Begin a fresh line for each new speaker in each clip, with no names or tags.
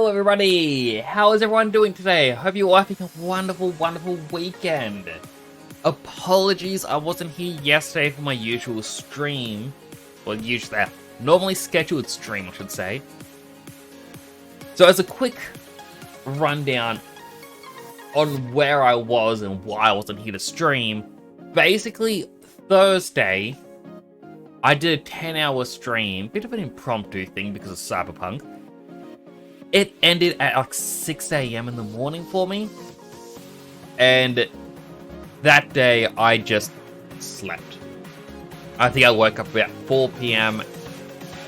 Hello everybody! How is everyone doing today? Hope you're all having a wonderful, wonderful weekend. Apologies, I wasn't here yesterday for my usual stream. Well, normally scheduled stream, I should say. So as a quick rundown on where I was and why I wasn't here to stream, basically Thursday, I did a 10-hour stream, bit of an impromptu thing because of Cyberpunk. It ended at like 6 a.m. in the morning for me. And that day, I just slept. I think I woke up about 4 p.m.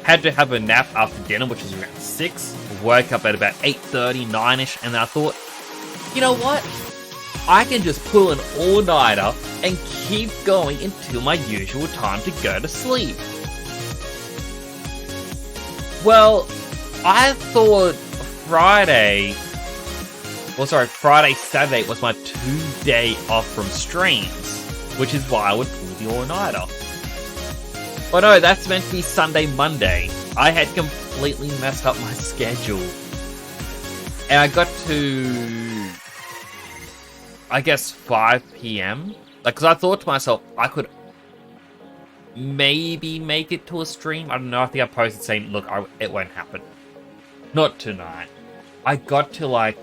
Had to have a nap after dinner, which was around 6. Woke up at about 8:30, 9ish, and then I thought, you know what? I can just pull an all-nighter and keep going until my usual time to go to sleep. Well, I thought Friday, Saturday was my 2-day off from streams, which is why I would pull the all-nighter. But no, that's meant to be Sunday, Monday. I had completely messed up my schedule. And I got to, I guess, 5 p.m. Because I thought to myself, I could maybe make it to a stream. I don't know, I think I posted saying, look, it won't happen. Not tonight. I got to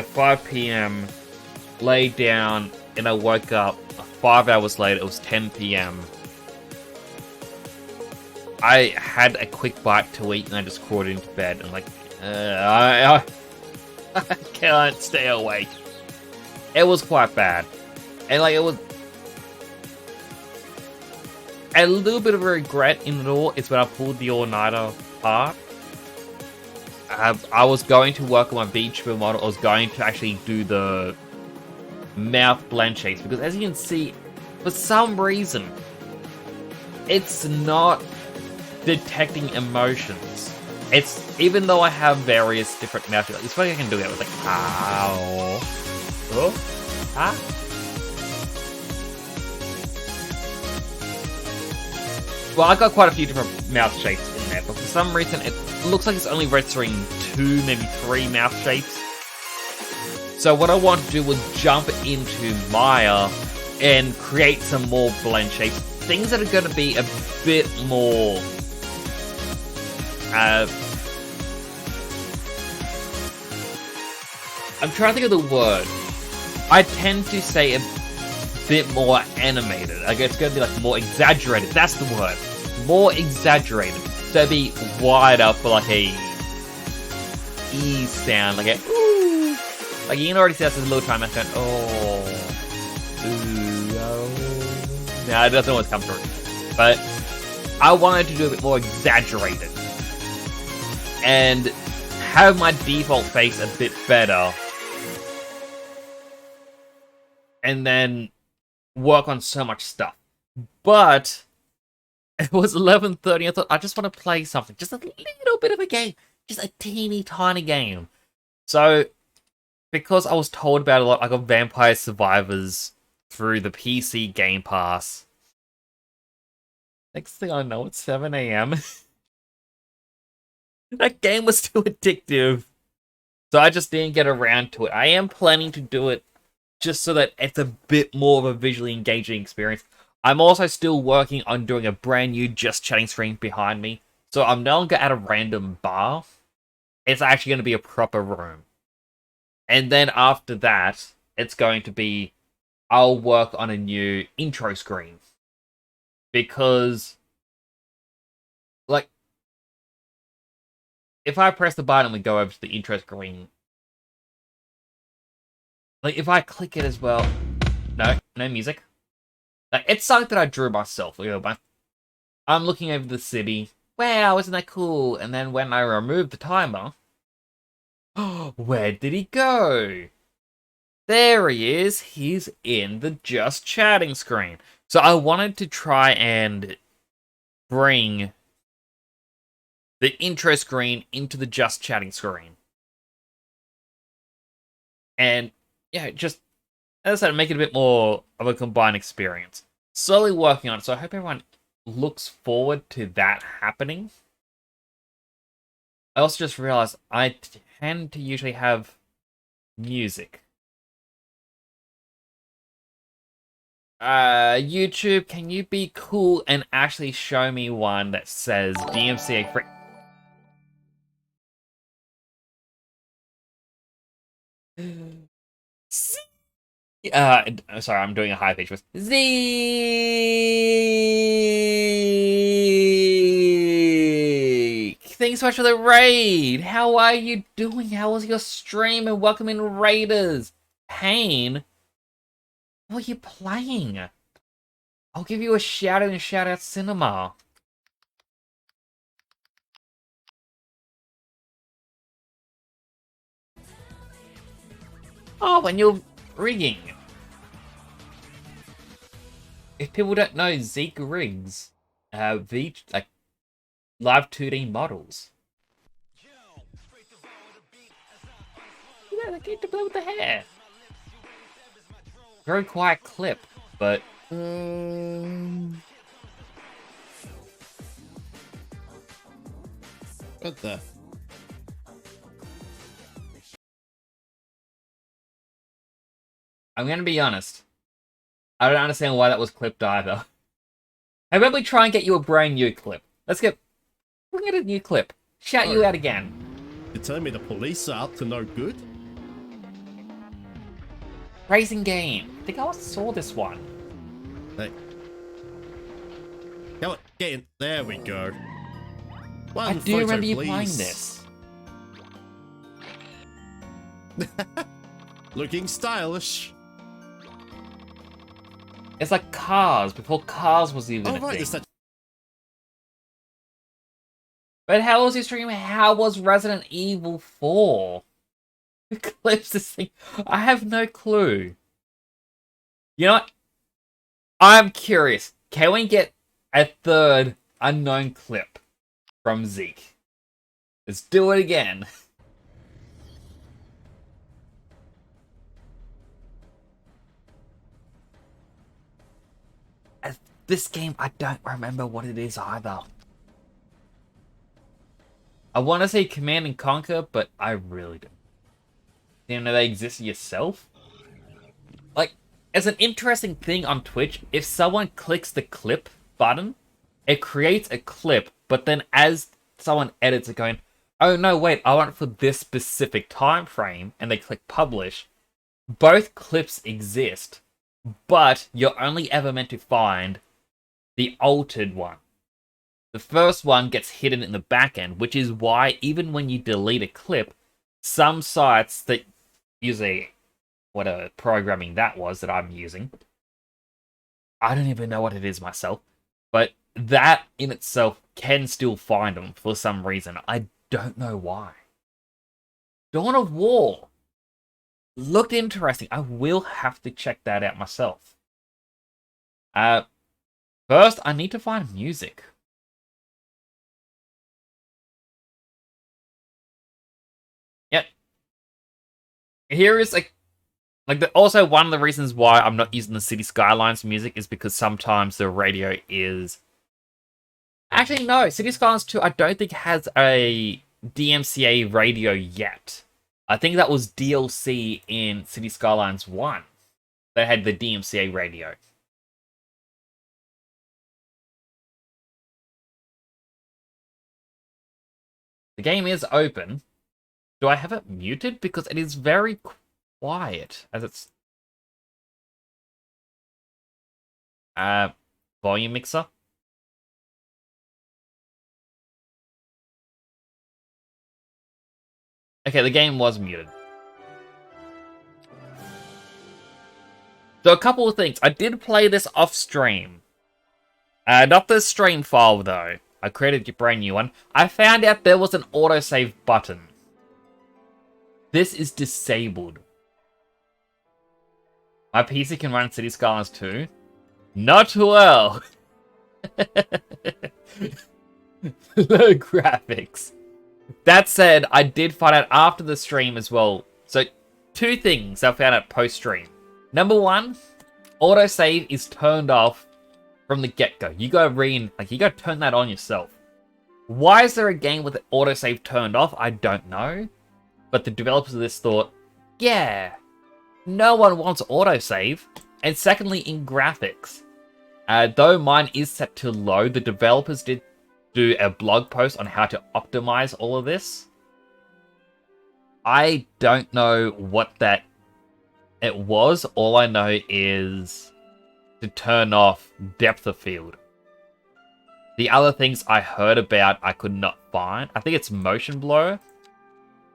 5 p.m, laid down, and I woke up 5 hours later. It was 10 p.m. I had a quick bite to eat, and I just crawled into bed, and I can't stay awake. It was quite bad. And it was a little bit of a regret in it all is when I pulled the all-nighter part. I was going to work on my beach model. I was going to actually do the mouth blend shapes because, as you can see, for some reason, it's not detecting emotions. It's, even though I have various different mouth shapes, it's funny I can do that with ow, oh, ah. Well, I got quite a few different mouth shapes in there, but for some reason it looks like it's only registering 2, maybe 3 mouth shapes. So what I want to do was jump into Maya and create some more blend shapes. Things that are going to be a bit more... I'm trying to think of the word. I tend to say a bit more animated. I guess it's going to be more exaggerated. That's the word. More exaggerated. So it'd be wider for a E sound, a ooh. You can already see that's a little time I going, oh, ooh, oh. No, it doesn't always come through. But I wanted to do a bit more exaggerated. And have my default face a bit better. And then work on so much stuff. But it was 11:30. I thought, I just want to play something. Just a little bit of a game. Just a teeny tiny game. So, because I was told about it a lot, I got Vampire Survivors through the PC Game Pass. Next thing I know, it's 7 a.m. That game was too addictive. So I just didn't get around to it. I am planning to do it just so that it's a bit more of a visually engaging experience. I'm also still working on doing a brand new Just Chatting screen behind me. So I'm no longer at a random bar. It's actually going to be a proper room. And then after that, it's going to be... I'll work on a new intro screen. Because... if I press the button and we go over to the intro screen... if I click it as well... No music. It's something that I drew myself. I'm looking over the city. Wow, isn't that cool? And then when I remove the timer... where did he go? There he is. He's in the Just Chatting screen. So I wanted to try and bring the intro screen into the Just Chatting screen. And, yeah, just... as I said, make it a bit more of a combined experience. Slowly working on it, so I hope everyone looks forward to that happening. I also just realized I tend to usually have music. YouTube, can you be cool and actually show me one that says DMCA free? Sorry, I'm doing a high pitch with Zeke. Thanks so much for the raid. How are you doing? How was your stream? And welcome in, Raiders. Pain, what are you playing? I'll give you a shout out in Shout Out Cinema. Oh, and you're rigging. If people don't know, Zeke rigs like live 2D models. Yeah, they get to play with the hair. Very quiet clip, but
what the?
I'm gonna be honest. I don't understand why that was clipped either. How about we try and get you a brand new clip? We'll get a new clip. Shout you out again.
You're telling me the police are up to no good?
Racing game. I think I saw this one.
Hey. Come on, get in. There we go. One
I do
photo,
remember you
please.
playing this.
Looking stylish.
It's like Cars, before Cars was even a thing.
Such...
But how was your stream? How was Resident Evil 4? Who clips this thing? I have no clue. You know what? I'm curious. Can we get a third unknown clip from Zeke? Let's do it again. This game, I don't remember what it is either. I want to say Command and Conquer, but I really don't. You know they exist yourself? Like, it's an interesting thing on Twitch. If someone clicks the clip button, it creates a clip, but then as someone edits it going, oh no, wait, I want it for this specific time frame, and they click publish, both clips exist, but you're only ever meant to find the altered one. The first one gets hidden in the back end, which is why even when you delete a clip, some sites that use whatever programming that was that I'm using, I don't even know what it is myself, but that in itself can still find them for some reason. I don't know why. Dawn of War looked interesting. I will have to check that out myself. First, I need to find music. Yep. Here is also one of the reasons why I'm not using the City Skylines music is because sometimes the radio is... Actually, no. City Skylines 2, I don't think has a DMCA radio yet. I think that was DLC in City Skylines 1 that had the DMCA radio. The game is open. Do I have it muted? Because it is very quiet as it's... volume mixer. Okay, the game was muted. So a couple of things. I did play this off stream. Not the stream file though. I created a brand new one. I found out there was an autosave button. This is disabled. My PC can run City Skylines 2. Not well. Low graphics. That said, I did find out after the stream as well. So, two things I found out post-stream. Number one, autosave is turned off from the get-go. You gotta you gotta turn that on yourself. Why is there a game with the autosave turned off? I don't know. But the developers of this thought, yeah, no one wants autosave. And secondly, in graphics. Though mine is set to low, the developers did do a blog post on how to optimize all of this. I don't know what that it was. All I know is to turn off depth of field. The other things I heard about, I could not find. I think it's motion blur.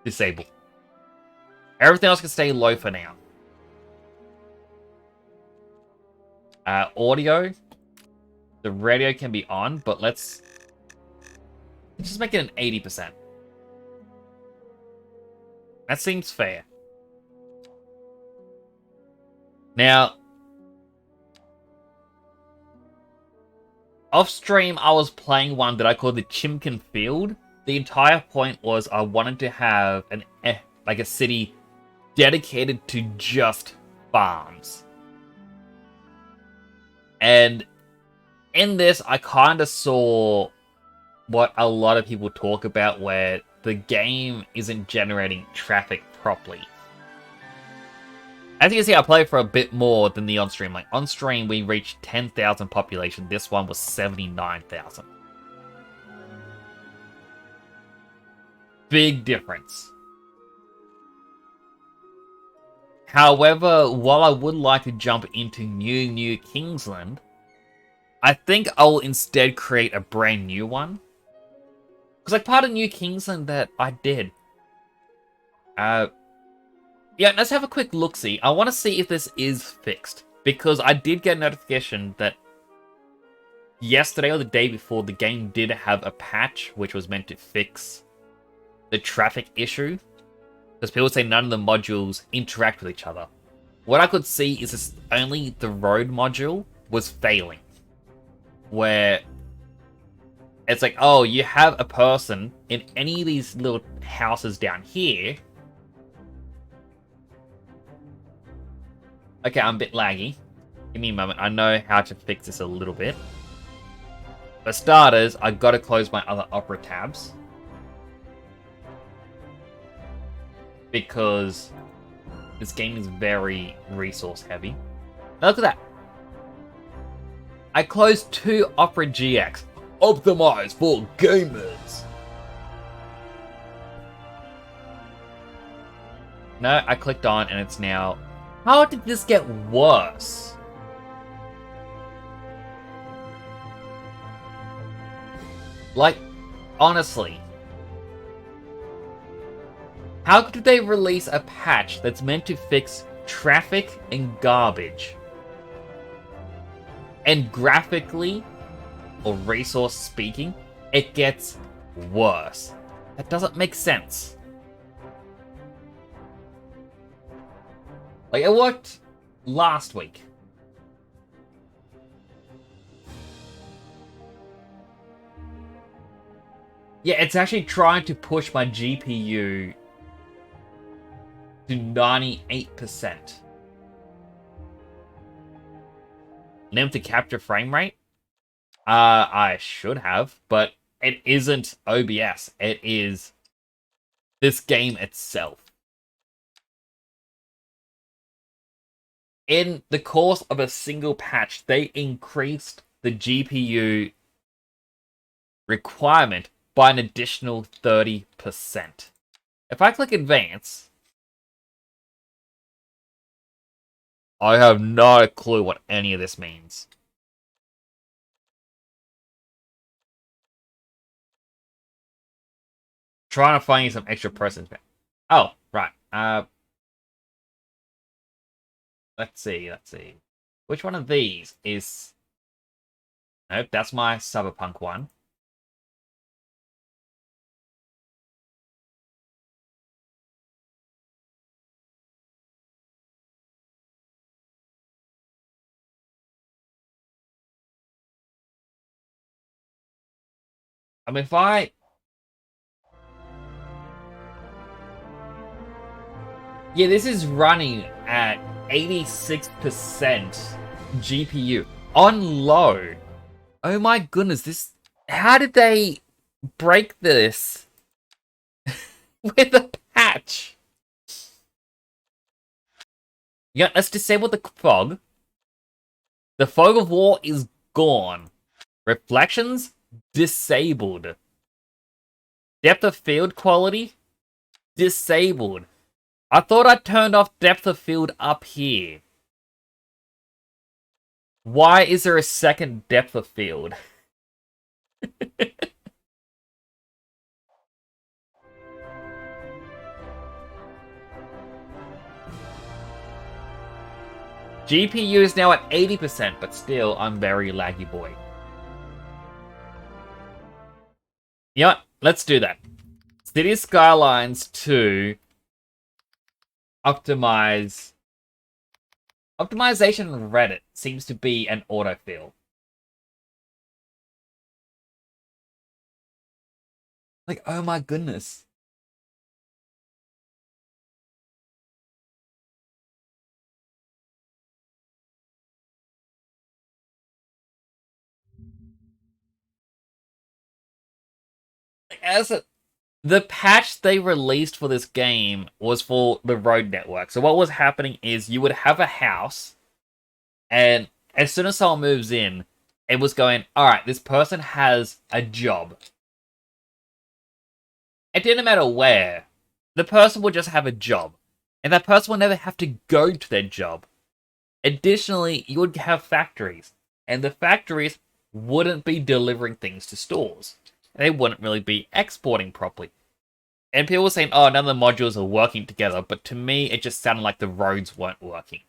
Disable. Everything else can stay low for now. Audio. The radio can be on, but let's just make it an 80%. That seems fair. Now, off stream, I was playing one that I called the Chimkin Field. The entire point was I wanted to have a city dedicated to just farms. And in this, I kind of saw what a lot of people talk about, where the game isn't generating traffic properly. As you can see, I played for a bit more than the on-stream. Like, on-stream, we reached 10,000 population. This one was 79,000. Big difference. However, while I would like to jump into New Kingsland, I think I'll instead create a brand new one. Because like part of New Kingsland that I did. Yeah, let's have a quick look-see. I want to see if this is fixed. Because I did get a notification that yesterday or the day before, the game did have a patch which was meant to fix the traffic issue. Because people say none of the modules interact with each other. What I could see is this, only the road module was failing. Where it's like, oh, you have a person in any of these little houses down here. Okay, I'm a bit laggy. Give me a moment. I know how to fix this a little bit. For starters, I gotta close my other Opera tabs. Because this game is very resource heavy. Now look at that. I closed 2 Opera GX. Optimized for gamers. No, I clicked on and it's now... How did this get worse? Like, honestly. How could they release a patch that's meant to fix traffic and garbage? And graphically, or resource speaking, it gets worse. That doesn't make sense. Like, it worked last week. Yeah, it's actually trying to push my GPU to 98%. Limit to capture frame rate? I should have, but it isn't OBS. It is this game itself. In the course of a single patch, they increased the GPU requirement by an additional 30%. If I click advance, I have no clue what any of this means. Trying to find you some extra persons. Oh, right. Let's see. Which one of these is... Nope, that's my Cyberpunk one. I mean, if I... Yeah, this is running at 86% GPU on low. Oh my goodness, this... How did they break this with a patch. Yeah, let's disable the fog. The fog of war is gone. Reflections disabled. Depth of field quality disabled. I thought I turned off depth of field up here. Why is there a second depth of field? GPU is now at 80%, but still, I'm very laggy boy. You know what? Let's do that. City Skylines 2 optimize. Optimization on Reddit seems to be an autofill. Like, oh my goodness. The patch they released for this game was for the road network. So what was happening is you would have a house, and as soon as someone moves in, it was going, alright, this person has a job. It didn't matter where. The person would just have a job. And that person would never have to go to their job. Additionally, you would have factories. And the factories wouldn't be delivering things to stores. They wouldn't really be exporting properly. And people were saying, oh, none of the modules are working together. But to me, it just sounded like the roads weren't working.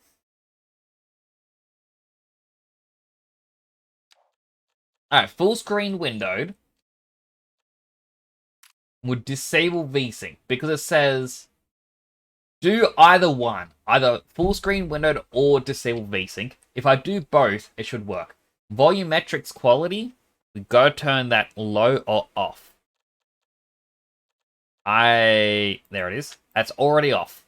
Alright, full screen windowed would disable VSync because it says do either one, either full screen windowed or disable VSync. If I do both, it should work. Volumetrics quality, we gotta turn that low or off. There it is. That's already off.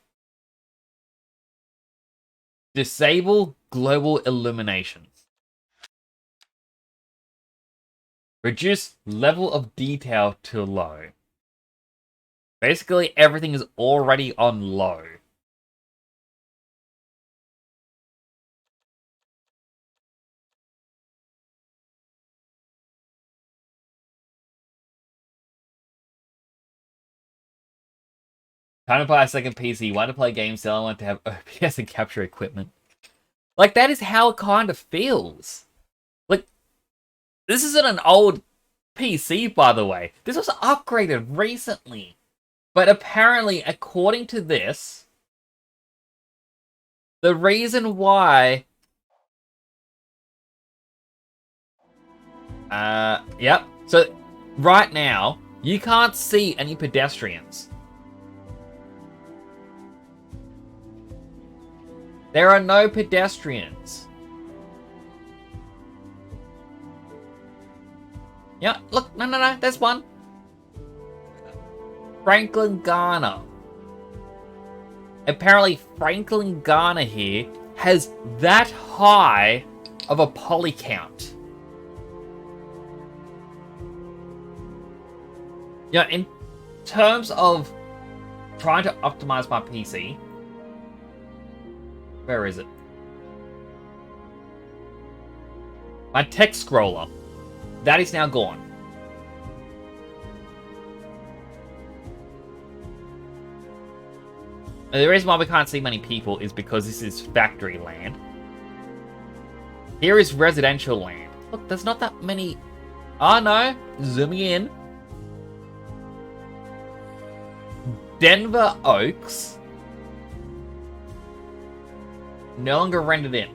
Disable global illumination. Reduce level of detail to low. Basically, everything is already on low. Time to buy a second PC. Want to play games, still I want to have OBS and capture equipment. Like, that is how it kind of feels. Like, this isn't an old PC, by the way. This was upgraded recently. But apparently, according to this, the reason why... Yep. So, right now, you can't see any pedestrians. There are no pedestrians. Yeah, look, no, there's one. Franklin Garner. Apparently, Franklin Garner here has that high of a poly count. Yeah, in terms of trying to optimize my PC, where is it? My text scroller. That is now gone. The reason why we can't see many people is because this is factory land. Here is residential land. Look, there's not that many... Oh no, zooming in. Denver Oaks. No longer rendered in.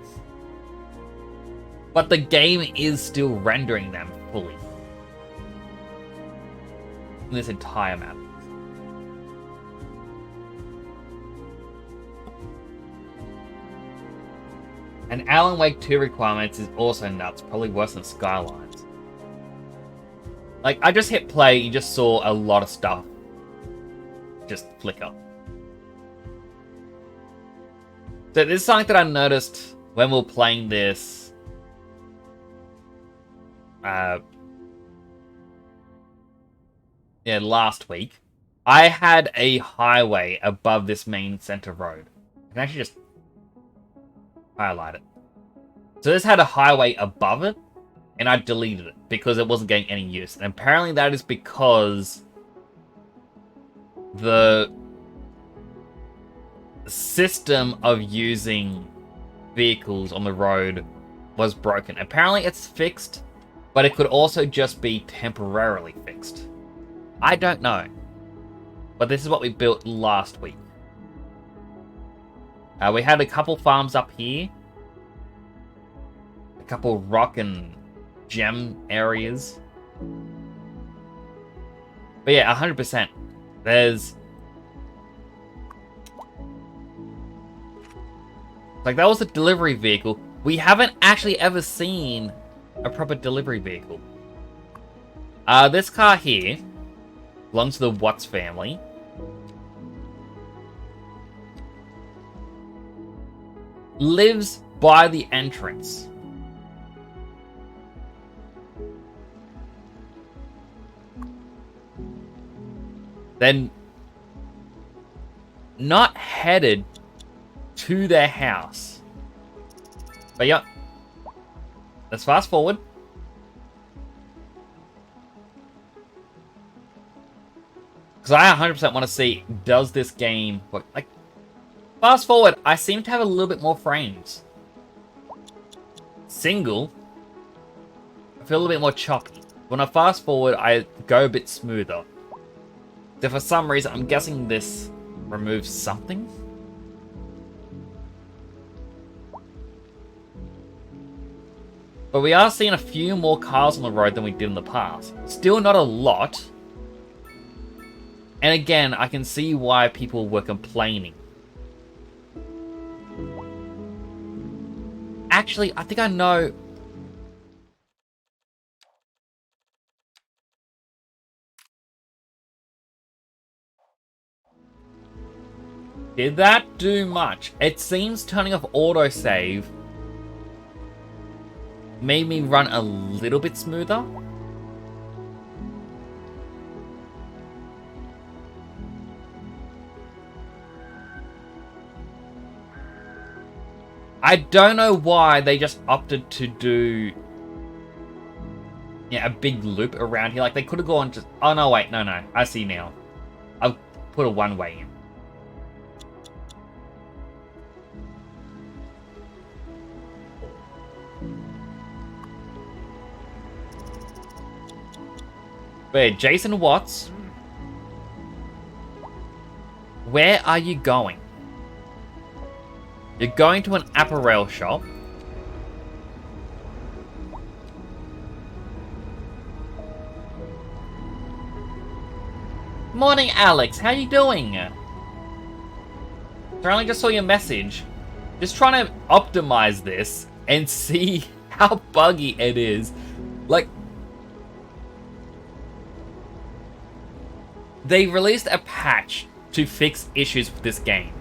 But the game is still rendering them fully. In this entire map. And Alan Wake 2 requirements is also nuts, probably worse than Skylines. Like, I just hit play, you just saw a lot of stuff just flicker. So this is something that I noticed when we were playing this. yeah, last week, I had a highway above this main center road. I can actually just highlight it. So this had a highway above it, and I deleted it because it wasn't getting any use. And apparently that is because the system of using vehicles on the road was broken. Apparently it's fixed, but it could also just be temporarily fixed. I don't know. But this is what we built last week. We had a couple farms up here. A couple rock and gem areas. But yeah, 100%. There's... like, that was a delivery vehicle. We haven't actually ever seen a proper delivery vehicle. This car here belongs to the Watts family. Lives by the entrance. Then not headed to their house. But yeah, let's fast forward. Because I 100% want to see, does this game work? Like, fast forward, I seem to have a little bit more frames. Single, I feel a little bit more choppy. When I fast forward, I go a bit smoother. So for some reason, I'm guessing this removes something. But we are seeing a few more cars on the road than we did in the past. Still not a lot. And again, I can see why people were complaining. Actually, I think I know... did that do much? It seems turning off autosave made me run a little bit smoother. I don't know why they just opted to do, yeah, a big loop around here. Like, they could have gone just... oh, no, wait. No, no. I see now. I'll put a one-way in. Wait, Jason Watts? Where are you going? You're going to an apparel shop. Morning, Alex. How you doing? Apparently just saw your message. Just trying to optimize this and see how buggy it is. Like, they released a patch to fix issues with this game.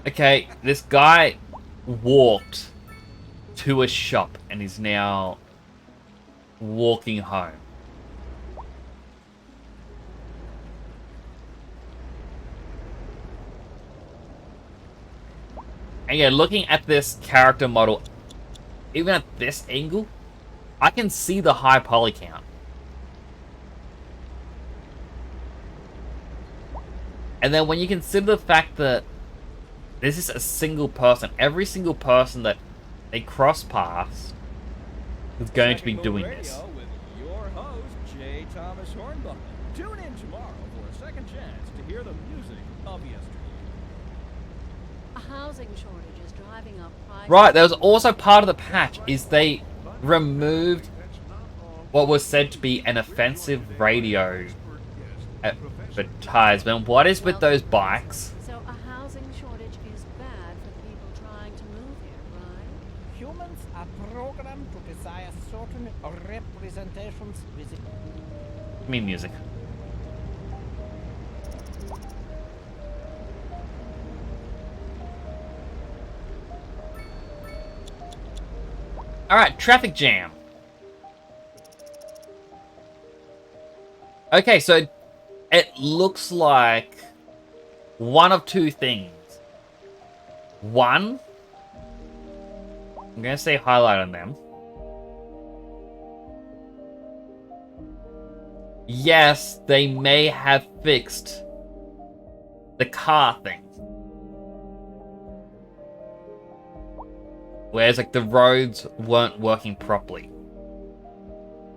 Okay, this guy walked to a shop and is now walking home. And yeah, looking at this character model, even at this angle, I can see the high poly count. And then when you consider the fact that this is a single person, every single person that they cross paths is going to be doing this.
With your host, J. Thomas Hornbuckle. Tune in tomorrow for a second chance to hear the music of yesteryear.
A housing shortage is driving up prices.
Right, there was also part of the patch is they removed what was said to be an offensive radio advertisement. What is with those bikes?
So a housing shortage is bad for the people trying to move here, right?
Humans are programmed to desire certain representations visible.
Give me music. Alright, traffic jam. Okay, so it looks like one of two things. One, I'm going to say highlight on them. Yes, they may have fixed the car thing. Whereas, like, the roads weren't working properly.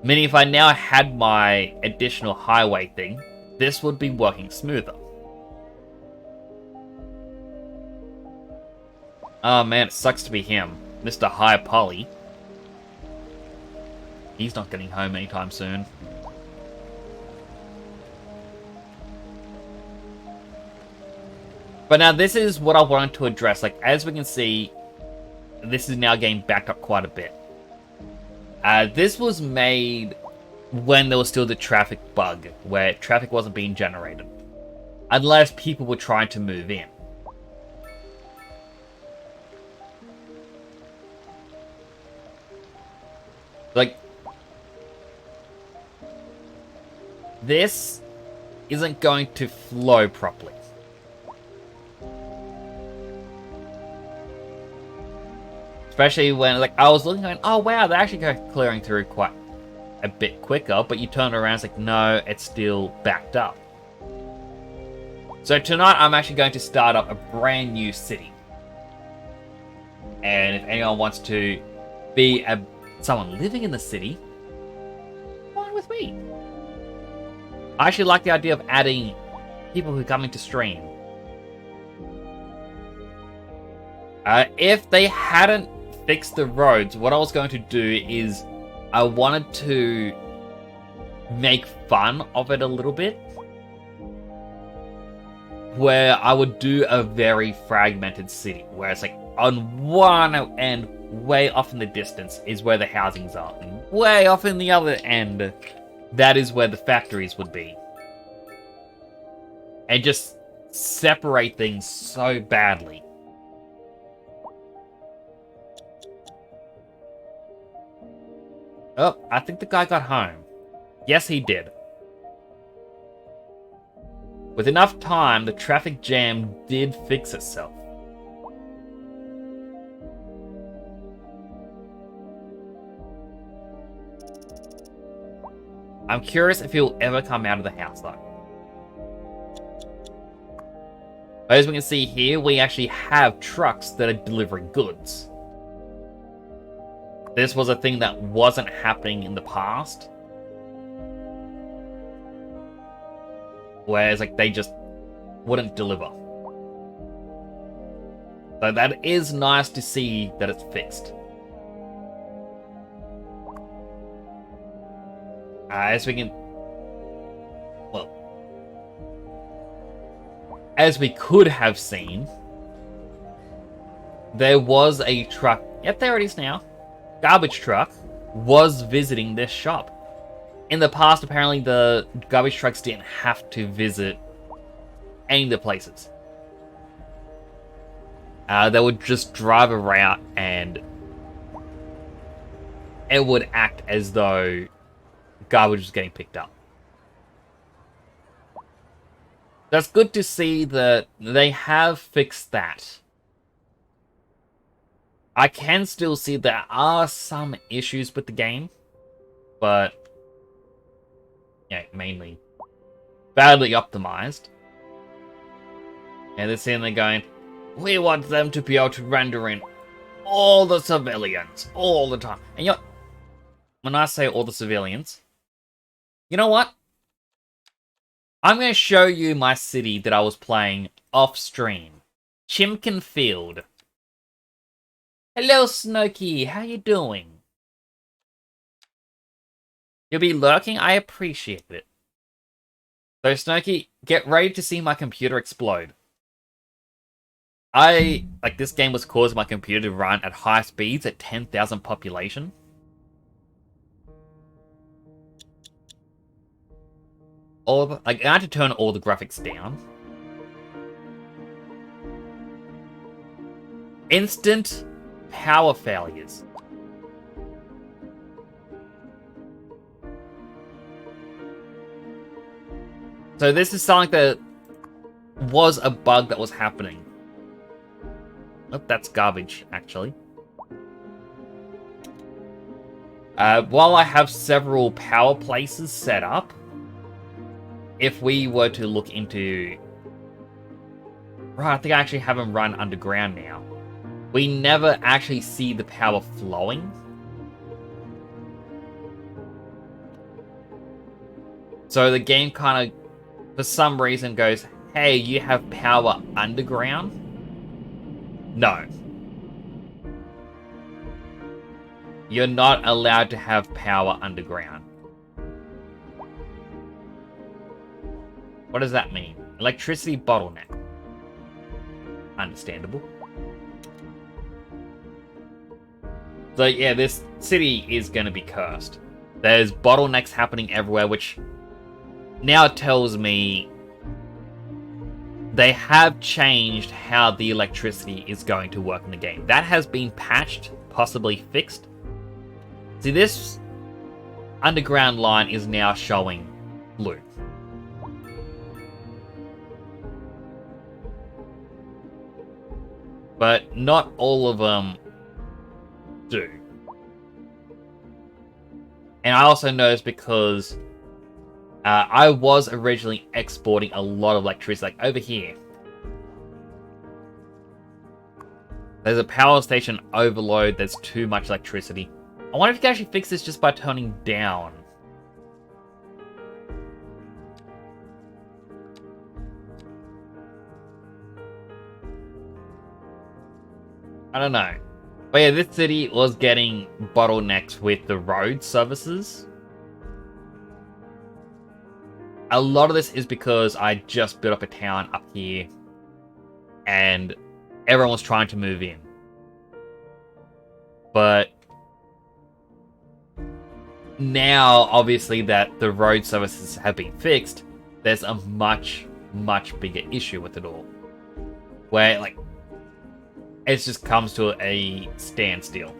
Meaning if I now had my additional highway thing, this would be working smoother. Oh man, it sucks to be him. Mr. High Polly. He's not getting home anytime soon. But now this is what I wanted to address. Like, as we can see, this is now getting backed up quite a bit. This was made when there was still the traffic bug, where traffic wasn't being generated. Unless people were trying to move in. Like, this isn't going to flow properly. Especially when, like, I was looking going, oh wow, they're actually clearing through quite a bit quicker, but you turn around, it's like, no, it's still backed up. So tonight, I'm actually going to start up a brand new city. And if anyone wants to be someone living in the city, fine with me. I actually like the idea of adding people who come into stream. If they hadn't fixed the roads, what I was going to do is I wanted to make fun of it a little bit. Where I would do a very fragmented city. Where it's like on one end, way off in the distance, is where the housings are. And way off in the other end, that is where the factories would be. And just separate things so badly. Oh, I think the guy got home. Yes, he did. With enough time, the traffic jam did fix itself. I'm curious if he'll ever come out of the house, though. As we can see here, we actually have trucks that are delivering goods. This was a thing that wasn't happening in the past. Whereas, like, they just wouldn't deliver. So that is nice to see that it's fixed. As we can... Well... As we could have seen, there was a truck... Yep, there it is now. Garbage truck was visiting this shop. In the past, apparently, the garbage trucks didn't have to visit any of the places. They would just drive around and it would act as though garbage was getting picked up. That's good to see that they have fixed that. I can still see there are some issues with the game, but yeah, mainly badly optimized. And they're sitting there going, we want them to be able to render in all the civilians all the time. And you know, when I say all the civilians, you know what? I'm going to show you my city that I was playing off stream. Chimkin Field. Hello, Snooky. How you doing? You'll be lurking? I appreciate it. So, Snooky, get ready to see my computer explode. This game was causing my computer to run at high speeds at 10,000 population. I had to turn all the graphics down. Instant power failures. So this is something that was a bug that was happening. Oh, that's garbage, actually. While I have several power places set up, if we were to look into... Right, I think I actually have them run underground now. We never actually see the power flowing. So the game kind of, for some reason, goes, hey, you have power underground? No. You're not allowed to have power underground. What does that mean? Electricity bottleneck. Understandable. So yeah, this city is going to be cursed. There's bottlenecks happening everywhere, which now tells me they have changed how the electricity is going to work in the game. That has been patched, possibly fixed. See, this underground line is now showing blue. But not all of them do. And I also noticed because I was originally exporting a lot of electricity, like over here. There's a power station overload, there's too much electricity. I wonder if you can actually fix this just by turning down. I don't know. But yeah, this city was getting bottlenecks with the road services. A lot of this is because I just built up a town up here and everyone was trying to move in. But now, obviously, that the road services have been fixed, there's a much, much bigger issue with it all. Where, like, it just comes to a standstill.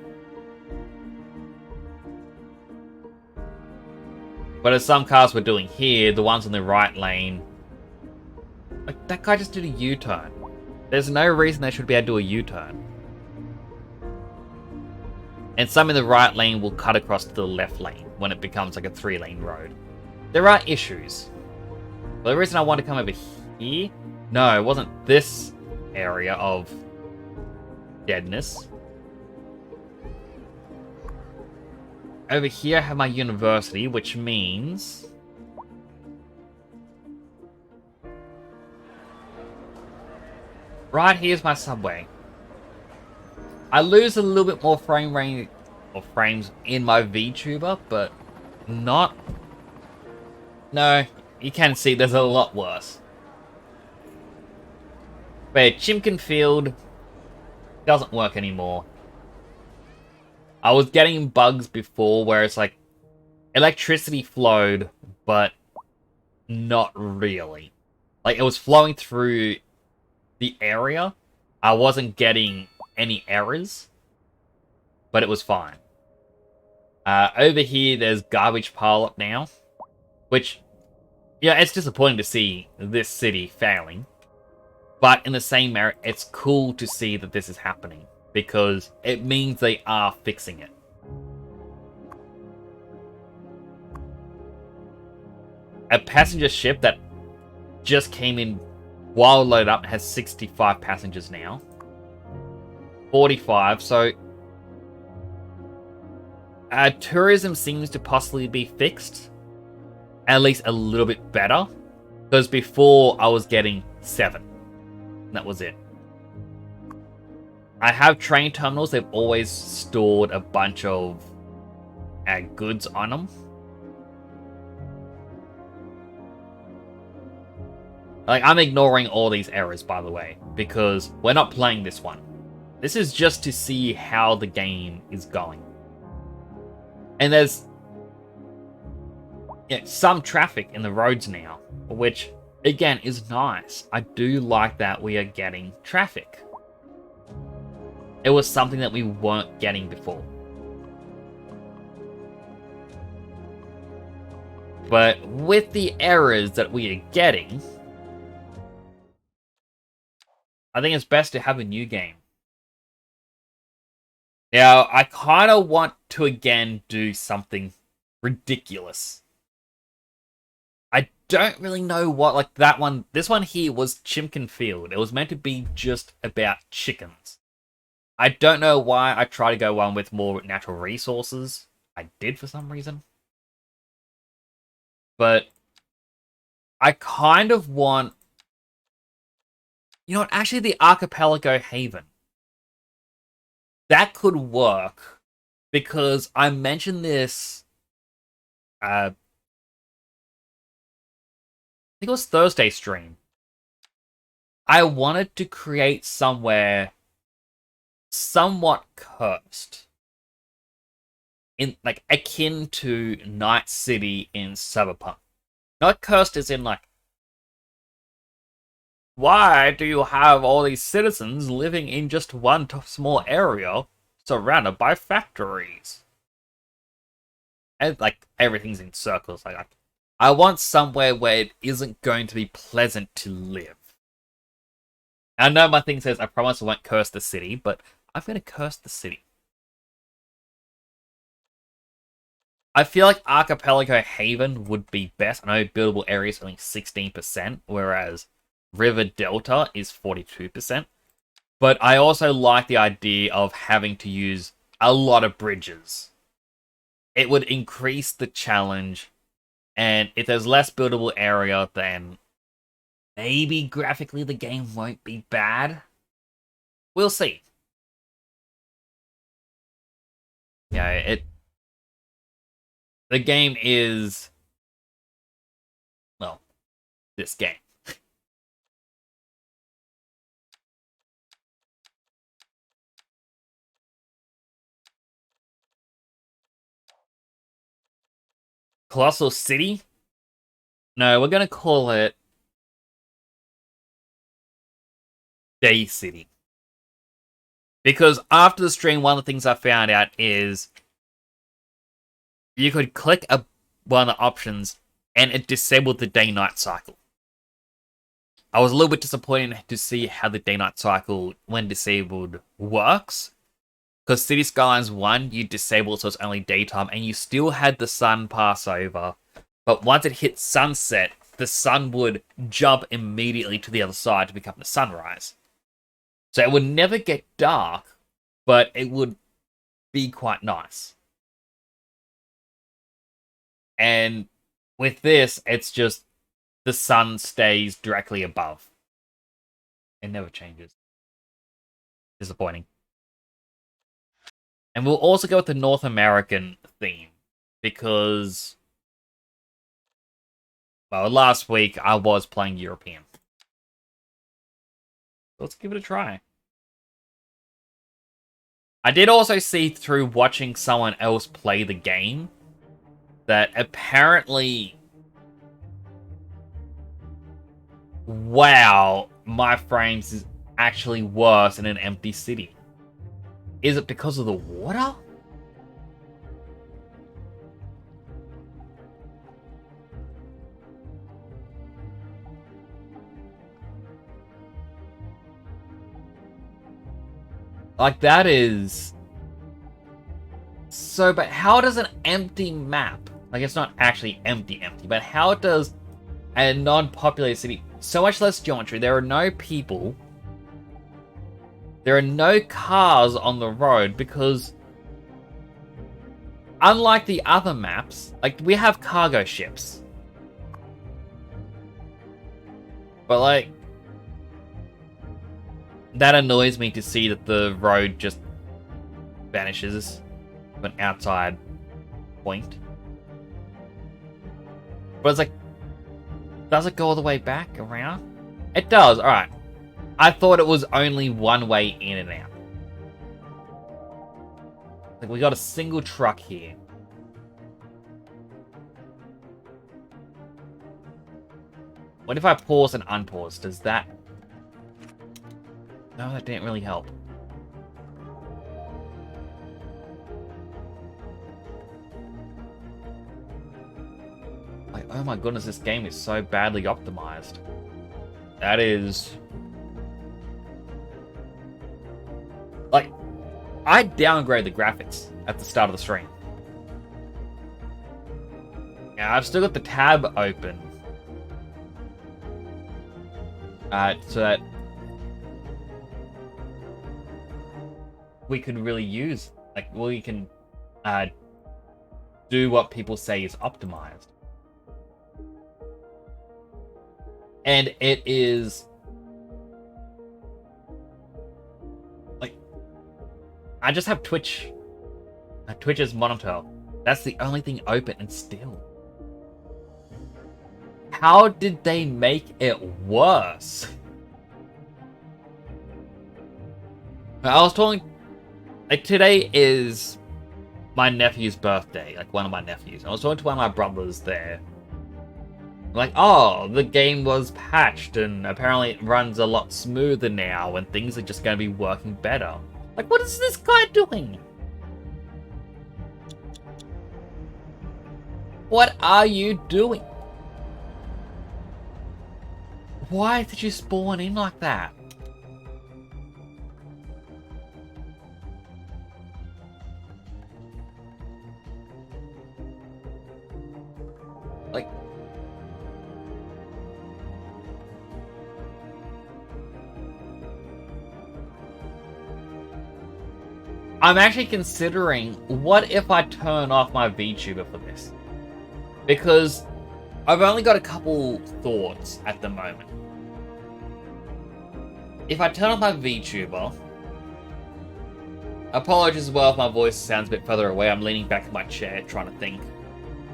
But as some cars were doing here, the ones in the right lane... Like, that guy just did a U-turn. There's no reason they should be able to do a U-turn. And some in the right lane will cut across to the left lane when it becomes like a 3-lane road. There are issues. But the reason I want to come over here... No, it wasn't this area of deadness. Over here I have my university, which means... Right here's my subway. I lose a little bit more frame rate or frames in my VTuber, but not... No, you can see there's a lot worse. But Chimkin Field doesn't work anymore. I was getting bugs before where it's like electricity flowed, but not really. Like it was flowing through the area. I wasn't getting any errors, but it was fine. Over here, there's garbage pile up now, which, yeah, it's disappointing to see this city failing. But in the same merit, it's cool to see that this is happening, because it means they are fixing it. A passenger ship that just came in while loaded up has 65 passengers now. 45, so... tourism seems to possibly be fixed. At least a little bit better. Because before, I was getting 7. And that was it. I have train terminals. They've always stored a bunch of goods on them. Like, I'm ignoring all these errors, by the way, because we're not playing this one. This is just to see how the game is going. And there's some traffic in the roads now, which, again, is nice. I do like that we are getting traffic. It was something that we weren't getting before. But with the errors that we are getting, I think it's best to have a new game. Now, I kind of want to again do something ridiculous. I don't really know what, like that one, this one here was Chimkin Field. It was meant to be just about chickens. I don't know why I tried to go one with more natural resources. I did for some reason. But I kind of want, you know what, actually the Archipelago Haven. That could work because I mentioned this, I think it was Thursday stream. I wanted to create somewhere somewhat cursed, in like akin to Night City in Cyberpunk. Not cursed as in like, why do you have all these citizens living in just one small area surrounded by factories? And like everything's in circles. Like I want somewhere where it isn't going to be pleasant to live. I know my thing says I promise I won't curse the city, but I'm going to curse the city. I feel like Archipelago Haven would be best. I know buildable area is only 16%, whereas River Delta is 42%. But I also like the idea of having to use a lot of bridges. It would increase the challenge, and if there's less buildable area, then maybe graphically the game won't be bad. We'll see. Yeah, the game is, well, this game. Colossal City? No, we're gonna call it Day City. Because after the stream, one of the things I found out is you could click one of the options and it disabled the day-night cycle. I was a little bit disappointed to see how the day-night cycle, when disabled, works. Because City Skylines 1, you disable it so it's only daytime, and you still had the sun pass over. But once it hit sunset, the sun would jump immediately to the other side to become the sunrise. So it would never get dark, but it would be quite nice. And with this, it's just the sun stays directly above. It never changes. Disappointing. And we'll also go with the North American theme, because, well, last week I was playing European. Let's give it a try. I did also see through watching someone else play the game that apparently, wow, my frames is actually worse in an empty city. Is it because of the water? Like, that is so, but how does an empty map, like it's not actually empty, but how does a non-populated city, so much less geometry, there are no people, there are no cars on the road, because unlike the other maps, like we have cargo ships, but like, that annoys me to see that the road just vanishes from an outside point. But it's like, does it go all the way back around? It does, alright. I thought it was only one way in and out. Like, we got a single truck here. What if I pause and unpause? Does that... No, that didn't really help. Wait, oh my goodness, this game is so badly optimized. That is... Like, I downgrade the graphics at the start of the stream. Now, I've still got the tab open. So that we could really use, like, we can do what people say is optimized. And it is like, I just have Twitch. Twitch's monitor. That's the only thing open, and still. How did they make it worse? I was talking, like, today is my nephew's birthday, like one of my nephews. I was talking to one of my brothers there. Like, oh, the game was patched and apparently it runs a lot smoother now and things are just going to be working better. Like, what is this guy doing? What are you doing? Why did you spawn in like that? Like... I'm actually considering, what if I turn off my VTuber for this? Because I've only got a couple thoughts at the moment. If I turn off my VTuber... Apologies as well if my voice sounds a bit further away, I'm leaning back in my chair trying to think.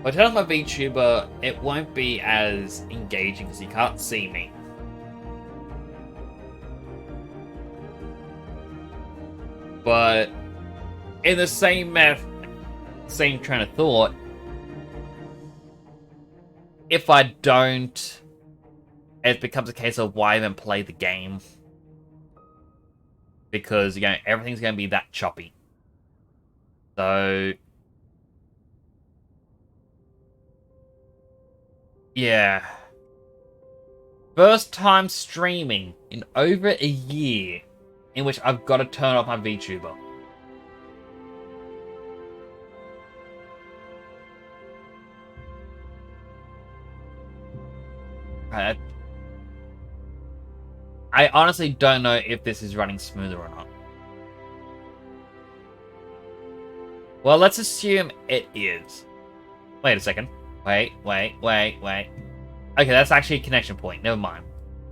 If I turn off my VTuber, it won't be as engaging because you can't see me. But in the same train of thought, if I don't, it becomes a case of why even play the game? Because, you know, everything's going to be that choppy. So... yeah. First time streaming in over a year in which I've got to turn off my VTuber. I honestly don't know if this is running smoother or not. Well, let's assume it is. Wait a second. Wait. Okay, that's actually a connection point. Never mind.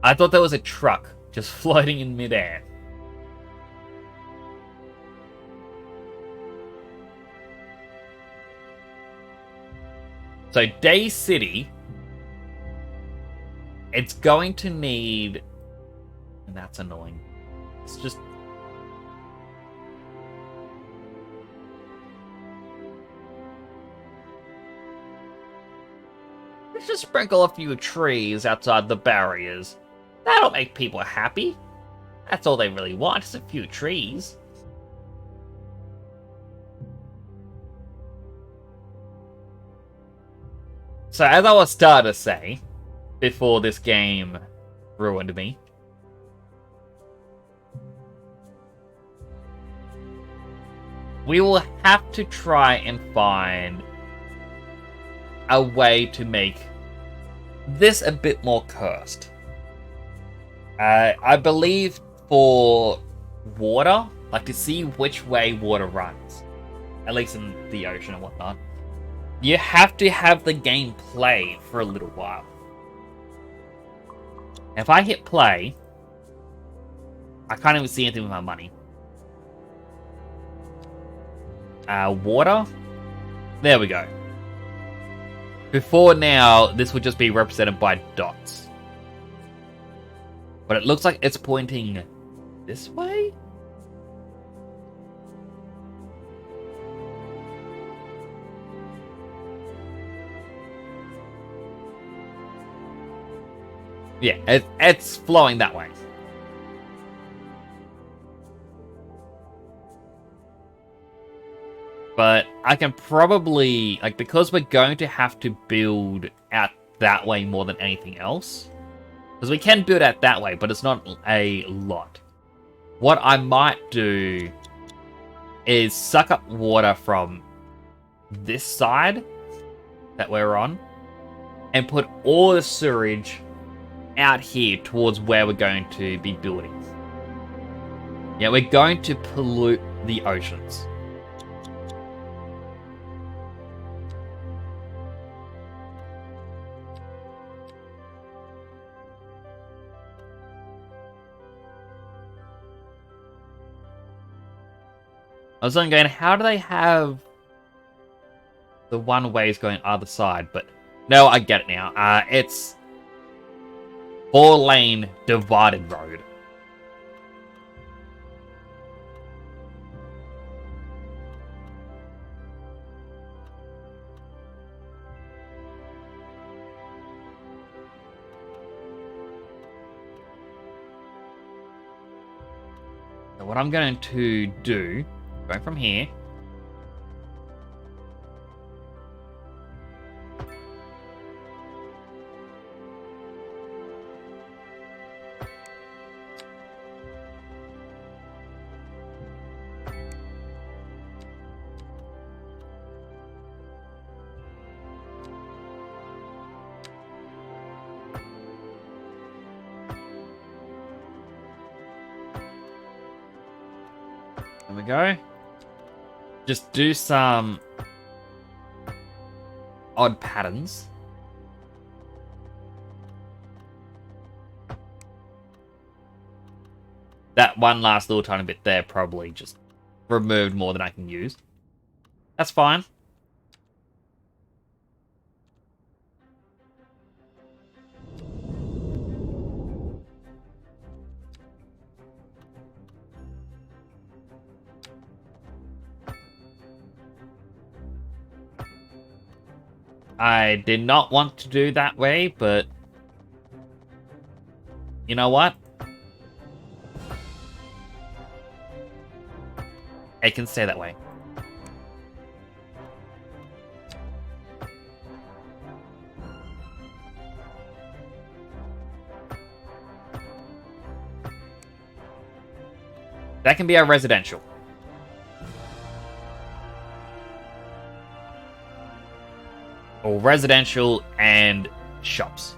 I thought there was a truck just floating in midair. So, Day City... it's going to need... and that's annoying. It's just... let's just sprinkle a few trees outside the barriers. That'll make people happy. That's all they really want, is a few trees. So, as I was starting to say, before this game ruined me, we will have to try and find a way to make this a bit more cursed. I believe for water, like to see which way water runs, at least in the ocean and whatnot, you have to have the game play for a little while. If I hit play, I can't even see anything with my money. Water? There we go. Before now, this would just be represented by dots. But it looks like it's pointing this way? Yeah, it's flowing that way. But I can probably, like, because we're going to have to build out that way more than anything else. Because we can build out that way, but it's not a lot. What I might do is suck up water from this side that we're on and put all the sewage out here towards where we're going to be building. Yeah, we're going to pollute the oceans. I was only going, how do they have the one ways going either side? But no, I get it now. It's 4-lane divided road. So what I'm going to do, going from here, there we go. Just do some odd patterns. That one last little tiny bit there probably just removed more than I can use. That's fine. I did not want to do that way, but you know what? It can stay that way. That can be our residential. Or residential and shops.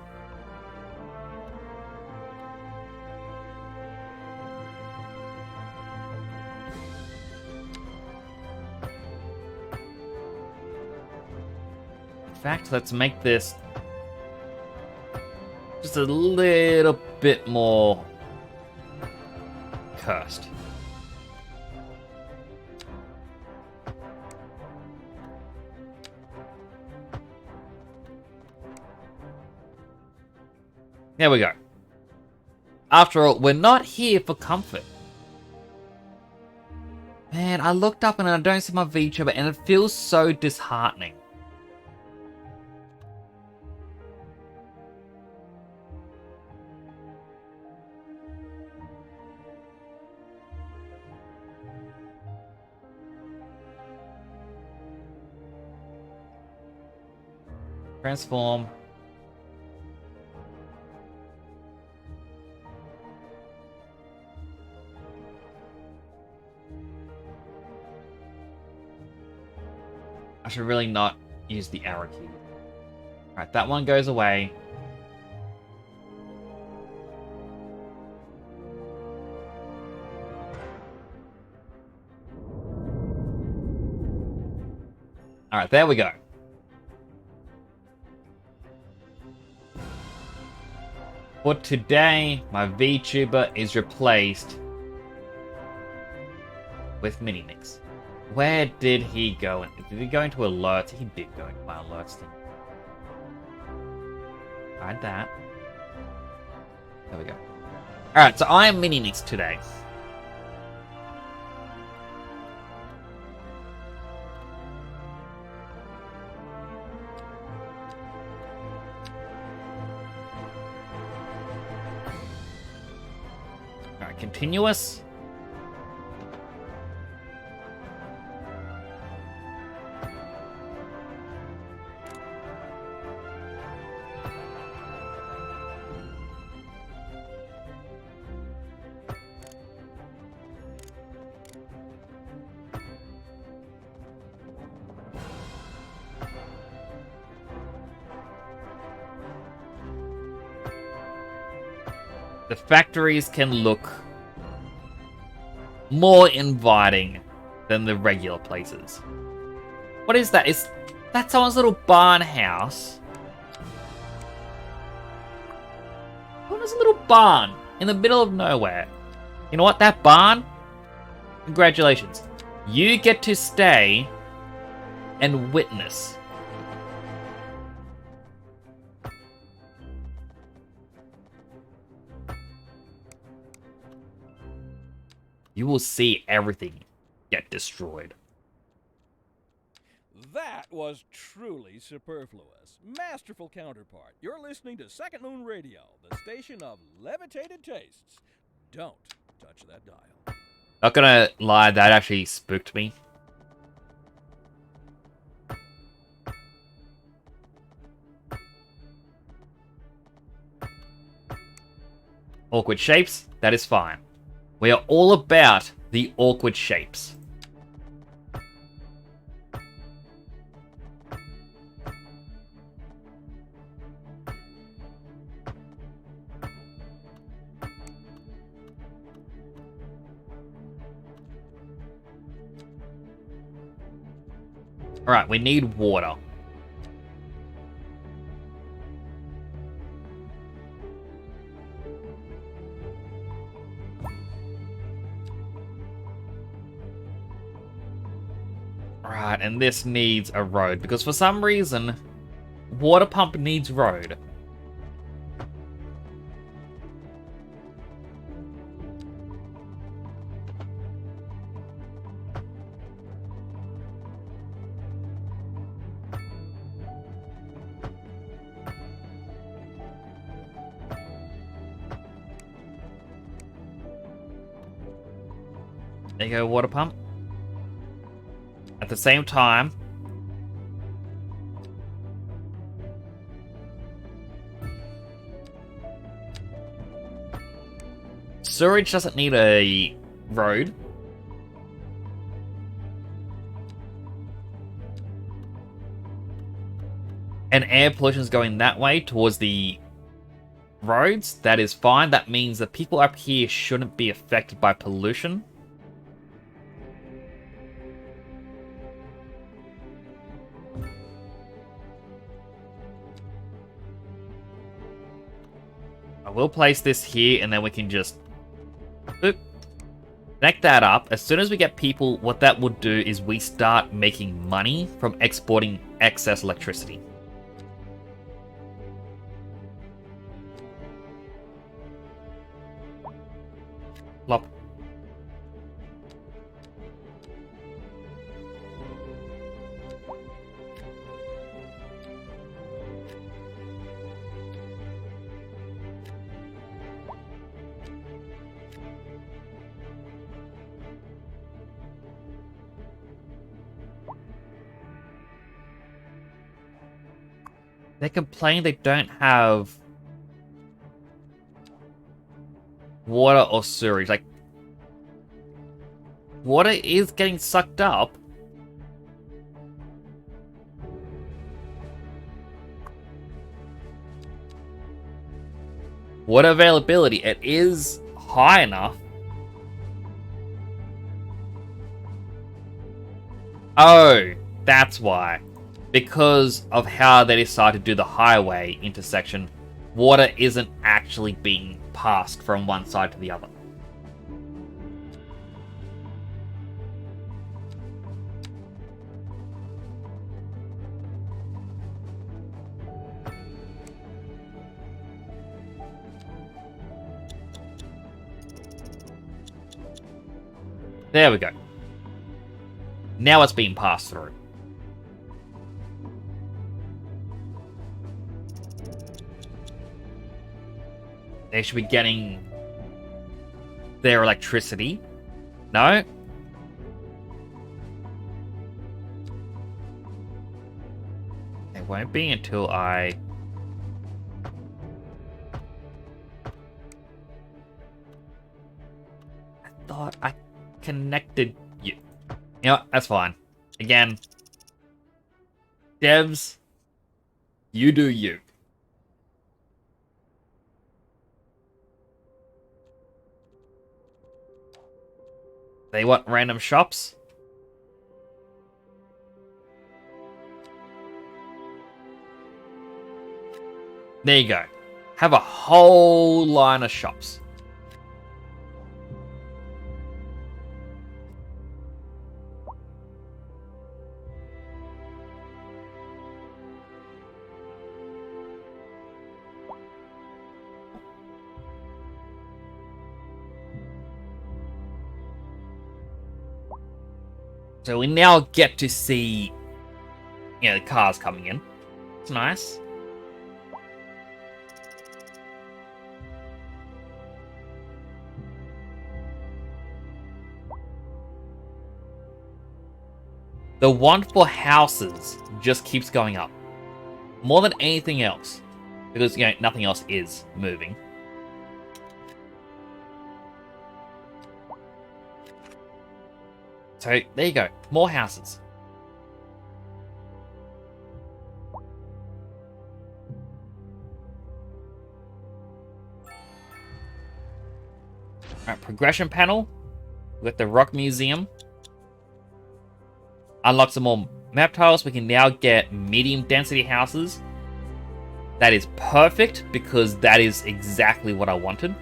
In fact, let's make this just a little bit more cursed. There we go. After all, we're not here for comfort. Man, I looked up and I don't see my VTuber and it feels so disheartening. Transform. I should really not use the arrow key. Alright, that one goes away. Alright, there we go. For today, my VTuber is replaced with Mini-Mix. Where did he go? Did he go into alerts? He did go into my alerts thing. Hide that. There we go. Alright, so I am Mini-Mix today. Alright, continuous. the factories can look more inviting than the regular places. What is that? Is that someone's little barn house? Oh, there's a little barn in the middle of nowhere. You know what? That barn? Congratulations. You get to stay and witness. You will see everything get destroyed.
That was truly superfluous. Masterful counterpart. You're listening to Second Moon Radio, the station of levitated tastes. Don't touch that dial.
Not gonna lie, that actually spooked me. Awkward shapes, that is fine. We are all about the awkward shapes. Alright, we need water. Alright, and this needs a road, because for some reason, water pump needs road. There you go, water pump. At the same time, sewage doesn't need a road. And air pollution is going that way towards the roads. That is fine. That means that people up here shouldn't be affected by pollution. I will place this here, and then we can just boop, connect that up. As soon as we get people, what that would do is we start making money from exporting excess electricity. Plop. They complain they don't have water or sewage. Like, water is getting sucked up. Water availability, it is high enough. Oh, that's why. Because of how they decided to do the highway intersection, water isn't actually being passed from one side to the other. There we go. Now it's being passed through. They should be getting their electricity. No? It won't be until I thought I connected you. You know what? That's fine. Again, devs, you do you. They want random shops. There you go. Have a whole line of shops. So we now get to see, the cars coming in. It's nice. The want for houses just keeps going up. More than anything else. Because, nothing else is moving. So, there you go. More houses. Alright, progression panel. With the Rock Museum. Unlock some more map tiles. We can now get medium density houses. That is perfect because that is exactly what I wanted.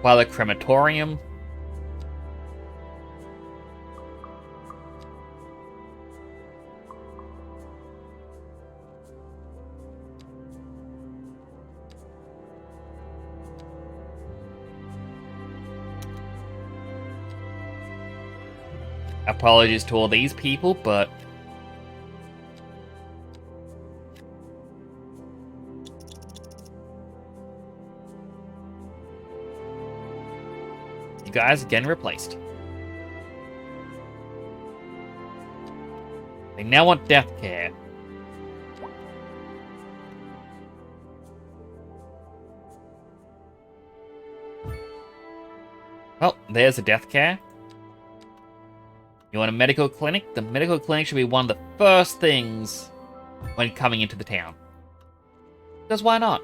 While the crematorium. Apologies to all these people, but you guys are getting replaced. They now want death care. Well, there's a death care. You want a medical clinic? The medical clinic should be one of the first things when coming into the town. Because why not?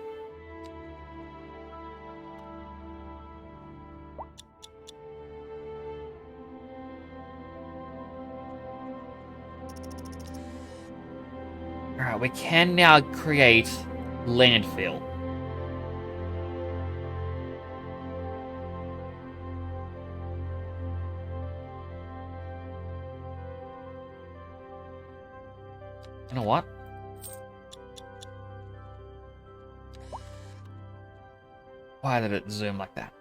Alright, we can now create landfill. You know what? Why did it zoom like that?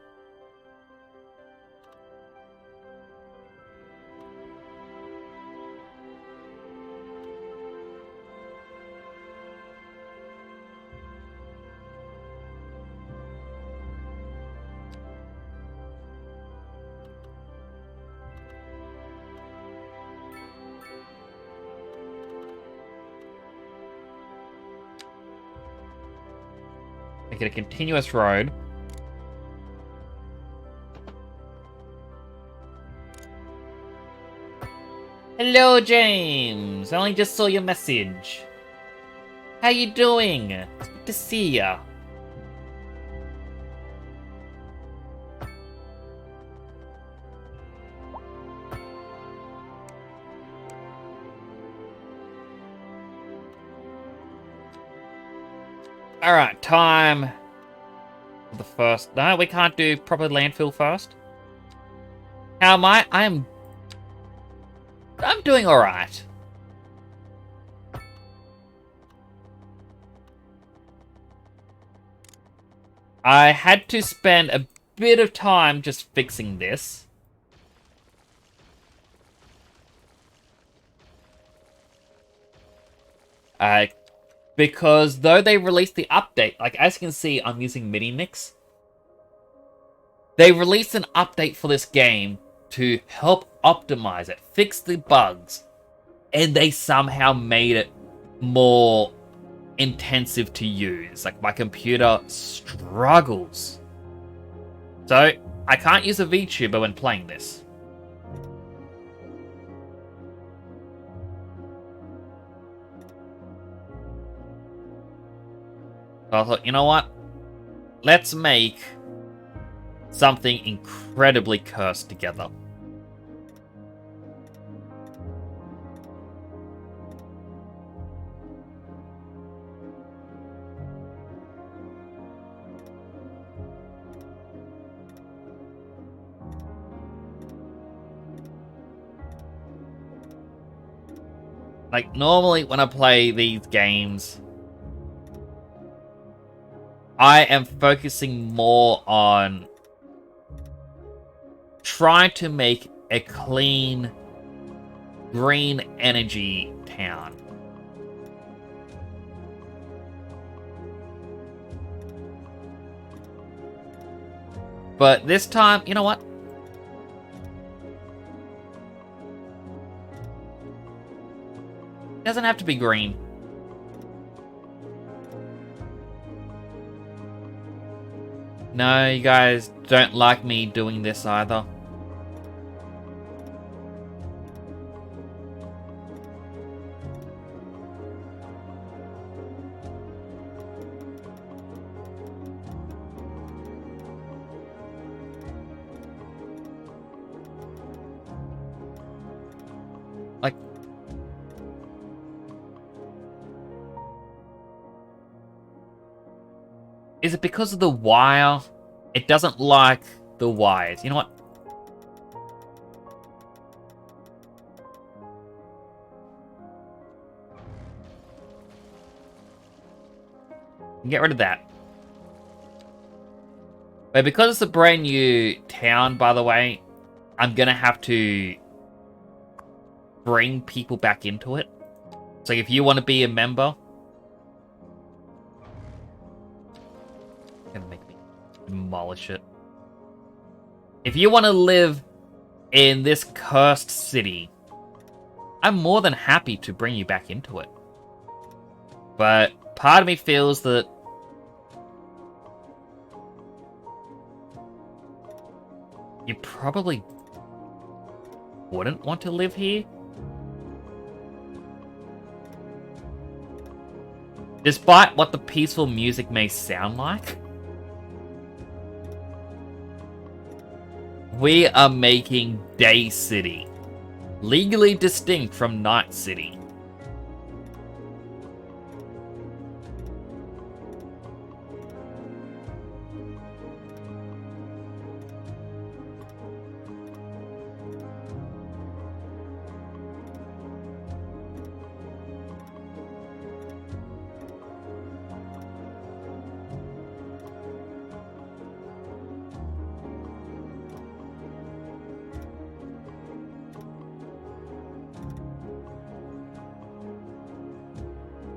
Make it a continuous road. Hello, James. I only just saw your message. How you doing? It's good to see ya. Alright, time for the first... No, we can't do proper landfill first. How am I? I'm doing alright. I had to spend a bit of time just fixing this. Because though they released the update, like as you can see, I'm using MIDI Mix. They released an update for this game to help optimize it, fix the bugs, and they somehow made it more intensive to use. Like my computer struggles. So I can't use a VTuber when playing this. I thought, you know what? Let's make something incredibly cursed together. Like, normally when I play these games, I am focusing more on trying to make a clean, green energy town. But this time, you know what? It doesn't have to be green. No, you guys don't like me doing this either. Like, is it because of the wire? It doesn't like the wires. You know what? Get rid of that. But because it's a brand new town, by the way, I'm gonna have to bring people back into it. So if you want to be a member, gonna make me demolish it. If you want to live in this cursed city, I'm more than happy to bring you back into it. But part of me feels that you probably wouldn't want to live here. Despite what the peaceful music may sound like, we are making Day City legally distinct from Night City.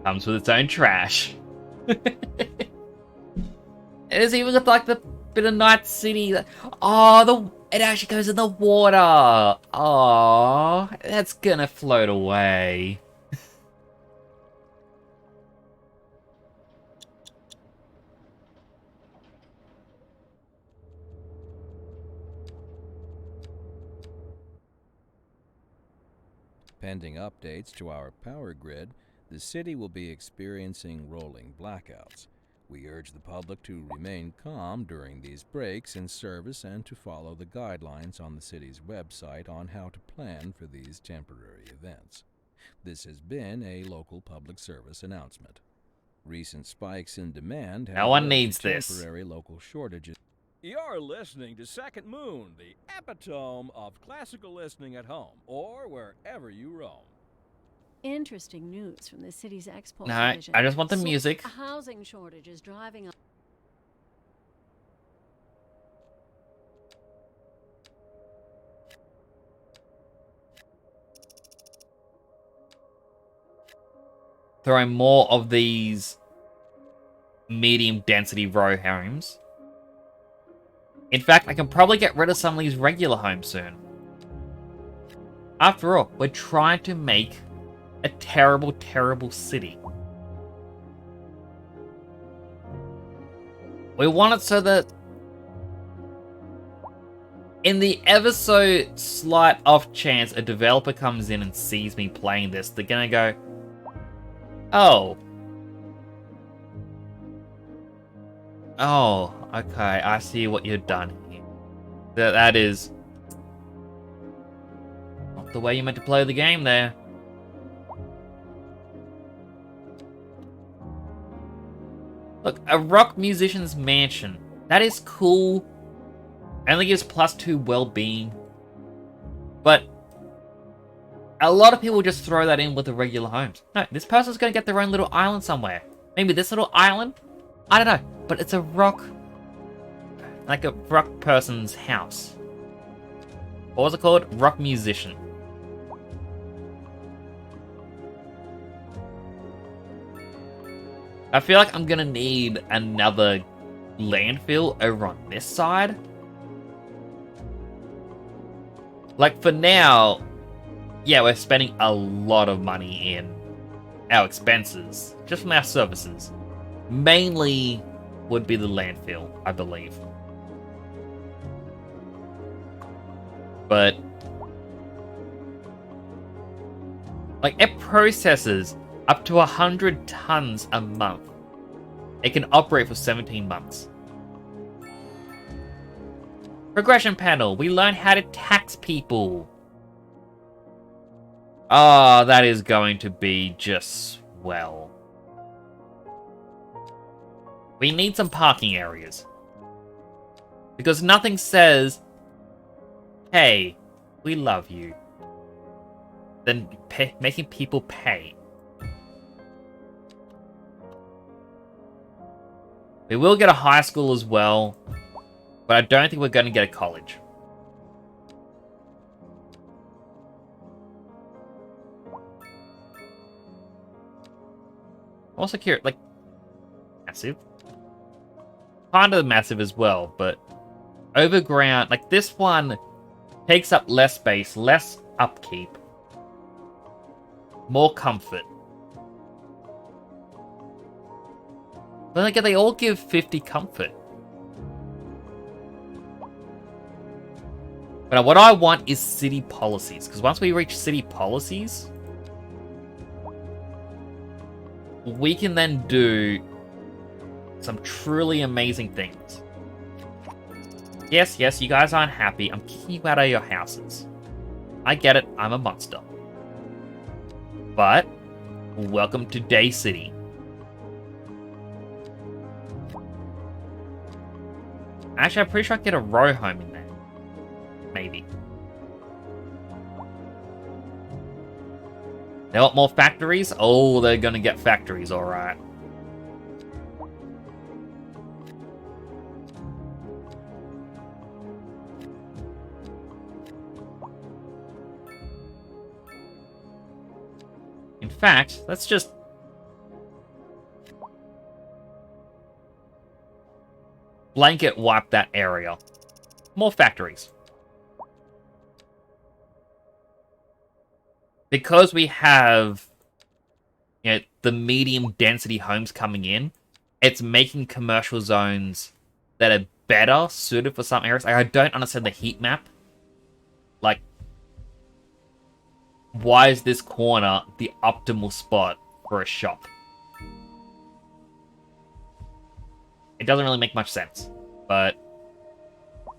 Comes with its own trash. It doesn't even look like the bit of Night City. Oh, it actually goes in the water. Oh, that's gonna float away.
Pending updates to our power grid, the city will be experiencing rolling blackouts. We urge the public to remain calm during these breaks in service and to follow the guidelines on the city's website on how to plan for these temporary events. This has been a local public service announcement. Recent spikes in demand have
No one
led to
needs this.
temporary local shortages. You're listening to Second Moon, the epitome of classical listening at home or wherever you roam.
Interesting news from the city's export
No,
division.
I just want the
So,
music.
a housing shortage is driving up.
Throwing more of these medium density row homes. In fact, I can probably get rid of some of these regular homes soon. After all, we're trying to make a terrible, terrible city. We want it so that in the ever so slight off chance a developer comes in and sees me playing this, they're gonna go, oh, Oh, okay. I see what you've done here. That is not the way you meant to play the game there. Look, a rock musician's mansion. That is cool. Only gives +2 well-being. But a lot of people just throw that in with the regular homes. No, this person's going to get their own little island somewhere. Maybe this little island? I don't know. But it's a rock... like a rock person's house. What was it called? Rock musician. I feel like I'm gonna need another landfill over on this side. Like, for now, yeah, we're spending a lot of money in our expenses, just from our services. Mainly would be the landfill, I believe. But, like, it processes up to 100 tons a month. It can operate for 17 months. Progression panel. We learn how to tax people. Oh, that is going to be just swell. We need some parking areas. Because nothing says, hey, we love you, than making people pay. We will get a high school as well, but I don't think we're going to get a college. Also curious, like, massive? Kind of massive as well, but overground, like this one takes up less space, less upkeep, more comfort. But like, they all give 50 comfort. But what I want is city policies, because once we reach city policies, we can then do some truly amazing things. Yes, you guys aren't happy. I'm kicking you out of your houses. I get it, I'm a monster. But, welcome to Day City. Actually, I'm pretty sure I can get a row home in there. Maybe. They want more factories? Oh, they're gonna get factories, alright. In fact, let's just... blanket wipe that area. More factories. Because we have, you know, the medium density homes coming in, it's making commercial zones that are better suited for some areas. Like, I don't understand the heat map. Like, why is this corner the optimal spot for a shop? It doesn't really make much sense, but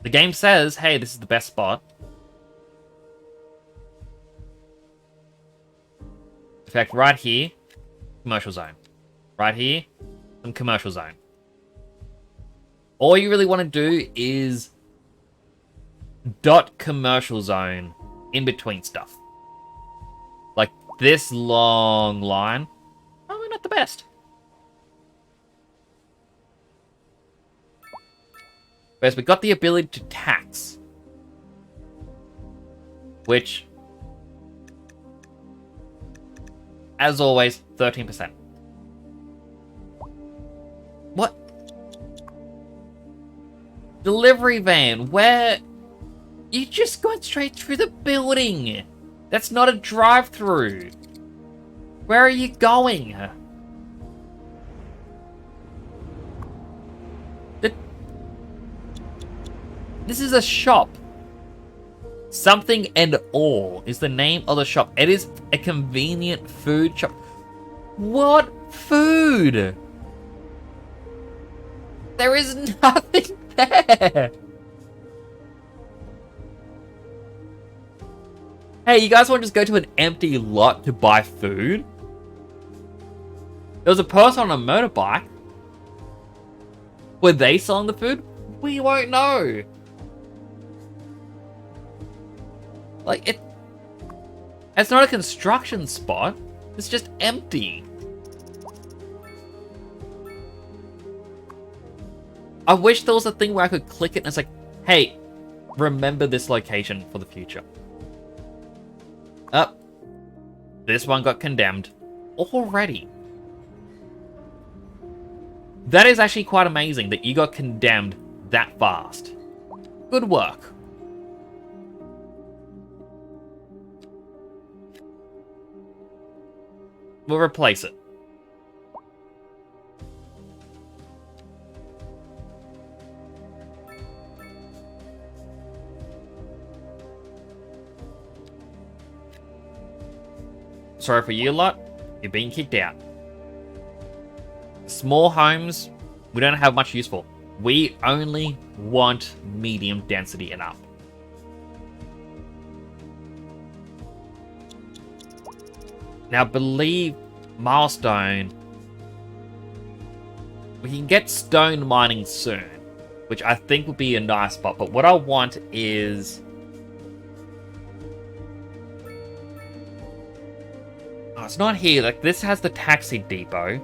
the game says, hey, this is the best spot. In fact, right here, commercial zone. Right here, some commercial zone. All you really want to do is dot commercial zone in between stuff. Like this long line. Probably not the best. Whereas we got the ability to tax. Which, as always, 13%. What? Delivery van, where? You just got straight through the building. That's not a drive-through. Where are you going? This is a shop. Something and All is the name of the shop. It is a convenient food shop. What food? There is nothing there. Hey, you guys want to just go to an empty lot to buy food? There was a person on a motorbike. Were they selling the food? We won't know. Like, it's not a construction spot. It's just empty. I wish there was a thing where I could click it and it's like, hey, remember this location for the future. Oh, this one got condemned already. That is actually quite amazing that you got condemned that fast. Good work. We'll replace it. Sorry for you lot, you're being kicked out. Small homes, we don't have much use for. We only want medium density and up. Now, believe milestone, we can get stone mining soon, which I think would be a nice spot. But what I want is, oh, it's not here. Like, this has the taxi depot.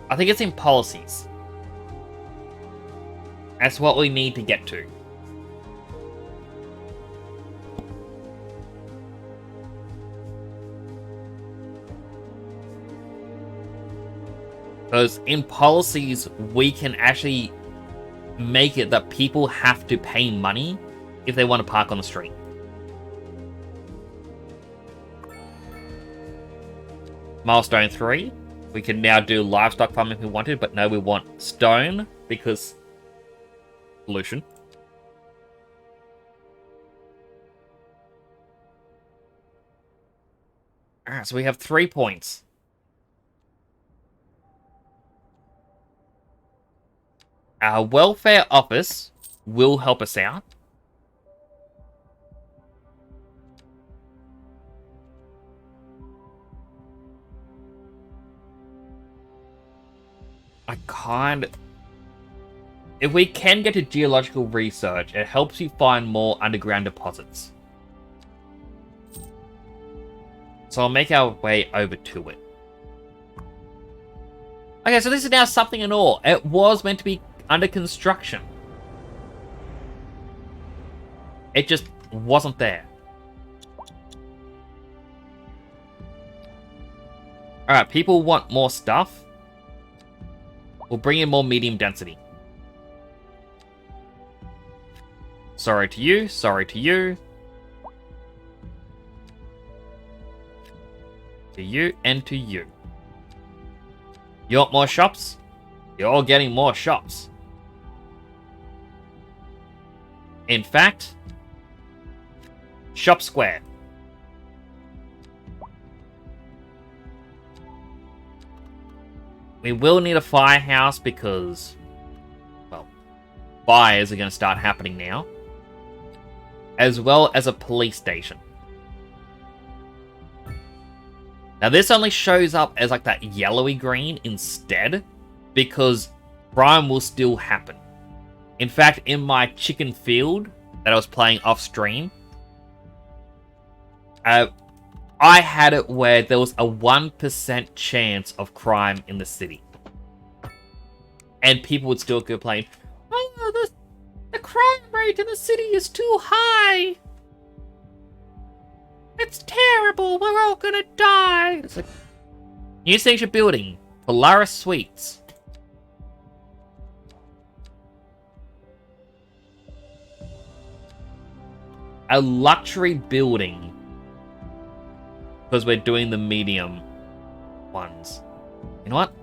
I think it's in policies. That's what we need to get to. Because in policies, we can actually make it that people have to pay money if they want to park on the street. Milestone 3. We can now do livestock farming if we wanted, but no, we want stone because pollution. Alright, so we have 3 points. Our welfare office will help us out. If we can get to geological research, it helps you find more underground deposits. So I'll make our way over to it. Okay, so this is now something and all. It was meant to be under construction. It just wasn't there. Alright, people want more stuff. We'll bring in more medium density. Sorry to you, sorry to you. To you and to you. You want more shops? You're all getting more shops. In fact, Shop Square. We will need a firehouse because, well, fires are going to start happening now. As well as a police station. Now this only shows up as like that yellowy green instead, because crime will still happen. In fact, in my chicken field that I was playing off stream, I had it where there was a 1% chance of crime in the city. And people would still complain, oh, the crime rate in the city is too high. It's terrible, we're all gonna die. It's like, new station building, Polaris Suites. A luxury building. Because we're doing the medium ones. You know what?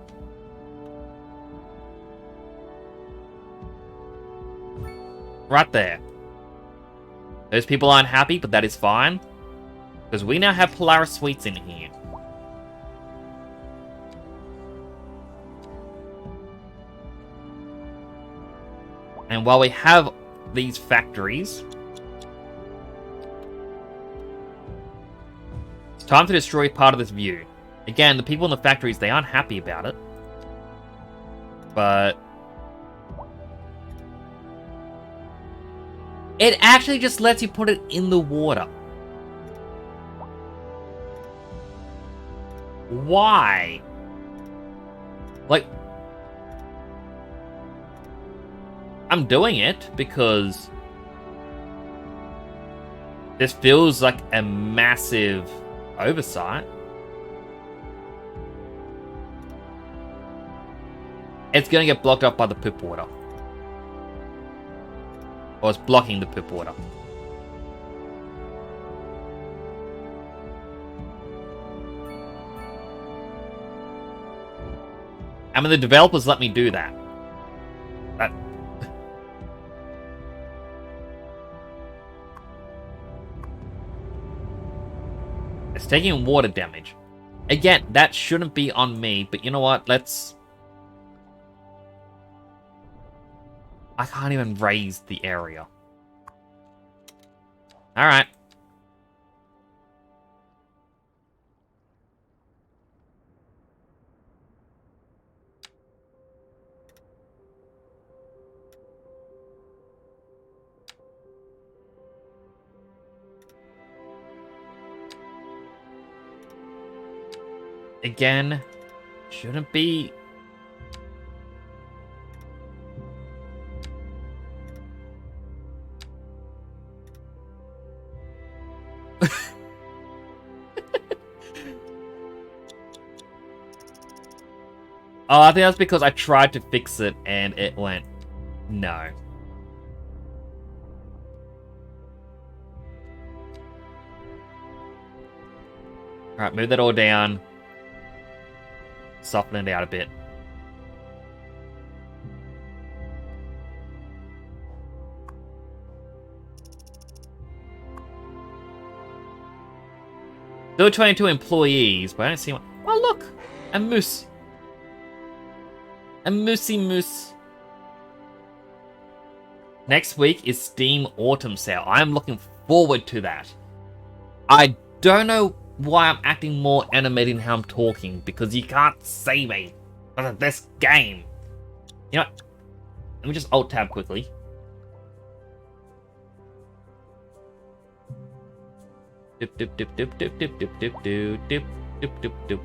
Right there. Those people aren't happy, but that is fine. Because we now have Polaris Suites in here. And while we have these factories, it's time to destroy part of this view. Again, the people in the factories, they aren't happy about it. But it actually just lets you put it in the water. Why? Like, I'm doing it because this feels like a massive oversight. It's gonna get blocked off by the poop water. Or it's blocking the poop water. I mean, the developers let me do that. It's taking water damage. Again, that shouldn't be on me, but you know what? I can't even raise the area. Alright. Again, shouldn't be. Oh, I think that's because I tried to fix it and it went no. Alright, move that all down. Soften it out a bit. Still 22 employees, but I don't see one. Oh, look! A moose. A moosey moose. Next week is Steam Autumn Sale. I'm looking forward to that. I don't know why I'm acting more animated in how I'm talking, because you can't see me because of this game. You know what? Let me just alt-tab quickly. Dip, dip, dip, dip, dip, dip, dip, dip, dip, dip, dip, dip, dip.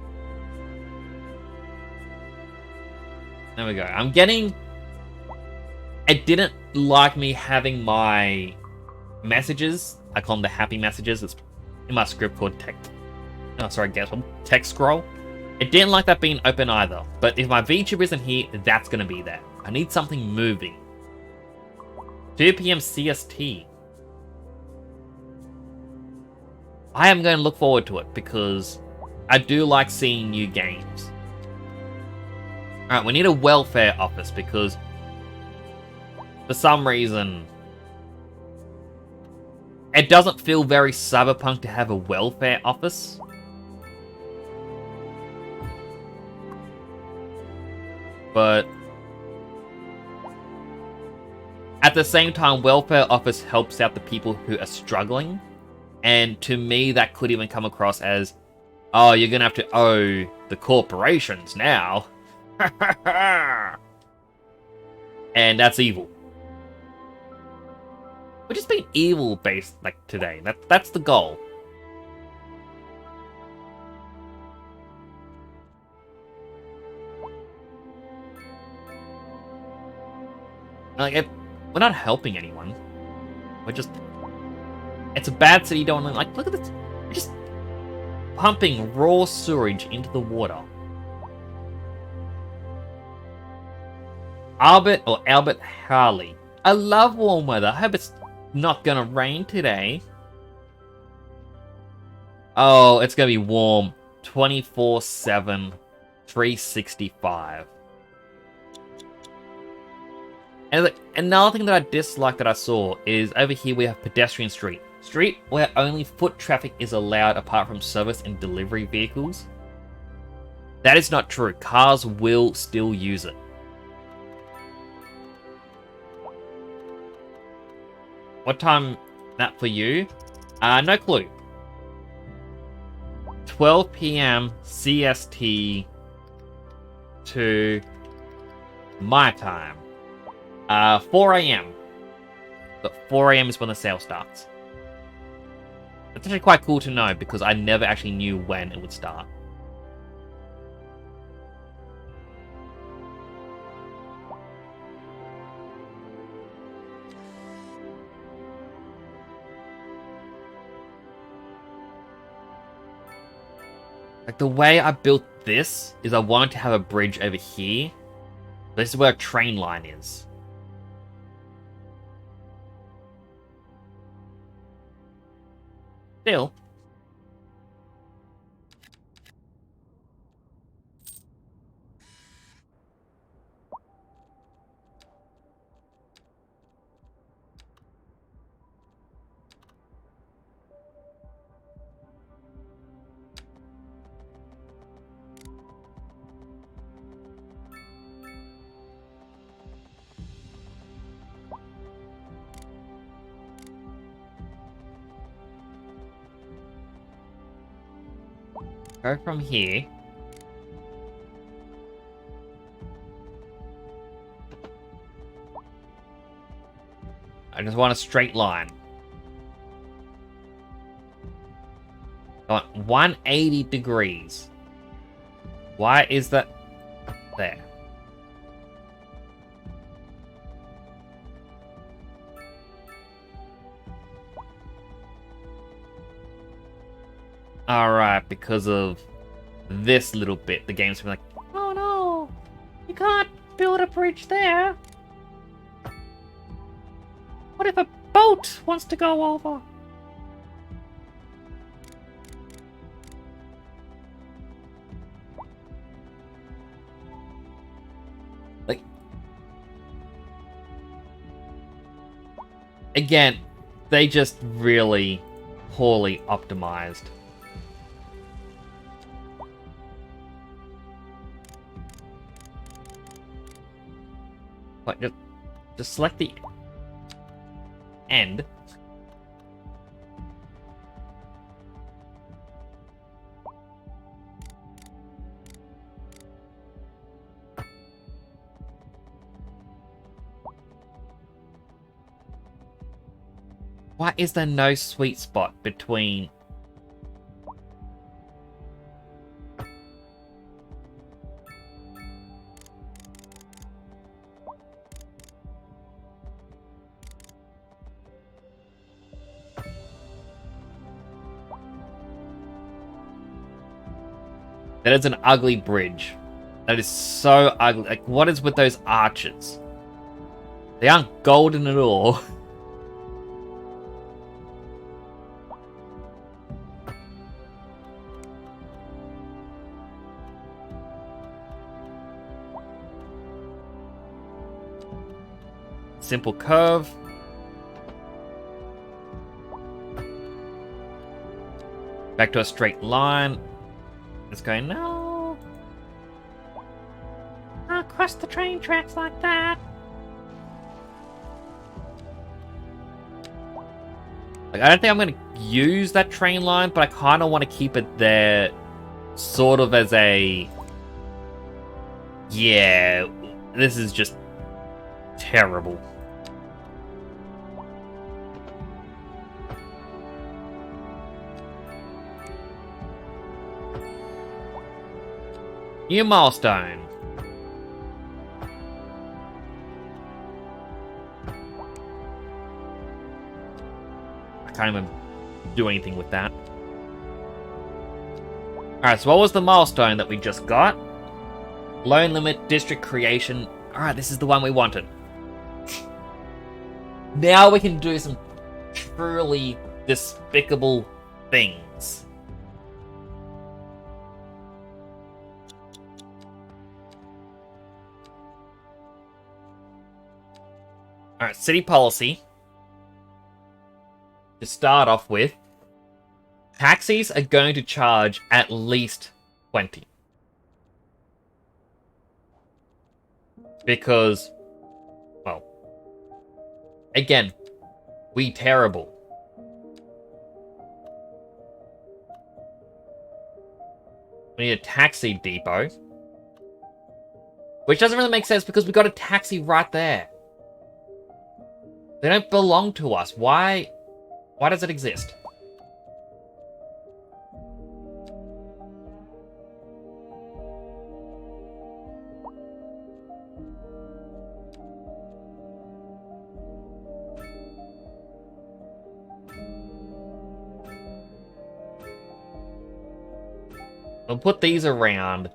There we go. I'm getting... It didn't like me having my messages. I call them the happy messages. It's in my script called text. Oh, sorry, text scroll. It didn't like that being open either. But if my VTuber isn't here, that's going to be there. I need something moving. 2 PM CST. I am going to look forward to it because I do like seeing new games. Alright, we need a welfare office because for some reason it doesn't feel very cyberpunk to have a welfare office. But at the same time, welfare office helps out the people who are struggling. And to me, that could even come across as, oh, you're gonna have to owe the corporations now. And that's evil. We're just being evil based like today. That's the goal. Like, we're not helping anyone. We're just... It's a bad city, you don't want to... Like, look at this. We're just pumping raw sewage into the water. Albert Harley. I love warm weather. I hope it's not gonna rain today. Oh, it's gonna be warm. 24/7, 365. And another thing that I dislike that I saw is over here we have pedestrian street. Street where only foot traffic is allowed apart from service and delivery vehicles. That is not true. Cars will still use it. What time that for you? No clue. 12 p.m. CST to my time. 4 a.m. But 4 a.m. is when the sale starts. That's actually quite cool to know because I never actually knew when it would start. Like, the way I built this is I wanted to have a bridge over here. This is where a train line is. Still. Go from here. I just want a straight line. I want 180 degrees. Why is that there? Alright, because of this little bit, the game's gonna be like, oh no, you can't build a bridge there. What if a boat wants to go over? Like, again, they just really poorly optimized. Like, just select the end. Why is there no sweet spot between... That is an ugly bridge. That is so ugly. Like, what is with those arches? They aren't golden at all. Simple curve. Back to a straight line. It's going, no. I'll cross the train tracks like that. Like, I don't think I'm going to use that train line, but I kind of want to keep it there sort of as a... Yeah, this is just terrible. New milestone. I can't even do anything with that. Alright, so what was the milestone that we just got? Loan limit, district creation. Alright, this is the one we wanted. Now we can do some truly despicable things. Alright, city policy. To start off with, taxis are going to charge at least 20. Because, well, again, We terrible. We need a taxi depot. Which doesn't really make sense because we got a taxi right there. They don't belong to us. Why does it exist? We'll put these around.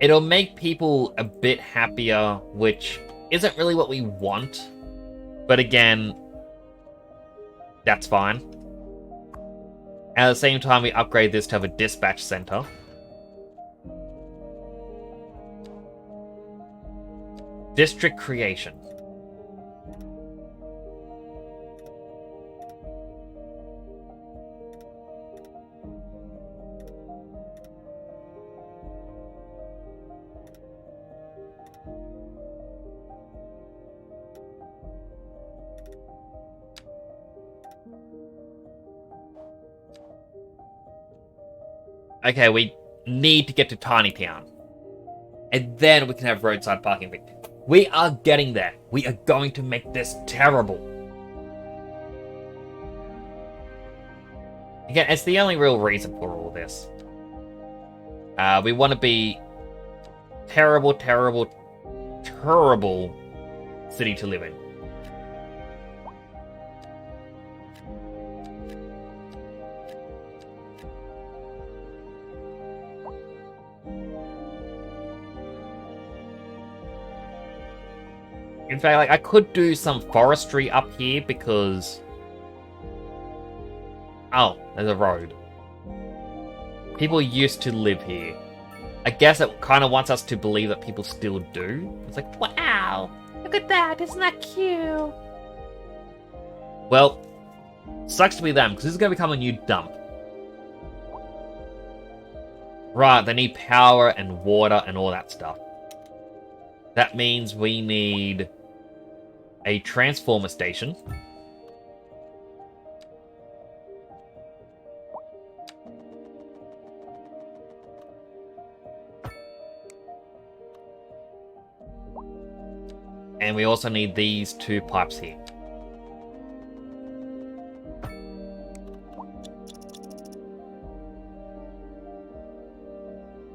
It'll make people a bit happier, which isn't really what we want. But again, that's fine. At the same time, we upgrade this to have a dispatch center. District creation. Okay, we need to get to Tiny Town. And then we can have roadside parking. We are getting there. We are going to make this terrible. Again, it's the only real reason for all this. We want to be terrible, terrible, terrible city to live in. In fact, like, I could do some forestry up here because... Oh, there's a road. People used to live here. I guess it kind of wants us to believe that people still do. It's like, wow, look at that, isn't that cute? Well, sucks to be them, because this is going to become a new dump. Right, they need power and water and all that stuff. That means we need a transformer station. And we also need these two pipes here.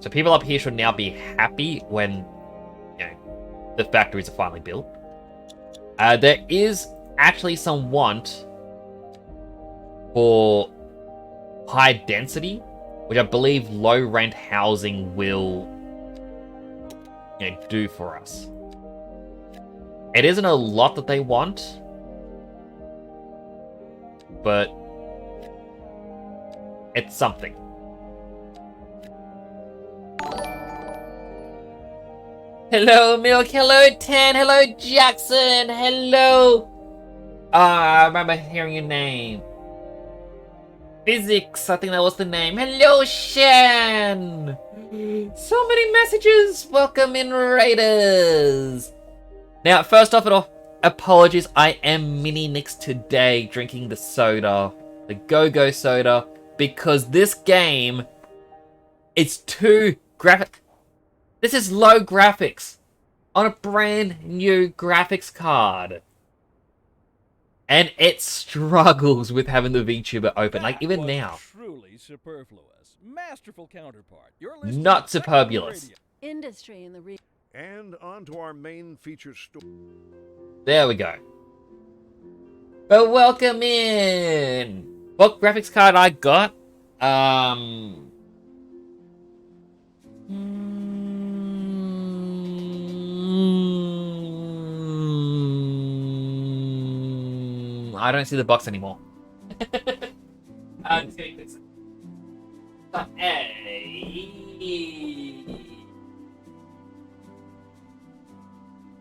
So people up here should now be happy when, you know, the factories are finally built. There is actually some want for high density, which I believe low rent housing will, you know, do for us. It isn't a lot that they want, but it's something. Hello, Milk. Hello, Tan. Hello, Jackson. Hello. I remember hearing your name. Physics, I think that was the name. Hello, Shan. So many messages. Welcome in, Raiders. Now, first off, apologies. I am Mini Nix today, drinking the soda, the Go-Go soda, because this game, it's too graphic. This is low graphics on a brand new graphics card. And it struggles with having the VTuber open, like even now.
Truly superfluous. Masterful counterpart.
Not superfluous.
Industry in the region.
And on to our main feature story.
There we go. But welcome in. What graphics card I got? I don't see the box anymore. I'm just getting this.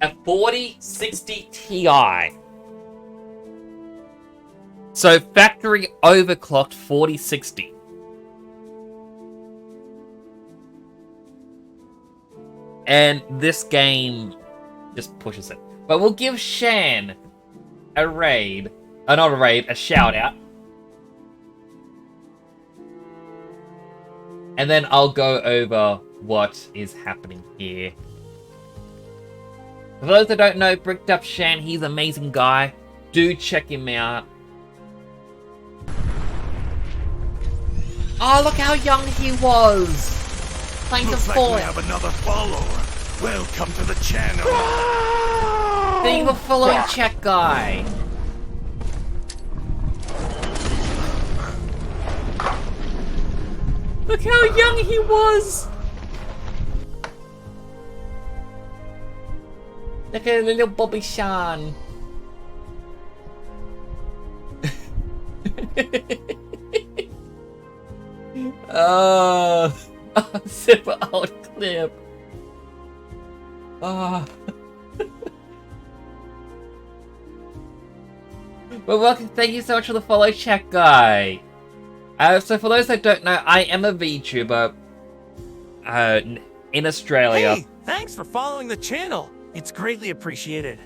A 4060 Ti. So factory overclocked 4060. And this game just pushes it. But we'll give Shan a raid. Not a raid, a shout out. And then I'll go over what is happening here. For those that don't know, Bricked Up Shan, he's an amazing guy. Do check him out. Oh, look how young he was! Playing the
Looks like we
foil.
have another follower. Welcome to the channel.
Being the following check guy. Look how young he was! Look at little Bobby Shan. Super old clip. Oh. Well, welcome. Thank you so much for the follow, chat guy. So for those that don't know, I am a VTuber in Australia.
Hey, thanks for following the channel. It's greatly appreciated.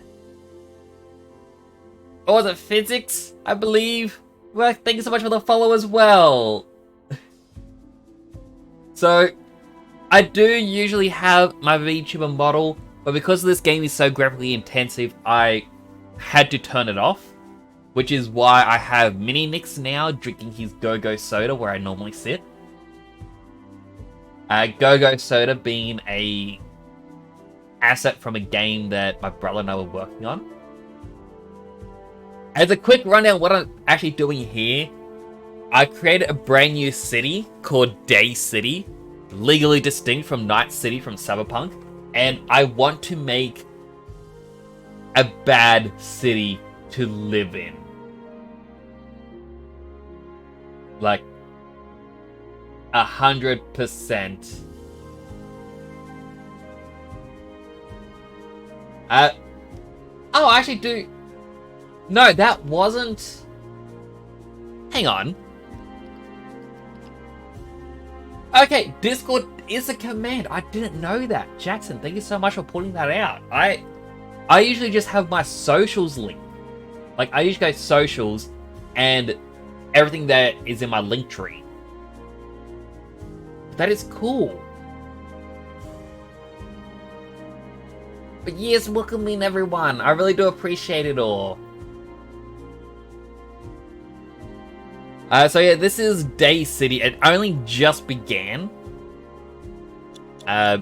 Or was it Physics, I believe? Well, thank you so much for the follow as well. So, I do usually have my VTuber model, but because this game is so graphically intensive, I had to turn it off. Which is why I have Mini Nix now drinking his Go-Go Soda where I normally sit. Go-Go Soda being a asset from a game that my brother and I were working on. As a quick rundown, what I'm actually doing here, I created a brand new city called Day City, legally distinct from Night City from Cyberpunk, and I want to make a bad city to live in. Like 100%. Oh, I actually do. No, that wasn't. Hang on. Okay, Discord is a command. I didn't know that. Jackson, thank you so much for pulling that out. I usually just have my socials linked. Like, I usually go socials and everything that is in my link tree. That is cool. But yes, welcome in everyone. I really do appreciate it all. So yeah, this is Day City. It only just began. As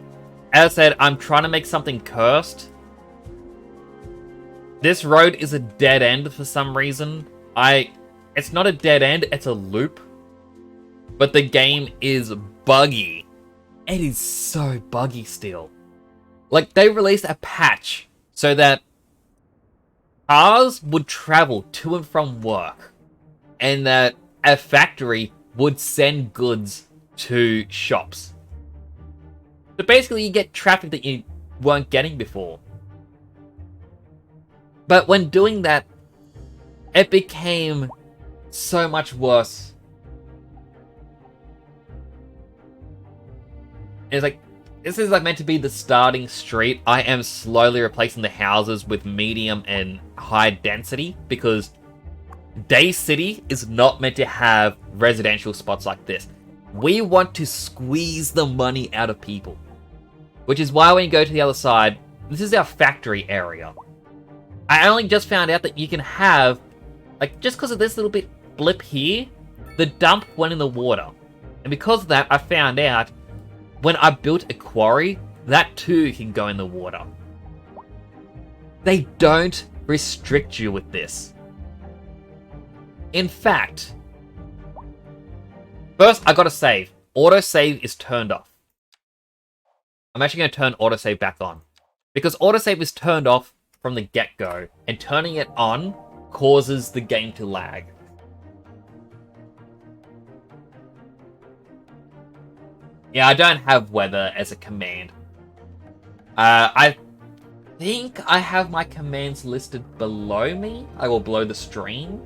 I said, I'm trying to make something cursed. This road is a dead end for some reason. It's not a dead end, it's a loop. But the game is buggy. It is so buggy still. Like, they released a patch so that cars would travel to and from work. And that a factory would send goods to shops. So basically you get traffic that you weren't getting before. But when doing that, it became so much worse. It's like, this is like meant to be the starting street. I am slowly replacing the houses with medium and high density because Day City is not meant to have residential spots like this. We want to squeeze the money out of people. Which is why when you go to the other side, this is our factory area. I only just found out that you can have, like, just because of this little bit blip here, the dump went in the water. And because of that, I found out when I built a quarry, that too can go in the water. They don't restrict you with this. In fact, first I gotta save. Autosave is turned off. I'm actually going to turn autosave back on. Because autosave is turned off from the get-go, and turning it on causes the game to lag. Yeah, I don't have weather as a command. I think I have my commands listed below me, or below the stream.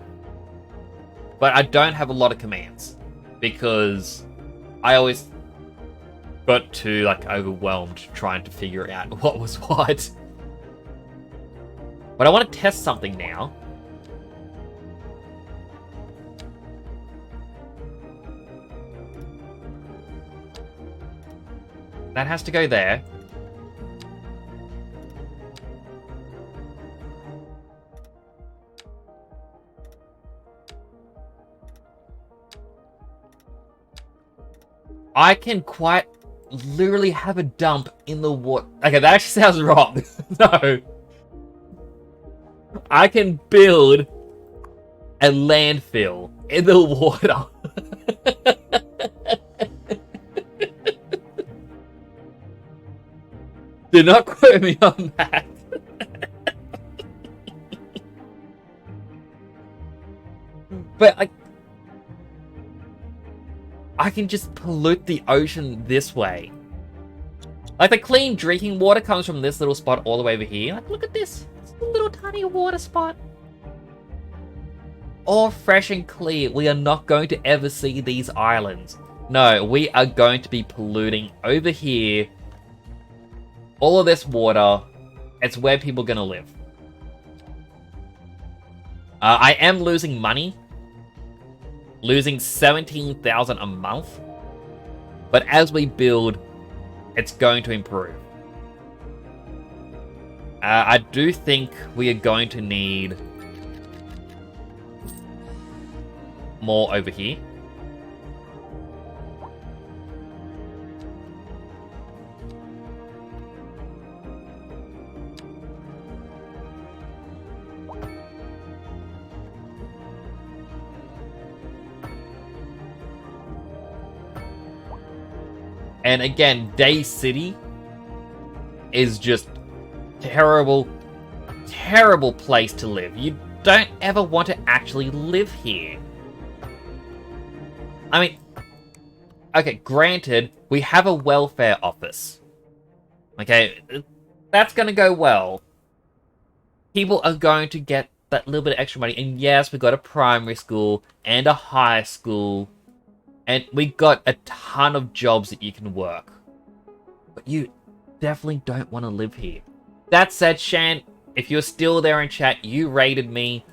But I don't have a lot of commands, because I always got too, like, overwhelmed trying to figure out what was what. But I want to test something now. That has to go there. I can quite literally have a dump in the water. Okay, that actually sounds wrong. No. I can build a landfill in the water. Do not quote me on that. But I can just pollute the ocean this way. Like, the clean drinking water comes from this little spot all the way over here. Like, look at this. It's a little tiny water spot. All fresh and clear. We are not going to ever see these islands. No, we are going to be polluting over here. All of this water. It's where people are going to live. I am losing money. Losing 17,000 a month. But as we build, it's going to improve. I do think we are going to need more over here. And again, Day City is just terrible, terrible place to live. You don't ever want to actually live here. I mean, okay, granted, we have a welfare office. Okay, that's going to go well. People are going to get that little bit of extra money. And yes, we've got a primary school and a high school. And we got a ton of jobs that you can work. But you definitely don't want to live here. That said, Shan, if you're still there in chat, you rated me.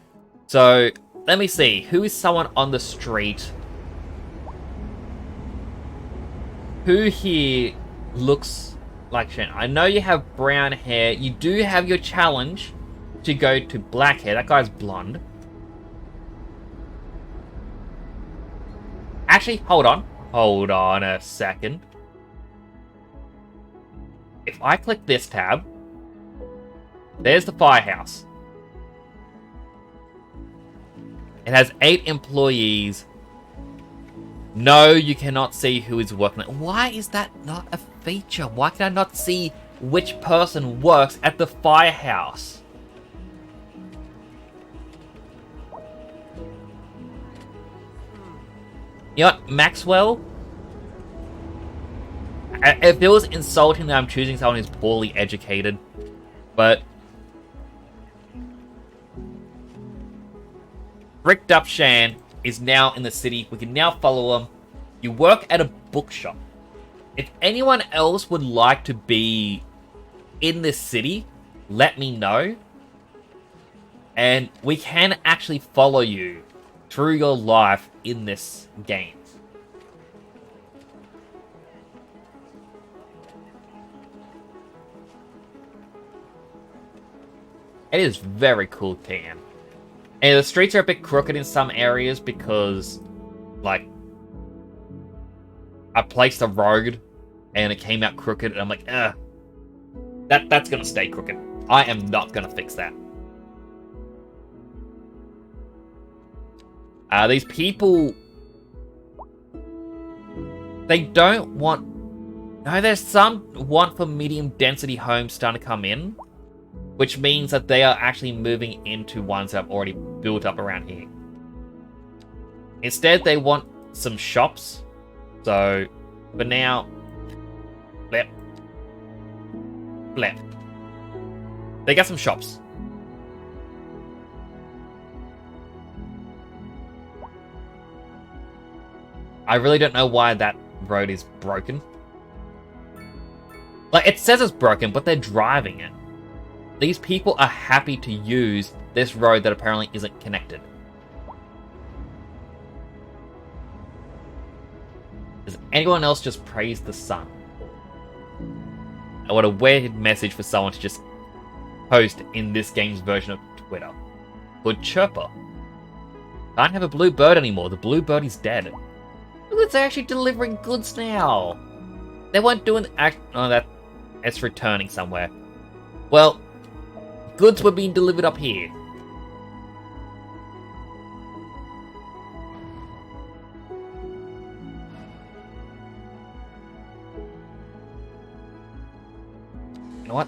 So, let me see. Who is someone on the street? Who here looks like Shan? I know you have brown hair. You do have your challenge to go to black hair. That guy's blonde. Actually, hold on. Hold on a second. If I click this tab, there's the firehouse. It has 8 employees. No, you cannot see who is working. Why is that not a feature? Why can I not see which person works at the firehouse? You know what, Maxwell? If it was insulting that I'm choosing someone who's poorly educated, but Bricked Up Shan is now in the city. We can now follow him. You work at a bookshop. If anyone else would like to be in this city, let me know. And we can actually follow you through your life in this game. It is very cool, TM. And the streets are a bit crooked in some areas because, like, I placed a road and it came out crooked, and I'm like, ugh. That's gonna stay crooked. I am not gonna fix that. These people, they don't want... No, there's some want for medium density homes starting to come in, which means that they are actually moving into ones that have already built up around here. Instead, they want some shops. So, for now, blep, blep. They got some shops. I really don't know why that road is broken. Like, it says it's broken, but they're driving it. These people are happy to use this road that apparently isn't connected. Does anyone else just praise the sun? What a weird message for someone to just post in this game's version of Twitter. Good chirper. Can't have a blue bird anymore. The blue bird is dead. Look, it's actually delivering goods now. They weren't doing oh, that it's returning somewhere. Well, goods were being delivered up here. You know what?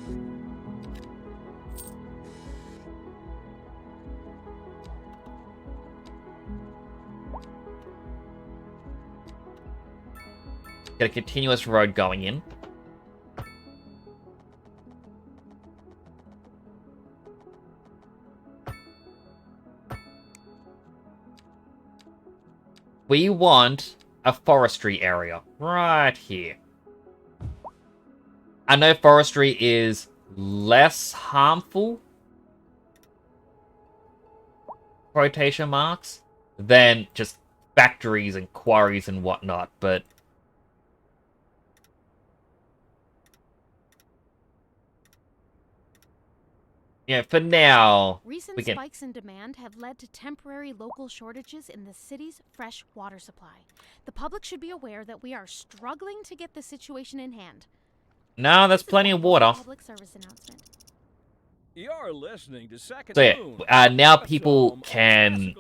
Got a continuous road going in. We want a forestry area right here. I know forestry is less harmful, quotation marks, than just factories and quarries and whatnot, but yeah, for now,
Recent spikes in demand have led to temporary local shortages in the city's fresh water supply. The public should be aware that we are struggling to get the situation in hand.
No, there's plenty of water.
Public service announcement.
You're listening to Second
So
Moon.
yeah, now people can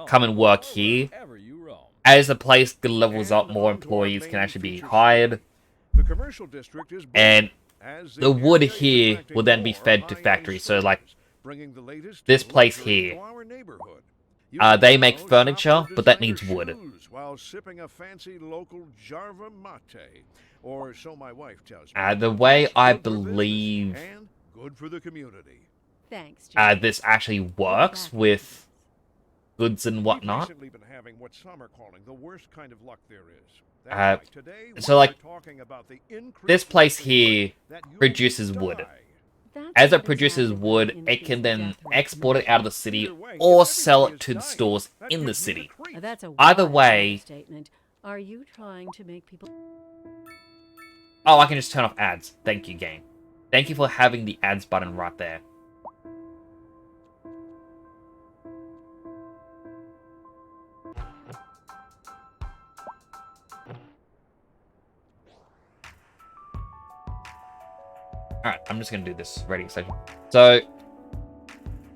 come and work here.
Wherever you roam.
As the place levels up, more employees can actually be hired,
The commercial district is
and
as
the wood here will then be fed to factories. So, like,
bringing the latest
this place
luxury
here,
to our neighborhood. You
they
can
make
now
furniture,
shop for
but that
designer
needs wood.
shoes while sipping a fancy local Jarva mate, or so my wife tells me.
The way
It's
I
good for business
believe
and good for the community.
Thanks, Jim.
this actually works with goods and
We've
whatnot.
recently been having what some are calling the worst kind of luck there is. That's
Uh,
why today
so,
we
like,
are talking about the increase
this
in
place
likelihood
here
that you'll
produces wood.
die.
That's
As
not
it produces
exactly
wood,
an
it
increase
can
in
then
death rate.
export it out of the city
Either way,
or
if
sell
everybody
it to
is
the
dying,
stores
that
in the
gives me
city.
creeps.
That's a
Either
wise
way-
statement. Are you trying to make people...
Oh, I can just turn off ads. Thank you, game. Thank you for having the ads button right there. Alright, I'm just gonna do this radio station. So,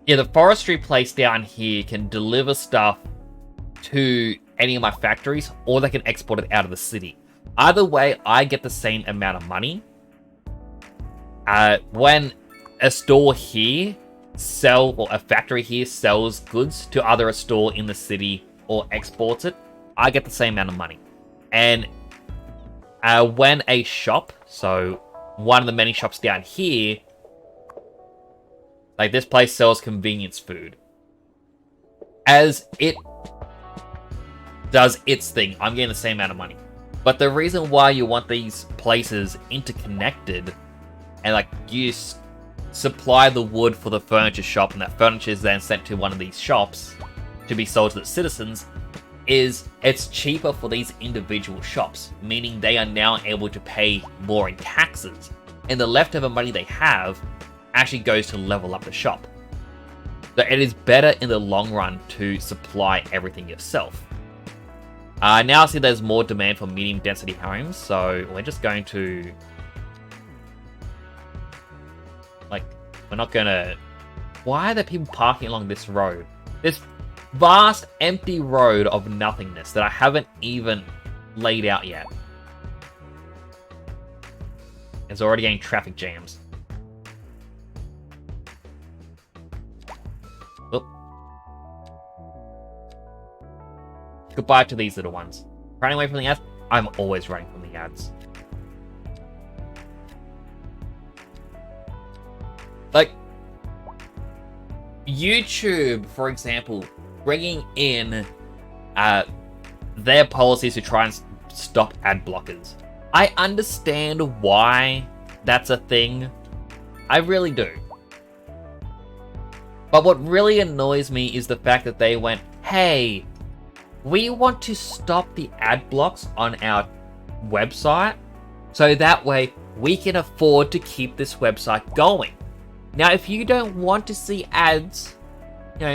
yeah, the forestry place down here can deliver stuff to any of my factories, or they can export it out of the city. Either way, I get the same amount of money. When a store here or a factory here sells goods to either a store in the city or exports it, I get the same amount of money. And when a shop, so one of the many shops down here, like this place sells convenience food, as it does its thing, I'm getting the same amount of money. But the reason why you want these places interconnected and like you supply the wood for the furniture shop and that furniture is then sent to one of these shops to be sold to the citizens is it's cheaper for these individual shops, meaning they are now able to pay more in taxes, and the leftover money they have actually goes to level up the shop. So it is better in the long run to supply everything yourself. Now I see there's more demand for medium density homes, so we're just going to... like, we're not gonna... Why are there people parking along this road? This vast, empty road of nothingness that I haven't even laid out yet. It's already getting traffic jams. Oop. Goodbye to these little ones. Running away from the ads? I'm always running from the ads. Like, YouTube, for example, bringing in their policies to try and stop ad blockers. I understand why that's a thing. I really do. But what really annoys me is the fact that they went, hey, we want to stop the ad blocks on our website so that way we can afford to keep this website going. Now, if you don't want to see ads,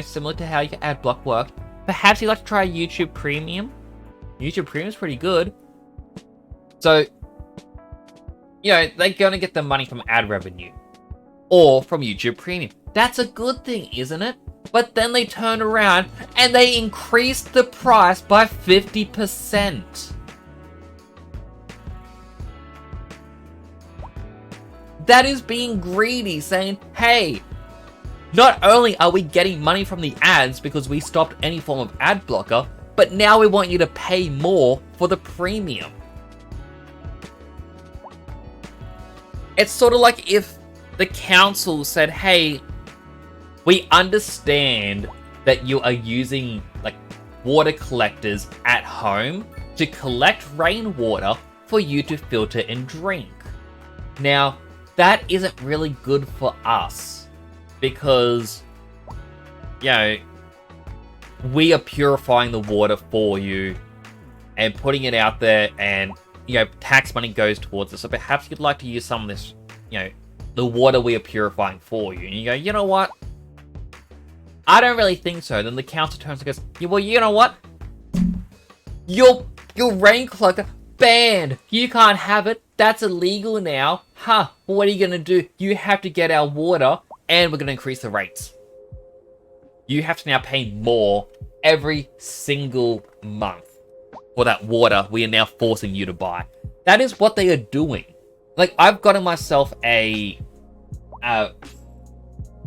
similar to how your ad block worked, perhaps you'd like to try YouTube Premium. YouTube Premium is pretty good. So, they're going to get the money from ad revenue or from YouTube Premium. That's a good thing, isn't it? But then they turn around and they increased the price by 50%. That is being greedy, saying, hey, not only are we getting money from the ads because we stopped any form of ad blocker, but now we want you to pay more for the premium. It's sort of like if the council said, hey, we understand that you are using water collectors at home to collect rainwater for you to filter and drink. Now, that isn't really good for us because, we are purifying the water for you and putting it out there, and, tax money goes towards it. So perhaps you'd like to use some of this, the water we are purifying for you. And you go, you know what? I don't really think so. Then the council turns and goes, well, you know what? Your rain collector banned. You can't have it. That's illegal now. What are you going to do? You have to get our water, and we're going to increase the rates. You have to now pay more every single month for that water we are now forcing you to buy. That is what they are doing. I've gotten myself an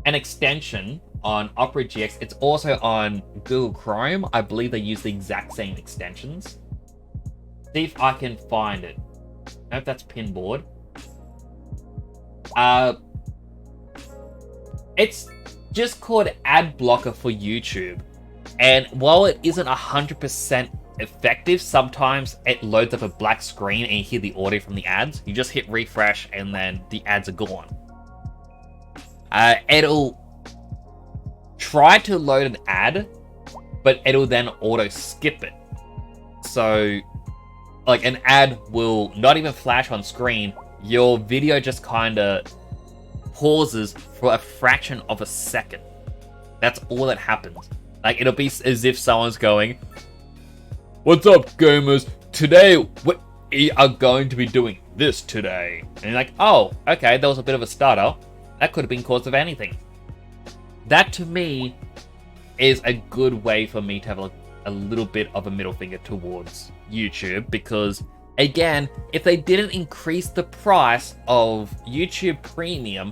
extension on Opera GX. It's also on Google Chrome. I believe they use the exact same extensions. See if I can find it. Nope, that's Pinboard. It's just called Ad Blocker for YouTube. And while it isn't 100% effective, sometimes it loads up a black screen and you hear the audio from the ads. You just hit refresh and then the ads are gone. It'll try to load an ad, but it'll then auto skip it. So, an ad will not even flash on screen. Your video just kind of pauses for a fraction of a second. That's all that happens. It'll be as if someone's going, "What's up, gamers? Today, we are going to be doing this today." And you're like, oh, okay, there was a bit of a stutter. That could have been caused of anything. That, to me, is a good way for me to have a little bit of a middle finger towards YouTube, because, again, if they didn't increase the price of YouTube Premium,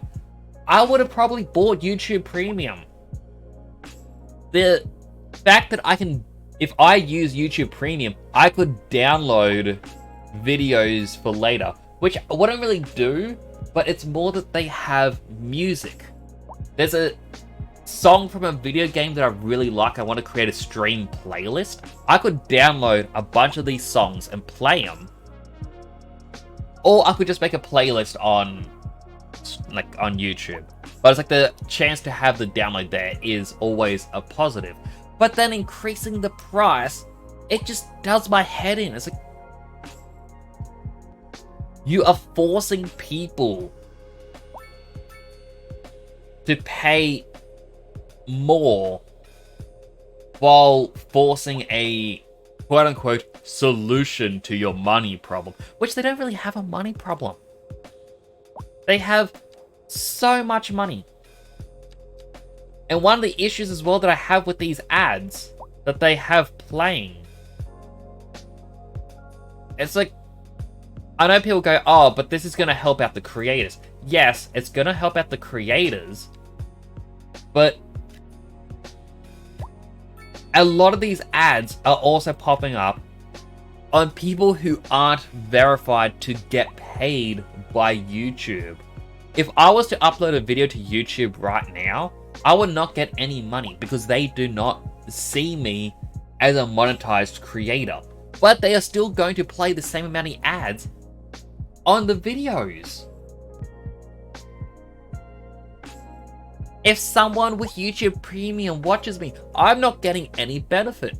I would have probably bought YouTube Premium. The fact that if I use YouTube Premium, I could download videos for later, which I wouldn't really do, but it's more that they have music. There's a song from a video game that I really like. I want to create a stream playlist. I could download a bunch of these songs and play them. Or I could just make a playlist on YouTube. But it's the chance to have the download there is always a positive. But then increasing the price, it just does my head in. It's you are forcing people to pay more while forcing a quote-unquote solution to your money problem, which they don't really have a money problem. They have so much money. And one of the issues as well that I have with these ads that they have playing, it's I know people go, oh, but this is going to help out the creators. Yes, it's going to help out the creators, but a lot of these ads are also popping up on people who aren't verified to get paid by YouTube. If I was to upload a video to YouTube right now, I would not get any money because they do not see me as a monetized creator. But they are still going to play the same amount of ads on the videos. If someone with YouTube Premium watches me, I'm not getting any benefit.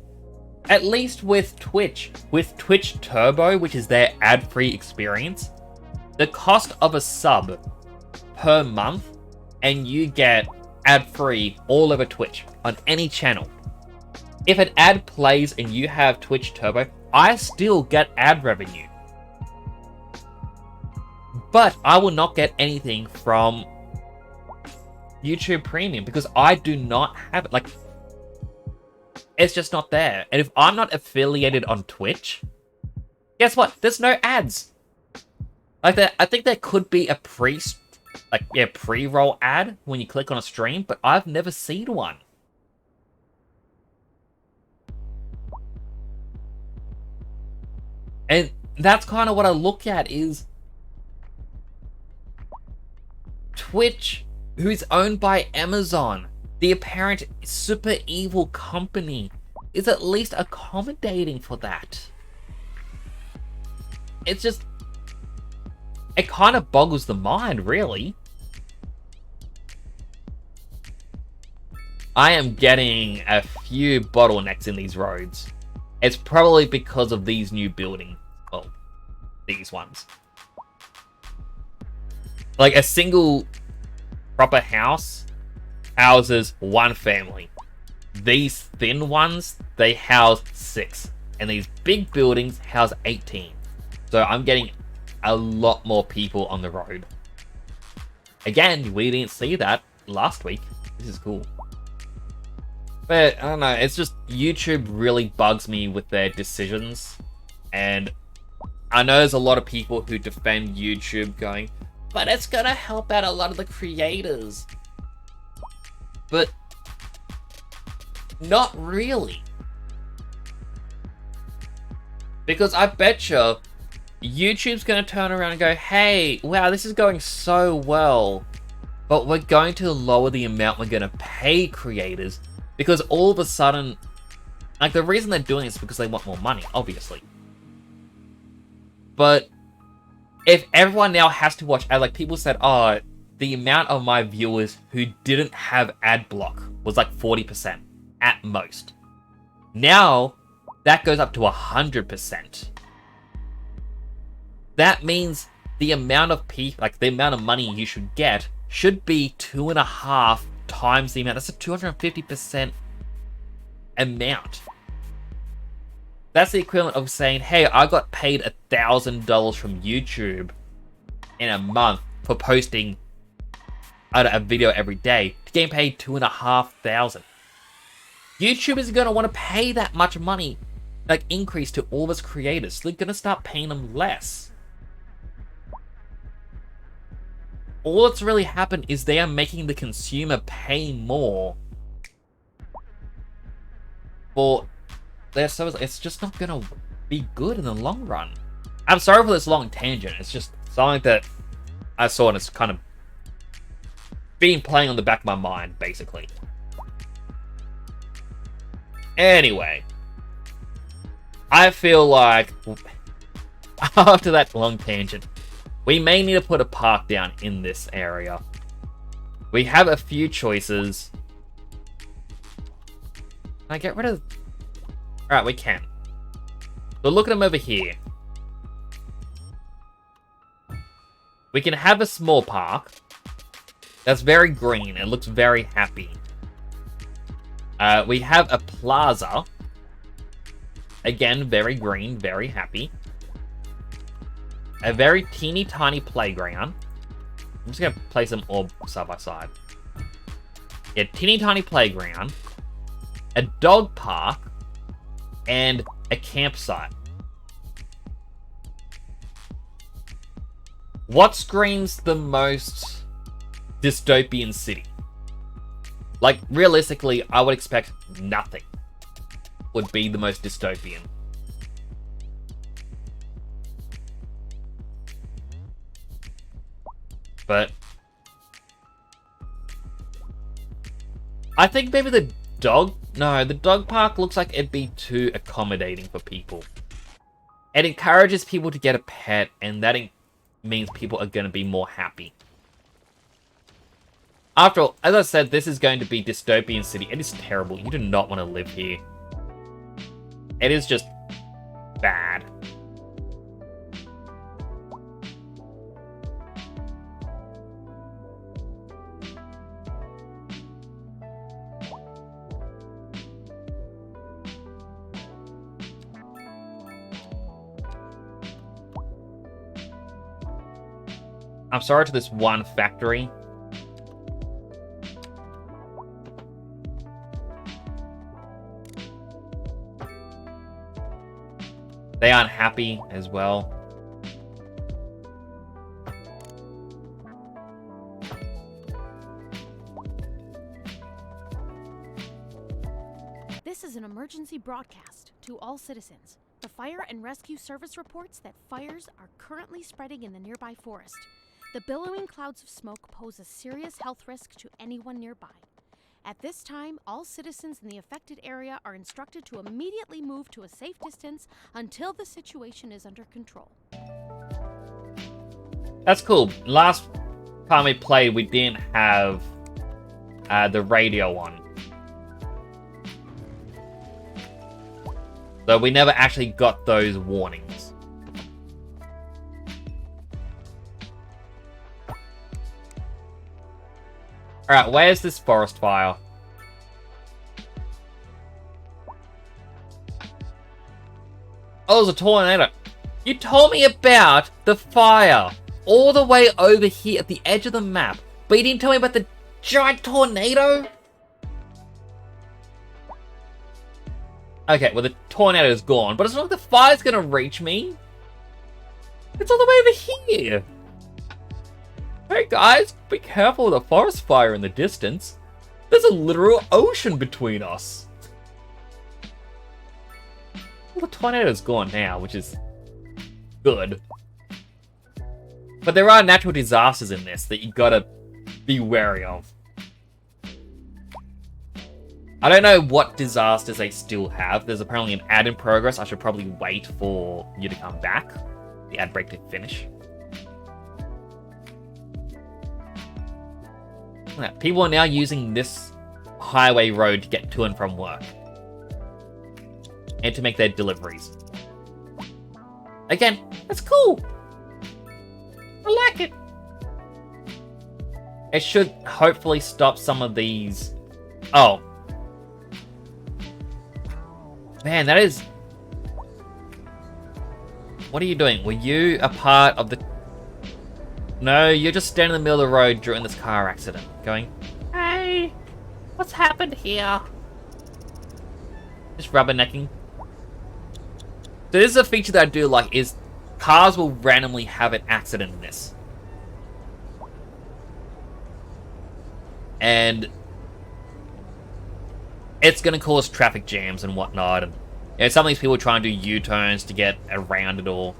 At least with Twitch. With Twitch Turbo, which is their ad-free experience, the cost of a sub per month, and you get ad-free all over Twitch on any channel. If an ad plays and you have Twitch Turbo, I still get ad revenue. But I will not get anything from YouTube Premium because I do not have it. Like, it's just not there. And if I'm not affiliated on Twitch, guess what? There's no ads. Like, I think there could be a pre-roll ad when you click on a stream, but I've never seen one. And that's kind of what I look at is Twitch, who's owned by Amazon, the apparent super evil company, is at least accommodating for that. It's just, it kind of boggles the mind, really. I am getting a few bottlenecks in these roads. It's probably because of these new buildings. Well, these ones. Like, a single proper house houses one family. These thin ones, they house 6. And these big buildings house 18. So I'm getting a lot more people on the road. Again, we didn't see that last week. This is cool. But, I don't know, it's just YouTube really bugs me with their decisions. And I know there's a lot of people who defend YouTube going, but it's gonna help out a lot of the creators. But not really. Because I betcha YouTube's gonna turn around and go, hey, wow, this is going so well, but we're going to lower the amount we're gonna pay creators. Because all of a sudden, like, the reason they're doing this is because they want more money, obviously. But if everyone now has to watch, like, people said, oh, the amount of my viewers who didn't have ad block was like 40% at most. Now, that goes up to 100%. That means the amount of people, like, the amount of money you should get should be 2.5 times the amount. That's a 250% amount. That's the equivalent of saying, hey, I got paid $1,000 from YouTube in a month for posting a video every day to getting paid $2,500. YouTube is going to want to pay that much money, like, increase to all of its creators. So they're going to start paying them less. All that's really happened is they are making the consumer pay more for their service. It's just not gonna be good in the long run. I'm sorry for this long tangent. It's just something that I saw and it's kind of been playing on the back of my mind, basically. Anyway, I feel like after that long tangent, we may need to put a park down in this area. We have a few choices. Can I get rid of... Alright, we can. So look at them over here. We can have a small park. That's very green. It looks very happy. We have a plaza. Again, very green, very happy. A very teeny tiny playground. I'm just gonna place them all side by side. Yeah, teeny tiny playground. A dog park. And a campsite. What screams the most dystopian city? Like, realistically, I would expect nothing would be the most dystopian. But I think maybe the dog park looks like it'd be too accommodating for people. It encourages people to get a pet, and that means people are going to be more happy. After all, as I said, this is going to be dystopian city. It is terrible. You do not want to live here. It is just bad. I'm sorry to this one factory. They aren't happy as well.
This is an emergency broadcast to all citizens. The Fire and Rescue Service reports that fires are currently spreading in the nearby forest. The billowing clouds of smoke pose a serious health risk to anyone nearby. At this time, all citizens in the affected area are instructed to immediately move to a safe distance until the situation is under control.
That's cool. Last time we played, we didn't have the radio on. So we never actually got those warnings. Alright, where's this forest fire? Oh, there's a tornado. You told me about the fire all the way over here at the edge of the map, but you didn't tell me about the giant tornado? Okay, well the tornado's gone, but it's not like the fire's gonna reach me. It's all the way over here. Hey guys, be careful with a forest fire in the distance. There's a literal ocean between us. Well, the tornado's gone now, which is good. But there are natural disasters in this that you gotta be wary of. I don't know what disasters they still have. There's apparently an ad in progress. I should probably wait for you to come back. The ad break to finish. People are now using this highway road to get to and from work. And to make their deliveries. Again, that's cool. I like it. It should hopefully stop some of these... Oh. Man, that is... What are you doing? Were you a part of the... No, you're just standing in the middle of the road during this car accident, going, hey, what's happened here? Just rubbernecking. So this is a feature that I do like, is cars will randomly have an accident in this. And it's going to cause traffic jams and whatnot. And you know, some of these people try and do U-turns to get around it all.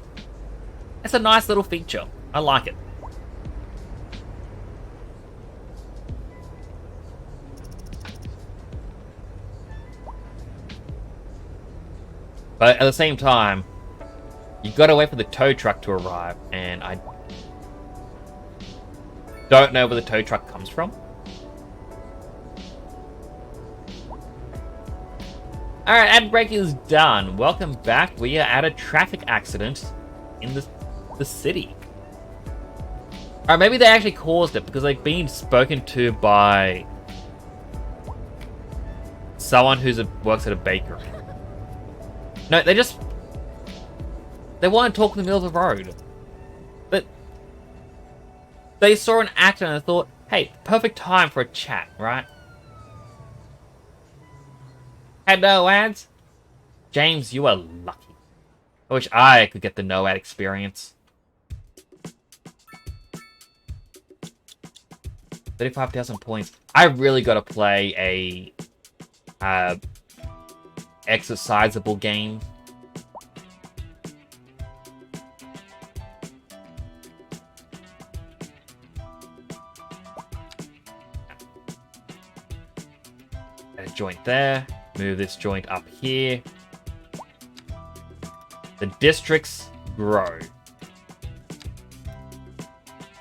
It's a nice little feature. I like it. But at the same time, you gotta wait for the tow truck to arrive, and I don't know where the tow truck comes from. Alright, ad break is done. Welcome back. We are at a traffic accident in the city. Or maybe they actually caused it because they've been spoken to by someone who works at a bakery. No, they want to talk in the middle of the road. But they saw an accident and thought, hey, perfect time for a chat, right? Had no ads? James, you are lucky. I wish I could get the no ad experience. 35,000 points. I really gotta play a exercisable game. Add a joint there. Move this joint up here. The districts grow.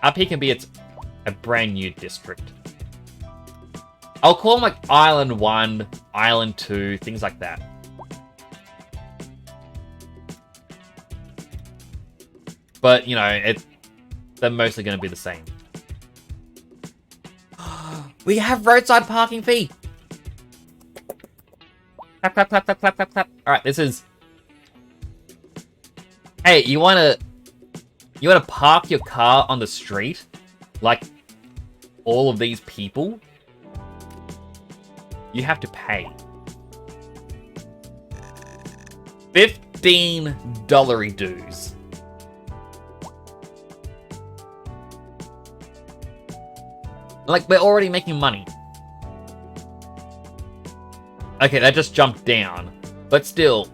Up here can be a brand new district. I'll call them like Island 1, Island 2, things like that. But, you know, they're mostly going to be the same. We have roadside parking fee! Clap, clap, clap, clap, clap, clap, clap. Alright, this is... Hey, you wanna park your car on the street? Like all of these people? You have to pay. $15 dues. Like, we're already making money. Okay, that just jumped down. But still,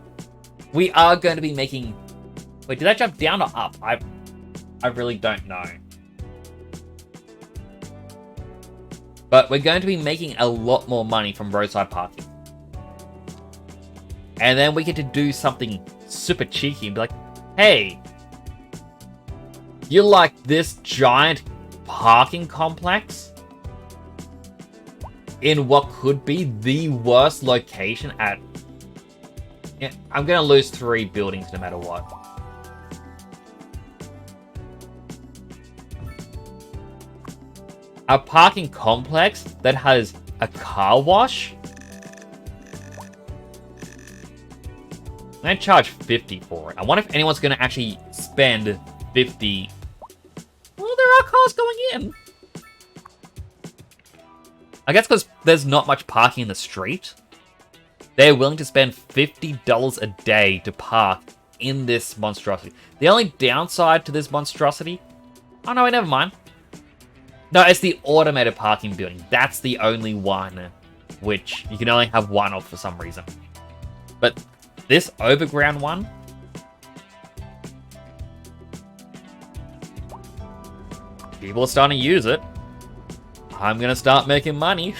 we are going to be making... Wait, did that jump down or up? I really don't know. But we're going to be making a lot more money from roadside parking. And then we get to do something super cheeky and be like, hey, you like this giant parking complex in what could be the worst location at... Yeah, I'm going to lose 3 buildings no matter what. A parking complex that has a car wash? I'm going to charge 50 for it. I wonder if anyone's going to actually spend 50. Well, there are cars going in. I guess because there's not much parking in the street. They're willing to spend $50 a day to park in this monstrosity. The only downside to this monstrosity... Oh no, wait, never mind. No, it's the automated parking building. That's the only one which you can only have one of for some reason. But this overground one... People are starting to use it. I'm gonna start making money.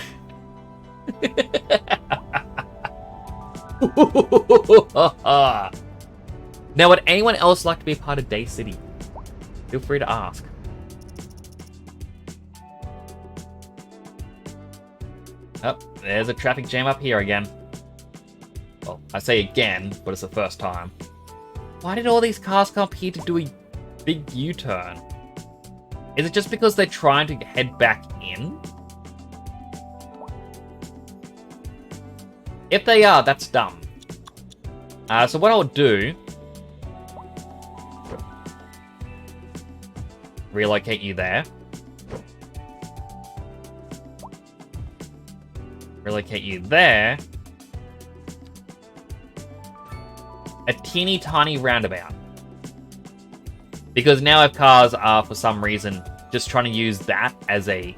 Now, would anyone else like to be a part of Day City? Feel free to ask. Oh, there's a traffic jam up here again. Well, I say again, but it's the first time. Why did all these cars come up here to do a big U-turn? Is it just because they're trying to head back in? If they are, that's dumb. So what I'll do... Relocate you there. Relocate you there. A teeny tiny roundabout. Because now if cars are, for some reason, just trying to use that as a...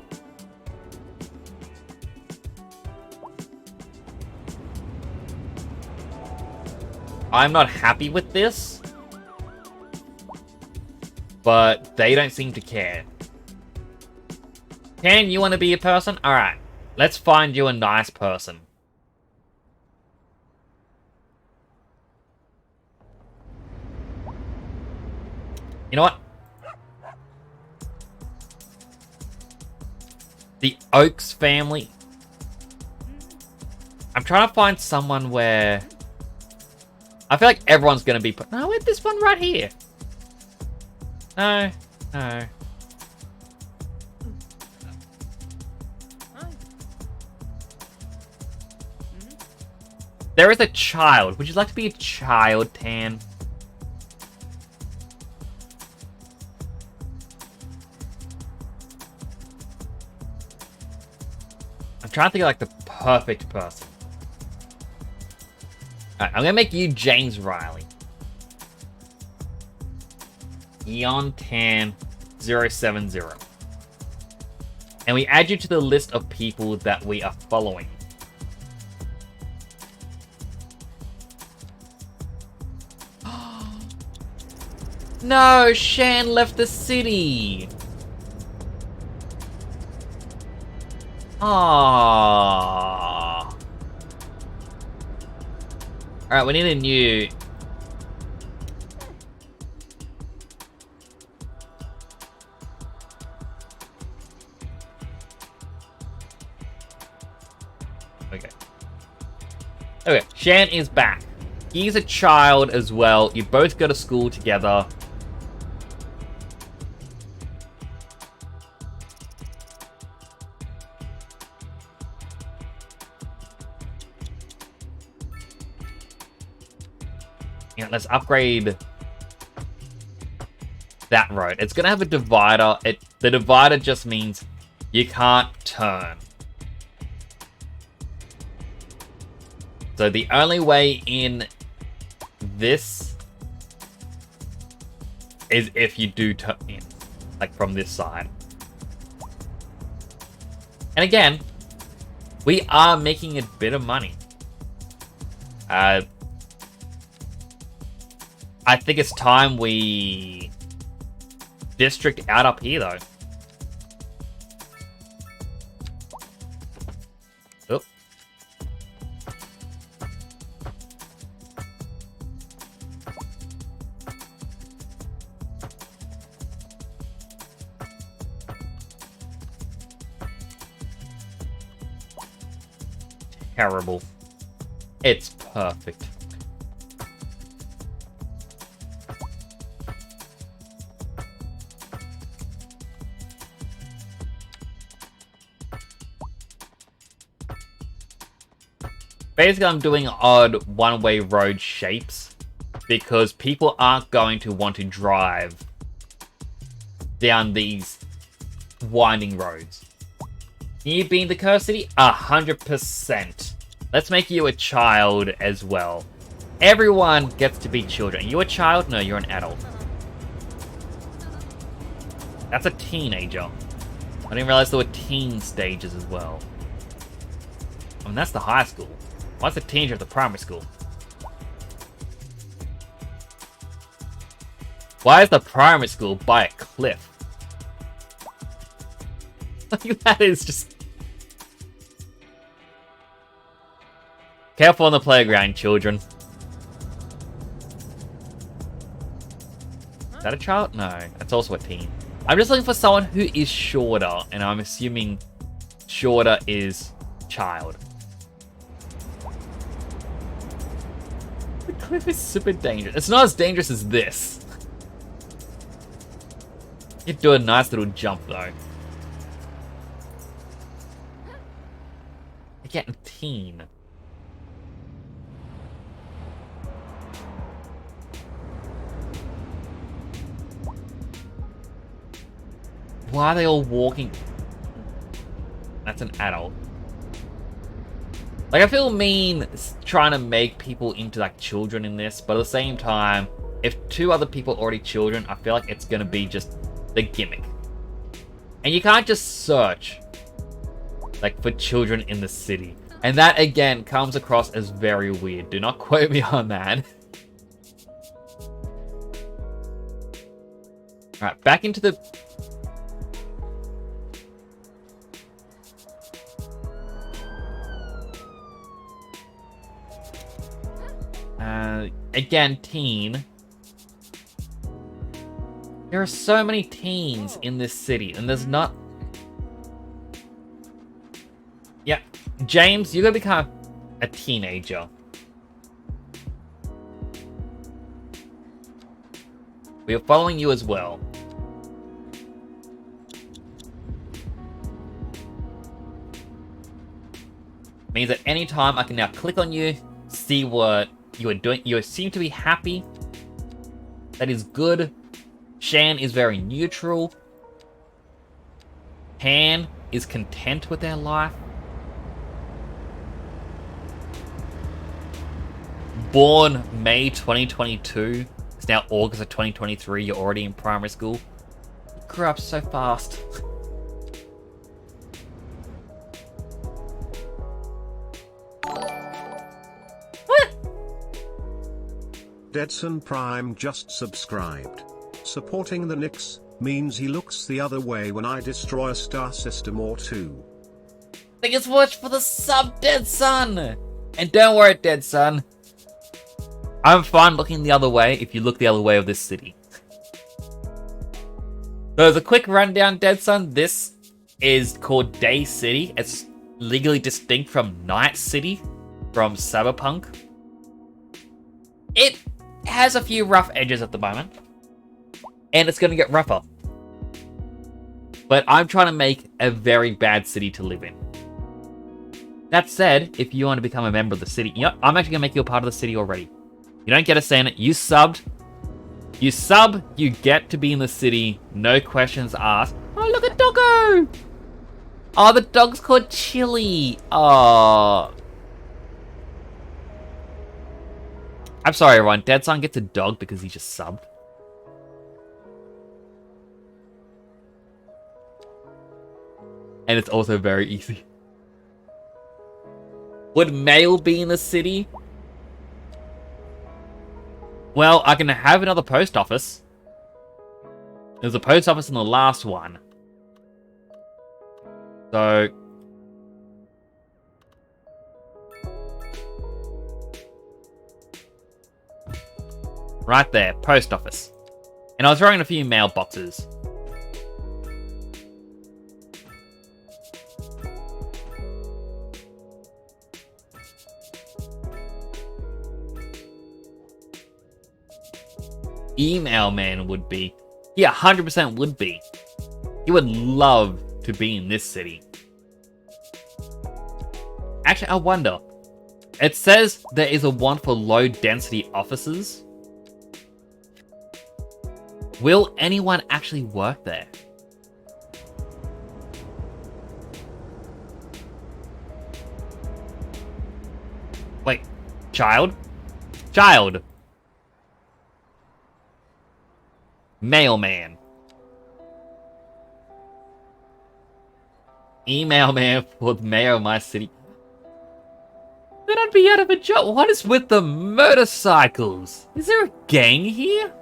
I'm not happy with this. But they don't seem to care. Ken, you want to be a person? Alright. Let's find you a nice person. You know what? The Oaks family. I'm trying to find someone where... I feel like everyone's going to be... No, wait, this one right here. No, no. There is a child. Would you like to be a child, Tan? I'm trying to think of like the perfect person. Alright, I'm gonna make you James Riley. Eon Tan 070. And we add you to the list of people that we are following. No, Shan left the city. Aww. Alright, we need a new... Okay, Shan is back. He's a child as well. You both go to school together. Yeah, let's upgrade that road. It's gonna have a divider. The divider just means you can't turn. So the only way in this is if you do turn in, like from this side. And again, we are making a bit of money. I think it's time we district out up here, though. Oh. Terrible. It's perfect. Basically, I'm doing odd one-way road shapes because people aren't going to want to drive down these winding roads. Can you be in the Cursed City? 100%. Let's make you a child as well. Everyone gets to be children. Are you a child? No, you're an adult. That's a teenager. I didn't realize there were teen stages as well. I mean, that's the high school. What's the teenager at the primary school? Why is the primary school by a cliff? That is just... Careful on the playground, children. Is that a child? No, that's also a teen. I'm just looking for someone who is shorter, and I'm assuming shorter is child. The cliff is super dangerous. It's not as dangerous as this. You do a nice little jump, though. Again, teen. Why are they all walking? That's an adult. Like, I feel mean trying to make people into, like, children in this, but at the same time, if two other people are already children, I feel like it's gonna be just the gimmick. And you can't just search, like, for children in the city. And that, again, comes across as very weird. Do not quote me on that. Alright, back into the... Again, teen. There are so many teens in this city, and there's not... Yeah, James, you're gonna become a teenager. We are following you as well. Means at any time I can now click on you, see what you are doing. You seem to be happy. That is good. Shan is very neutral. Han is content with their life. Born May 2022. It's now August of 2023. You're already in primary school. You grew up so fast.
Deadson Prime just subscribed. Supporting the Knicks means he looks the other way when I destroy a star system or two.
Thank you so much for the sub, Dead Son! And don't worry, Dead Son. I'm fine looking the other way if you look the other way of this city. So as a quick rundown, Dead Son, this is called Day City. It's legally distinct from Night City. from Cyberpunk. It has a few rough edges at the moment, and it's going to get rougher. But I'm trying to make a very bad city to live in. That said, if you want to become a member of the city, you know, I'm actually going to make you a part of the city already. You don't get a say in it. You subbed. You sub, you get to be in the city. No questions asked. Oh, look at Doggo! Oh, the dog's called Chili. Oh. I'm sorry, everyone. Dead Son gets a dog because he just subbed. And it's also very easy. Would mail be in the city? Well, I can have another post office. There's a post office in the last one. So... right there, post office. And I was throwing in a few mailboxes. Email man would be. He 100% would be. He would love to be in this city. Actually, I wonder. It says there is a want for low density offices. Will anyone actually work there? Wait, child? Child! Mailman. Email man for the mayor of my city. Then I'd be out of a job. What is with the motorcycles? Is there a gang here?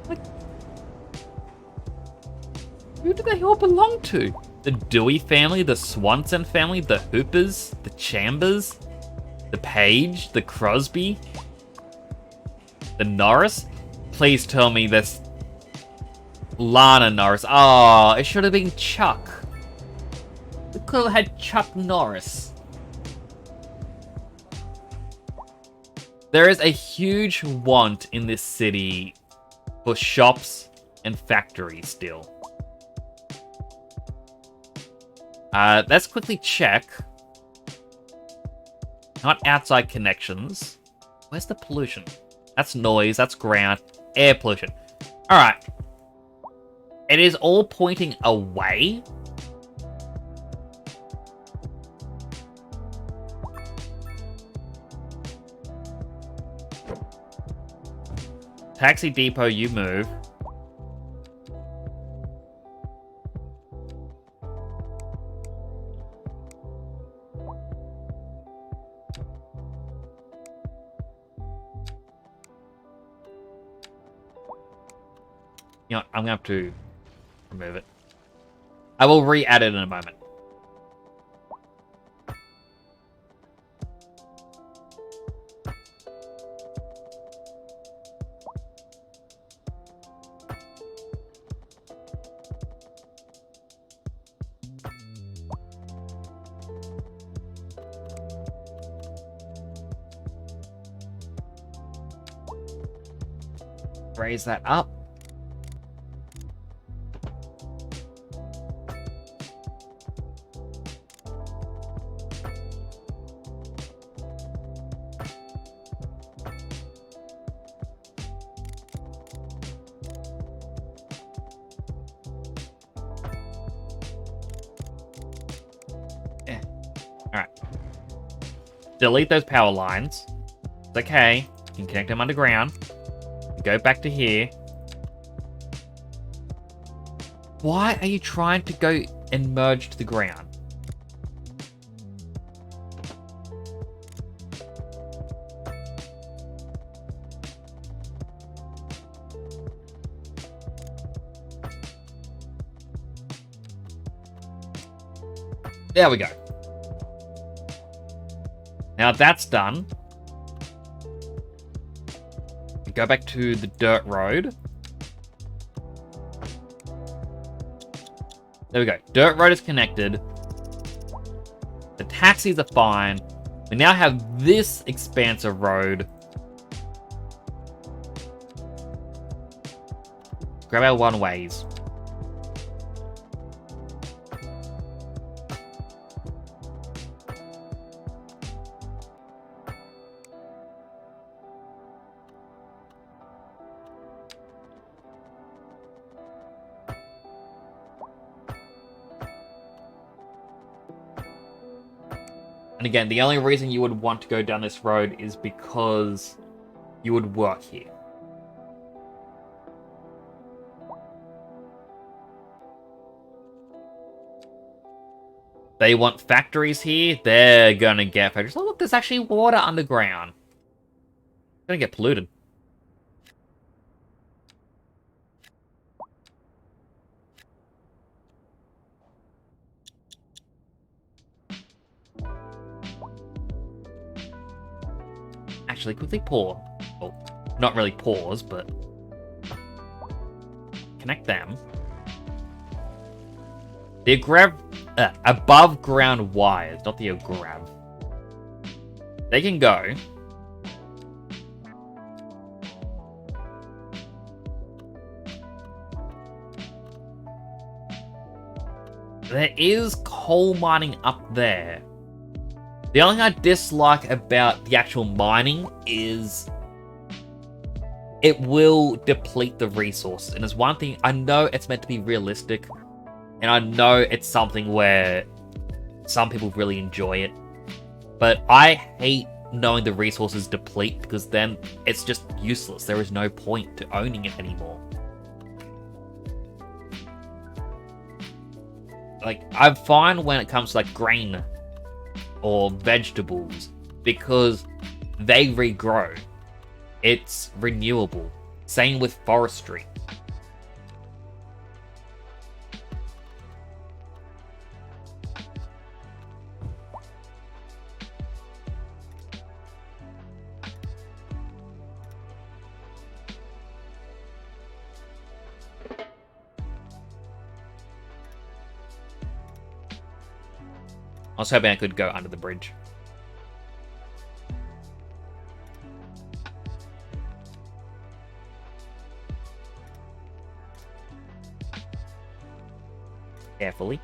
Like, who do they all belong to? The Dewey family, the Swanson family, the Hoopers, the Chambers, the Page, the Crosby, the Norris? Please tell me this. Lana Norris. Oh, it should have been Chuck. We could have had Chuck Norris. There is a huge want in this city for shops and factories still. Let's quickly check. Not outside connections. Where's the pollution? That's noise, that's ground, air pollution. Alright. It is all pointing away. Taxi depot, you move. You know, I'm going to have to remove it. I will re-add it in a moment. Raise that up. Delete those power lines. It's okay. You can connect them underground. Go back to here. Why are you trying to go and merge to the ground? There we go. Now that's done. Go back to the dirt road. There we go. Dirt road is connected. The taxis are fine. We now have this expansive road. Grab our one-ways. And again, the only reason you would want to go down this road is because you would work here. They want factories here, they're gonna get factories. Oh look, there's actually water underground. It's gonna get polluted. Actually, quickly pause. Well, not really pause, but connect them. The above ground wires, not the grab. They can go. There is coal mining up there. The only thing I dislike about the actual mining is it will deplete the resources. And there's one thing, I know it's meant to be realistic, and I know it's something where some people really enjoy it, but I hate knowing the resources deplete because then it's just useless. There is no point to owning it anymore. Like, I'm fine when it comes to like grain or vegetables because they regrow. It's renewable. Same with forestry. I was hoping I could go under the bridge. Carefully.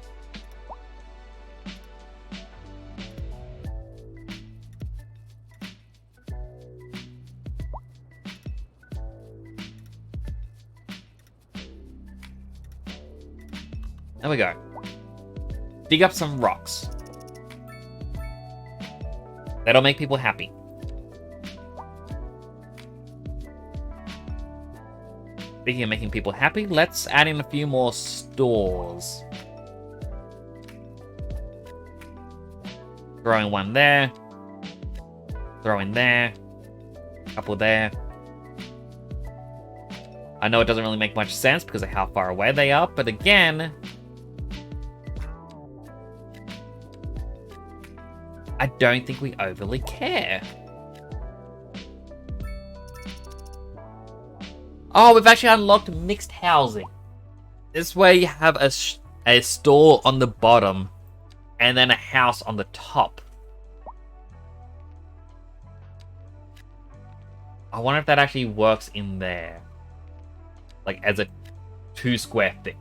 There we go. Dig up some rocks. That'll make people happy. Speaking of making people happy, let's add in a few more stores. Throwing one there. Throw in there. Couple there. I know it doesn't really make much sense because of how far away they are, but again, I don't think we overly care. Oh, we've actually unlocked mixed housing. This way you have a store on the bottom and then a house on the top. I wonder if that actually works in there. Like as a 2 square thick.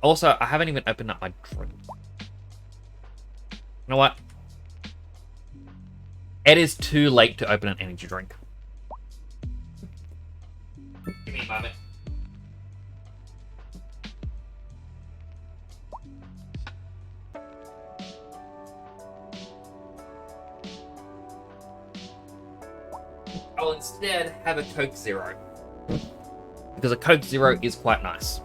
Also, I haven't even opened up my drink. You know what? It is too late to open an energy drink. Give me a moment. I'll instead have a Coke Zero. Because a Coke Zero is quite nice.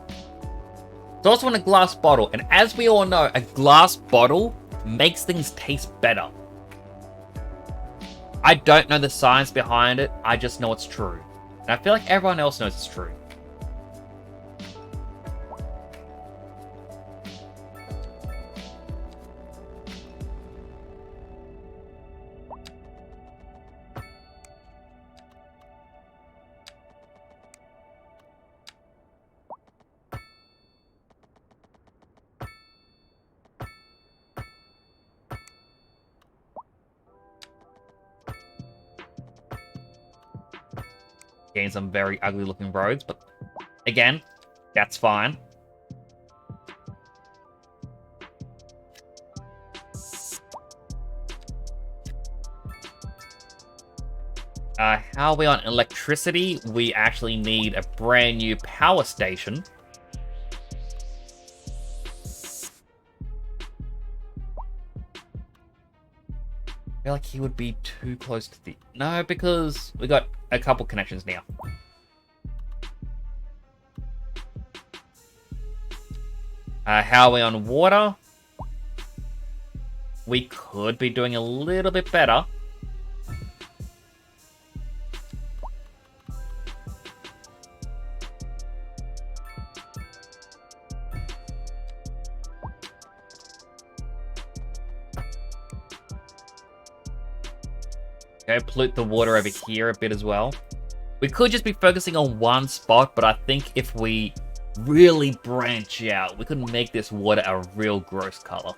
It's also in a glass bottle, and as we all know, a glass bottle makes things taste better. I don't know the science behind it, I just know it's true. And I feel like everyone else knows it's true. getting some very ugly looking roads, but again, that's fine. How are we on electricity? We actually need a brand new power station. I feel like he would be too close to the... No, because we got a couple connections now. How are we on water? We could be doing a little bit better. Okay, pollute the water over here a bit as well. We could just be focusing on one spot, but I think if we really branch out, we could make this water a real gross color.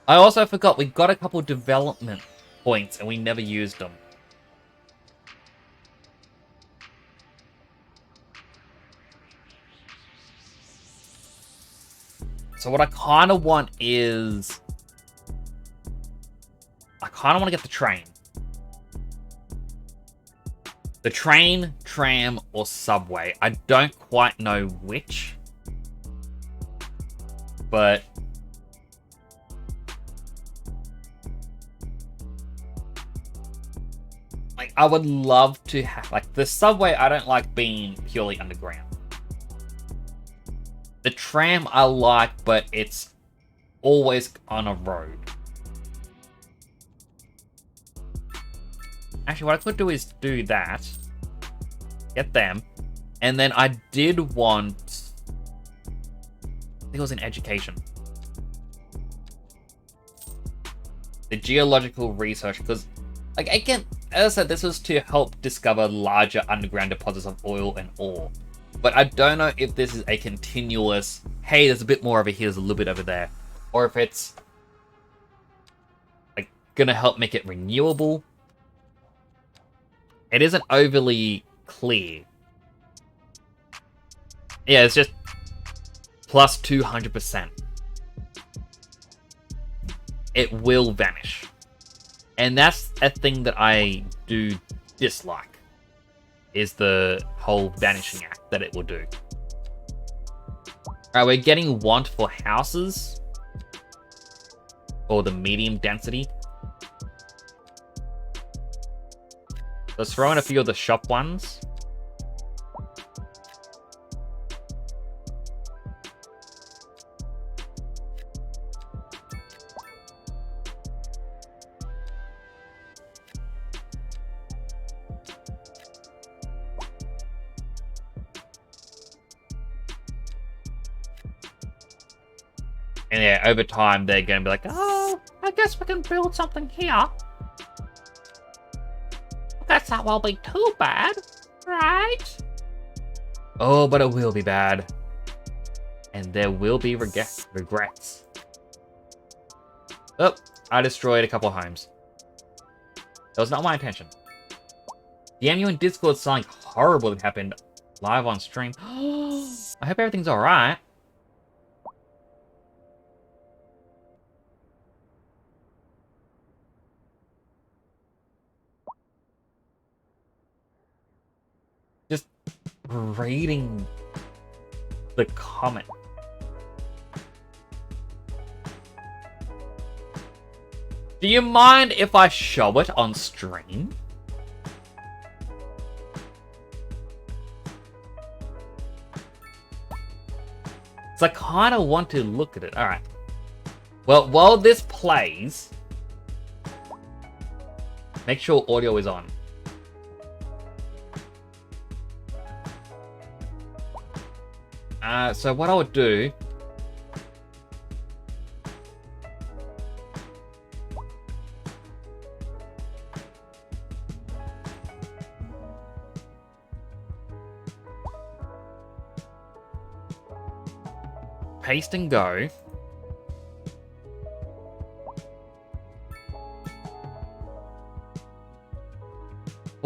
I also forgot we got a couple development points and we never used them. So what I kind of want is... I kind of want to get the train. The train, tram, or subway. I don't quite know which. But... like, I would love to have... like, the subway, I don't like being purely underground. The tram I like, but it's always on a road. Actually, what I could do is do that. Get them. And then I did want... I think it was in education. The geological research, because, like, again, as I said, this was to help discover larger underground deposits of oil and ore. But I don't know if this is a continuous, hey, there's a bit more over here, there's a little bit over there. Or if it's, like, gonna help make it renewable. It isn't overly clear. Yeah, it's just plus 200%. It will vanish. And that's a thing that I do dislike. Is the whole vanishing act that it will do. Alright, we're getting want for houses. Or the medium density. Let's throw in a few of the shop ones. And yeah, over time, they're going to be like, oh, I guess we can build something here. That's not will be too bad, right? Oh, but it will be bad. And there will be regrets. Oh, I destroyed a couple homes. That was not my intention. DM you in Discord something horrible that happened live on stream. I hope everything's alright. Just reading the comment. Do you mind if I show it on stream? So I kind of want to look at it. Alright. Well, while this plays, make sure audio is on. So what I would do... paste and go.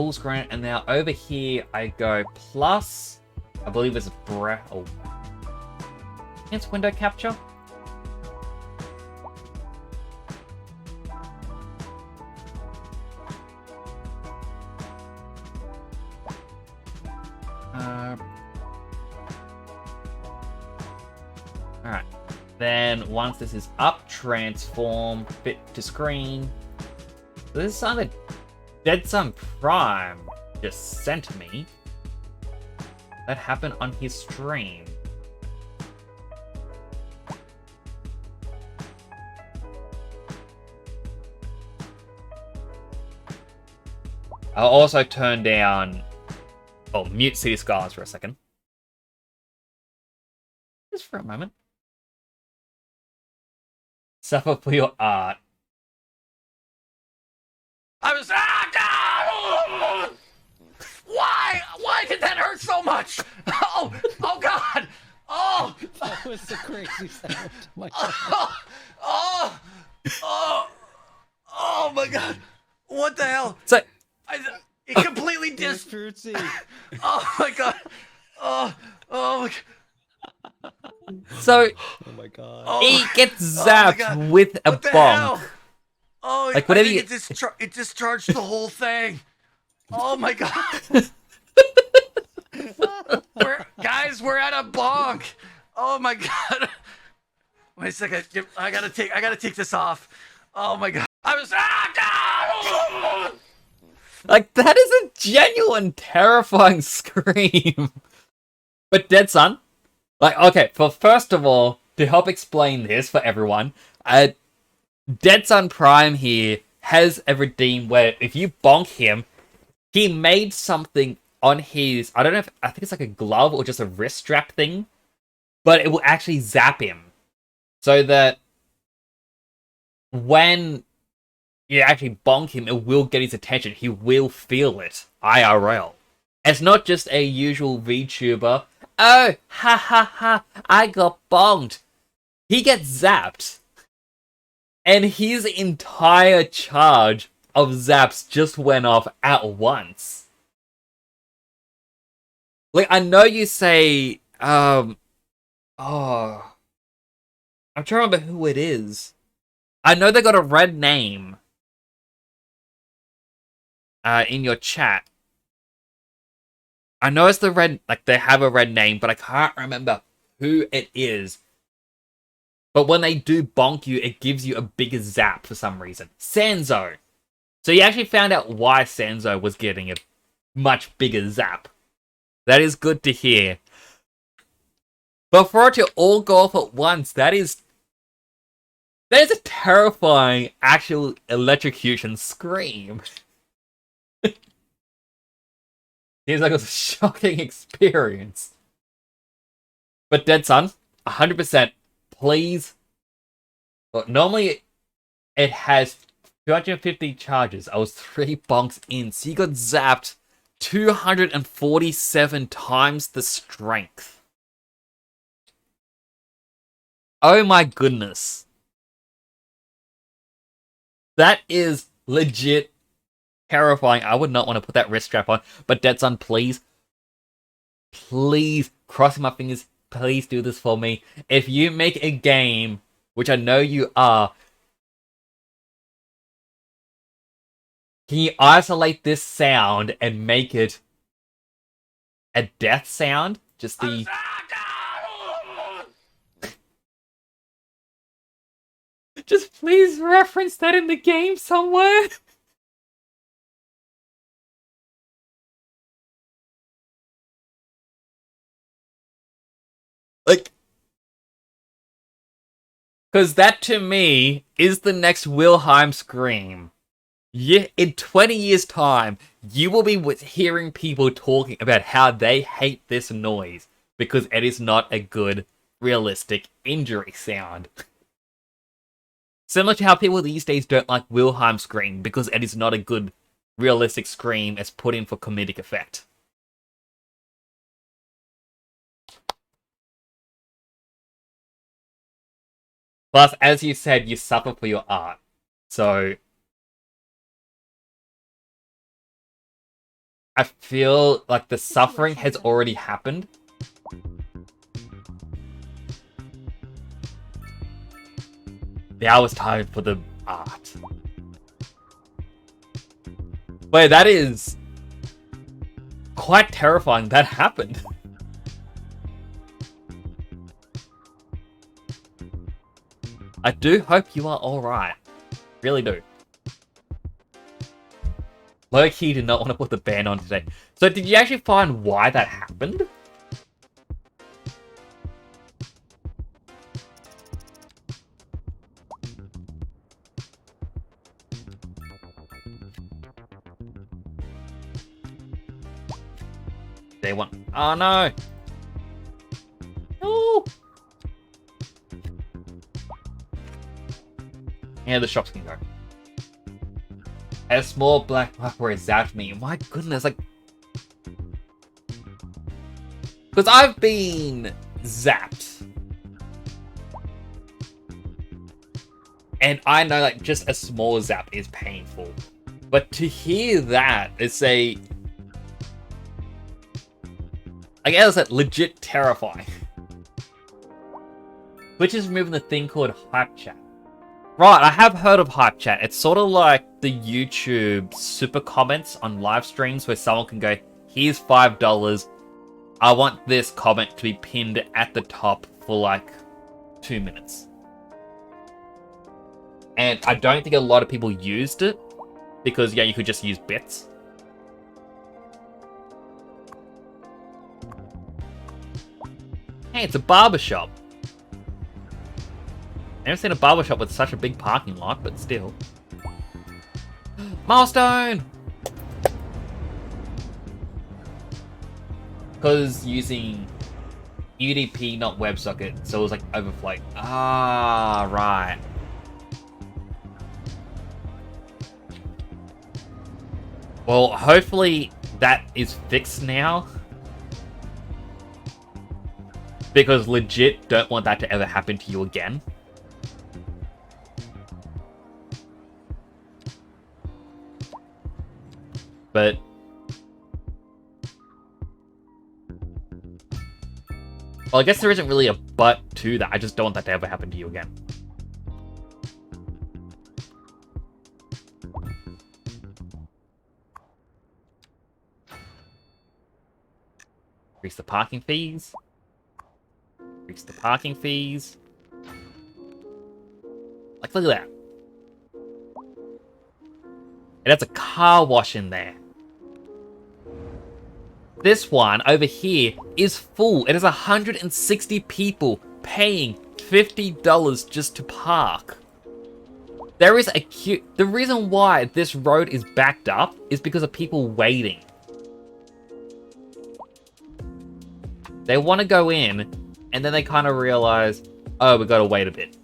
full screen, and now over here I go plus, I believe it's it's window capture. Alright. Then once this is up, transform, fit to screen. This is something Dead Sun Prime just sent me. That happened on his stream. I'll also turn down... Oh, mute City Skylines for a second. Just for a moment. Suffer for your art.
I was. Ah, God! Why? Why did that hurt so much? Oh, oh God! Oh!
That was the crazy sound. My God.
Oh! Oh! Oh my God! What the hell?
So,
It completely
Fruitsy.
Oh my God! Oh! Oh my God!
so
Oh my God.
Oh,
he gets
oh my
zapped
God.
with a
What the
bonk.
hell? Oh,
Like, whatever
I
you...
think it discharged the whole thing. Oh my God! We're at a bonk. Oh my God! Wait a second. I gotta take this off. Oh my God! I was. Ah, God!
Like, that is a genuine terrifying scream. But Dead Sun, like, okay, first of all, to help explain this for everyone, Dead Sun Prime here has a redeem where if you bonk him, he made something on his, I don't know if, I think it's like a glove or just a wrist strap thing, but it will actually zap him. So that when you actually bonk him, it will get his attention. He will feel it. IRL. It's not just a usual VTuber. Oh, ha ha ha, I got bonked. He gets zapped. And his entire charge of zaps just went off at once. Like, I know you say, I'm trying to remember who it is. I know they got a red name. In your chat. I know it's the red, like they have a red name, but I can't remember who it is. But when they do bonk you, it gives you a bigger zap for some reason. Sanzo. So you actually found out why Sanzo was getting a much bigger zap. That is good to hear. But for it to all go off at once, that is a terrifying actual electrocution scream. Seems like it was a shocking experience. But Dead Sun, 100%, please. Well, normally it has 250 charges. I was 3 bonks in, so you got zapped 247 times the strength. Oh my goodness. That is legit terrifying. I would not want to put that wrist strap on. But Dead Sun, please, crossing my fingers, please do this for me. If you make a game, which I know you are, can you isolate this sound and make it a death sound? Just the... Just please reference that in the game somewhere. Like, because that to me is the next Wilhelm scream. Yeah, in 20 years' time, you will be hearing people talking about how they hate this noise because it is not a good, realistic injury sound. Similar to how people these days don't like Wilhelm scream because it is not a good, realistic scream as put in for comedic effect. Plus, as you said, you suffer for your art. So, I feel like the suffering has already happened. Now it's time for the art. Wait, that is quite terrifying. That happened. I do hope you are alright. Really do. Low-key did not want to put the ban on today. So did you actually find why that happened? They want... Oh no! No! Yeah, the shops can go. A small black blackberry zapped me. My goodness, like... Because I've been zapped. And I know, like, just a small zap is painful. But to hear that, it's a... I guess that's legit terrifying. Which is removing the thing called Hype Chat. Right, I have heard of Hype Chat. It's sort of like the YouTube super comments on live streams where someone can go, here's $5. I want this comment to be pinned at the top for like 2 minutes. And I don't think a lot of people used it because, yeah, you could just use bits. Hey, it's a barbershop. I've never seen a barbershop with such a big parking lot, but still. Milestone! Because using UDP, not WebSocket, so it was like overflow. Ah, right. Well, hopefully that is fixed now. Because legit don't want that to ever happen to you again. But... well, I guess there isn't really a but to that. I just don't want that to ever happen to you again. Increase the parking fees. Increase the parking fees. Like, look at that. It has a car wash in there. This one over here is full. It has 160 people paying $50 just to park. There is a queue. The reason why this road is backed up is because of people waiting. They want to go in, and then they kind of realize, oh, we gotta wait a bit.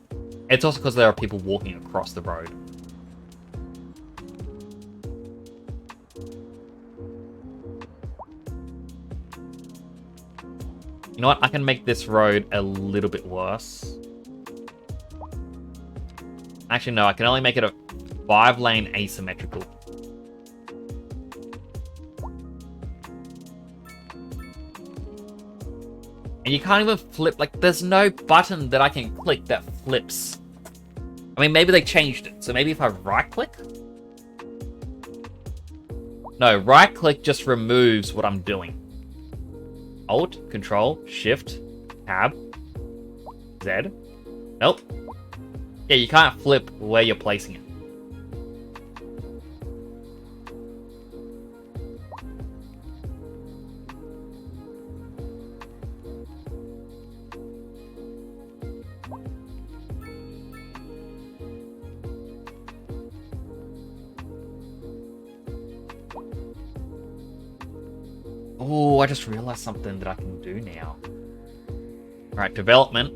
It's also because there are people walking across the road. You know what? I can make this road a little bit worse. Actually, no. I can only make it a 5-lane asymmetrical. And you can't even flip. Like, there's no button that I can click that flips. I mean, maybe they changed it. So maybe if I right-click? No, right-click just removes what I'm doing. Alt, Control, Shift, Tab, Z. Nope. Yeah, you can't flip where you're placing it. Oh, I just realized something that I can do now. Alright, development.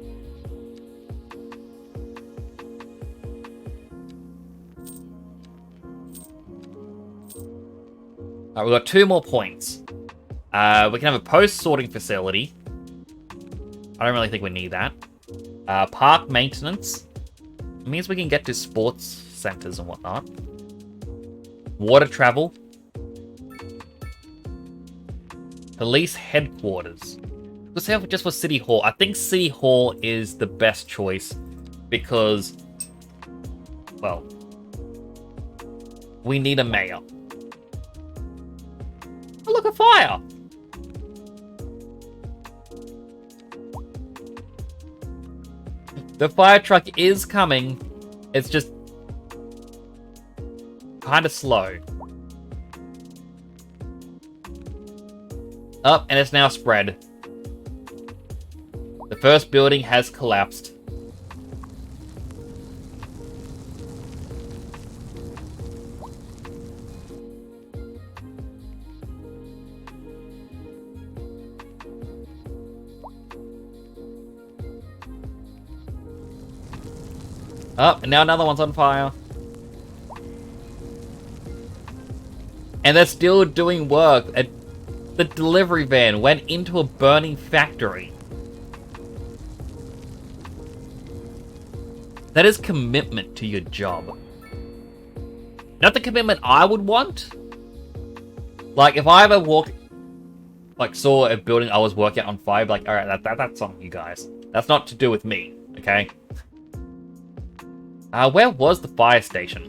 Alright, we've got 2 more points. We can have a post-sorting facility. I don't really think we need that. Park maintenance. It means we can get to sports centers and whatnot. Water travel. Police headquarters. Let's have just for City Hall. I think City Hall is the best choice because, well, we need a mayor. Oh, look, a fire! The fire truck is coming. It's just kind of slow. Up, and it's now spread. The first building has collapsed. Up, and now another one's on fire. And they're still doing work. The delivery van went into a burning factory. That is commitment to your job. Not the commitment I would want. Like, if I ever saw a building I was working on fire, like, alright, that's on you guys. That's not to do with me, okay? Where was the fire station?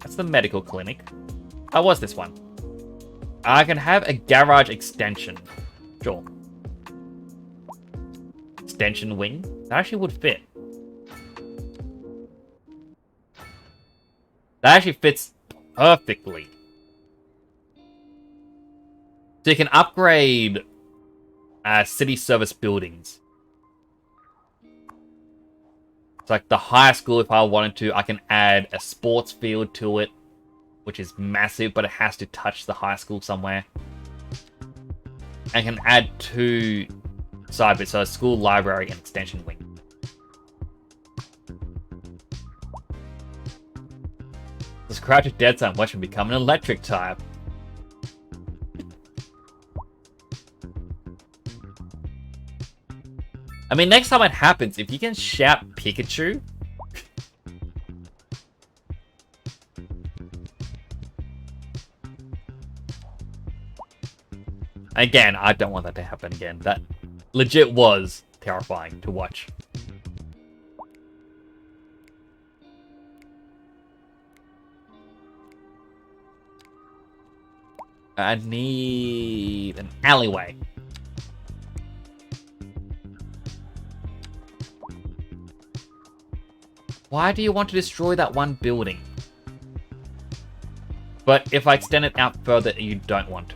That's the medical clinic. How was this one? I can have a garage extension. Sure. Extension wing? That actually would fit. That actually fits perfectly. So you can upgrade city service buildings. It's like the high school, if I wanted to, I can add a sports field to it, which is massive, but it has to touch the high school somewhere. I can add 2 side bits, so a school, library, and extension wing. This crouch at dead time, watch him become an electric type. I mean, next time it happens, if you can shout Pikachu... Again, I don't want that to happen again. That legit was terrifying to watch. I need an alleyway. Why do you want to destroy that one building? But if I extend it out further, you don't want to.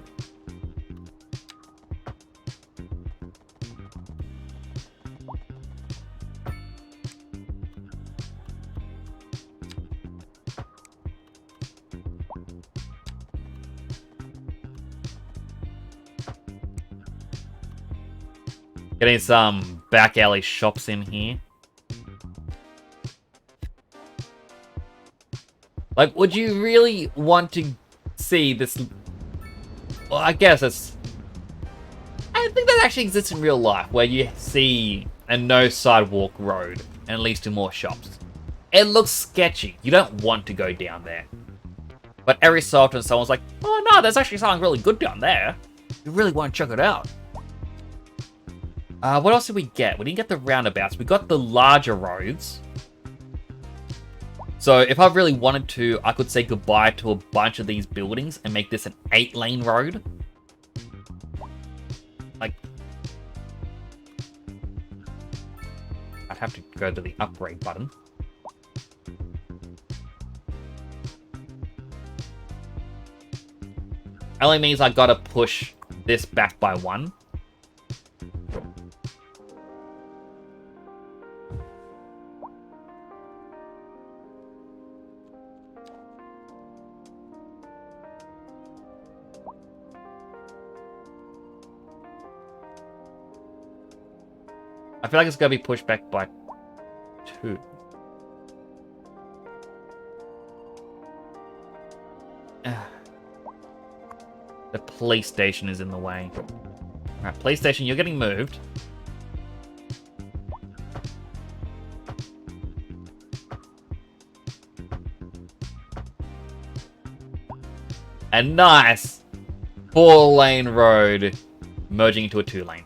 Getting some back alley shops in here. Like, would you really want to see this? Well, I guess it's... I think that actually exists in real life, where you see a no sidewalk road and leads to more shops. It looks sketchy. You don't want to go down there. But every so often someone's like, oh no, there's actually something really good down there. You really want to check it out. What else did we get? We didn't get the roundabouts. We got the larger roads. So if I really wanted to, I could say goodbye to a bunch of these buildings and make this an 8-lane road. Like, I'd have to go to the upgrade button. Only means I gotta push this back by 1. I feel like it's gonna be pushed back by 2. The police station is in the way. Alright, police station, you're getting moved. A nice 4-lane road merging into a 2-lane.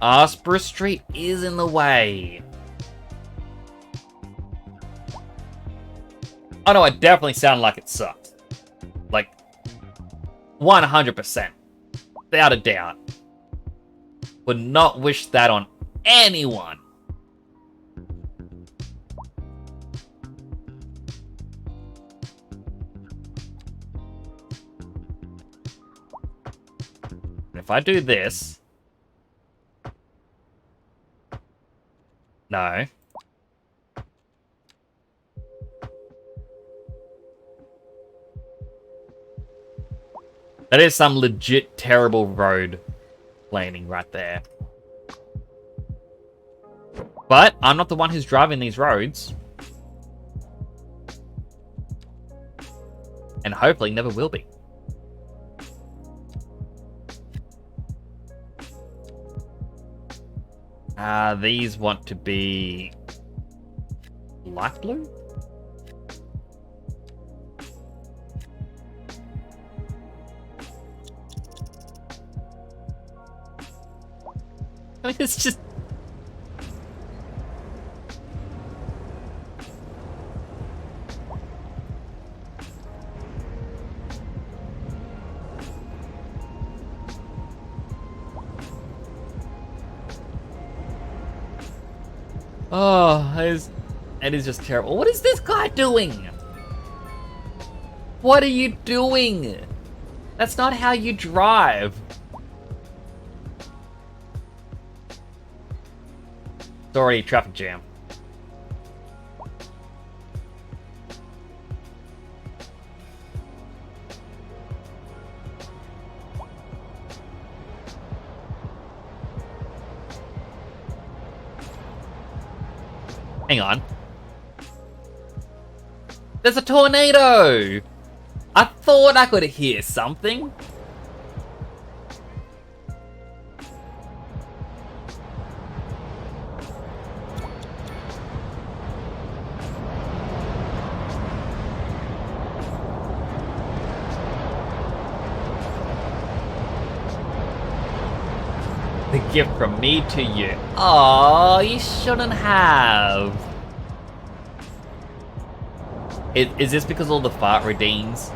Aspera Street is in the way. Oh no, it definitely sounded like it sucked. Like, 100%. Without a doubt. Would not wish that on anyone. If I do this... No. That is some legit terrible road laning right there. But I'm not the one who's driving these roads. And hopefully never will be. These want to be light blue? I mean, it's just... Oh, it is just terrible. What is this guy doing? What are you doing? That's not how you drive. It's already a traffic jam. Hang on. There's a tornado! I thought I could hear something. The gift from me to you. Oh, you shouldn't have. Is this because all the fart redeems?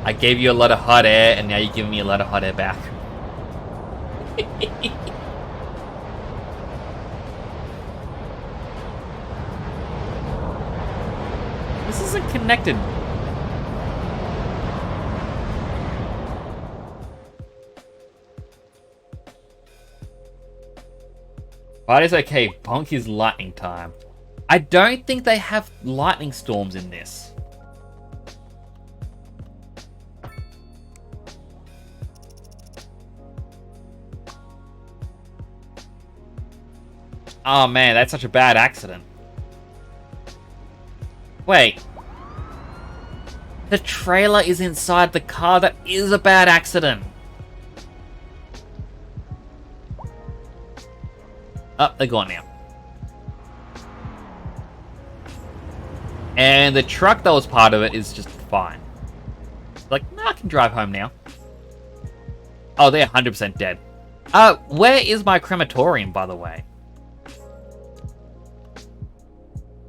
I gave you a lot of hot air, and now you're giving me a lot of hot air back. This isn't connected. But it's okay, bonk is lightning time. I don't think they have lightning storms in this. Oh man, that's such a bad accident. Wait. The trailer is inside the car. That is a bad accident. Oh, they're gone now. And the truck that was part of it is just fine. Like, no, I can drive home now. Oh, they're 100% dead. Where is my crematorium, by the way?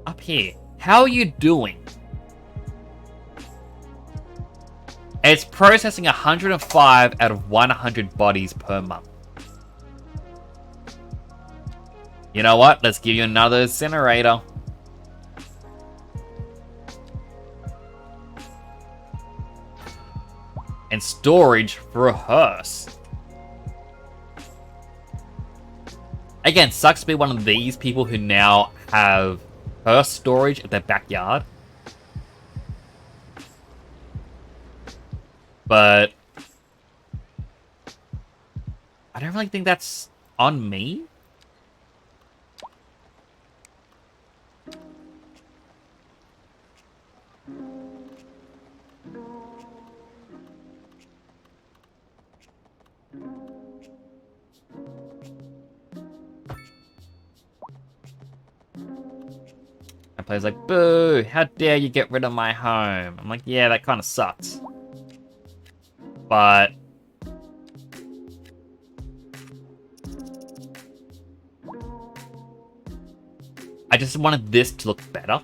Up here. How are you doing? It's processing 105 out of 100 bodies per month. You know what? Let's give you another incinerator. And storage for a hearse. Again, sucks to be one of these people who now have hearse storage at their backyard. But I don't really think that's on me. Player's like, boo, how dare you get rid of my home? I'm like, yeah, that kind of sucks. But... I just wanted this to look better.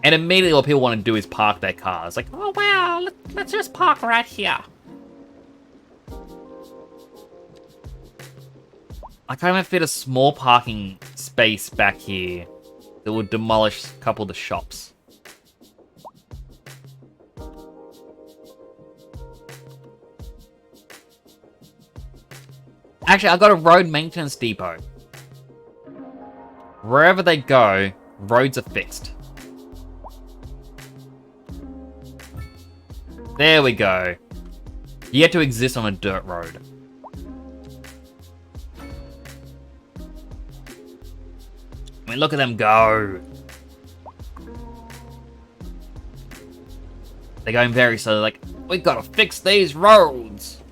And immediately what people want to do is park their cars. Like, oh wow, let's just park right here. I can't even fit a small parking space back here that would demolish a couple of the shops. Actually, I've got a road maintenance depot. Wherever they go, roads are fixed. There we go. You get to exist on a dirt road. I mean, look at them go. They're going very slow. Like, we gotta fix these roads.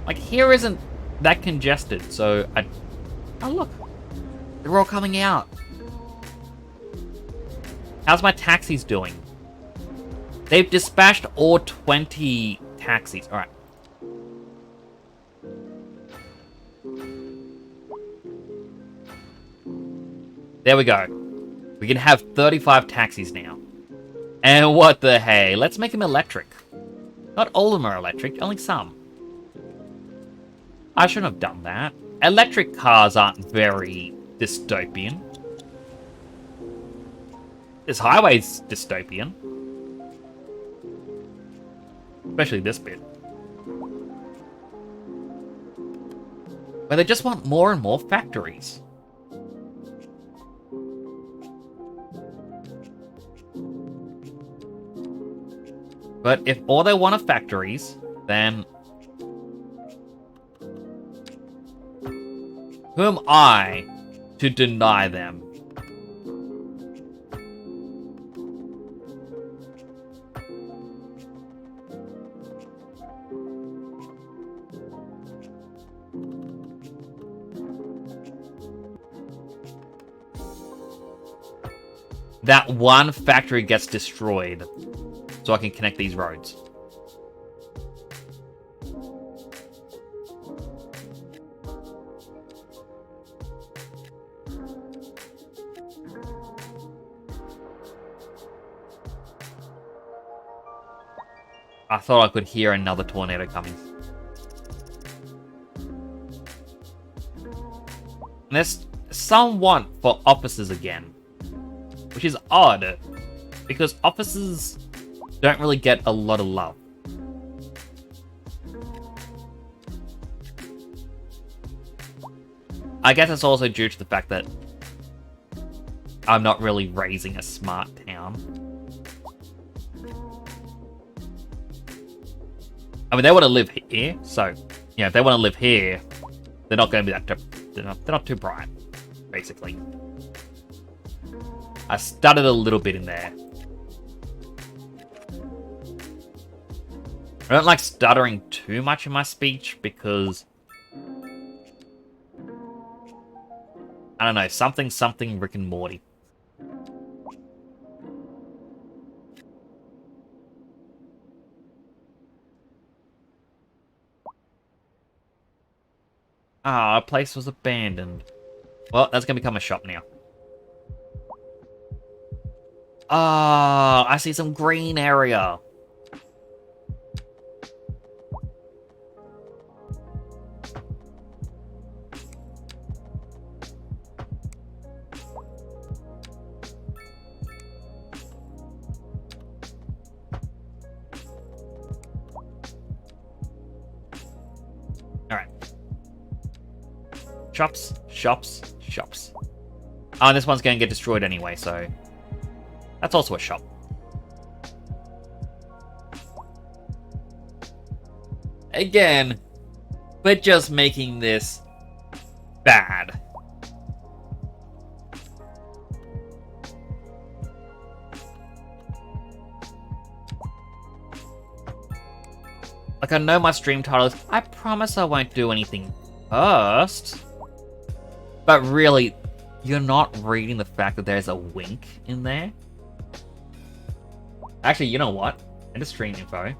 Like, here isn't that congested, so I... Oh, look. They're all coming out. How's my taxis doing? They've dispatched all 20 taxis. Alright. There we go. We can have 35 taxis now. And what the hey? Let's make them electric. Not all of them are electric, only some. I shouldn't have done that. Electric cars aren't very dystopian. This highway's dystopian. Especially this bit. But they just want more and more factories. But if all they want are factories, then... who am I to deny them? That one factory gets destroyed so I can connect these roads. I thought I could hear another tornado coming. And there's some want for officers again. Which is odd, because officers don't really get a lot of love. I guess it's also due to the fact that I'm not really raising a smart town. I mean, they want to live here, so, you know, if they want to live here, they're not going to be that, they're not too bright, basically. I stuttered a little bit in there. I don't like stuttering too much in my speech because... I don't know, something Rick and Morty. Ah, our place was abandoned. Well, that's gonna become a shop now. Ah, I see some green area. Alright. Shops, shops, shops. Oh, and this one's gonna get destroyed anyway, so... that's also a shop. Again, we're just making this bad. Like, I know my stream title is, I promise I won't do anything first. But really, you're not reading the fact that there's a wink in there. Actually, you know what? Enter stream info.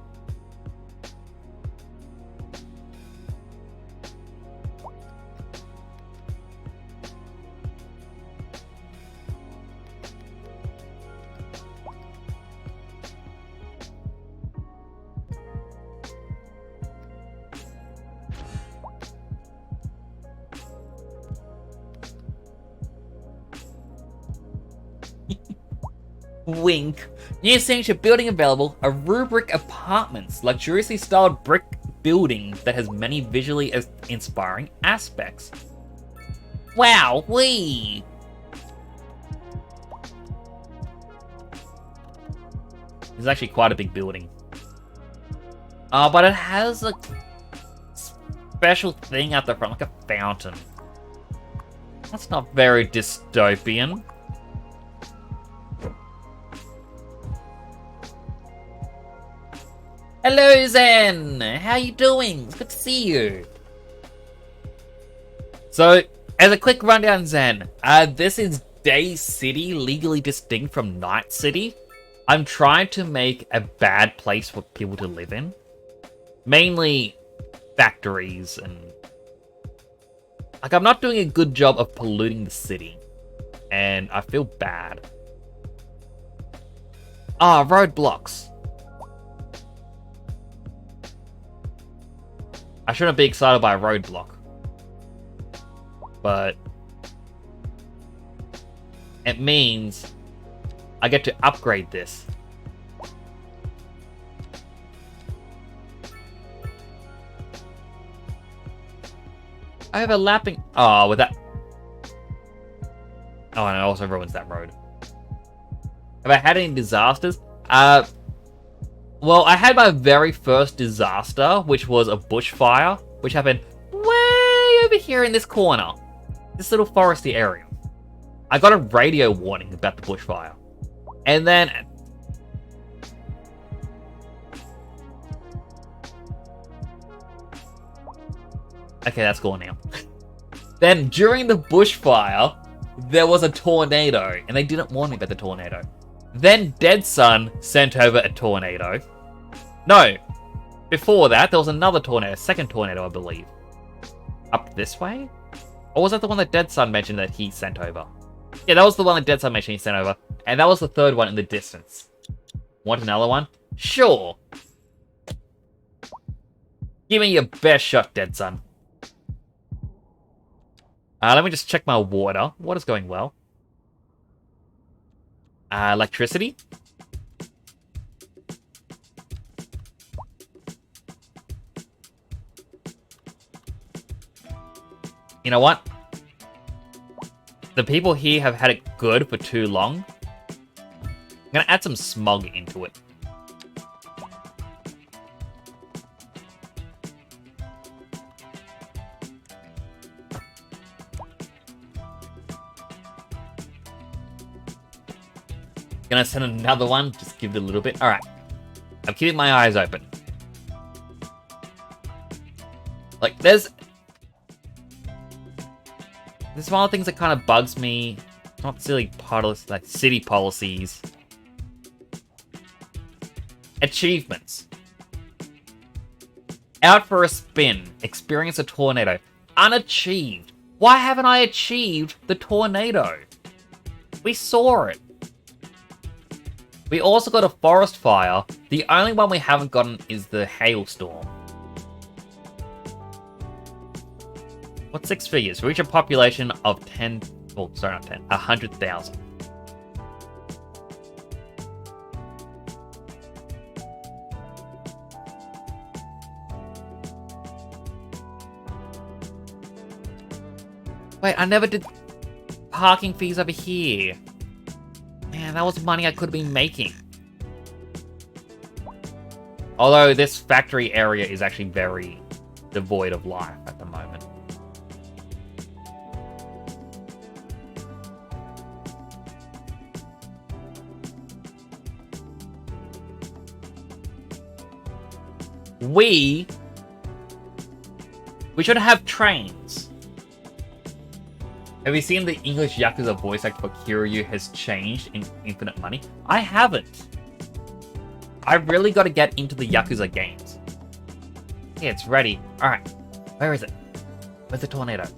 Wink. New signature building available are rubric apartments, luxuriously styled brick building that has many visually inspiring aspects. Wow, wee! It's actually quite a big building. But it has a special thing at the front, like a fountain. That's not very dystopian. Hello, Zen! How you doing? It's good to see you. So, as a quick rundown, Zen, this is Day City, legally distinct from Night City. I'm trying to make a bad place for people to live in. Mainly factories and... Like, I'm not doing a good job of polluting the city. And I feel bad. Ah, roadblocks. I shouldn't be excited by a roadblock. But... it means... I get to upgrade this. Overlapping... Oh, with that... Oh, and it also ruins that road. Have I had any disasters? Well, I had my very first disaster, which was a bushfire, which happened way over here in this corner. This little foresty area. I got a radio warning about the bushfire. And then... Okay, that's gone now. Then, during the bushfire, there was a tornado, and they didn't warn me about the tornado. Then Dead Sun sent over a tornado. No, before that, there was another tornado, second tornado, I believe. Up this way? Or was that the one that Dead Sun mentioned that he sent over? Yeah, that was the one that Dead Sun mentioned he sent over. And that was the third one in the distance. Want another one? Sure. Give me your best shot, Dead Sun. Let me just check my water. Water's going well. Electricity? You know what? The people here have had it good for too long. I'm gonna add some smog into it. Gonna send another one, just give it a little bit. Alright. I'm keeping my eyes open. Like, there's one of the things that kind of bugs me. Not silly policies, like city policies. Achievements. Out for a spin. Experience a tornado. Unachieved. Why haven't I achieved the tornado? We saw it. We also got a forest fire. The only one we haven't gotten is the hailstorm. What's 6 figures? Reach a population of 10... Oh, sorry, not 10. 100,000. Wait, I never did parking fees over here. Man, that was money I could have been making. Although this factory area is actually very devoid of life at the moment. We should have trains. Have you seen the English Yakuza voice actor for Kiryu has changed in Infinite Money? I haven't. I really got to get into the Yakuza games. Okay, it's ready. Alright. Where is it? Where's the tornado?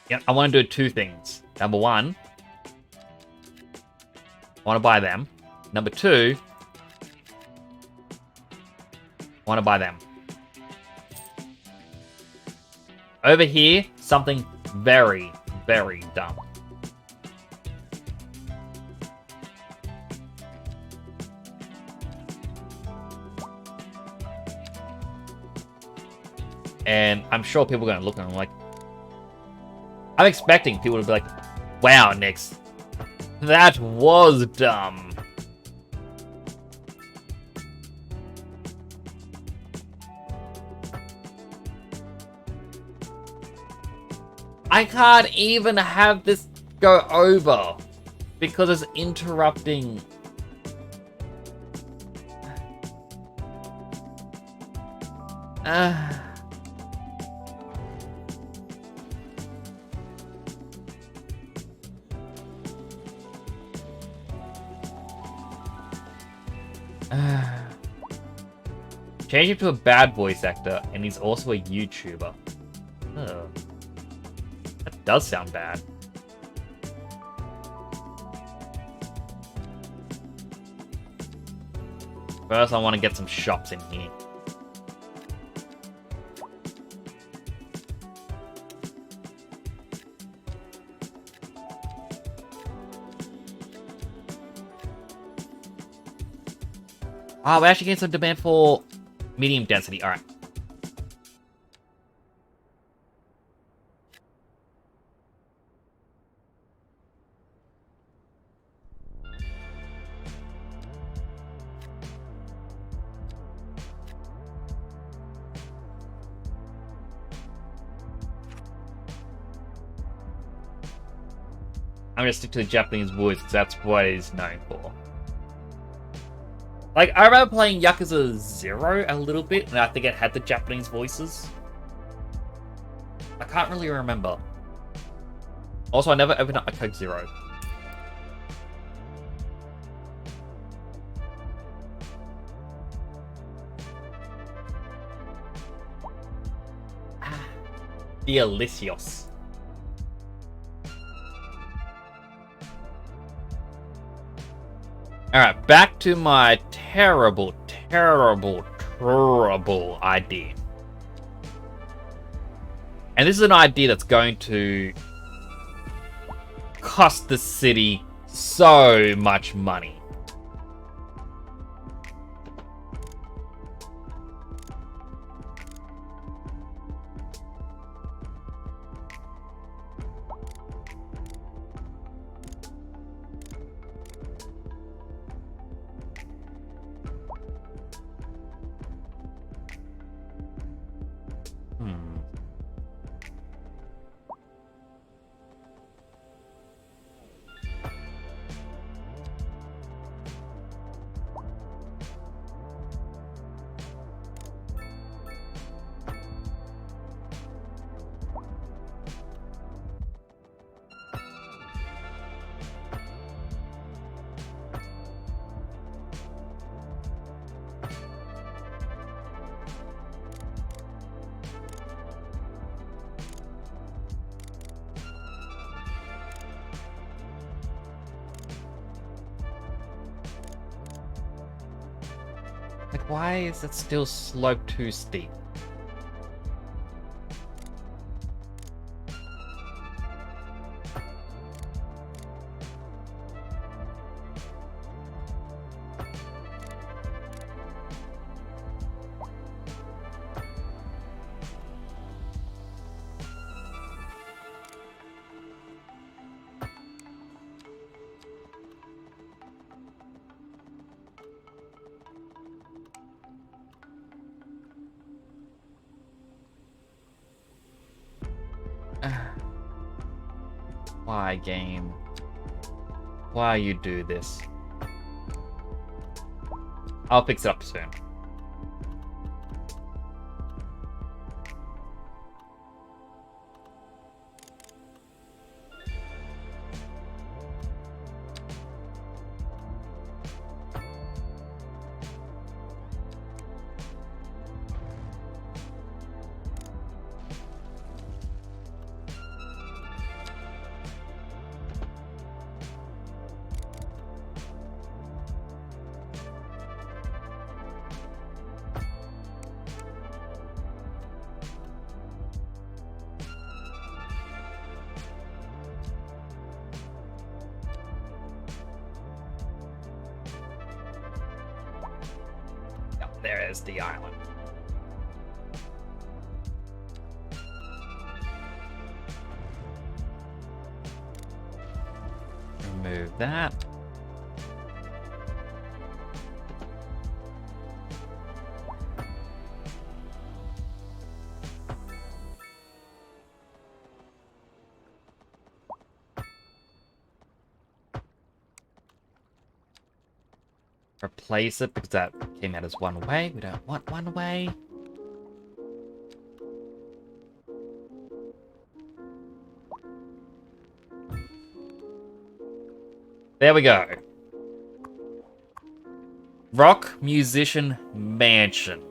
Yep, I want to do two things. Number one, I want to buy them. Number two, I want to buy them. Over here, something very, very dumb. And I'm sure people are going to look and I'm like, I'm expecting people to be like, wow, Nix, that was dumb. I can't even have this go over because it's interrupting. Change him to a bad voice actor, and he's also a YouTuber. Oh. That does sound bad. First, I want to get some shops in here. Ah, we're actually getting some demand for medium density. Alright. I'm gonna stick to the Japanese voice because that's what he's known for. Like, I remember playing Yakuza 0 a little bit, and I think it had the Japanese voices. I can't really remember. Also, I never opened up my Code 0. Delicious. Alright, back to my terrible, terrible, terrible idea. And this is an idea that's going to cost the city so much money. Like, why is it still sloped too steep? Why, game? Why you do this? I'll fix it up soon. There is the island. Remove that. Replace it because that came out as one way. We don't want one way. There we go. Rock Musician Mansion.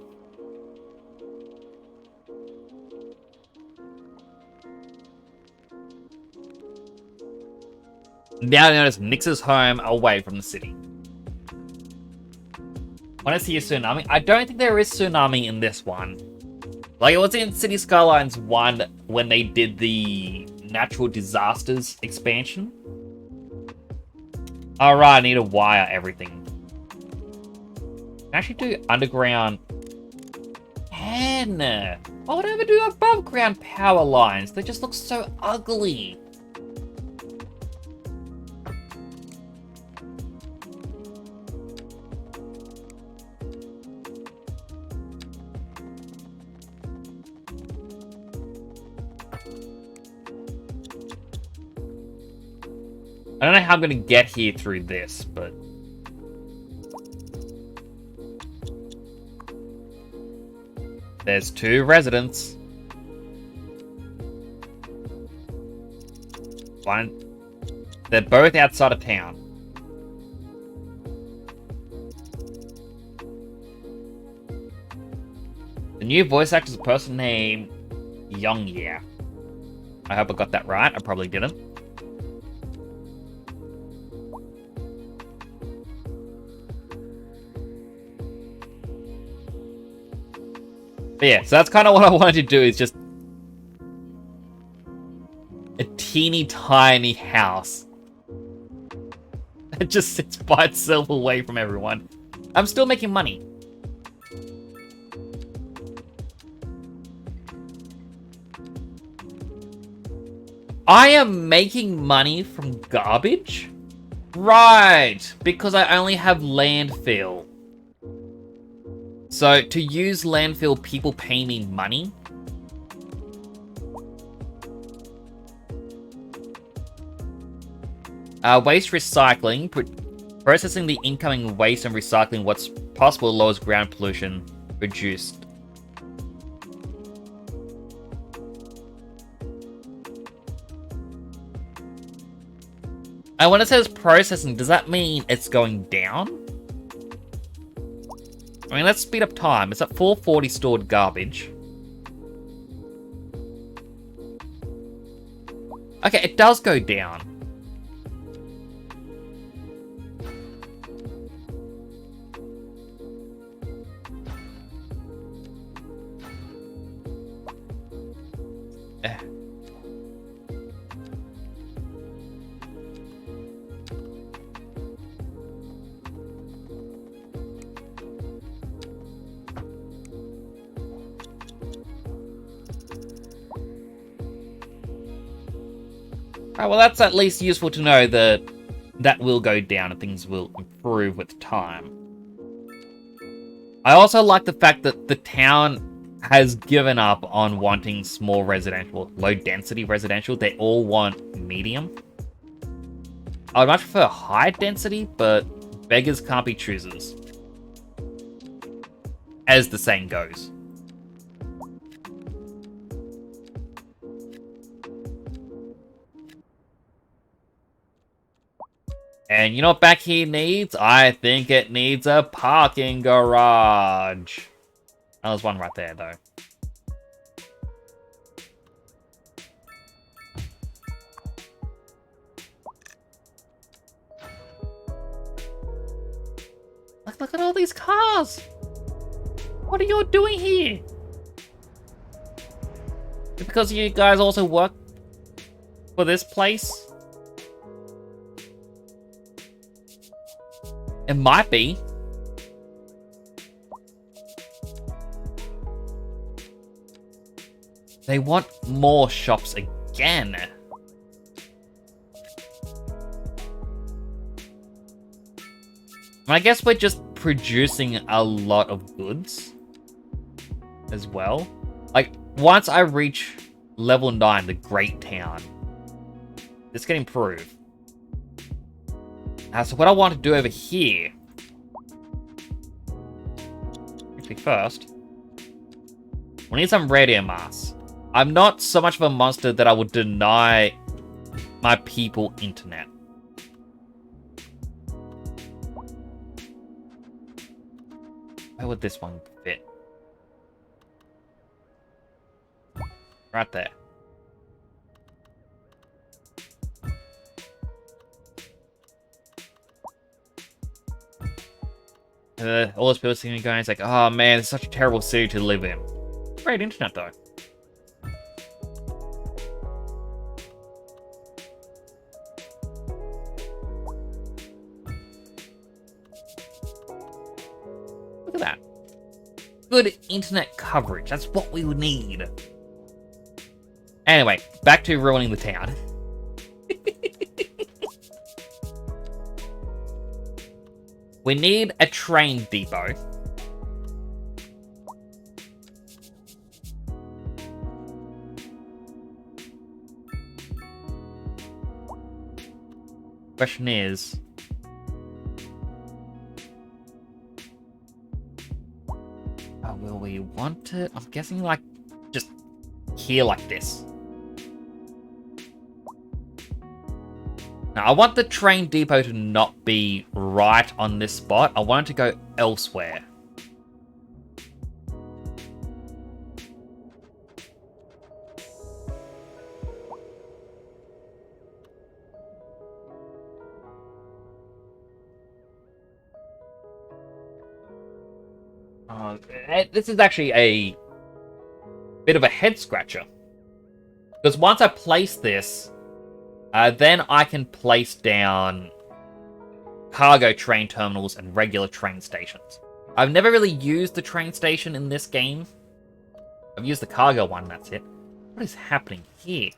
Now known as Nix's home away from the city. Want to see a tsunami? I don't think there is tsunami in this one. Like it was in City Skylines 1 when they did the natural disasters expansion. Alright, I need to wire everything. Actually do underground. Man, why would I ever do above ground power lines? They just look so ugly. I don't know how I'm going to get here through this, but... There's 2 residents. One... They're both outside of town. The new voice actor is a person named Youngya. I hope I got that right. I probably didn't. But yeah, so that's kind of what I wanted to do, is just a teeny tiny house that just sits by itself away from everyone. I'm still making money. I am making money from garbage? Right, because I only have landfill. So, to use landfill, people pay me money. Waste recycling. Processing the incoming waste and recycling what's possible lowers ground pollution. Reduced. And when it says processing, does that mean it's going down? I mean, let's speed up time. It's at 440 stored garbage. Okay, it does go down. Alright, well that's at least useful to know that that will go down and things will improve with time. I also like the fact that the town has given up on wanting small residential, low density residential. They all want medium. I'd much prefer high density, but beggars can't be choosers. As the saying goes. And you know what back here needs? I think it needs a parking garage. Oh, there's one right there, though. Look at all these cars! What are you doing here? Is it because you guys also work for this place? It might be. They want more shops again. I guess we're just producing a lot of goods as well. Like, once I reach level 9, the Great Town, this can improve. So what I want to do over here... Actually, first, we need some radio mass. I'm not so much of a monster that I would deny my people internet. Where would this one fit? Right there. All those people seeing me going, it's like, oh man, it's such a terrible city to live in. Great internet though. Look at that. Good internet coverage. That's what we would need. Anyway, back to ruining the town. We need a train depot. Question is... will we want it? I'm guessing like just here like this. Now, I want the train depot to not be right on this spot. I want it to go elsewhere. This is actually a bit of a head scratcher. Because once I place this, then I can place down cargo train terminals and regular train stations. I've never really used the train station in this game. I've used the cargo one, that's it. What is happening here?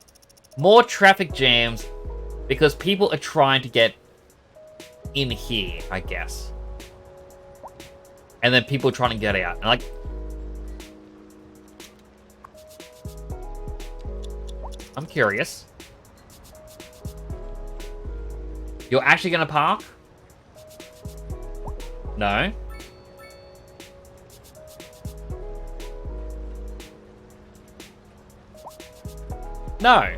More traffic jams because people are trying to get in here, I guess. And then people trying to get out. And like... I'm curious. You're actually gonna park? No. No.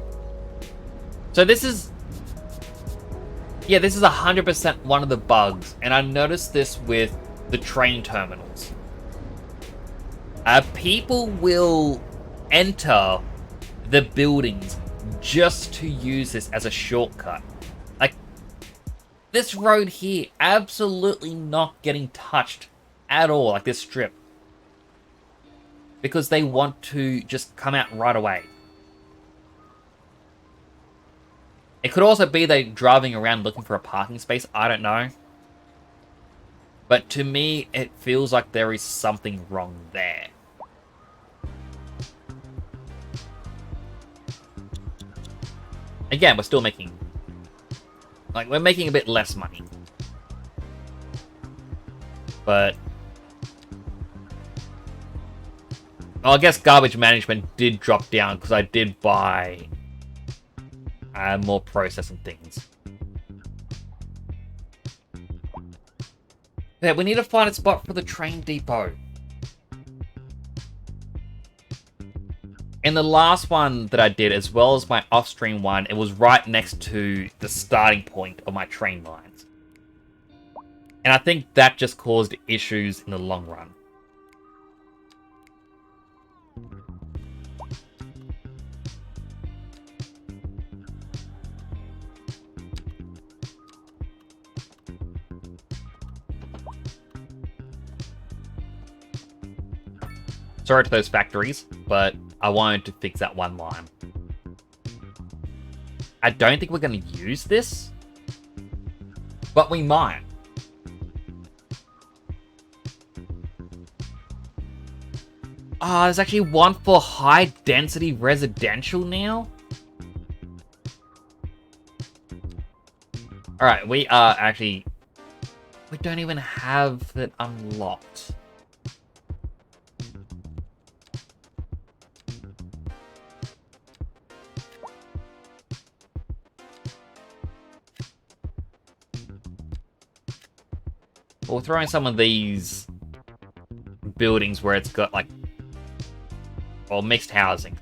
So this is... Yeah, this is 100% one of the bugs. And I noticed this with the train terminals. People will enter the buildings just to use this as a shortcut. Like, this road here, absolutely not getting touched at all, like this strip. Because they want to just come out right away. It could also be they're driving around looking for a parking space, I don't know. But to me, it feels like there is something wrong there. Again, we're still making... Like, we're making a bit less money. But... Well, I guess garbage management did drop down because I did buy more processing things. Yeah, we need to find a spot for the train depot. In the last one that I did, as well as my off-stream one, it was right next to the starting point of my train lines. And I think that just caused issues in the long run. Sorry to those factories, but I wanted to fix that one line. I don't think we're going to use this, but we might. Ah, there's actually one for high-density residential now? Alright, we are actually... We don't even have it unlocked. We'll throw in some of these buildings where it's got, like, well, mixed housing.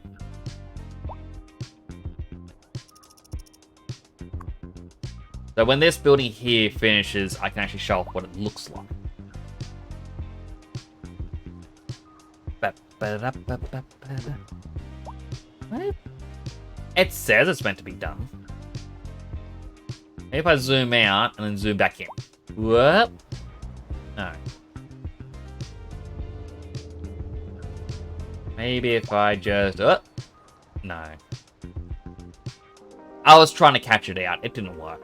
So when this building here finishes, I can actually show off what it looks like. What? It says it's meant to be done. Maybe if I zoom out and then zoom back in. Whoop. No. Maybe if I just... no. I was trying to catch it out. It didn't work.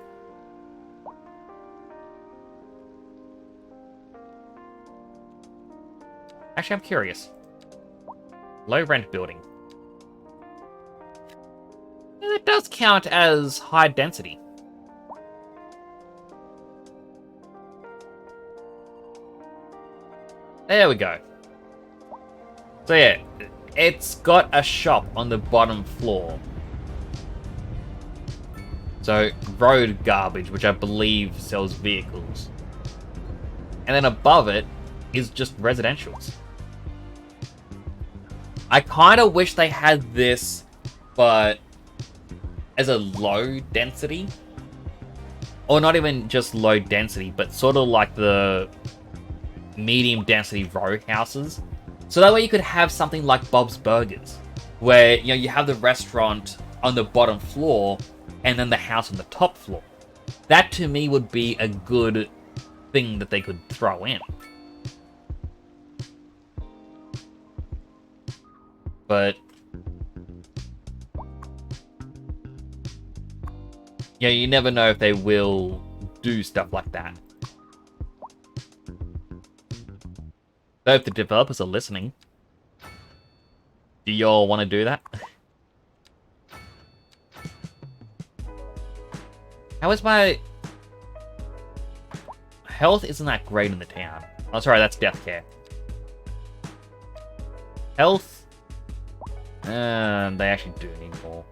Actually, I'm curious. Low rent building. It does count as high density. There we go. So yeah, it's got a shop on the bottom floor. So, road garbage, which I believe sells vehicles. And then above it is just residentials. I kind of wish they had this, but as a low density. Or not even just low density, but sort of like the medium density row houses. So that way you could have something like Bob's Burgers, where you have the restaurant on the bottom floor and then the house on the top floor. That to me would be a good thing that they could throw in. But you never know if they will do stuff like that. So if the developers are listening, do y'all want to do that? How is my... Health isn't that great in the town. Oh, sorry, that's death care. Health? They actually do need more.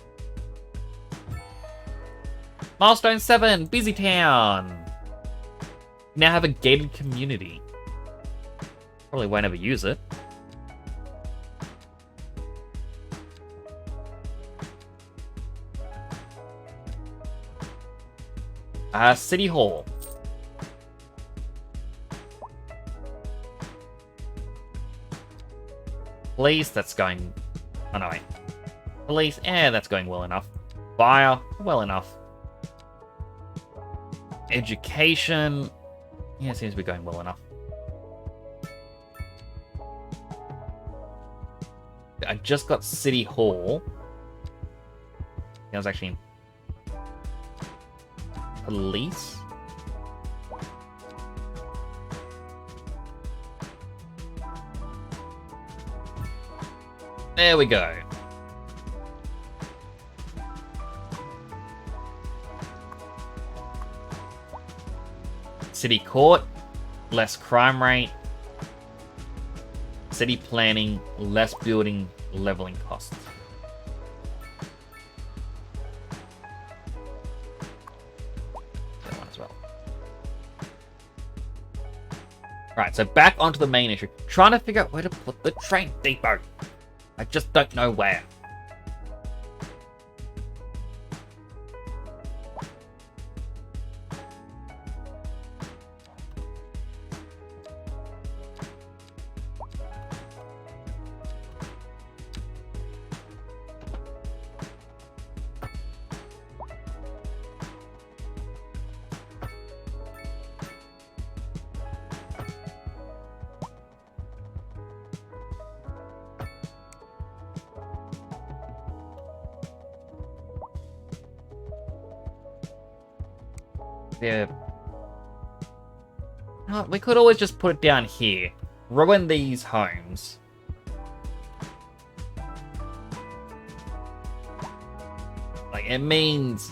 Milestone 7, Busy Town! Now have a gated community. Probably won't ever use it. City Hall. Police, that's going... Oh, no, wait. Police, that's going well enough. Fire, well enough. Education... Yeah, it seems to be going well enough. I just got City Hall. I was actually in police. There we go. City Court, less crime rate. City planning, less building leveling costs. That one as well. Right, so back onto the main issue. Trying to figure out where to put the train depot. I just don't know where. Yeah. No, we could always just put it down here. Ruin these homes. Like, it means...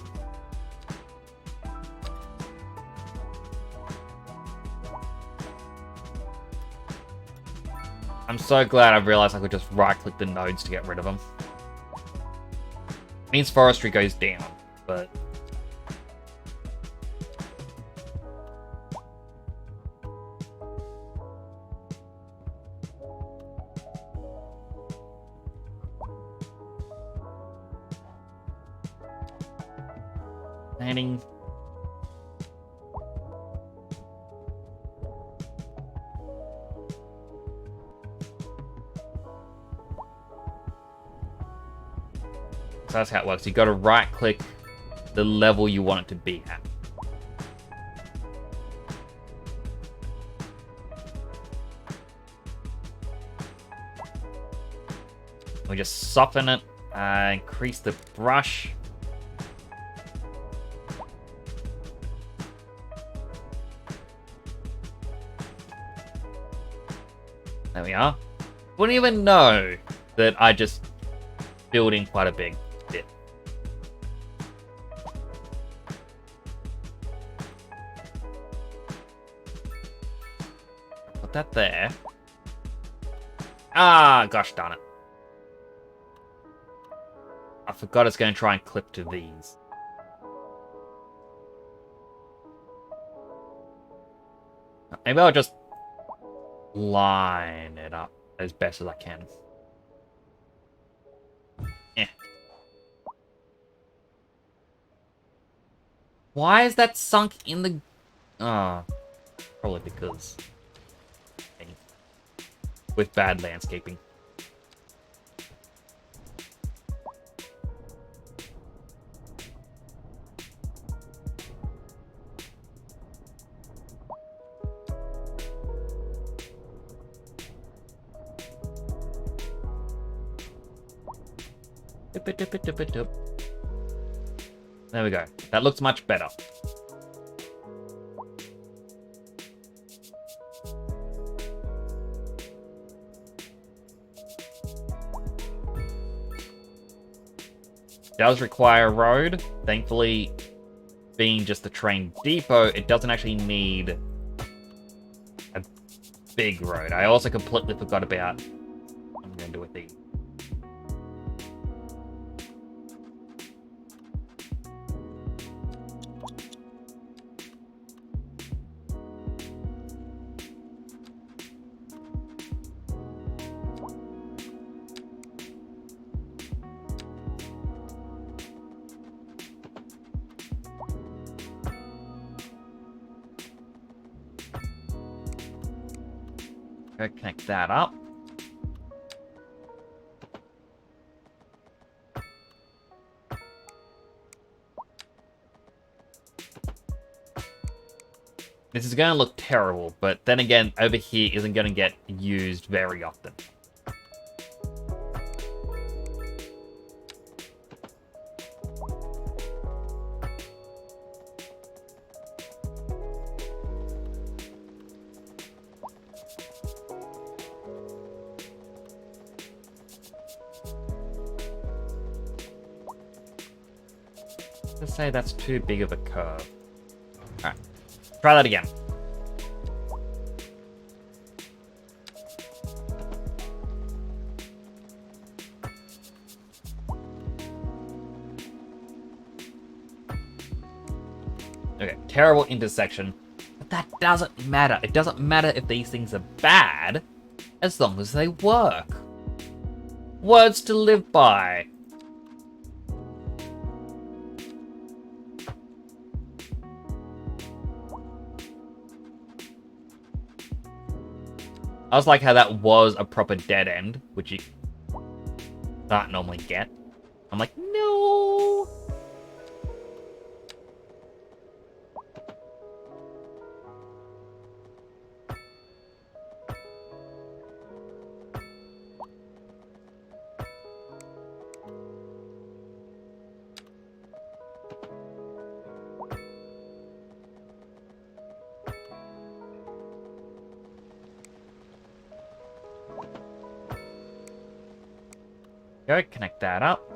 I'm so glad I realized I could just right-click the nodes to get rid of them. It means forestry goes down, but... Planning. So that's how it works. You got to right click the level you want it to be at. We just soften it, increase the brush. There we are. Wouldn't even know that I just filled in quite a big bit. Put that there. Ah, gosh darn it. I forgot it's going to try and clip to these. Maybe I'll just line it up as best as I can. Eh. Why is that sunk in the... Oh, probably because... with bad landscaping. There we go. That looks much better. Does require a road. Thankfully, being just the train depot, it doesn't actually need a big road. I also completely forgot about what I'm going to do with these. Go connect that up. This is going to look terrible, but then again, over here isn't going to get used very often. Let's say that's too big of a curve. Alright, try that again. Okay, terrible intersection. that doesn't matter. It doesn't matter if these things are bad, as long as they work. Words to live by. I was like how that was a proper dead end, which you can't normally get. I'm like, no. Go connect that up.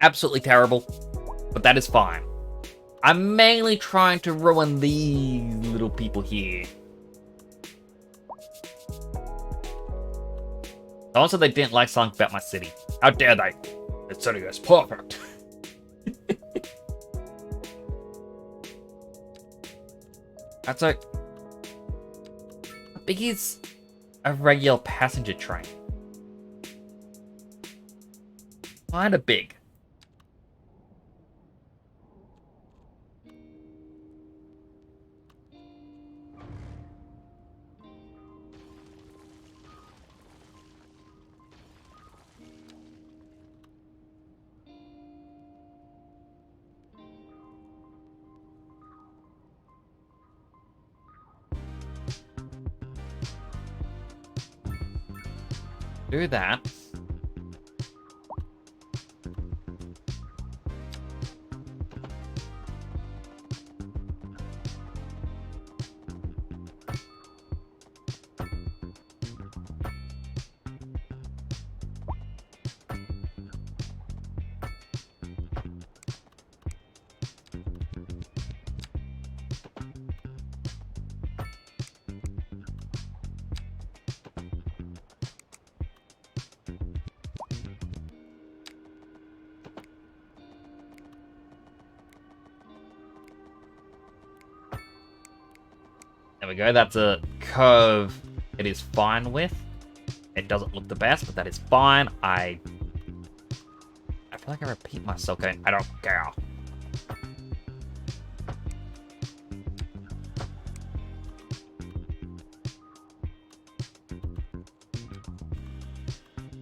Absolutely terrible, but that is fine. I'm mainly trying to ruin these little people here. Someone said they didn't like something about my city. How dare they? The city is perfect. That's like... How big is a regular passenger train? Kinda big. Do that. There we go, that's a curve it is fine with. It doesn't look the best, but that is fine. I feel like I repeat myself going, I don't care.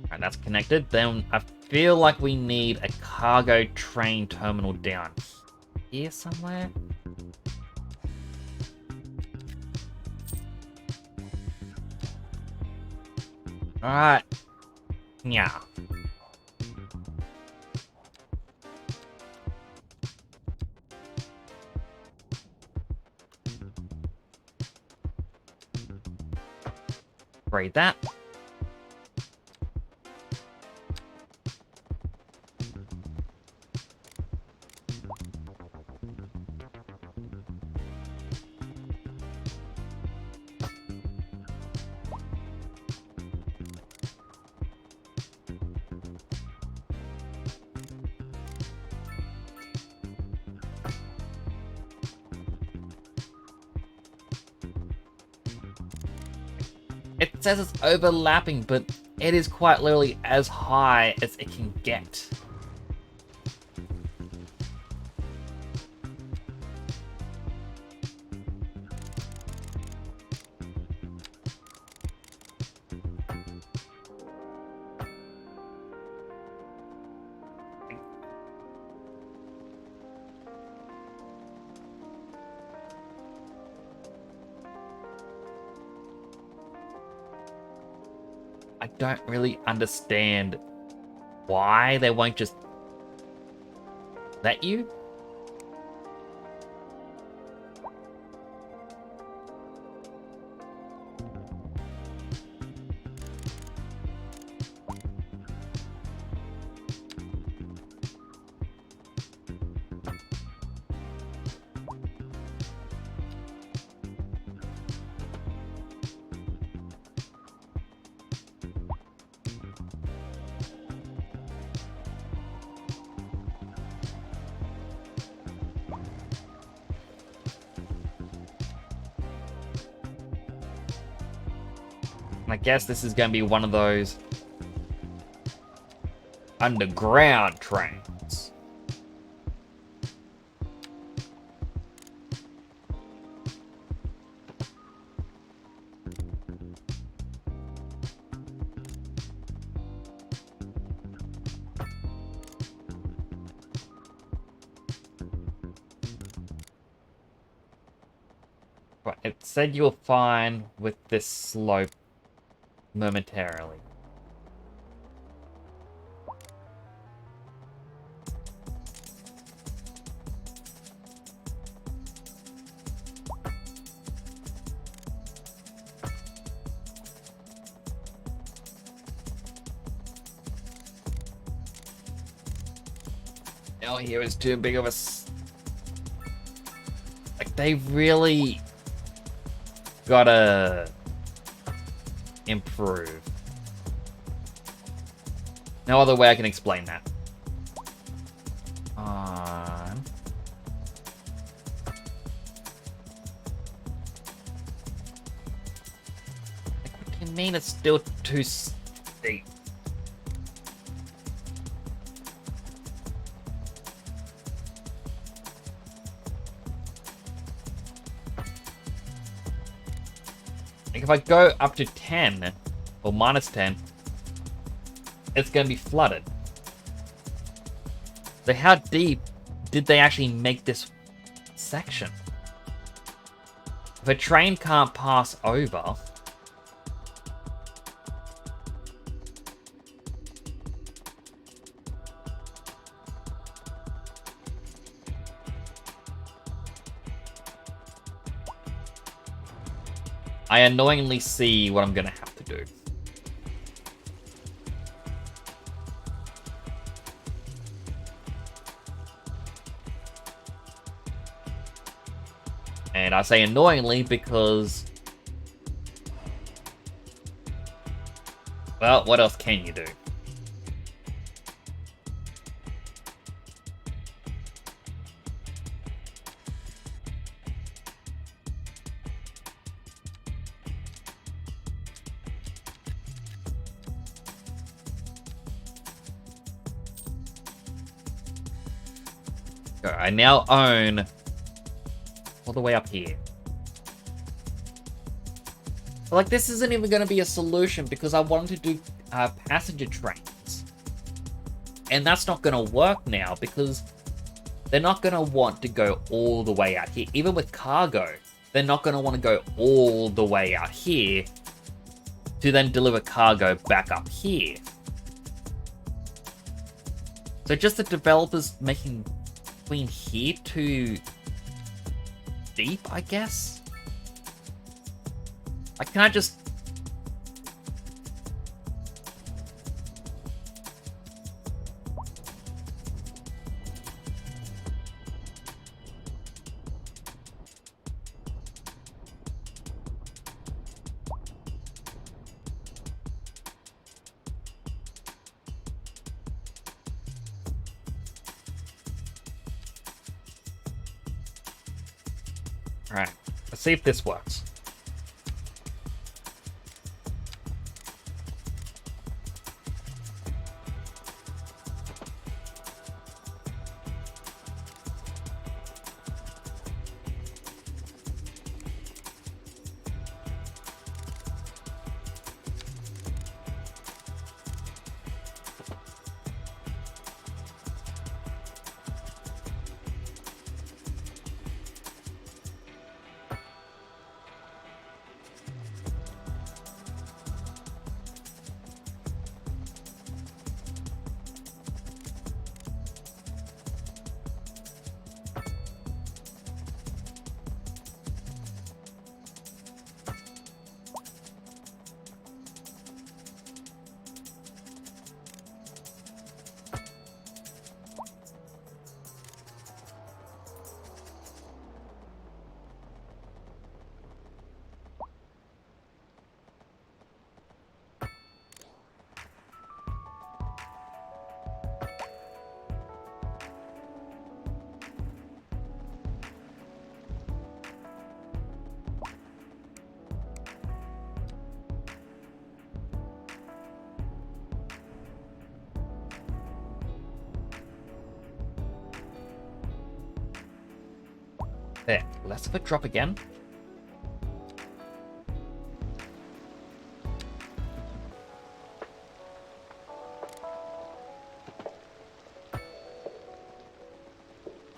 Alright, that's connected. Then I feel like we need a cargo train terminal down here somewhere. Alright. Yeah. Read that. It says it's overlapping, but it is quite literally as high as it can get. I don't really understand why they won't just let you. I guess this is going to be one of those underground trains. Right, it said you were fine with this slope momentarily. Now here is too big of a... Like, they really gotta improve. No other way I can explain that. Like, what do you mean it's still too steep? Like, if I go up to 10, or minus 10, it's going to be flooded. So how deep did they actually make this section? If a train can't pass over... I annoyingly see what I'm going to have to do. And I say annoyingly because... well, what else can you do? I now own all the way up here. But, like, this isn't even going to be a solution because I wanted to do passenger trains. And that's not going to work now because they're not going to want to go all the way out here. Even with cargo, they're not going to want to go all the way out here to then deliver cargo back up here. So just the developers making between here too deep, I guess? Like, can I just... Alright, let's see if this works. There, less of a drop again.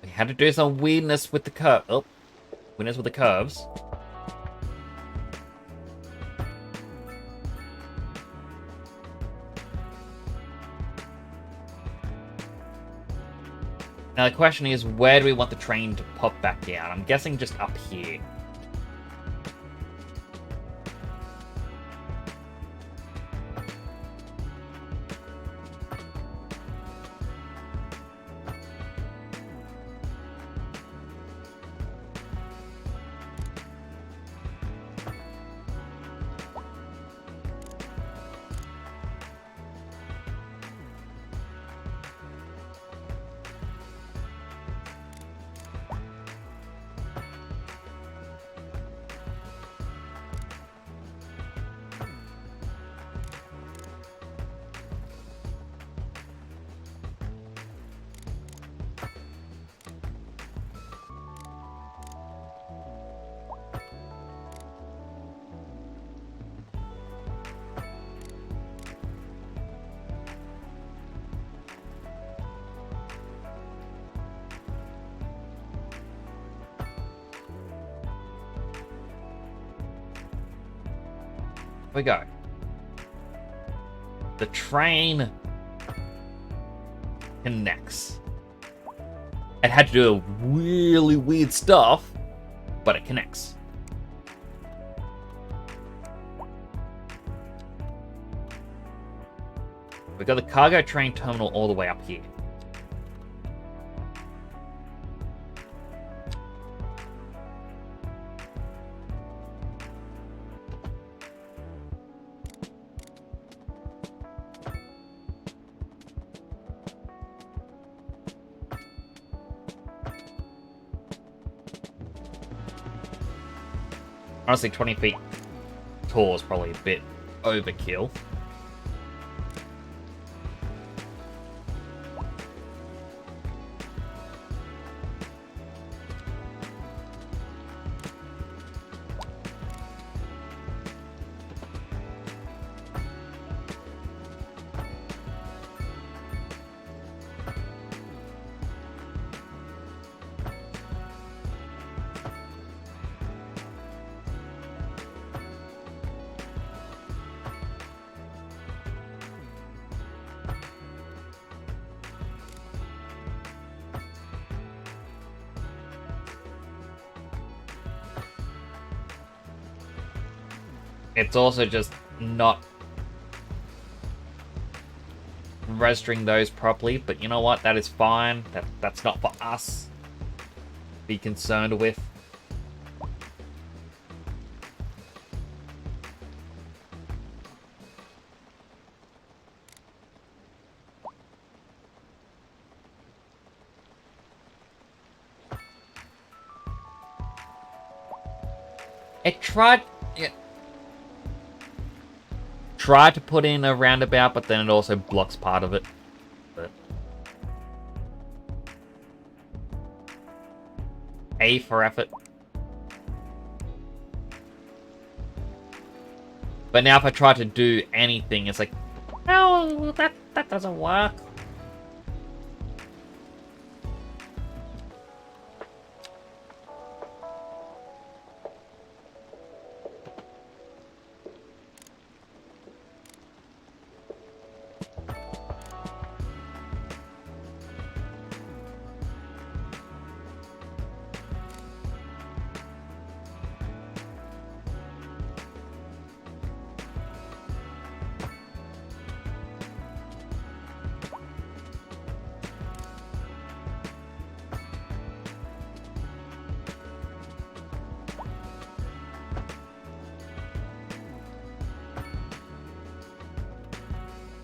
We had to do some weirdness with the curve. Oh, weirdness with the curves. Now the question is, where do we want the train to pop back down? I'm guessing just up here. We go. The train connects. It had to do really weird stuff, but it connects. We got the cargo train terminal all the way up here. Honestly, 20 feet tall is probably a bit overkill. It's also just not registering those properly, but you know what? That is fine. That's not for us to be concerned with. It tried to put in a roundabout, but then it also blocks part of it. But A for effort. But now if I try to do anything, it's like, no, that doesn't work.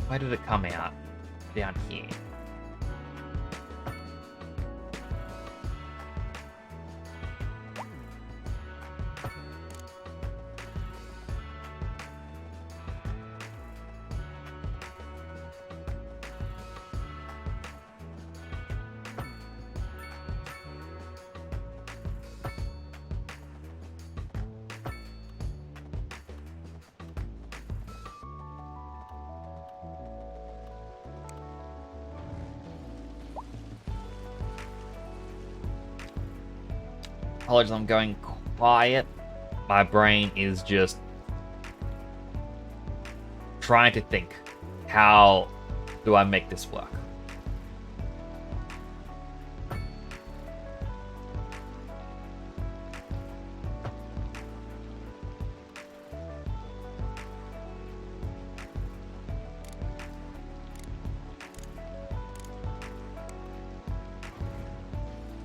Where did it come out? Down here. Apologies, I'm going quiet. My brain is just trying to think, how do I make this work?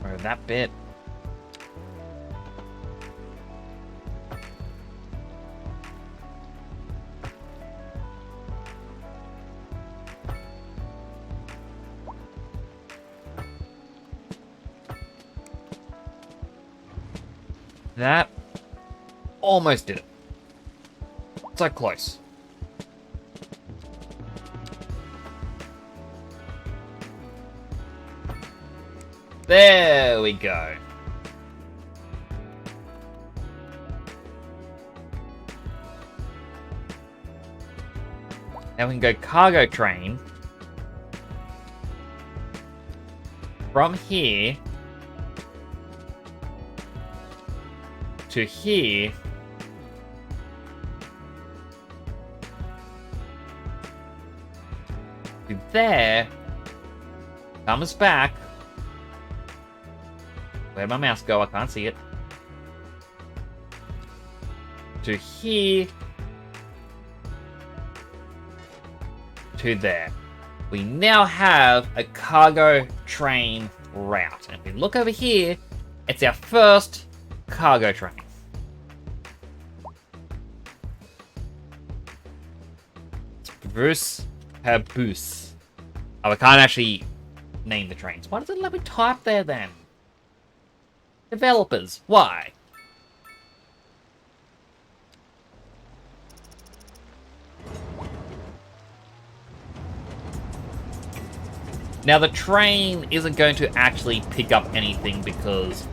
Or that bit. That almost did it. So close. There we go. Now we can go cargo train from here to here to there, comes back. Where'd my mouse go? I can't see it. To here to there. We now have a cargo train route. And if we look over here, it's our first cargo train. Bruce Habus. Oh, I can't actually name the trains. Why does it let me type there then? Developers, why? Now the train isn't going to actually pick up anything because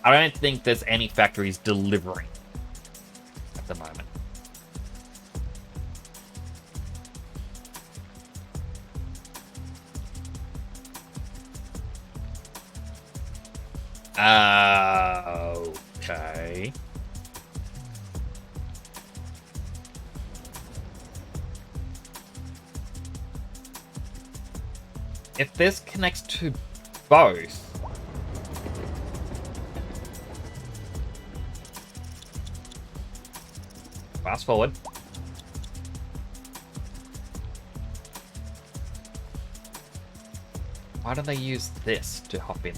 I don't think there's any factories delivering at the moment. Okay. If this connects to both, fast forward. Why do they use this to hop in?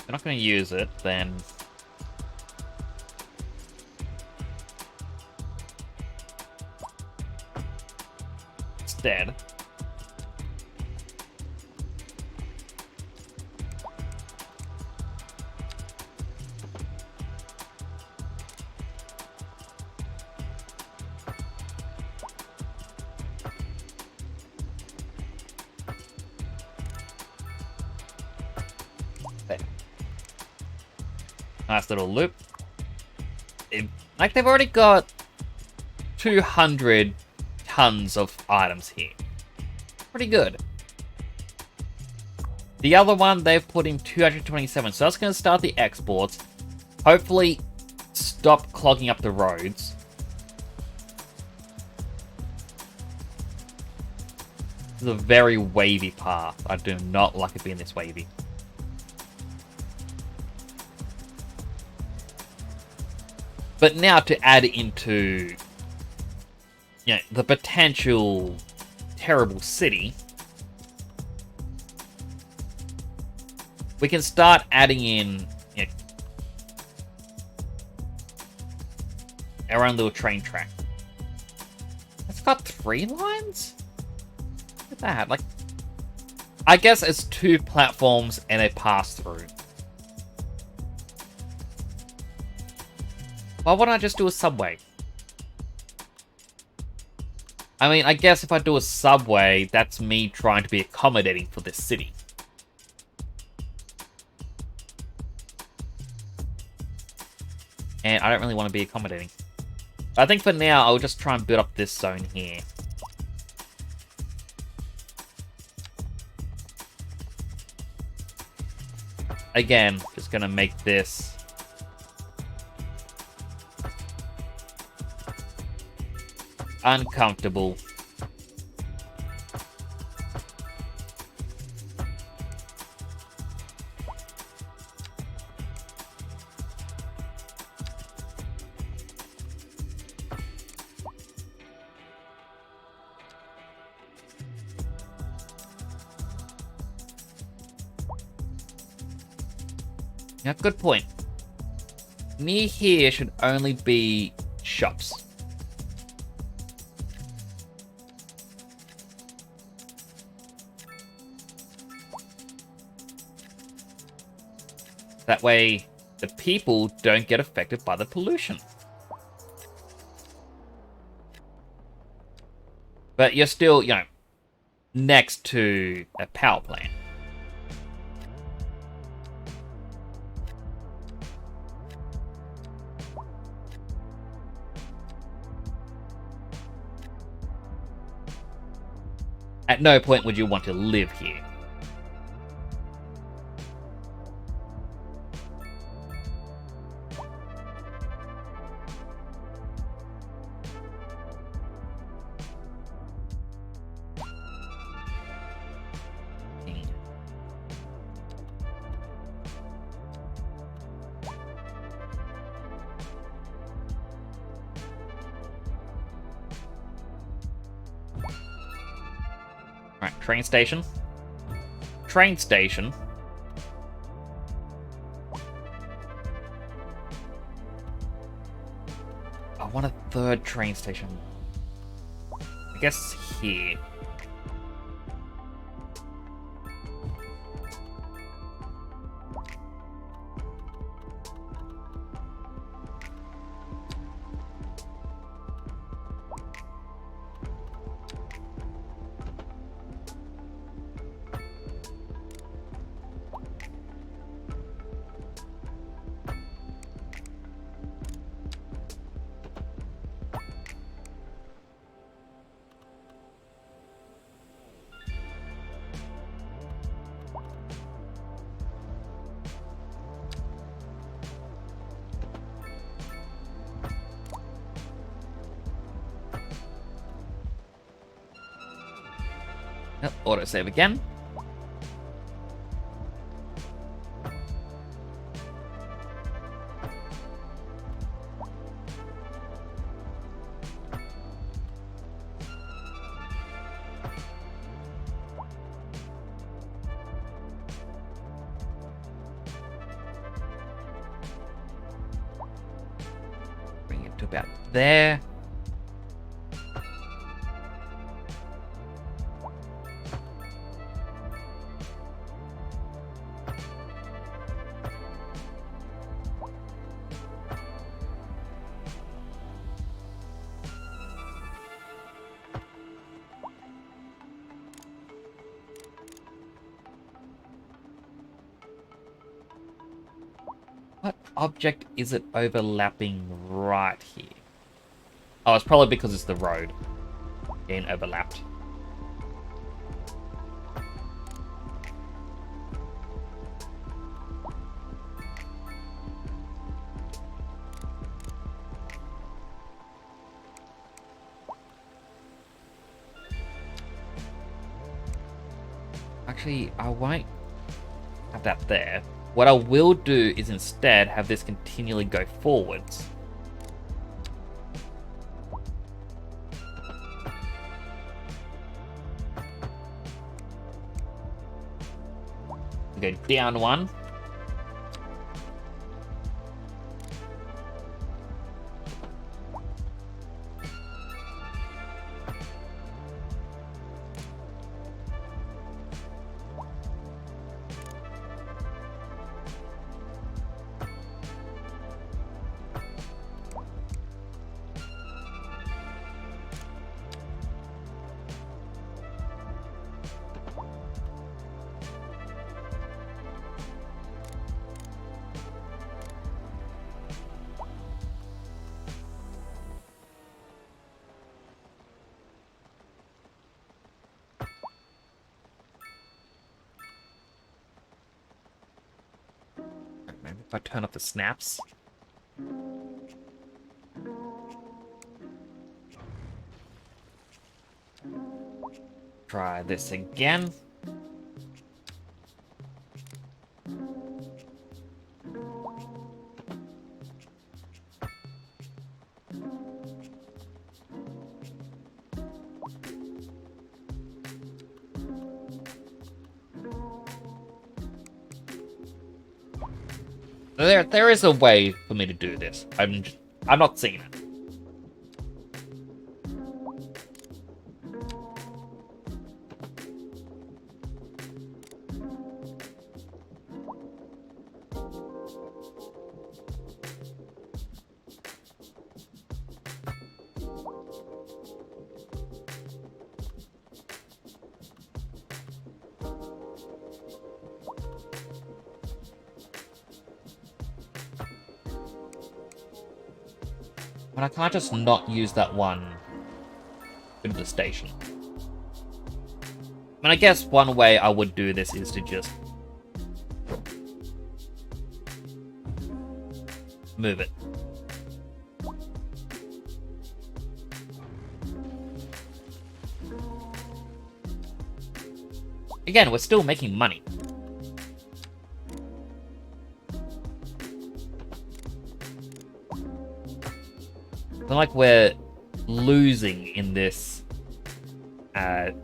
They're not going to use it, then it's dead. Nice little loop. Like, they've already got 200 tons of items here. Pretty good. The other one, they've put in 227. So that's going to start the exports. Hopefully, stop clogging up the roads. This is a very wavy path. I do not like it being this wavy. But now to add into, you know, the potential terrible city, we can start adding in, you know, our own little train track. It's got 3 lines? Look at that. Like, I guess it's 2 platforms and a pass-through. Why wouldn't I just do a subway? I mean, I guess if I do a subway, that's me trying to be accommodating for this city. And I don't really want to be accommodating. I think for now, I'll just try and build up this zone here. Again, just gonna make this uncomfortable. Yeah, good point. Near here should only be shops. That way, the people don't get affected by the pollution. But you're still, you know, next to a power plant. At no point would you want to live here. Right, train station. Train station. I want a third train station. I guess here. Yep, autosave again. Bring it to about there. What object is it overlapping right here? Oh, it's probably because it's the road getting overlapped. Actually, I won't have that there. What I will do is instead have this continually go forwards. Go down one. If I turn off the snaps. Try this again. There is a way for me to do this. I'm not seeing it. But I can't just not use that one bit of the station. I mean, I guess one way I would do this is to just move it. Again, we're still making money. It's not like we're losing in this town.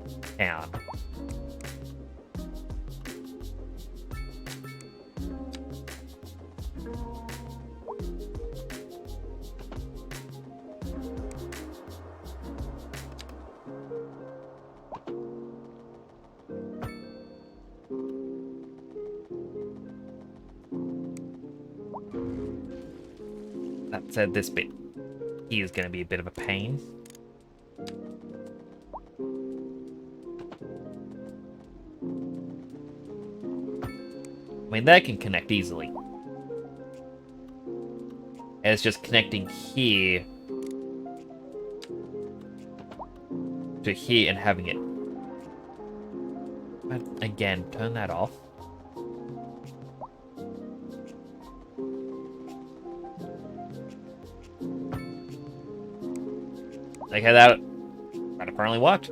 That said, this bit here is going to be a bit of a pain. I mean, they can connect easily. It's just connecting here to here and having it. But again, turn that off. Okay, that apparently worked.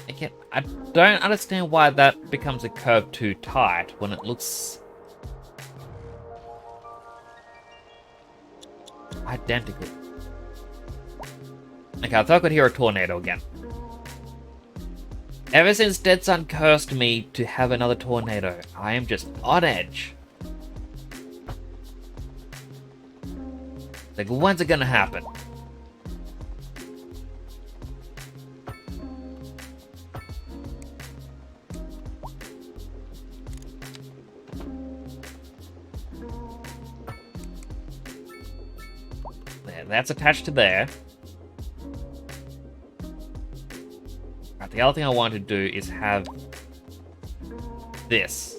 Again, I don't understand why that becomes a curve too tight when it looks identical. Okay, I thought I could hear a tornado again. Ever since Dead Sun cursed me to have another tornado, I am just on edge. Like, when's it gonna happen? That's attached to there. Right, the other thing I want to do is have this.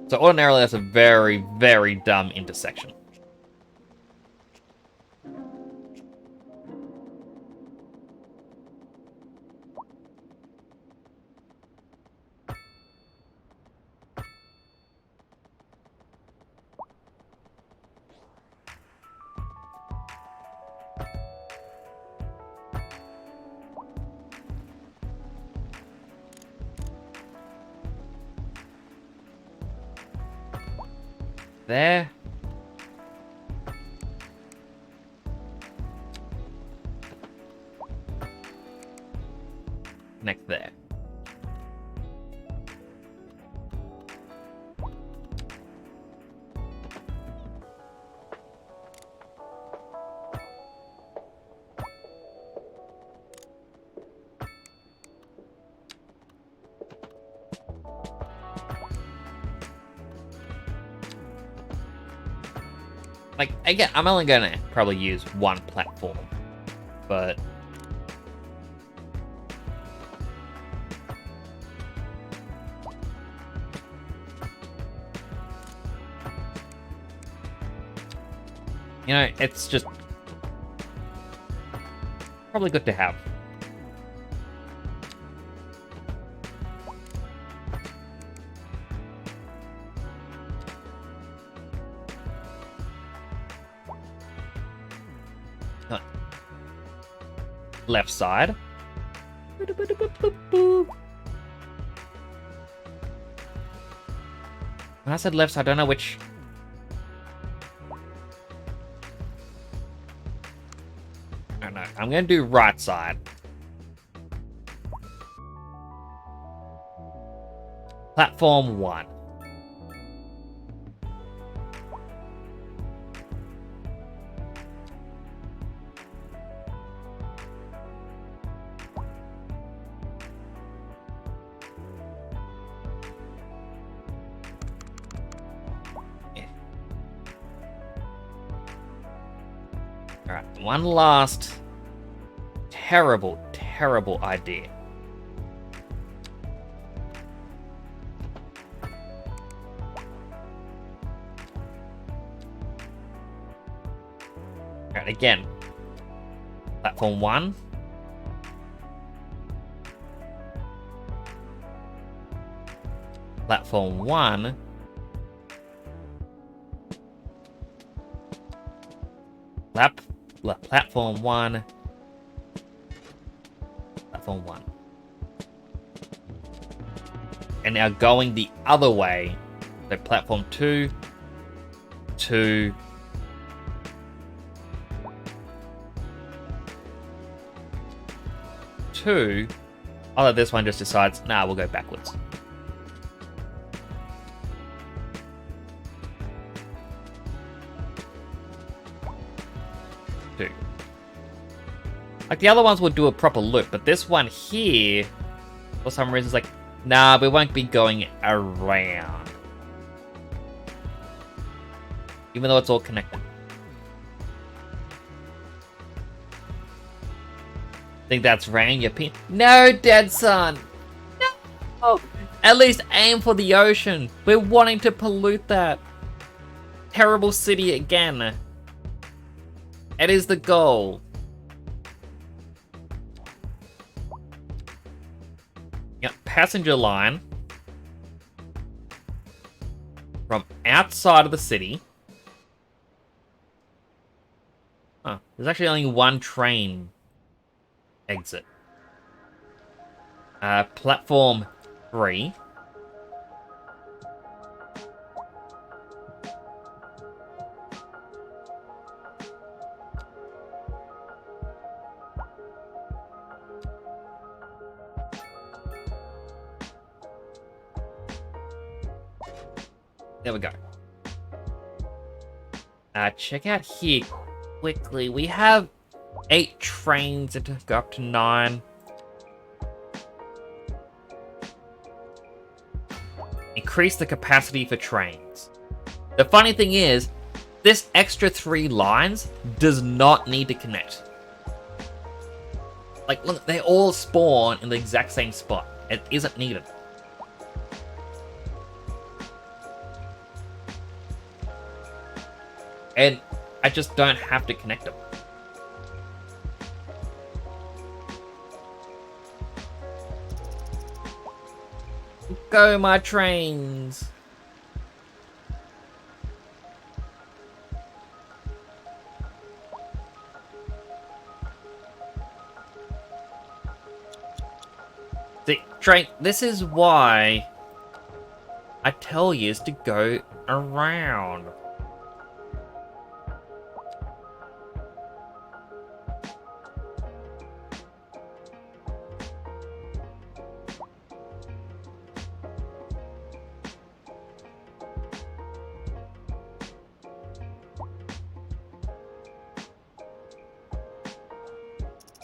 So ordinarily that's a very, very dumb intersection. There. Connect there. Like, again, I'm only gonna probably use one platform, but... You know, it's just... probably good to have. Left side. When I said left side, I don't know which... I don't know. I'm gonna do right side. Platform 1. Alright, one last terrible, terrible idea. Alright, again. Platform 1. Platform 1. Platform 1. Platform 1. And now going the other way. So platform 2. 2. 2. Although this one just decides, nah, we'll go backwards. Like, the other ones would do a proper loop, but this one here, for some reason, is like, nah, we won't be going around. Even though it's all connected. Think that's rain, your pin? No, dead son! No! At least aim for the ocean. We're wanting to pollute that. Terrible city again. It is the goal. Yep, passenger line from outside of the city. Huh, there's actually only one train exit. Platform 3. There we go. Check out here quickly. We have 8 trains that go up to 9. Increase the capacity for trains. The funny thing is, this extra 3 lines does not need to connect. Like, look, they all spawn in the exact same spot. It isn't needed. And I just don't have to connect them. Go, my trains! See, train, this is why I tell you to go around.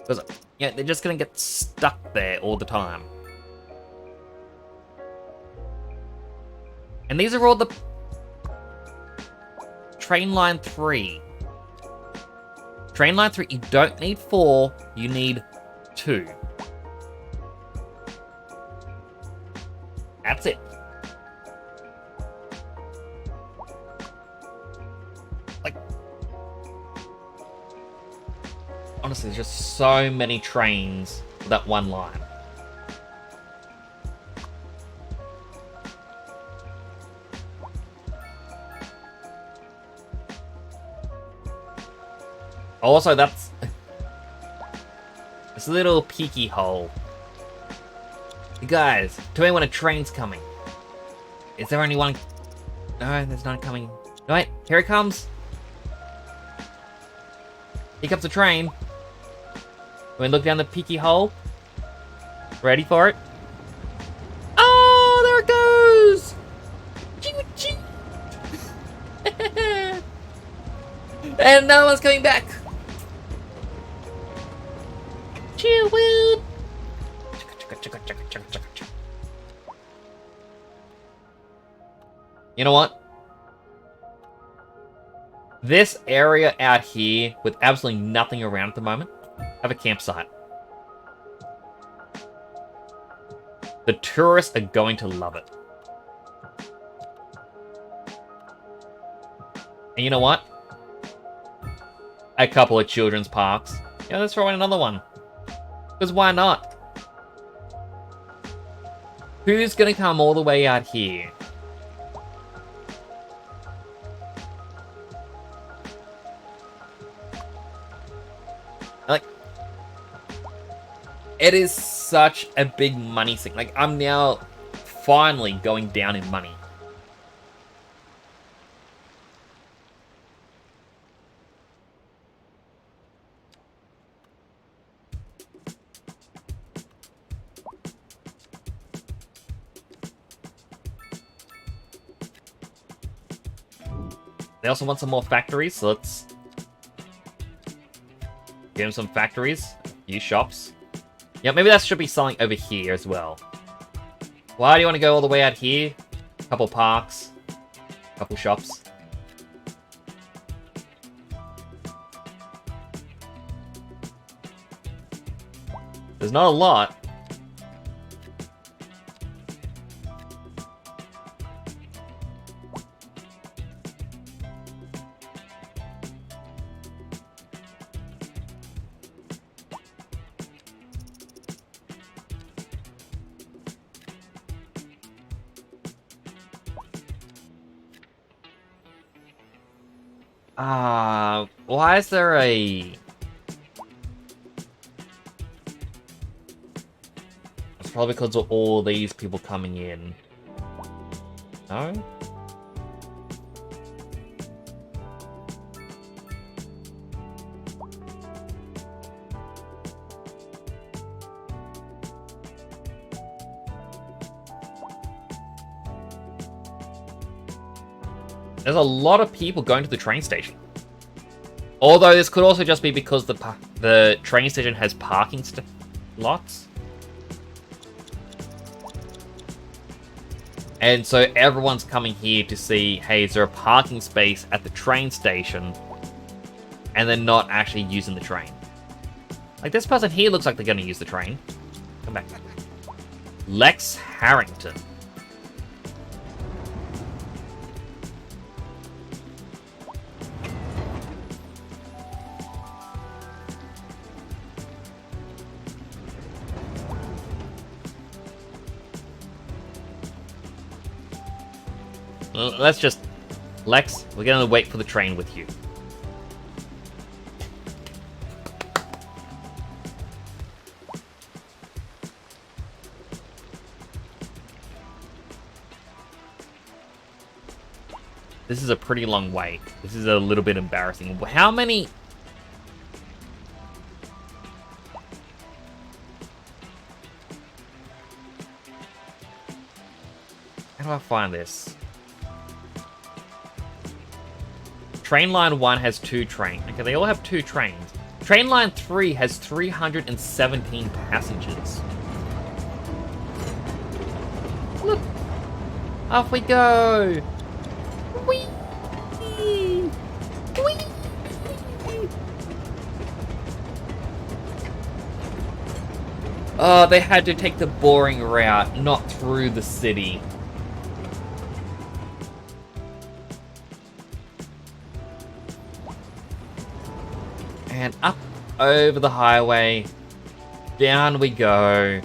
Because, yeah, they're just gonna get stuck there all the time. And these are all the train line 3. Train line 3, you don't need 4, you need 2. That's it. Like, honestly, there's just so many trains for that one line. Also, that's... It's a little peeky hole. You guys, tell me when a train's coming. Is there only one? No, there's none coming. No, wait, here it comes. Here comes the train. We look down the peeky hole. Ready for it? Oh, there it goes! Choo-choo. And no one's coming back. Chill, Will. You know what? This area out here, with absolutely nothing around at the moment, have a campsite. The tourists are going to love it. And you know what? A couple of children's parks. Yeah, let's throw in another one. Because why not? Who's gonna come all the way out here? Like, it is such a big money thing. Like, I'm now finally going down in money. They also want some more factories, so let's give them some factories, a few shops. Yeah, maybe that should be selling over here as well. Why do you want to go all the way out here? Couple parks, couple shops. There's not a lot. Why is there a... It's probably because of all these people coming in. No? There's a lot of people going to the train station. Although this could also just be because the train station has parking lots. And so everyone's coming here to see, hey, is there a parking space at the train station? And they're not actually using the train. Like, this person here looks like they're going to use the train. Come back. Lex Harrington. Let's just... Lex, we're gonna wait for the train with you. This is a pretty long wait. This is a little bit embarrassing. How many... How do I find this? Train line 1 has 2 trains. Okay, they all have 2 trains. Train line 3 has 317 passengers. Look! Off we go! Whee! Oh, they had to take the boring route, not through the city. And up over the highway. Down we go.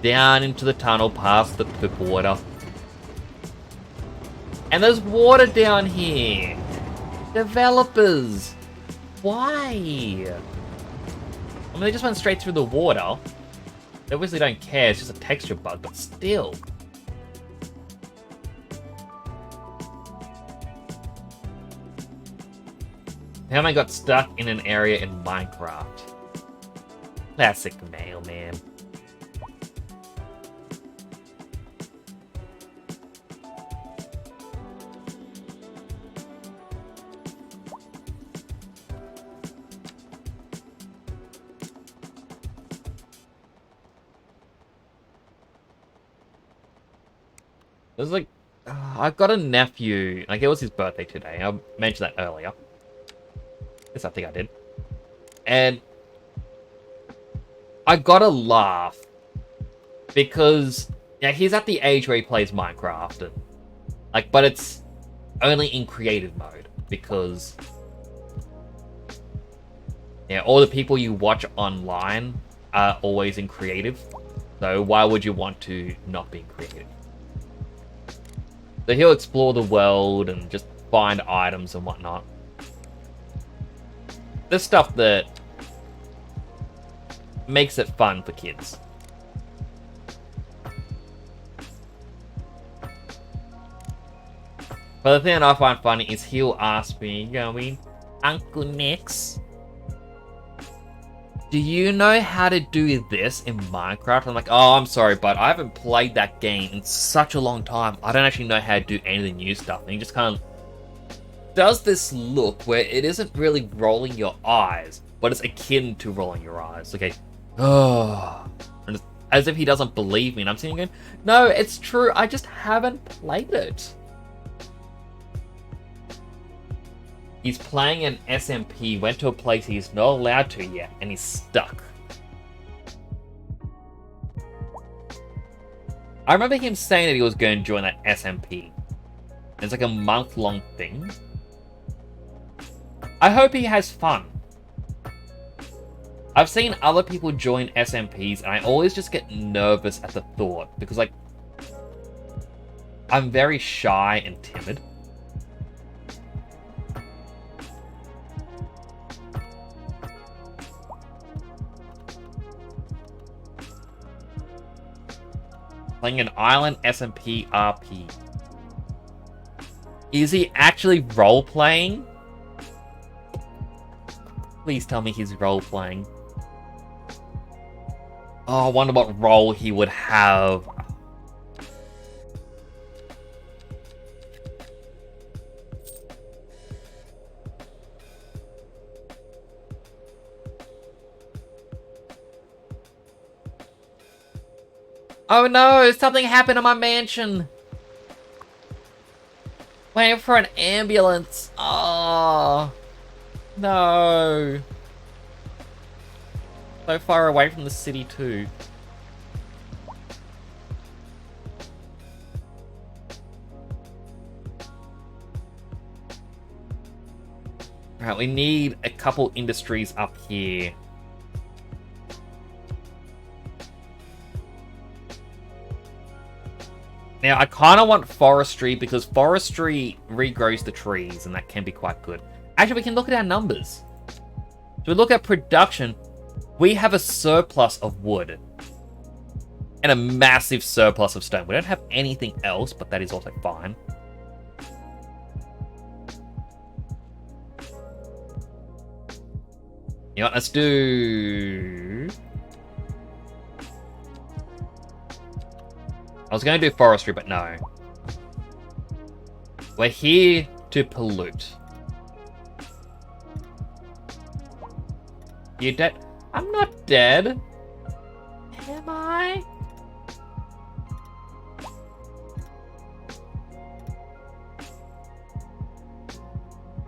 Down into the tunnel past the water. And there's water down here. Developers. Why? I mean, they just went straight through the water. They obviously don't care, it's just a texture bug, but still. How am I got stuck in an area in Minecraft? Classic mailman. There's like, I've got a nephew. Like, it was his birthday today. I mentioned that earlier. Yes, I think I did. And I gotta laugh because, yeah, he's at the age where he plays Minecraft, and like, but it's only in creative mode because, yeah, all the people you watch online are always in creative. So why would you want to not be in creative? So he'll explore the world and just find items and whatnot. There's stuff that makes it fun for kids. But the thing that I find funny is he'll ask me, going, Uncle Nix, do you know how to do this in Minecraft? I'm like, oh, I'm sorry, but I haven't played that game in such a long time. I don't actually know how to do any of the new stuff. And he just kind of does this look where it isn't really rolling your eyes, but it's akin to rolling your eyes. Okay, oh, and it's as if he doesn't believe me. And I'm sitting going, no, it's true. I just haven't played it. He's playing an SMP, went to a place he's not allowed to yet, and he's stuck. I remember him saying that he was going to join that SMP. It's like a month-long thing. I hope he has fun. I've seen other people join SMPs, and I always just get nervous at the thought, because, like, I'm very shy and timid. Playing an island SMP RP. Is he actually role-playing? Please tell me he's role-playing. Oh, I wonder what role he would have. Oh no, something happened to my mansion. Waiting for an ambulance. Oh, no. So far away from the city too. Right, we need a couple industries up here. Now, I kind of want forestry because forestry regrows the trees and that can be quite good. Actually, we can look at our numbers. So we look at production. We have a surplus of wood and a massive surplus of stone. We don't have anything else, but that is also fine. You know what, let's do... I was going to do forestry, but no. We're here to pollute. You dead? I'm not dead. Am I?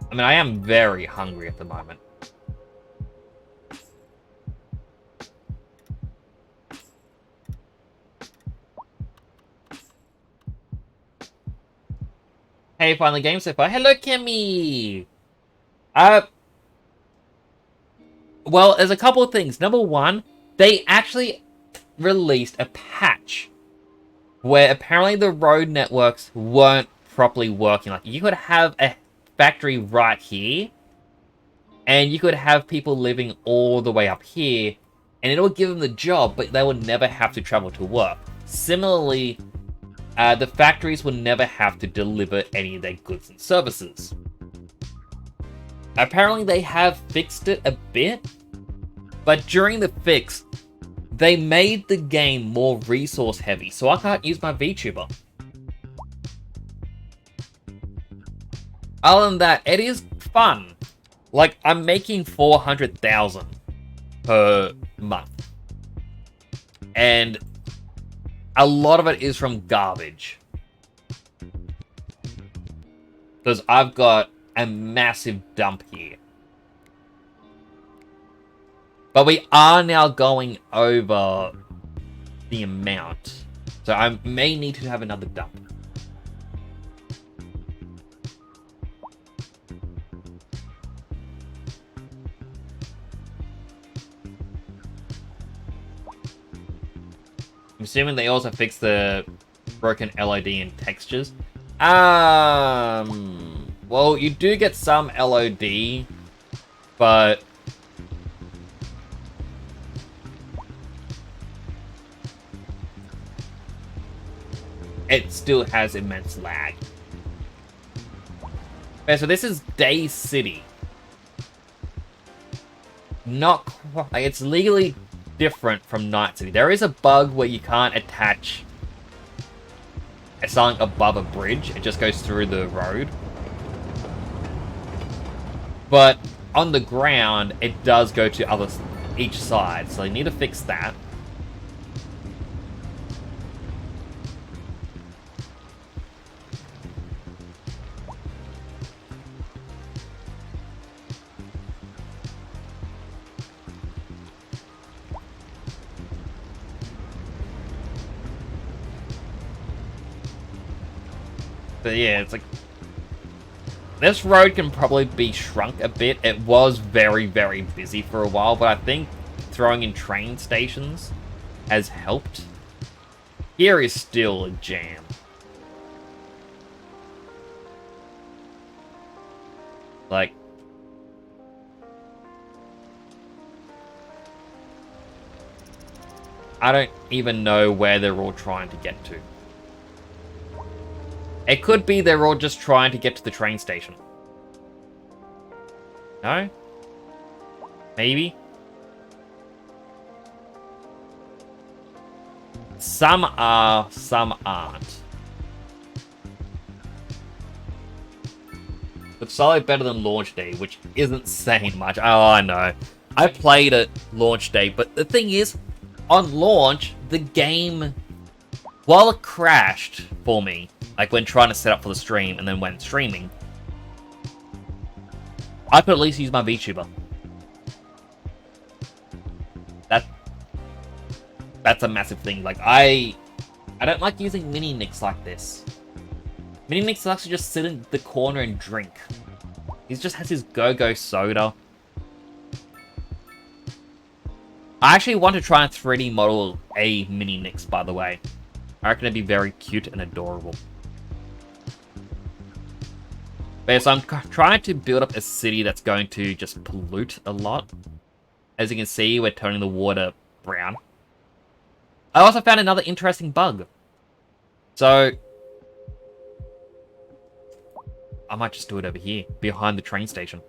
I mean, I am very hungry at the moment. Hey, finally game so far. Hello, Kimmy! Well, there's a couple of things. Number one, they actually released a patch where apparently the road networks weren't properly working. Like, you could have a factory right here, and you could have people living all the way up here, and it'll give them the job, but they will never have to travel to work. Similarly, the factories will never have to deliver any of their goods and services. Apparently they have fixed it a bit, but during the fix, they made the game more resource heavy, so I can't use my VTuber. Other than that, it is fun. Like, I'm making 400,000 per month. And a lot of it is from garbage. Because I've got a massive dump here. But we are now going over the amount. So I may need to have another dump. I'm assuming they also fixed the broken LOD and textures. Well, you do get some LOD, but it still has immense lag. Okay, so this is Day City. Not quite, like, it's legally different from Night City. There is a bug where you can't attach something above a bridge. It just goes through the road. But on the ground, it does go to each side. So they need to fix that. But yeah, it's like, this road can probably be shrunk a bit. It was very, very busy for a while, but I think throwing in train stations has helped. Here is still a jam. Like, I don't even know where they're all trying to get to. It could be they're all just trying to get to the train station. No? Maybe? Some are, some aren't. But solid better than launch day, which isn't saying much. Oh, I know. I played at launch day, but the thing is, on launch, the game, while it crashed for me, like when trying to set up for the stream and then when streaming, I could at least use my VTuber. That's a massive thing. Like, I don't like using mini Nicks like this. Mini Nicks likes to just sit in the corner and drink. He just has his go-go soda. I actually want to try and 3D model a mini Nicks, by the way. I reckon it'd be very cute and adorable. But yeah, so I'm trying to build up a city that's going to just pollute a lot. As you can see, we're turning the water brown. I also found another interesting bug. So, I might just do it over here, behind the train station.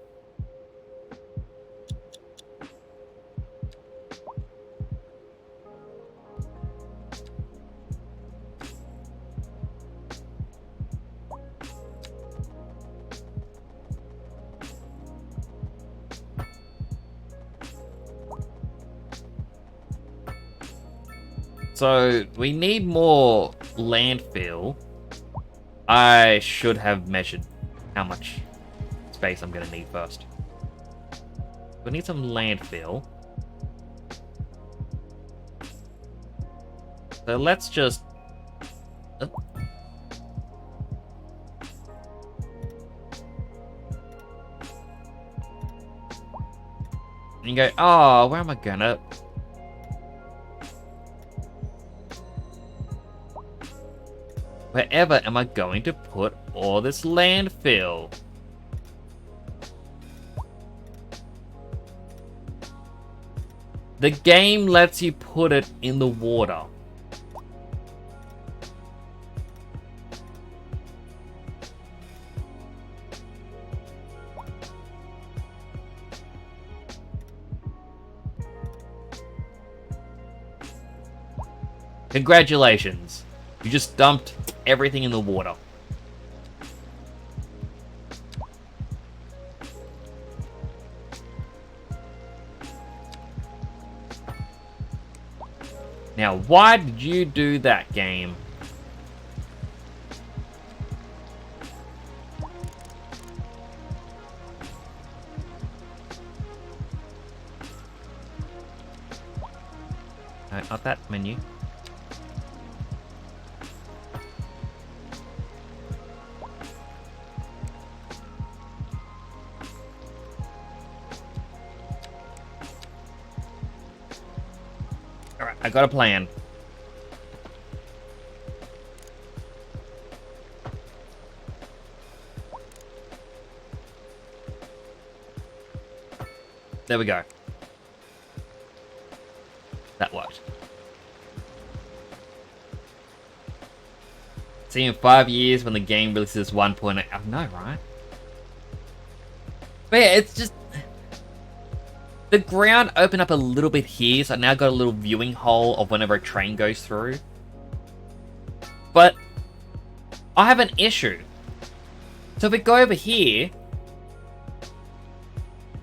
So, we need more landfill. I should have measured how much space I'm going to need first. We need some landfill. So let's just... And you go, oh, where am I gonna? Wherever am I going to put all this landfill? The game lets you put it in the water. Congratulations. You just dumped everything in the water. Now, why did you do that, game? No, not that menu. Alright, I got a plan. There we go. That worked. See, in 5 years when the game releases 1.8... I know, right? But yeah, it's just... The ground opened up a little bit here, so I now got a little viewing hole of whenever a train goes through. But I have an issue. So if we go over here,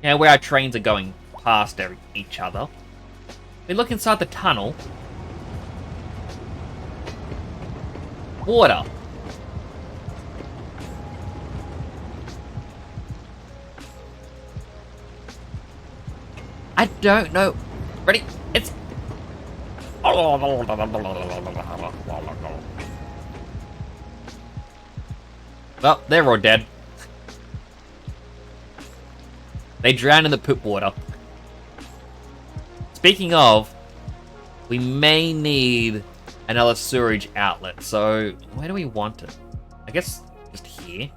where our trains are going past each other, we look inside the tunnel. Water. I don't know. Ready? It's... Well, they're all dead. They drowned in the poop water. Speaking of, we may need another sewerage outlet. So, where do we want it? I guess just here.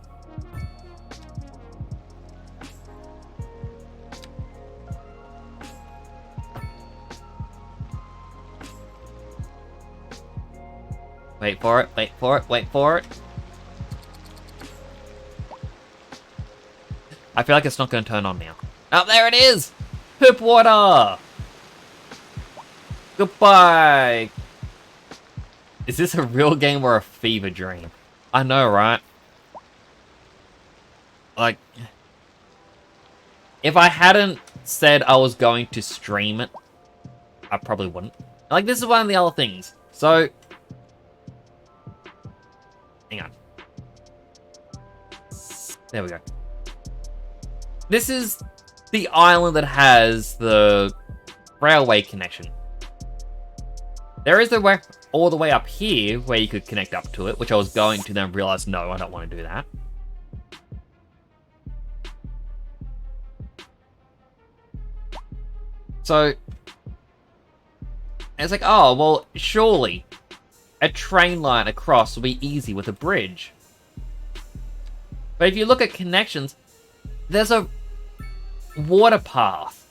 Wait for it, wait for it, wait for it. I feel like it's not going to turn on now. Oh, there it is! Poop water! Goodbye! Is this a real game or a fever dream? I know, right? Like... If I hadn't said I was going to stream it, I probably wouldn't. Like, this is one of the other things. So... Hang on. There we go. This is the island that has the railway connection. There is the way all the way up here where you could connect up to it, which I was going to, then realize no, I don't want to do that. So it's like, oh, well, surely a train line across will be easy with a bridge. But if you look at connections, there's a water path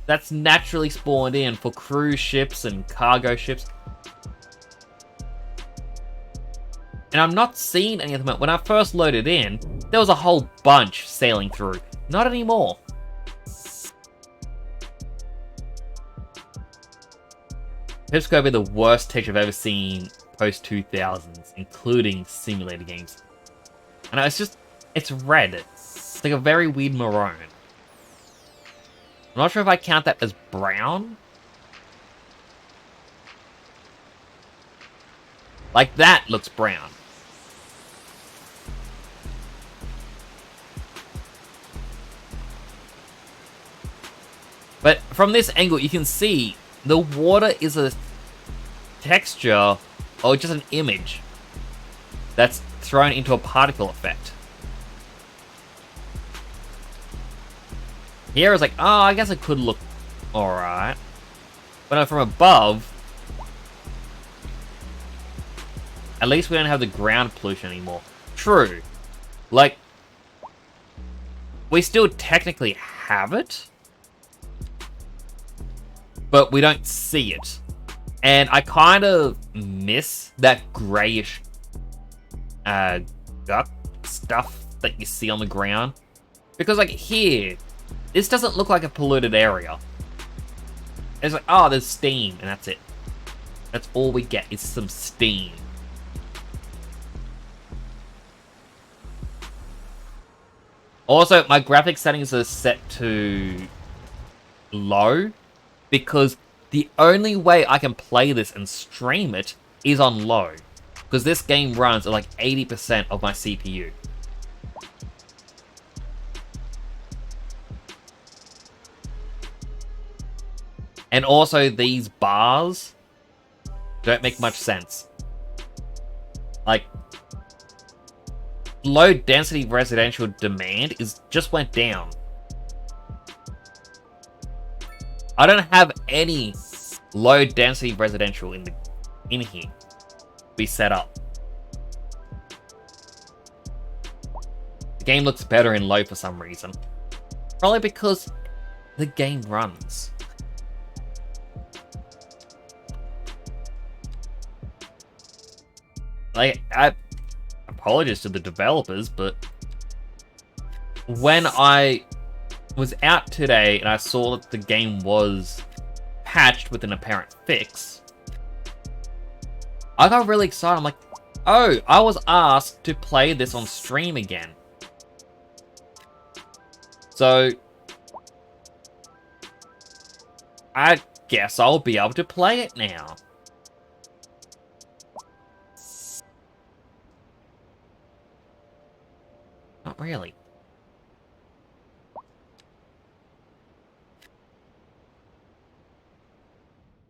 that's naturally spawned in for cruise ships and cargo ships. And I'm not seeing any of them. When I first loaded in, there was a whole bunch sailing through. Not anymore. It's going to be the worst text I've ever seen post-2000s, including simulator games. And it's just, it's red. It's like a very weird maroon. I'm not sure if I count that as brown. Like that looks brown. But from this angle, you can see the water is a texture or just an image that's thrown into a particle effect. Here it's like, oh, I guess it could look alright. But no, from above, at least we don't have the ground pollution anymore. True. Like, we still technically have it, but we don't see it. And I kind of miss that grayish gut stuff that you see on the ground. Because, like, here, this doesn't look like a polluted area. It's like, oh, there's steam, and that's it. That's all we get, is some steam. Also, my graphics settings are set to low, because the only way I can play this and stream it is on low. Because this game runs at like 80% of my CPU. And also, these bars don't make much sense. Like, low density residential demand just went down. I don't have any low density residential in here be set up. The game looks better in low for some reason. Probably because the game runs. Like, apologies to the developers, but when I was out today and I saw that the game was patched with an apparent fix, I got really excited. I'm like, oh, I was asked to play this on stream again. So, I guess I'll be able to play it now. Not really.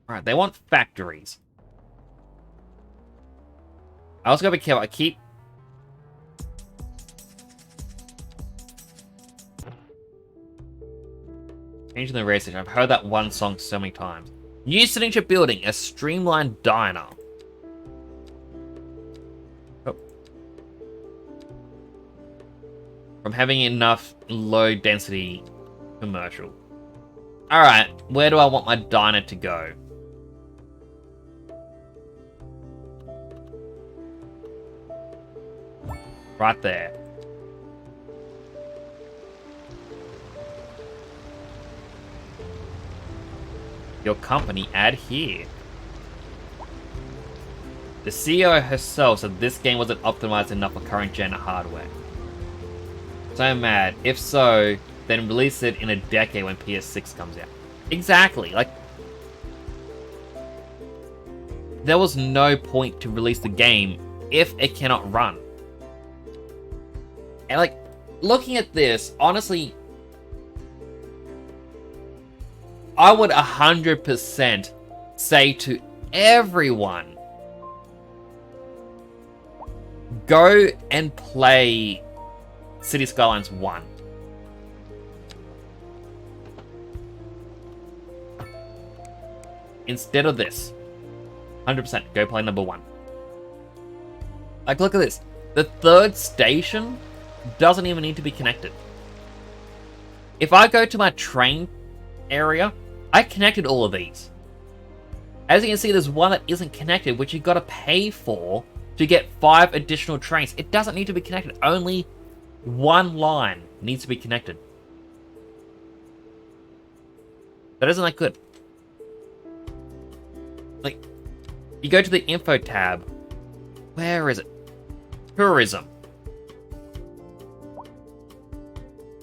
Alright, they want factories. I also gotta be careful. I keep... changing the radio station. I've heard that one song so many times. New signature building, a streamlined diner. From having enough low density commercial. Alright, where do I want my diner to go? Right there. Your company ad here. The CEO herself said this game wasn't optimized enough for current gen hardware. So mad. If so, then release it in a decade when PS6 comes out. Exactly. Like, there was no point to release the game if it cannot run. And like, looking at this, honestly, I would 100% say to everyone, go and play City Skylines 1. Instead of this. 100% go play number 1. Like, look at this. The third station doesn't even need to be connected. If I go to my train area, I connected all of these. As you can see, there's one that isn't connected, which you gotta pay for to get 5 additional trains. It doesn't need to be connected. Only one line needs to be connected. That isn't that good. Like, you go to the info tab. Where is it? Tourism.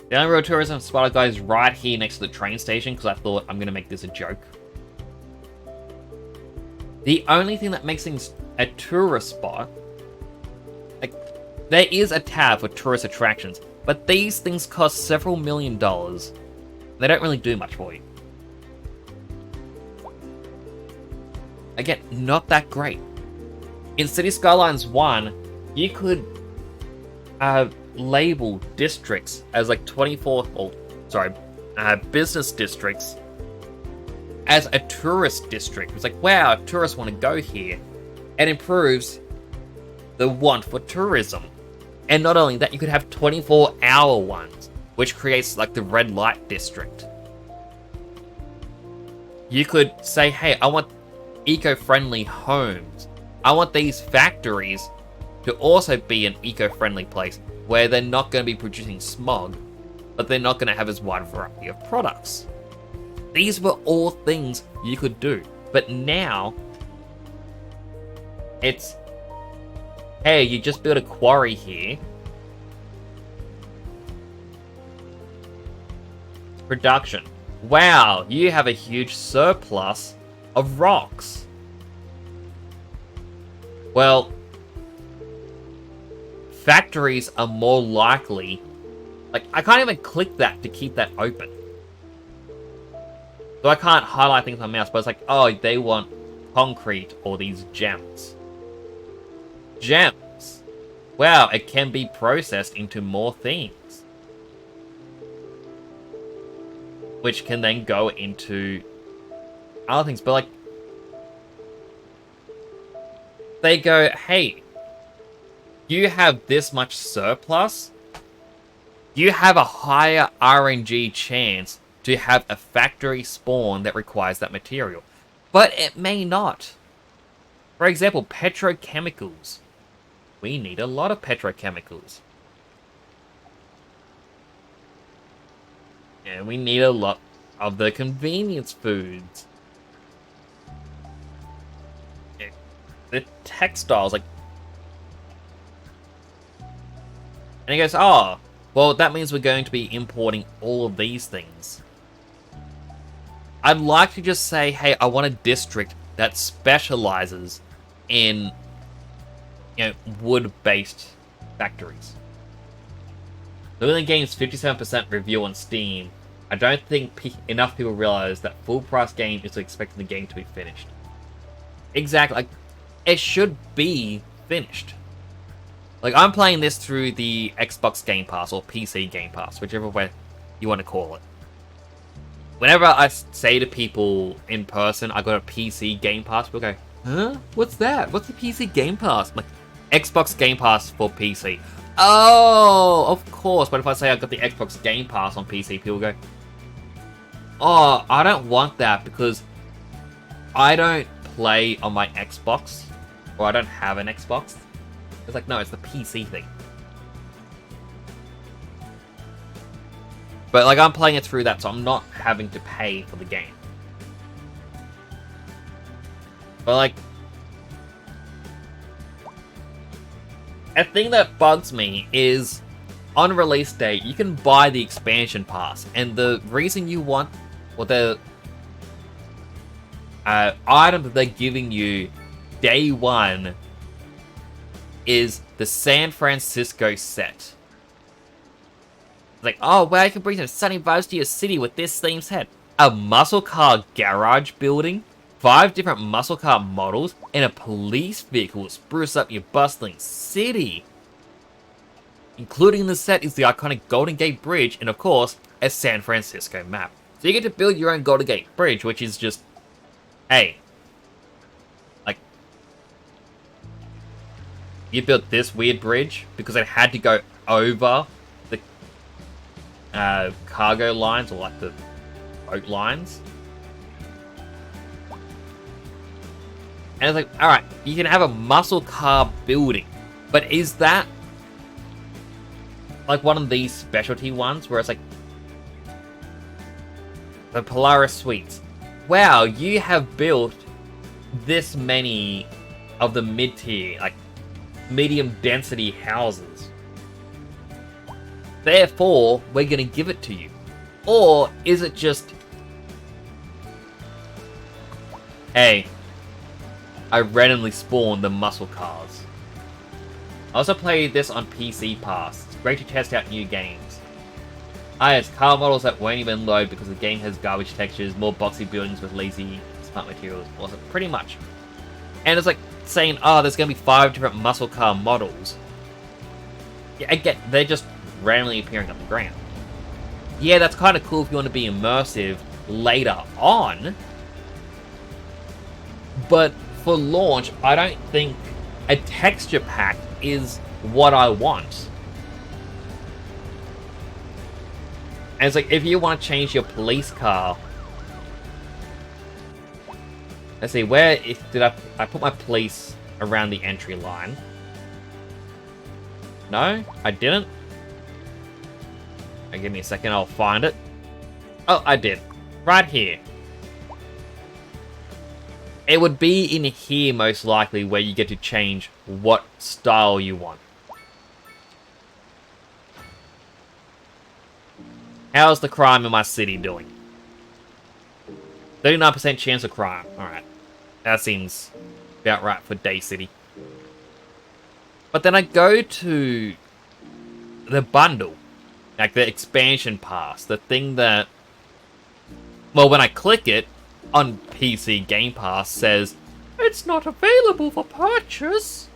The only real tourism spot I got is right here next to the train station, because I thought I'm going to make this a joke. The only thing that makes things a tourist spot, like, there is a tab for tourist attractions, but these things cost several $1 million. They don't really do much for you. Again, not that great. In City Skylines 1, you could label districts as like 24, or sorry, business districts as a tourist district. It's like, wow, tourists want to go here. It improves the want for tourism. And not only that, you could have 24-hour ones, which creates like the red light district. You could say, hey, I want eco-friendly homes. I want these factories to also be an eco-friendly place where they're not going to be producing smog, but they're not going to have as wide a variety of products. These were all things you could do. But now, it's, hey, you just built a quarry here. Production. Wow, you have a huge surplus of rocks. Well, factories are more likely... Like, I can't even click that to keep that open. So I can't highlight things on my mouse, but it's like, oh, they want concrete or these gems. Gems. Wow, it can be processed into more things. Which can then go into other things. But, like, they go, hey, you have this much surplus. You have a higher RNG chance to have a factory spawn that requires that material. But it may not. For example, petrochemicals. We need a lot of petrochemicals. And we need a lot of the convenience foods. The textiles, like... And he goes, oh, well, that means we're going to be importing all of these things. I'd like to just say, hey, I want a district that specializes in, you know, wood-based factories. Though the game's 57% review on Steam, I don't think enough people realize that full-price game is expecting the game to be finished. Exactly, like, it should be finished. Like, I'm playing this through the Xbox Game Pass, or PC Game Pass, whichever way you want to call it. Whenever I say to people in person, I got a PC Game Pass, people go, huh? What's that? What's the PC Game Pass? I'm like, Xbox Game Pass for PC. Oh, of course. But if I say I got the Xbox Game Pass on PC, people go, oh, I don't want that because I don't play on my Xbox, or I don't have an Xbox. It's like, no, it's the PC thing. But, like, I'm playing it through that, so I'm not having to pay for the game. But, like, a thing that bugs me is, on release date, you can buy the expansion pass, and the reason you want, or the item that they're giving you day one is the San Francisco set. Like, oh, wow, you can bring some sunny vibes to your city with this theme set. A muscle car garage building, 5 different muscle car models, and a police vehicle to spruce up your bustling city. Including the set is the iconic Golden Gate Bridge, and of course, a San Francisco map. So you get to build your own Golden Gate Bridge, which is just, hey, like, you built this weird bridge because it had to go over the cargo lines, or like the boat lines. And it's like, alright, you can have a muscle car building, but is that like one of these specialty ones where it's like the Polaris Suites? Wow, you have built this many of the mid-tier, like medium density houses. Therefore, we're gonna give it to you. Or is it just, hey, I randomly spawned the muscle cars. I also played this on PC Pass. It's great to test out new games. It's car models that won't even load because the game has garbage textures, more boxy buildings with lazy smart materials. Awesome, pretty much. And it's like saying, oh, there's gonna be 5 different muscle car models. Yeah, again, they're just randomly appearing on the ground. yeah, that's kind of cool if you want to be immersive later on. But for launch, I don't think a texture pack is what I want. And it's like, if you want to change your police car... Let's see, where did I put my police around the entry line? No, I didn't. Oh, give me a second, I'll find it. Oh, I did. Right here. It would be in here, most likely, where you get to change what style you want. How's the crime in my city doing? 39% chance of crime. Alright. That seems about right for Day City. But then I go to the bundle. Like the expansion pass. The thing that... Well, when I click it, on PC Game Pass says, it's not available for purchase.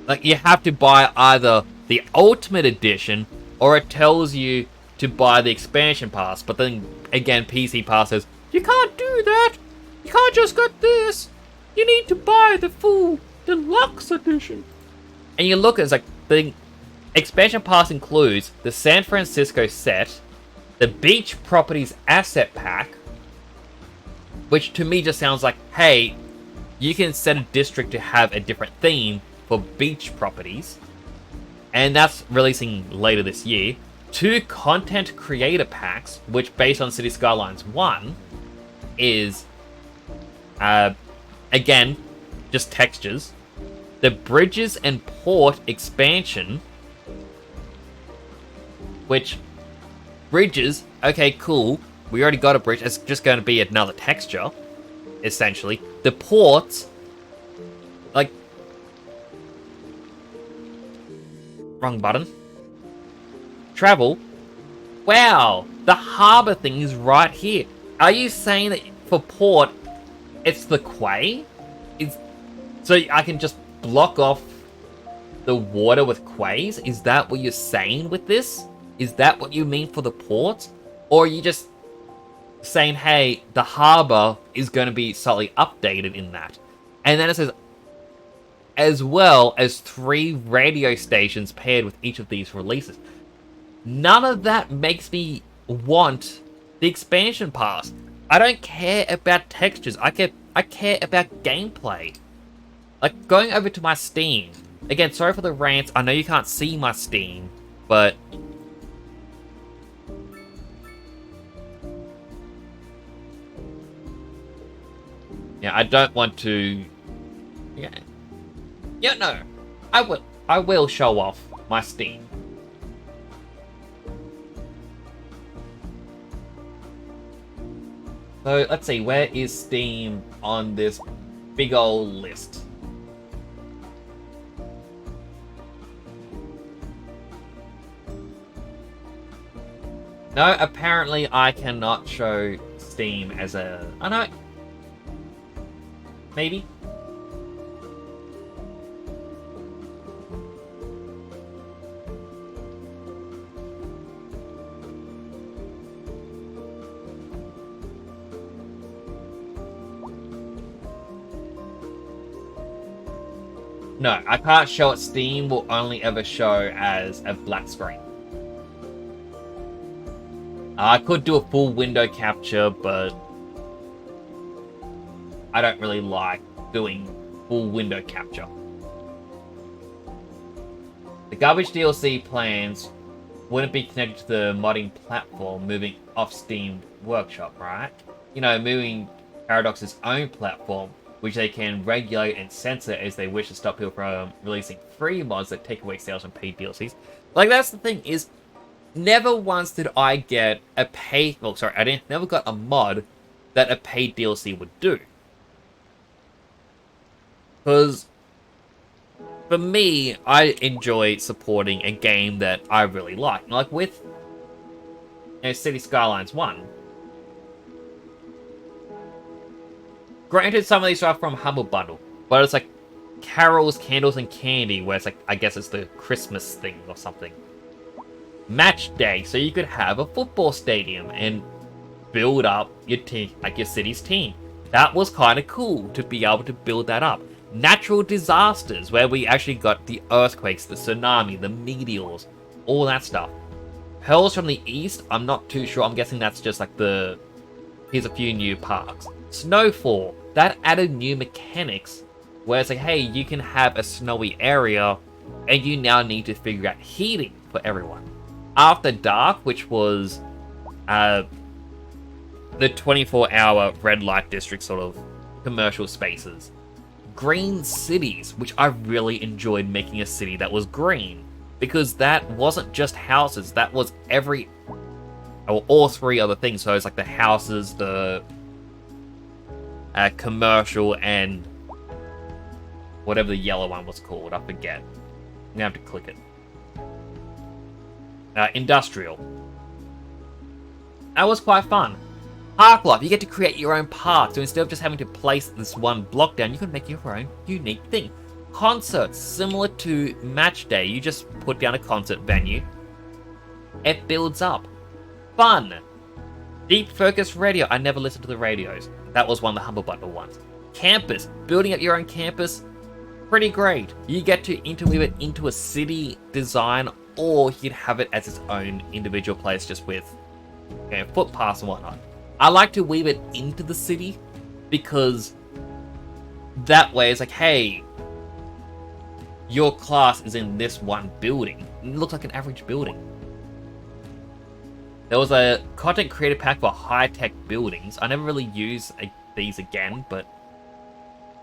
Like, you have to buy either the Ultimate Edition, or it tells you to buy the expansion pass. But then, again, PC Pass says, you can't do that. You can't just get this. You need to buy the full Deluxe Edition. And you look at it, it's like, the expansion pass includes the San Francisco set, the Beach Properties Asset Pack, which to me just sounds like, hey, you can set a district to have a different theme for beach properties. And that's releasing later this year. 2 Content Creator Packs, which based on City Skylines 1, is, again, just textures. The Bridges and Port Expansion, which... Bridges, okay, cool. We already got a bridge. It's just going to be another texture, essentially. The ports, like... Wrong button. Travel. Wow, the harbor thing is right here. Are you saying that for port, it's the quay? So I can just block off the water with quays? Is that what you're saying with this? Is that what you mean for the port? Or are you just saying, hey, the harbor is going to be slightly updated in that? And then it says, as well as 3 radio stations paired with each of these releases. None of that makes me want the expansion pass. I don't care about textures. I care about gameplay. Like, going over to my Steam. Again, sorry for the rants. I know you can't see my Steam, but... yeah, I don't want to... Yeah, no. I will show off my Steam. So, let's see. Where is Steam on this big old list? No, apparently I cannot show Steam as a... I know. Maybe. No, I can't show it. Steam will only ever show as a black screen. I could do a full window capture, but I don't really like doing full window capture. The garbage DLC plans wouldn't be connected to the modding platform moving off Steam Workshop, right? You know, moving Paradox's own platform, which they can regulate and censor as they wish to stop people from releasing free mods that take away sales from paid DLCs. Like, that's the thing, is never once did I get a paid... well, sorry, never got a mod that a paid DLC would do. Because, for me, I enjoy supporting a game that I really like. Like with, City Skylines 1. Granted, some of these are from Humble Bundle, but it's like, carols, candles, and candy, where it's like, I guess it's the Christmas thing or something. Match day, so you could have a football stadium and build up your team, like your city's team. That was kind of cool to be able to build that up. Natural disasters, where we actually got the earthquakes, the tsunami, the meteors, all that stuff. Pearls from the East, I'm not too sure. I'm guessing that's just like here's a few new parks. Snowfall, that added new mechanics, where it's like, hey, you can have a snowy area, and you now need to figure out heating for everyone. After Dark, which was the 24-hour red light district sort of commercial spaces. Green cities, which I really enjoyed making a city that was green, because that wasn't just houses, that was all three other things. So it's like the houses, the commercial, and whatever the yellow one was called, I forget. I'm gonna have to click it. Industrial. That was quite fun. Park life, you get to create your own park, so instead of just having to place this one block down, you can make your own unique thing. Concerts, similar to Match Day, you just put down a concert venue. It builds up. Fun. Deep focus radio, I never listened to the radios. That was one of the Humble Bundle ones. Campus, building up your own campus, pretty great. You get to interweave it into a city design, or you can have it as its own individual place just with footpaths and whatnot. I like to weave it into the city because that way it's like, hey, your class is in this one building. It looks like an average building. There was a content creator pack for high-tech buildings. I never really used these again, but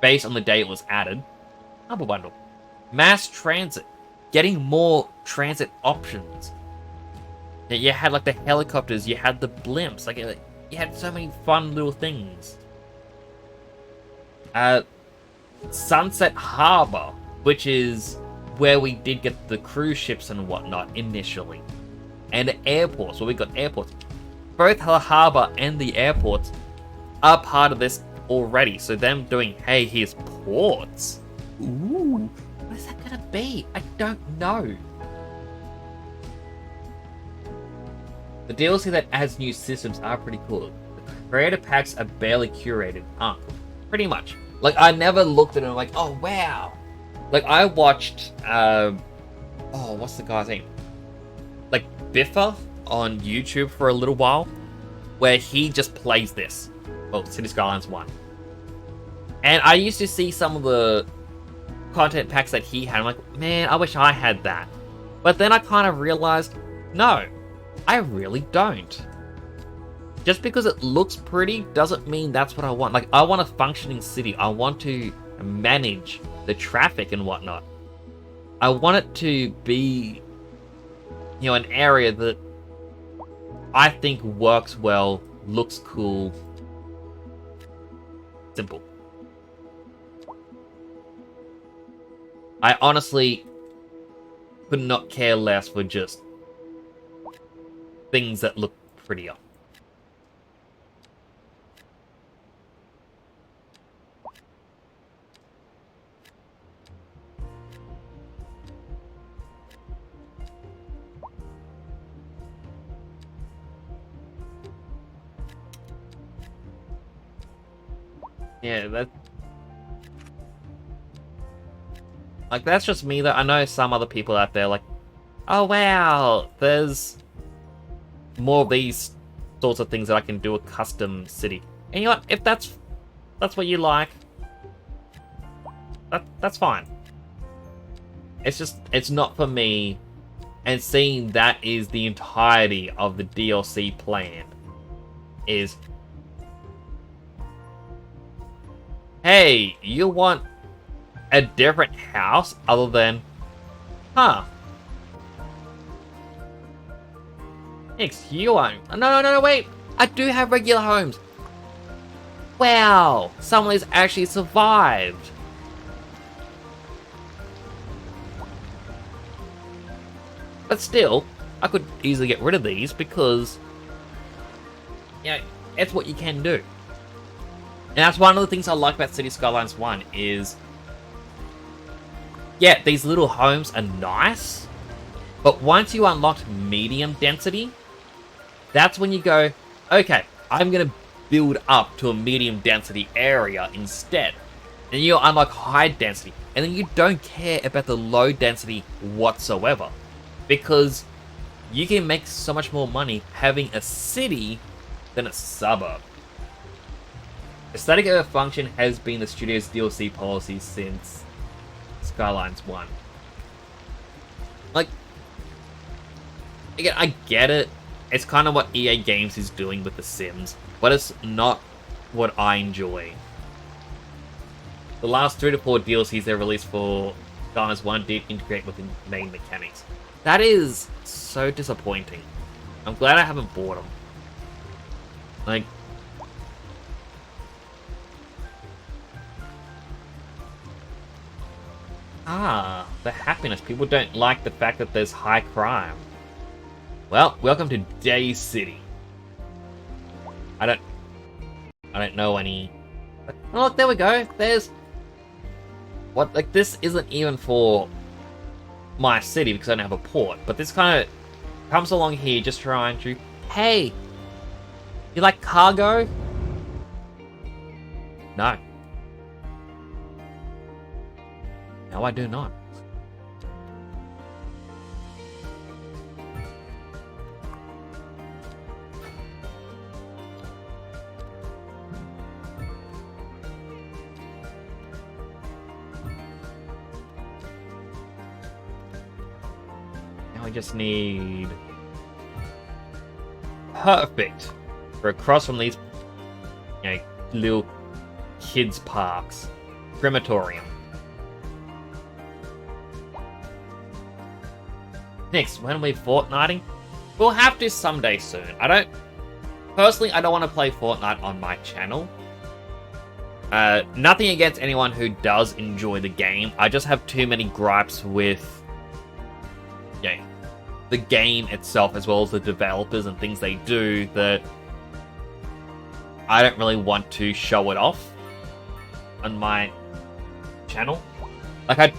based on the day it was added, Humble Bundle. Mass transit. Getting more transit options. You had like the helicopters, you had the blimps, like you had so many fun little things. Sunset Harbor, which is where we did get the cruise ships and whatnot initially. And airports, where we got airports. Both the harbor and the airports are part of this already. So them doing, hey, here's ports. Ooh, what is that gonna be? I don't know. The DLC that adds new systems are pretty cool. The creator packs are barely curated. Pretty much. Like, I never looked at it and I'm like, oh, wow. Like, I watched, what's the guy's name? Like, Biffa on YouTube for a little while, where he just plays this. Well, City Skylines 1. And I used to see some of the content packs that he had. I'm like, man, I wish I had that. But then I kind of realized, no, I really don't. Just because it looks pretty doesn't mean that's what I want. Like, I want a functioning city. I want to manage the traffic and whatnot. I want it to be, you know, an area that I think works well, looks cool, simple. I honestly could not care less for just things that look prettier. Yeah, that's just me, though. I know some other people out there like, oh wow, there's more of these sorts of things that I can do a custom city. And you know what? If that's what you like, that's fine. It's just, it's not for me. And seeing that is the entirety of the DLC plan is, hey, you want a different house other than, huh? Ckylines. No, wait. I do have regular homes. Wow, someone has actually survived. But still, I could easily get rid of these because, you know, it's what you can do. And that's one of the things I like about City Skylines 1 is yeah, these little homes are nice, but once you unlock medium density, that's when you go, okay, I'm going to build up to a medium density area instead. And you unlock high density, and then you don't care about the low density whatsoever, because you can make so much more money having a city than a suburb. The static over function has been the studio's DLC policy since Skylines 1. Like, again, I get it. It's kind of what EA Games is doing with The Sims, but it's not what I enjoy. The last 3 to 4 DLCs they released for Skylines 1 did integrate with the main mechanics. That is so disappointing. I'm glad I haven't bought them. Like, the happiness. People don't like the fact that there's high crime. Well, welcome to Day City. I don't know any... Oh, look, there we go. There's... What, like, this isn't even for my city because I don't have a port, but this kind of comes along here just trying to... Hey! You like cargo? No. No, I do not. Now we just need... Perfect! We're across from these, you know, little kids' parks. Crematorium. Next, when are we Fortniting? We'll have to someday soon. Personally, I don't want to play Fortnite on my channel. Nothing against anyone who does enjoy the game. I just have too many gripes with, yeah, the game itself as well as the developers and things they do that I don't really want to show it off on my channel. Like, I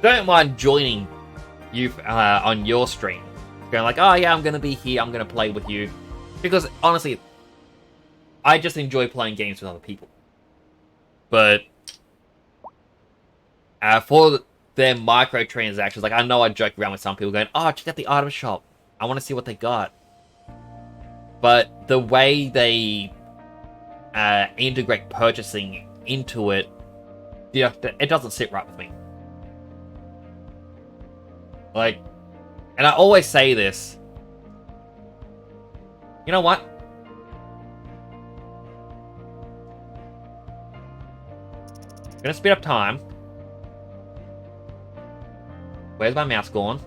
don't mind joining you on your stream, going like, oh yeah, I'm gonna be here, I'm gonna play with you, because honestly, I just enjoy playing games with other people. But for their microtransactions, like, I know I joke around with some people going, oh, check out the item shop, I want to see what they got. But the way they integrate purchasing into it, yeah, it doesn't sit right with me. Like, and I always say this. You know what? I'm gonna speed up time. Where's my mouse gone?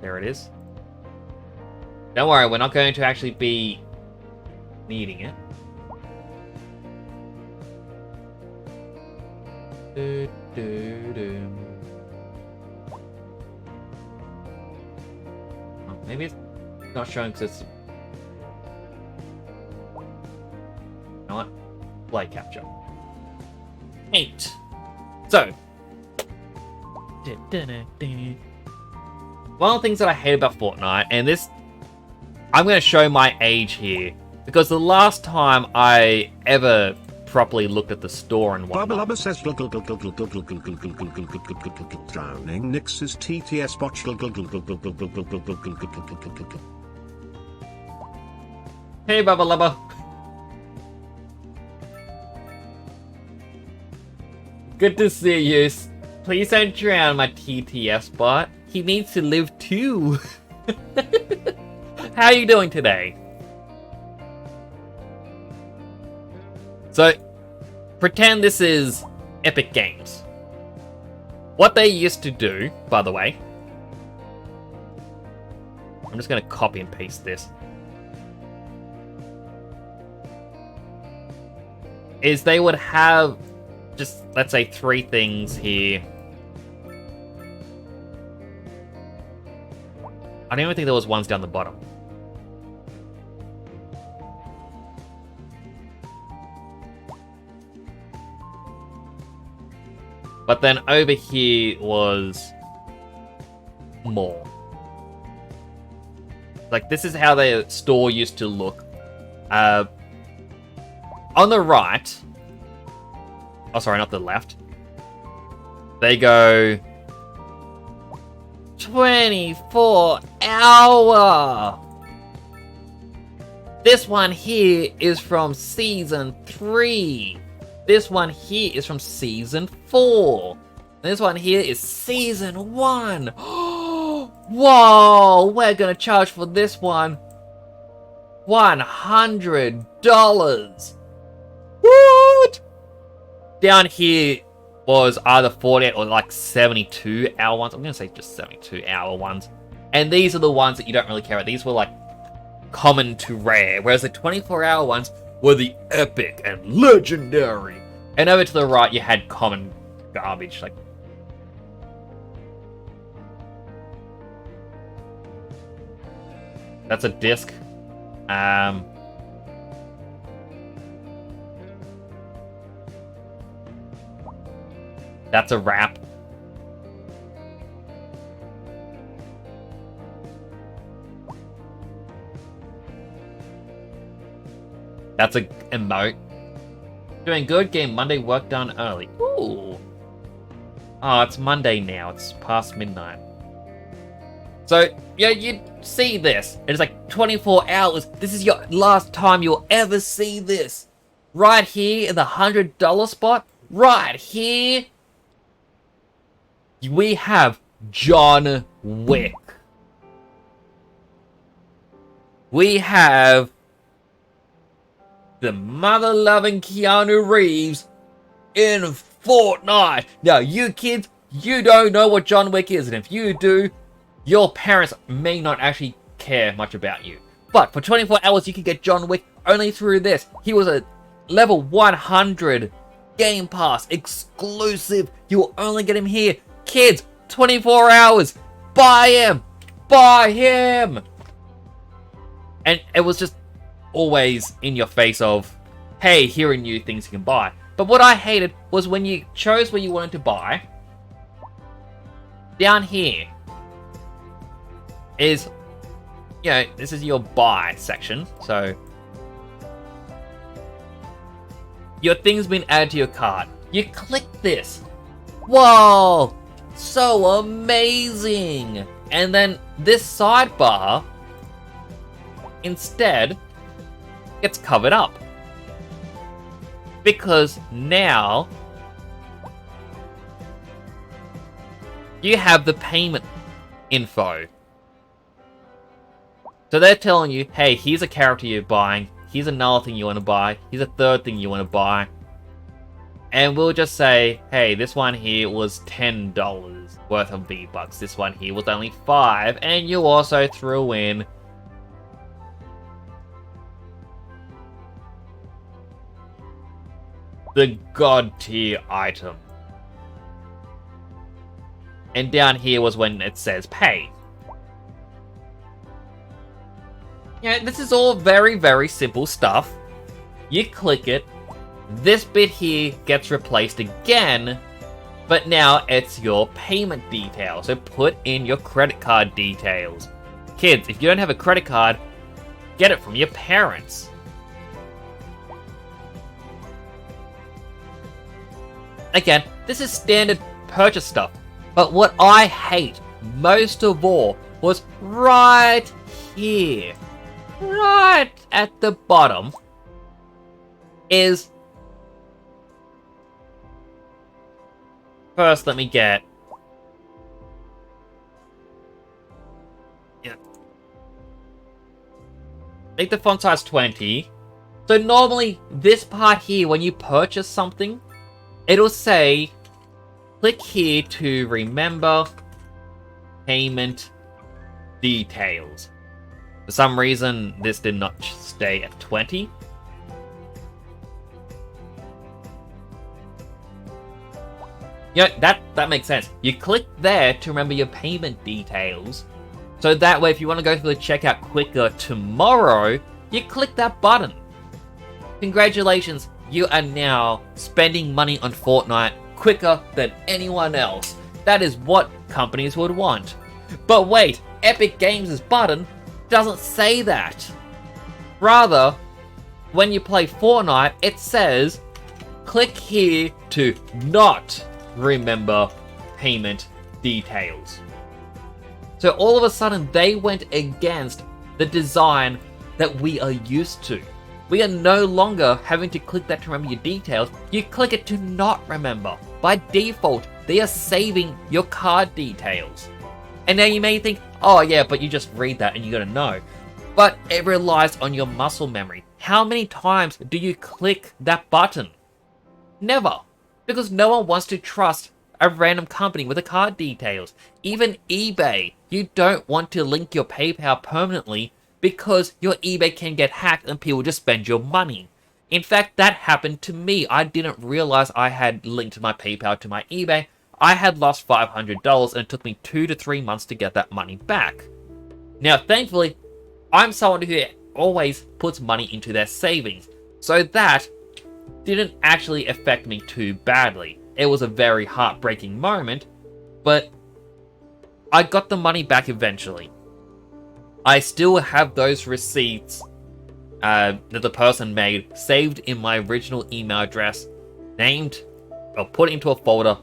There it is. Don't worry, we're not going to actually be needing it. Maybe it's not showing because it's... You know what? Play capture. 8. So. One of the things that I hate about Fortnite, and this... I'm going to show my age here, because the last time I ever properly looked at the store and whatnot...
Bubba says drowning Nix's TTS botch.
Hey, Bubba Lubba. Good to see you. Please don't drown my TTS bot. He needs to live too. How are you doing today? So, pretend this is Epic Games. What they used to do, by the way... I'm just going to copy and paste this. Is they would have just, let's say, 3 things here. I don't even think there was ones down the bottom. But then over here was more. Like, this is how the store used to look. On the right... Oh, sorry, not the left. They go... 24 hour! This one here is from Season 3. This one here is from Season 4. This one here is Season 1. Whoa! We're gonna charge for this one $100. What? Down here was either 48 or like 72 hour ones. I'm gonna say just 72 hour ones. And these are the ones that you don't really care about. These were like common to rare, whereas the 24 hour ones were the epic and legendary. And over to the right, you had common garbage. Like, that's a disc. That's a wrap. That's a emote. Doing good, getting Monday work done early. Ooh. Oh, it's Monday now. It's past midnight. So, yeah, you see this. It's like 24 hours. This is your last time you'll ever see this. Right here in the $100 spot. Right here. We have John Wick. We have the mother-loving Keanu Reeves in Fortnite. Now, you kids, you don't know what John Wick is, and if you do, your parents may not actually care much about you. But for 24 hours, you can get John Wick only through this. He was a level 100 Game Pass exclusive. You will only get him here. Kids, 24 hours. Buy him. Buy him. And it was just always in your face of, hey, here are new things you can buy. But what I hated was when you chose what you wanted to buy, down here is, you know, this is your buy section. So your thing's been added to your cart. You click this. Whoa, so amazing. And then this sidebar instead gets covered up. Because now you have the payment info. So they're telling you, hey, here's a character you're buying, here's another thing you want to buy, here's a third thing you want to buy. And we'll just say, hey, this one here was $10 worth of V-Bucks, this one here was only $5, and you also threw in the god tier item. And down here was when it says pay. Yeah, this is all very, very simple stuff. You click it, this bit here gets replaced again, but now it's your payment details. So put in your credit card details. Kids, if you don't have a credit card, get it from your parents. Again, this is standard purchase stuff, but what I hate most of all was right here, right at the bottom, is... First, let me get... Yeah. Make the font size 20. So normally, this part here, when you purchase something, it'll say, click here to remember payment details. For some reason, this did not stay at 20. Yeah, that makes sense. You click there to remember your payment details. So that way, if you want to go through the checkout quicker tomorrow, you click that button. Congratulations. You are now spending money on Fortnite quicker than anyone else. That is what companies would want. But wait, Epic Games' button doesn't say that. Rather, when you play Fortnite, it says, click here to not remember payment details. So all of a sudden, they went against the design that we are used to. We are no longer having to click that to remember your details. You click it to not remember. By default, they are saving your card details. And now you may think, oh yeah, but you just read that and you gotta know. But it relies on your muscle memory. How many times do you click that button? Never. Because no one wants to trust a random company with the card details. Even eBay, you don't want to link your PayPal permanently because your eBay can get hacked and people just spend your money. In fact, that happened to me. I didn't realize I had linked my PayPal to my eBay. I had lost $500 and it took me 2 to 3 months to get that money back. Now, thankfully, I'm someone who always puts money into their savings, so that didn't actually affect me too badly. It was a very heartbreaking moment, but I got the money back eventually. I still have those receipts that the person made saved in my original email address, named, or put into a folder,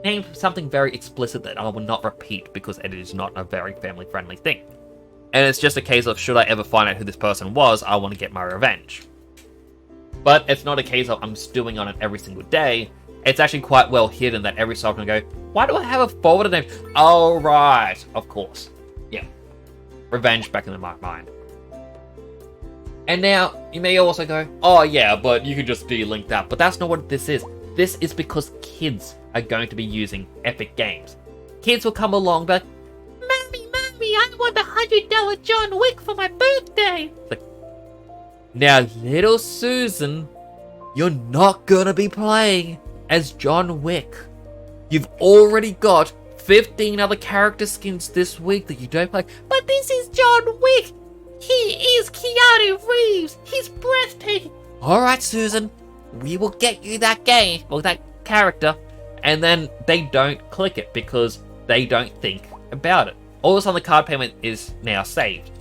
named something very explicit that I will not repeat because it is not a very family-friendly thing. And it's just a case of, should I ever find out who this person was, I want to get my revenge. But it's not a case of I'm stewing on it every single day. It's actually quite well hidden that every so often I go, why do I have a folder name? Oh, right. Of course. Yeah. Revenge back in my mind. And now, you may also go, oh yeah, but you can just delink that. But that's not what this is. This is because kids are going to be using Epic Games. Kids will come along but, Mommy, I want the $100 John Wick for my birthday. Like, now, little Susan, you're not gonna be playing as John Wick. You've already got 15 other character skins this week that you don't play. But this is John Wick. He is Keanu Reeves. He's breathtaking. Alright, Susan, we will get you that game, or that character. And then they don't click it because they don't think about it. All of a sudden the card payment is now saved.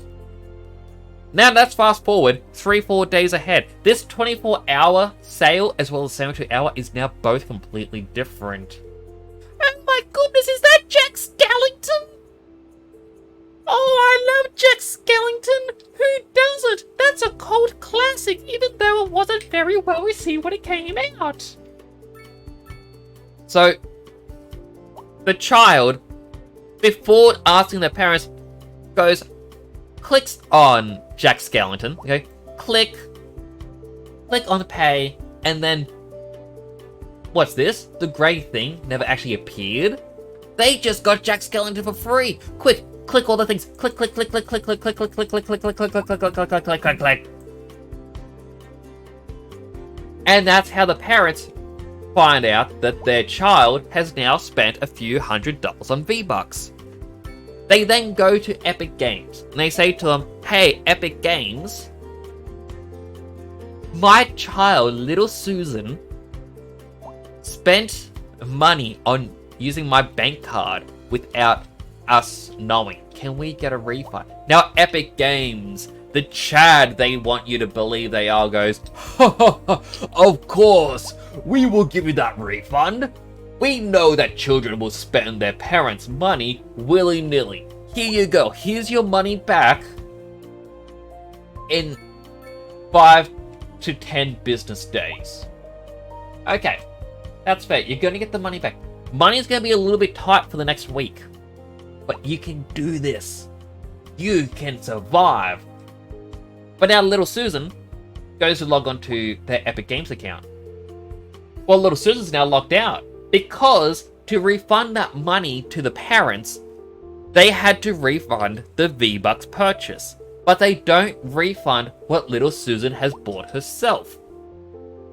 Now let's fast forward 3-4 days ahead. This 24-hour sale as well as 72-hour is now both completely different. Oh my goodness, is that Jack Skellington? Oh, I love Jack Skellington. Who doesn't? That's a cult classic, even though it wasn't very well received when it came out. So, the child, before asking their parents, clicks on Jack Skellington, okay? Click on pay, and then, what's this? The grey thing never actually appeared? They just got Jack Skellington for free! Quick, click all the things. Click. And that's how the parents find out that their child has now spent a few $100s on V-Bucks. They then go to Epic Games, and they say to them, hey, Epic Games, my child, little Susan, spent money on using my bank card without us knowing. Can we get a refund? Now, Epic Games, the Chad they want you to believe they are, goes, of course, we will give you that refund. We know that children will spend their parents' money willy-nilly. Here you go. Here's your money back in 5 to 10 business days. Okay, that's fair. You're going to get the money back. Money's going to be a little bit tight for the next week. But you can do this. You can survive. But now little Susan goes to log on to their Epic Games account. Well, little Susan's now locked out. Because to refund that money to the parents, they had to refund the V-Bucks purchase. But they don't refund what little Susan has bought herself.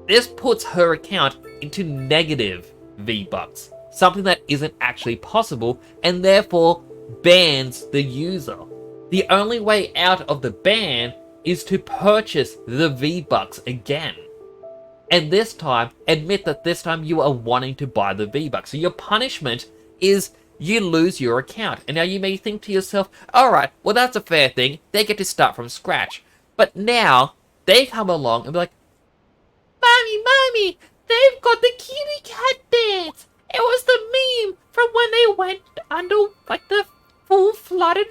This puts her account into negative V-Bucks, something that isn't actually possible, and therefore bans the user. The only way out of the ban is to purchase the V-Bucks again. And this time, admit that this time you are wanting to buy the V-Bucks. So your punishment is you lose your account. And now you may think to yourself, alright, well that's a fair thing. They get to start from scratch. But now, they come along and be like, Mommy, they've got the kitty cat dance. It was the meme from when they went under, like, the full flooded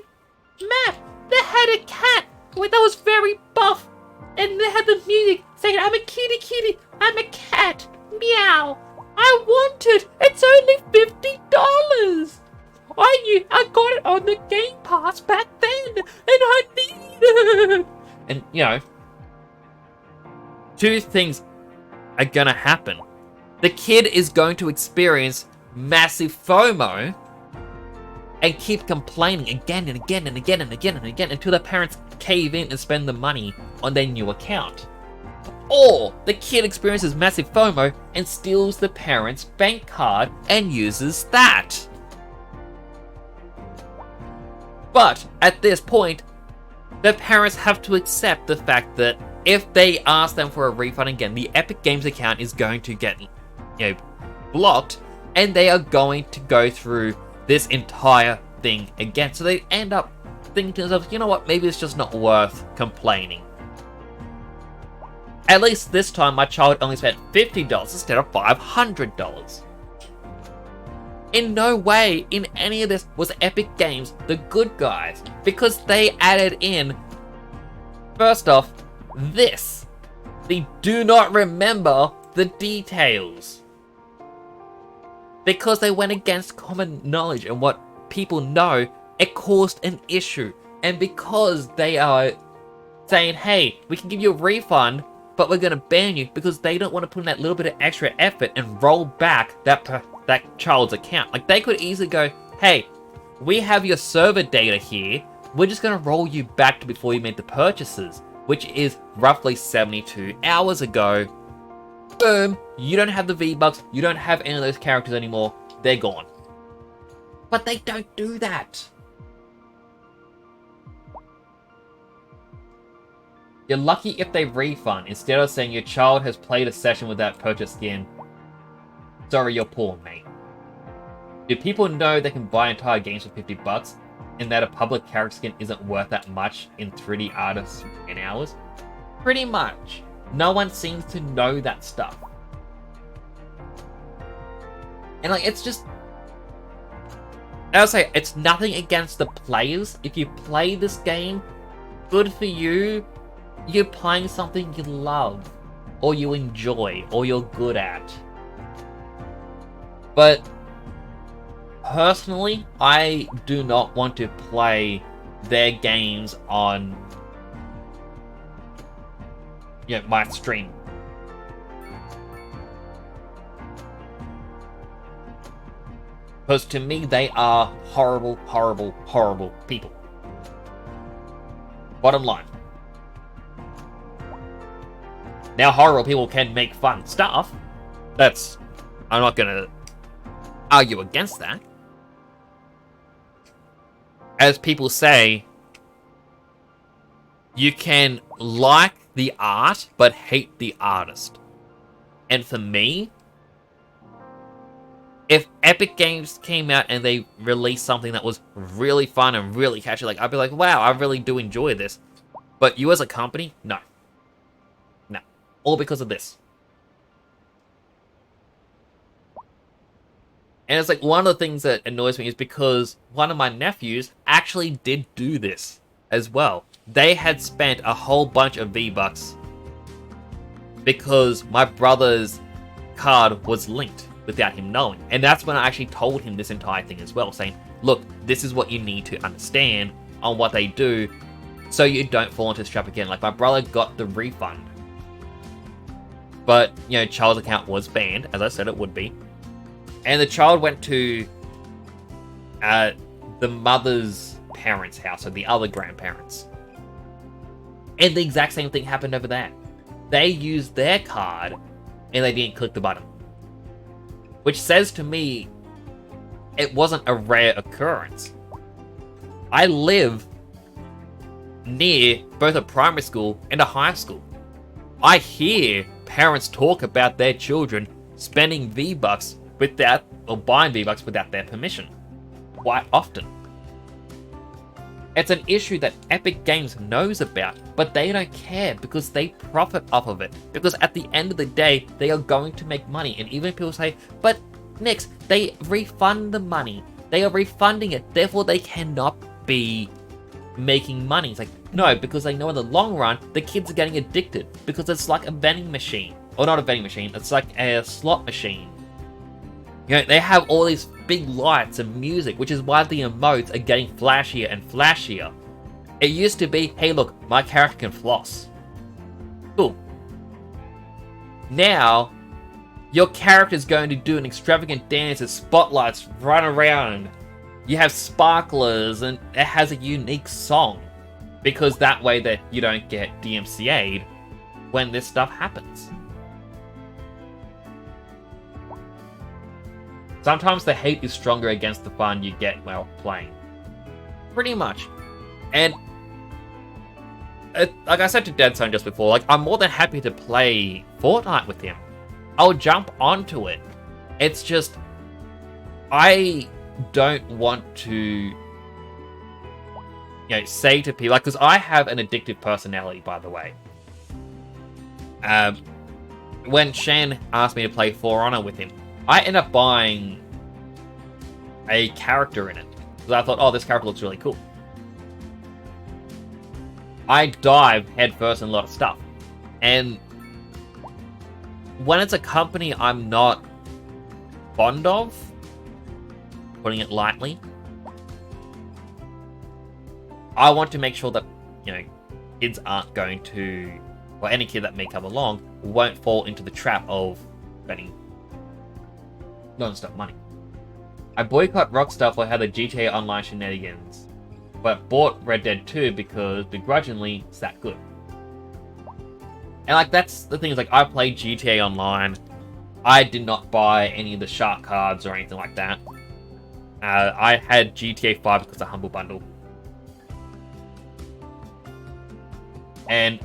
map. They had a cat that was very buff. And they had the music saying, I'm a kitty, I'm a cat, meow. I want it. It's only $50. I got it on the Game Pass back then, and I need it. And, you know, two things are gonna happen. The kid is going to experience massive FOMO and keep complaining again and again and again and again and again until the parents cave in and spend the money on their new account. Or the kid experiences massive FOMO and steals the parents' bank card and uses that. But at this point, the parents have to accept the fact that if they ask them for a refund again, the Epic Games account is going to get, blocked, and they are going to go through this entire thing again. So they end up thinking to themselves, you know what, maybe it's just not worth complaining. At least this time, my child only spent $50 instead of $500. In no way in any of this was Epic Games the good guys, because they added in, first off, this. They do not remember the details. Because they went against common knowledge and what people know, it caused an issue. And because they are saying, hey, we can give you a refund, but we're going to ban you, because they don't want to put in that little bit of extra effort and roll back that child's account. Like, they could easily go, hey, we have your server data here, we're just going to roll you back to before you made the purchases, which is roughly 72 hours ago. Boom, you don't have the V-Bucks, you don't have any of those characters anymore, they're gone. But they don't do that. You're lucky if they refund, instead of saying your child has played a session without purchase skin. Sorry, you're poor, mate. Do people know they can buy entire games for $50 and that a public character skin isn't worth that much in 3D artists in hours? Pretty much. No one seems to know that stuff. And like, it's just... I'll say, it's nothing against the players. If you play this game, good for you. You're playing something you love, or you enjoy, or you're good at. But personally, I do not want to play their games on my stream. Because to me, they are horrible, horrible, horrible people. Bottom line. Now, horrible people can make fun stuff. I'm not gonna argue against that. As people say, you can like the art, but hate the artist. And for me, if Epic Games came out and they released something that was really fun and really catchy, like, I'd be like, wow, I really do enjoy this. But you as a company, no. No. All because of this. And it's like, one of the things that annoys me is because one of my nephews actually did do this as well. They had spent a whole bunch of V-Bucks because my brother's card was linked without him knowing. And that's when I actually told him this entire thing as well, saying, look, this is what you need to understand on what they do so you don't fall into this trap again. Like, my brother got the refund. But, child's account was banned, as I said it would be. And the child went to the mother's parents' house, or the other grandparents. And the exact same thing happened over there. They used their card, and they didn't click the button. Which says to me, it wasn't a rare occurrence. I live near both a primary school and a high school. I hear parents talk about their children spending V-Bucks without, or buying V-Bucks without their permission. Quite often. It's an issue that Epic Games knows about, but they don't care because they profit off of it. Because at the end of the day, they are going to make money. And even if people say, but Nix, they refund the money. They are refunding it, therefore they cannot be making money. It's like, no, because they know in the long run, the kids are getting addicted. Because it's like a vending machine. Or not a vending machine, it's like a slot machine. You know, they have all these big lights and music, which is why the emotes are getting flashier and flashier. It used to be, hey look, my character can floss. Cool. Now, your character's going to do an extravagant dance with spotlights run around. You have sparklers and it has a unique song. Because that way that you don't get DMCA'd when this stuff happens. Sometimes the hate is stronger against the fun you get while playing. Pretty much. And like I said to Deadson just before, like I'm more than happy to play Fortnite with him. I'll jump onto it. It's just I don't want to say to people, like, because I have an addictive personality, by the way. When Shan asked me to play For Honor with him, I ended up buying a character in it. Because I thought, oh, this character looks really cool. I dive headfirst in a lot of stuff. And when it's a company I'm not fond of, putting it lightly, I want to make sure that, kids aren't going to, or any kid that may come along, won't fall into the trap of spending non-stop money. I boycott Rockstar for how the GTA Online shenanigans, but bought Red Dead 2 because, begrudgingly, it's that good. And, like, that's the thing, is, like, I played GTA Online. I did not buy any of the shark cards or anything like that. I had GTA 5 because of Humble Bundle. And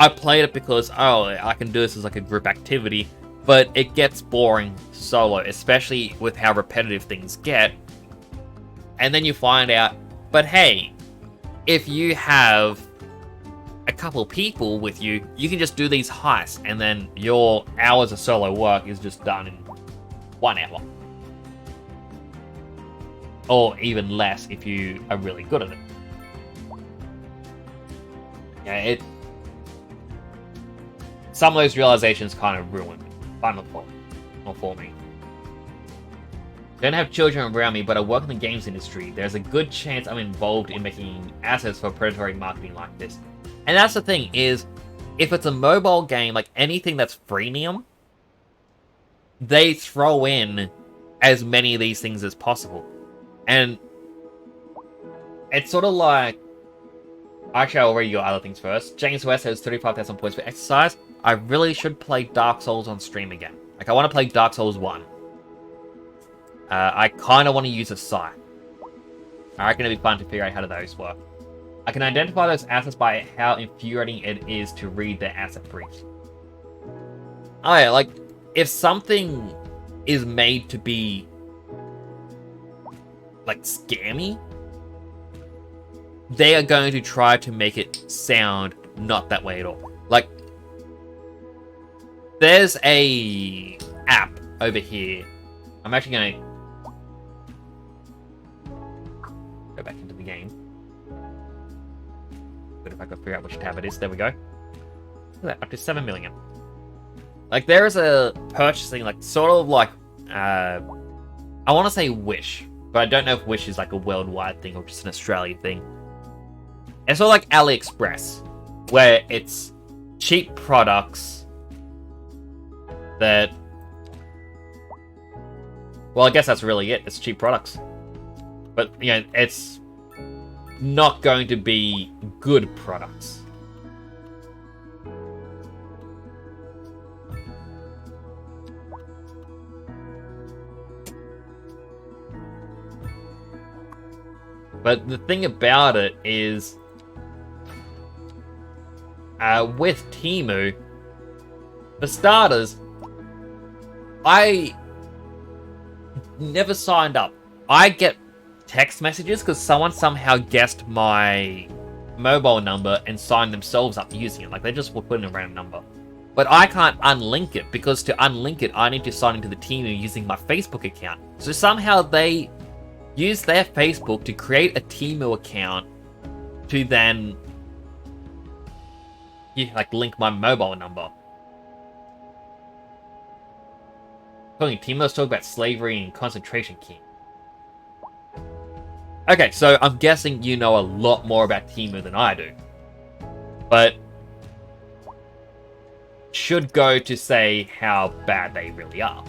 I played it because, oh, I can do this as like a group activity, but it gets boring solo, especially with how repetitive things get. And then you find out, but hey, if you have a couple people with you, you can just do these heists, and then your hours of solo work is just done in 1 hour. Or even less if you are really good at it. Yeah, some of those realizations kind of ruined Final for me. Don't have children around me, but I work in the games industry. There's a good chance I'm involved in making assets for predatory marketing like this. And that's the thing, is if it's a mobile game, like anything that's freemium, they throw in as many of these things as possible. And it's sort of like, actually, I'll read your other things first. James West has 35,000 points for exercise. I really should play Dark Souls on stream again. Like, I want to play Dark Souls 1. I kind of want to use a scythe. I reckon it'd be fun to figure out how those work. I can identify those assets by how infuriating it is to read their asset brief. Oh yeah, like, if something is made to be, like, scammy, they are going to try to make it sound not that way at all. Like, there's a app over here. I'm actually going to go back into the game. But if I could figure out which tab it is, there we go. Look at that, up to 7 million. Like, there is a purchasing, like, sort of like, I want to say Wish, but I don't know if Wish is like a worldwide thing or just an Australian thing. It's sort of like AliExpress, where it's cheap products that... Well, I guess that's really it. It's cheap products. But, it's not going to be good products. But the thing about it is, with Temu, For starters, I never signed up. I get text messages because someone somehow guessed my mobile number and signed themselves up using it. Like, they just would put in a random number. But I can't unlink it, because to unlink it, I need to sign into the Temu using my Facebook account. So somehow they use their Facebook to create a Temu account to then link my mobile number. Temu, let's talk about slavery and concentration camp. Okay, so I'm guessing you know a lot more about Temu than I do. But should go to say how bad they really are.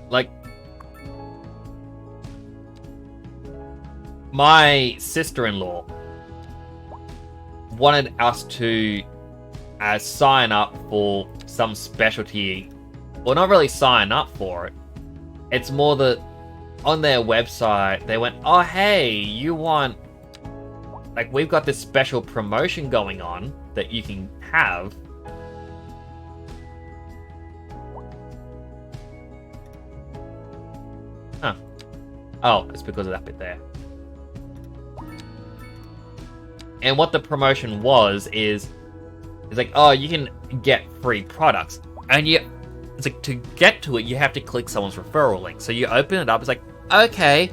Like, my sister-in-law wanted us to sign up for some specialty. Well, not really sign up for it. It's more that on their website, they went, oh, hey, you want... Like, we've got this special promotion going on that you can have. Huh. Oh, it's because of that bit there. And what the promotion is like, oh, you can get free products. And it's like, to get to it, you have to click someone's referral link. So you open it up, it's like, okay,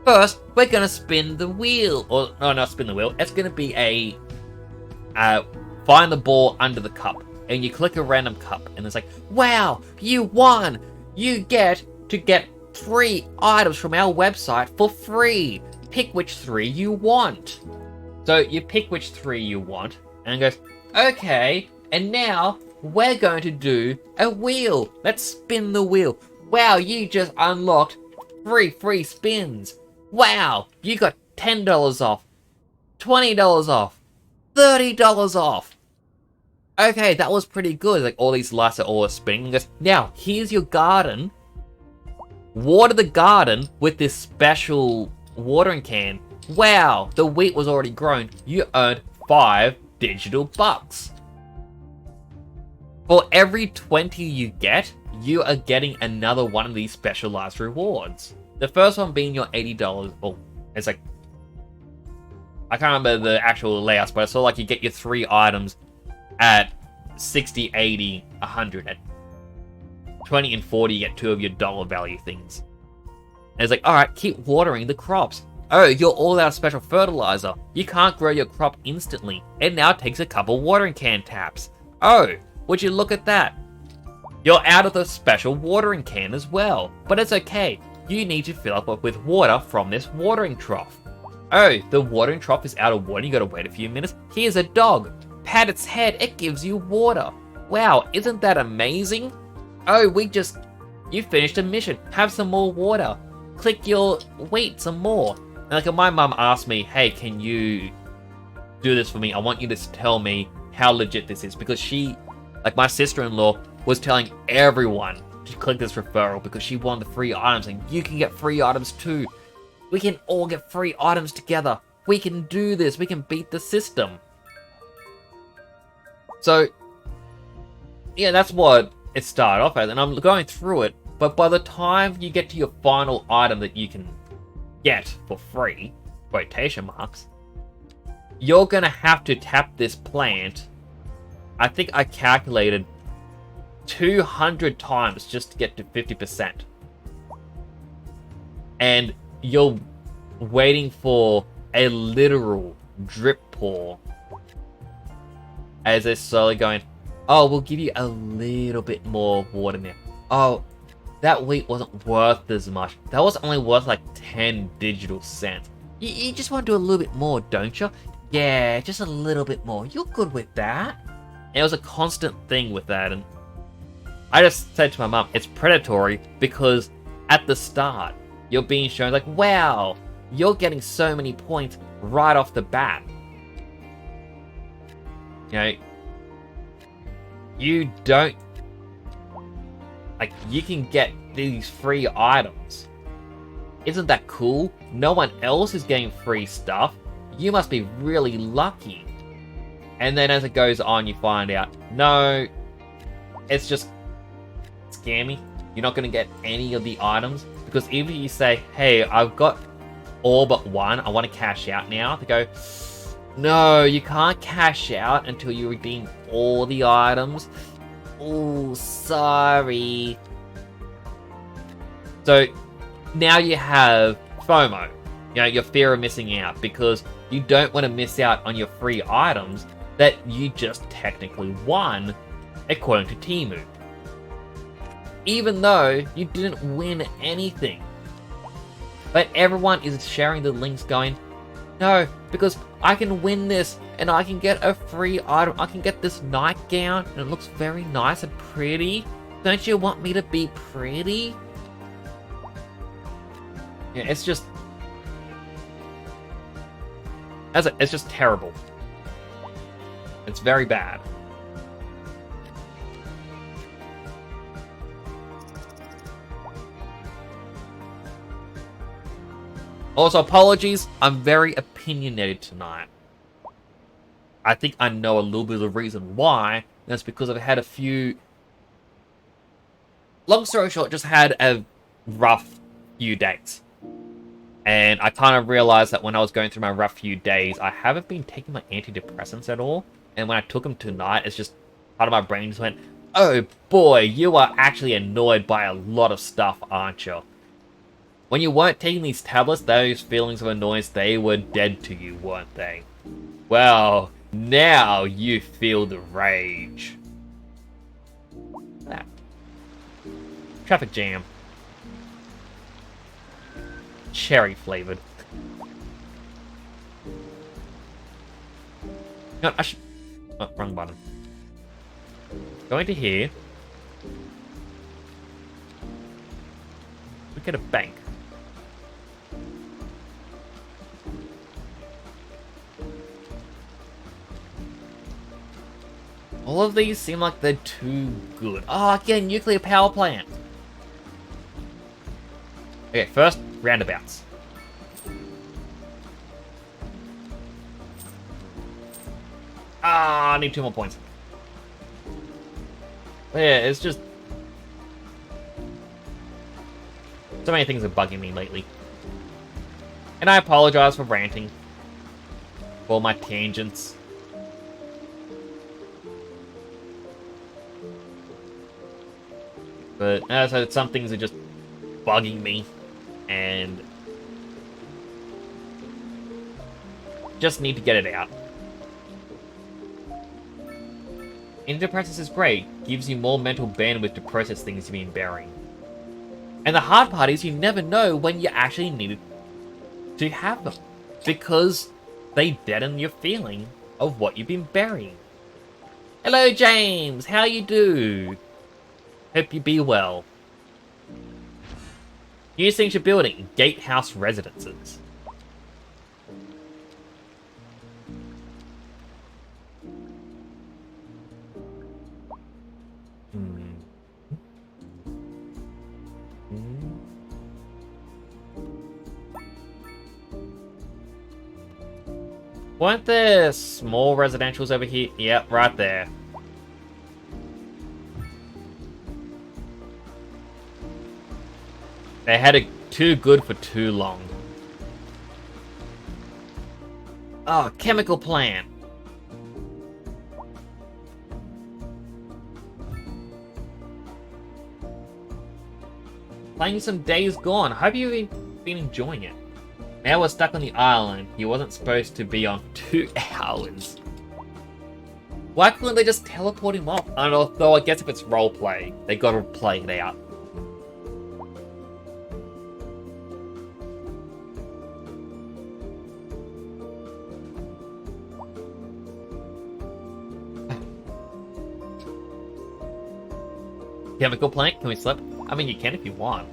first, we're gonna spin the wheel. Or, no, not spin the wheel. It's gonna be a, find the ball under the cup. And you click a random cup, and it's like, wow, you won! You get to get 3 items from our website for free. Pick which 3 you want. So you pick which 3 you want, and it goes, okay, and now we're going to do a wheel. Let's spin the wheel. Wow, you just unlocked 3 free spins. Wow, you got $10 off, $20 off, $30 off. Okay, that was pretty good. Like, all these lights are all spinning. Goes, now, here's your garden. Water the garden with this special watering can. Wow, the wheat was already grown. You earned 5 digital bucks. For every 20 you get, you are getting another one of these specialized rewards. The first one being your $80. Oh, it's like, I can't remember the actual layouts, but I saw like you get your 3 items at 60, 80, 100. At 20 and 40, you get 2 of your dollar value things. And it's like, alright, keep watering the crops. Oh, you're all out of special fertilizer. You can't grow your crop instantly. It now takes a couple watering can taps. Oh, would you look at that? You're out of the special watering can as well. But it's okay. You need to fill up with water from this watering trough. Oh, the watering trough is out of water. You gotta wait a few minutes. Here's a dog. Pat its head. It gives you water. Wow, isn't that amazing? Oh, you finished a mission. Have some more water. Click your wheat some more. And like, my mum asked me, hey, can you do this for me? I want you to tell me how legit this is. Because like my sister-in-law was telling everyone to click this referral because she wanted the free items. And you can get free items too. We can all get free items together. We can do this. We can beat the system. So, yeah, that's what it started off as. And I'm going through it. But by the time you get to your final item that you can get for free, quotation marks, you're gonna have to tap this plant. I think I calculated 200 times just to get to 50%. And you're waiting for a literal drip pour as they're slowly going, oh, we'll give you a little bit more water now. Oh, that wheat wasn't worth as much. That was only worth like 10 digital cents. You just want to do a little bit more, don't you? Yeah, just a little bit more. You're good with that. And it was a constant thing with that. And I just said to my mum, it's predatory because at the start, you're being shown like, wow, you're getting so many points right off the bat. You know, you don't, like, you can get these free items. Isn't that cool? No one else is getting free stuff. You must be really lucky. And then as it goes on, you find out, no, it's just scammy. You're not going to get any of the items. Because even if you say, hey, I've got all but one, I want to cash out now. They go, no, you can't cash out until you redeem all the items. Oh, sorry. So now you have FOMO, you know, your fear of missing out, because you don't want to miss out on your free items that you just technically won, according to Temu. Even though you didn't win anything. But everyone is sharing the links going, no, because I can win this and I can get a free item. I can get this nightgown and it looks very nice and pretty. Don't you want me to be pretty? Yeah, it's just... It's just terrible. It's very bad. Also, apologies, I'm very opinionated tonight. I think I know a little bit of the reason why. And that's because I've had a few... Long story short, just had a rough few days. And I kind of realized that when I was going through my rough few days, I haven't been taking my antidepressants at all. And when I took them tonight, it's just... part of my brain just went, oh boy, you are actually annoyed by a lot of stuff, aren't you? When you weren't taking these tablets, those feelings of annoyance, they were dead to you, weren't they? Well, now you feel the rage. That. Traffic jam. Cherry flavored. No, I should... Oh, wrong button. Go into here. Look at a bank. All of these seem like they're too good. Oh, again, nuclear power plant. Okay, first, roundabouts. Ah, I need 2 more points. Yeah, it's just... so many things are bugging me lately. And I apologize for ranting. For all my tangents. But as I said, some things are just bugging me. And... just need to get it out. Antidepressants is great. Gives you more mental bandwidth to process things you've been burying. And the hard part is you never know when you actually need to have them. Because they deaden your feeling of what you've been burying. Hello, James. How you do? Hope you be well. New things you're building. Gatehouse residences. Weren't there small residentials over here? Yep, right there. They had it too good for too long. Oh, chemical plant. Playing some Days Gone. I hope you've been enjoying it. Now we're stuck on the island. He wasn't supposed to be on 2 hours. Why couldn't they just teleport him off? I don't know, though I guess if it's roleplay, they gotta play it out. Chemical plant? Can we slip? I mean, you can if you want.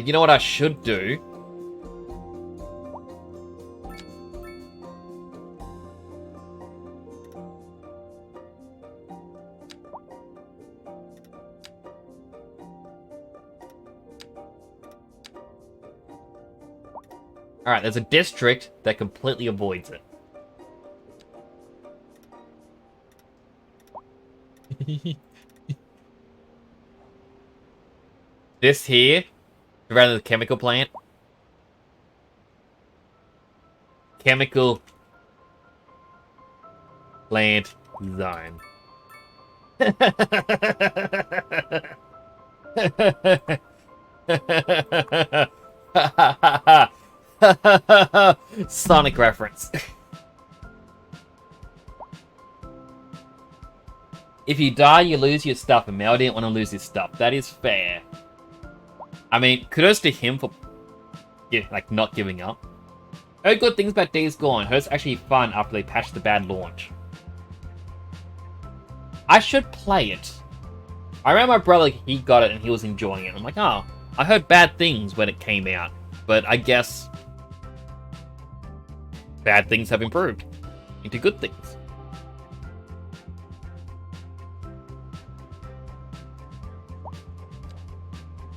You know what I should do? Alright, there's a district that completely avoids it. This here, around the chemical plant. Chemical plant zone. Sonic reference. If you die, you lose your stuff, and Mel didn't want to lose his stuff. That is fair. I mean, kudos to him for, like, not giving up. Heard good things about Days Gone. Heard it's actually fun after they patched the bad launch. I should play it. I remember my brother, he got it and he was enjoying it. I'm like, oh, I heard bad things when it came out. But I guess bad things have improved into good things.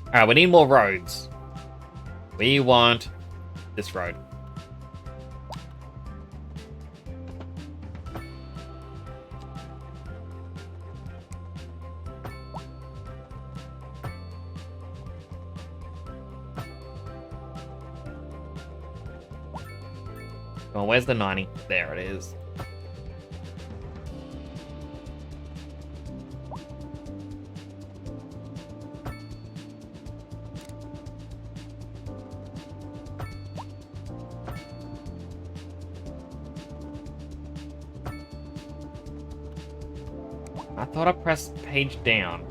Alright, we need more roads. We want this road. Oh, where's the 90? There it is. I thought I pressed page down.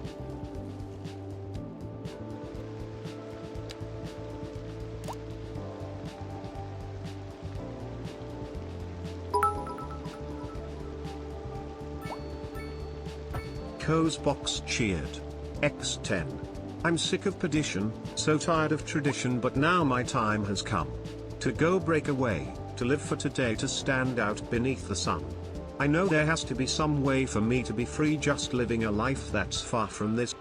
Co's box cheered. X10. I'm sick of perdition, so tired of tradition, but now my time has come. To go break away, to live for today, to stand out beneath the sun. I know there has to be some way for me to be free, just living a life that's far from this.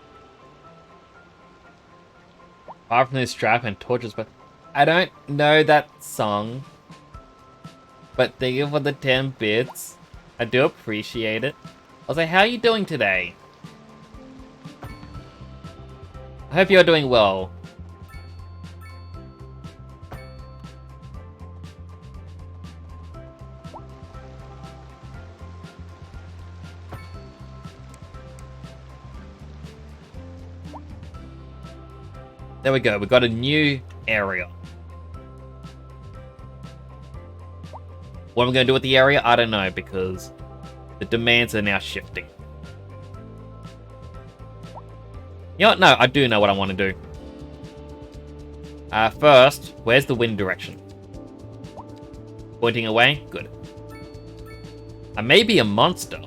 Far from this trap and tortures, but I don't know that song. But thank you for the 10 bits. I do appreciate it. I was like, how are you doing today? I hope you're doing well. There we go, we got a new area. What am I going to do with the area? I don't know, because the demands are now shifting. You know what? No, I do know what I want to do. First, where's the wind direction? Pointing away? Good. I may be a monster.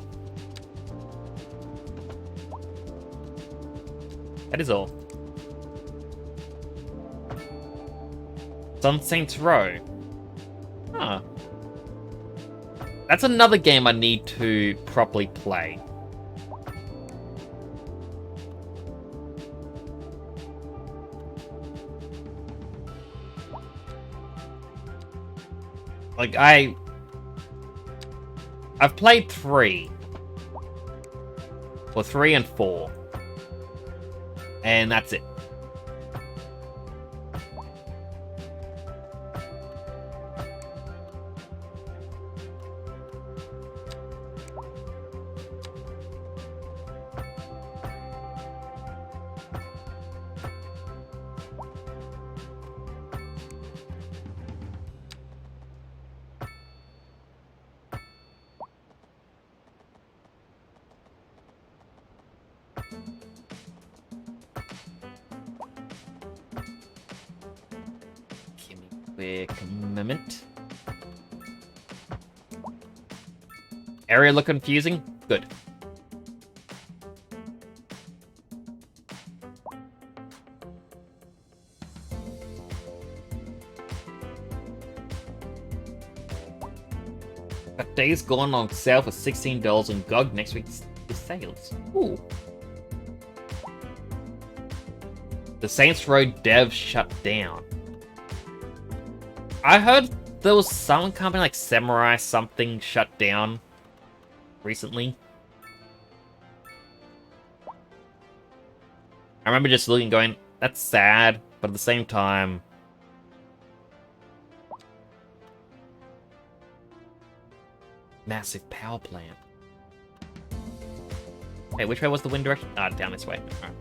That is all. Sun Saints Row. Huh. That's another game I need to properly play. Like, I've played 3. Or 3 and 4. And that's it. Quick moment. Area look confusing? Good. Got Days Gone on sale for $16 on GOG next week's sales. Ooh. The Saints Row dev shut down. I heard there was some company like Samurai something shut down recently. I remember just looking going, that's sad, but at the same time... Massive power plant. Hey, which way was the wind direction? Ah, down this way. Alright.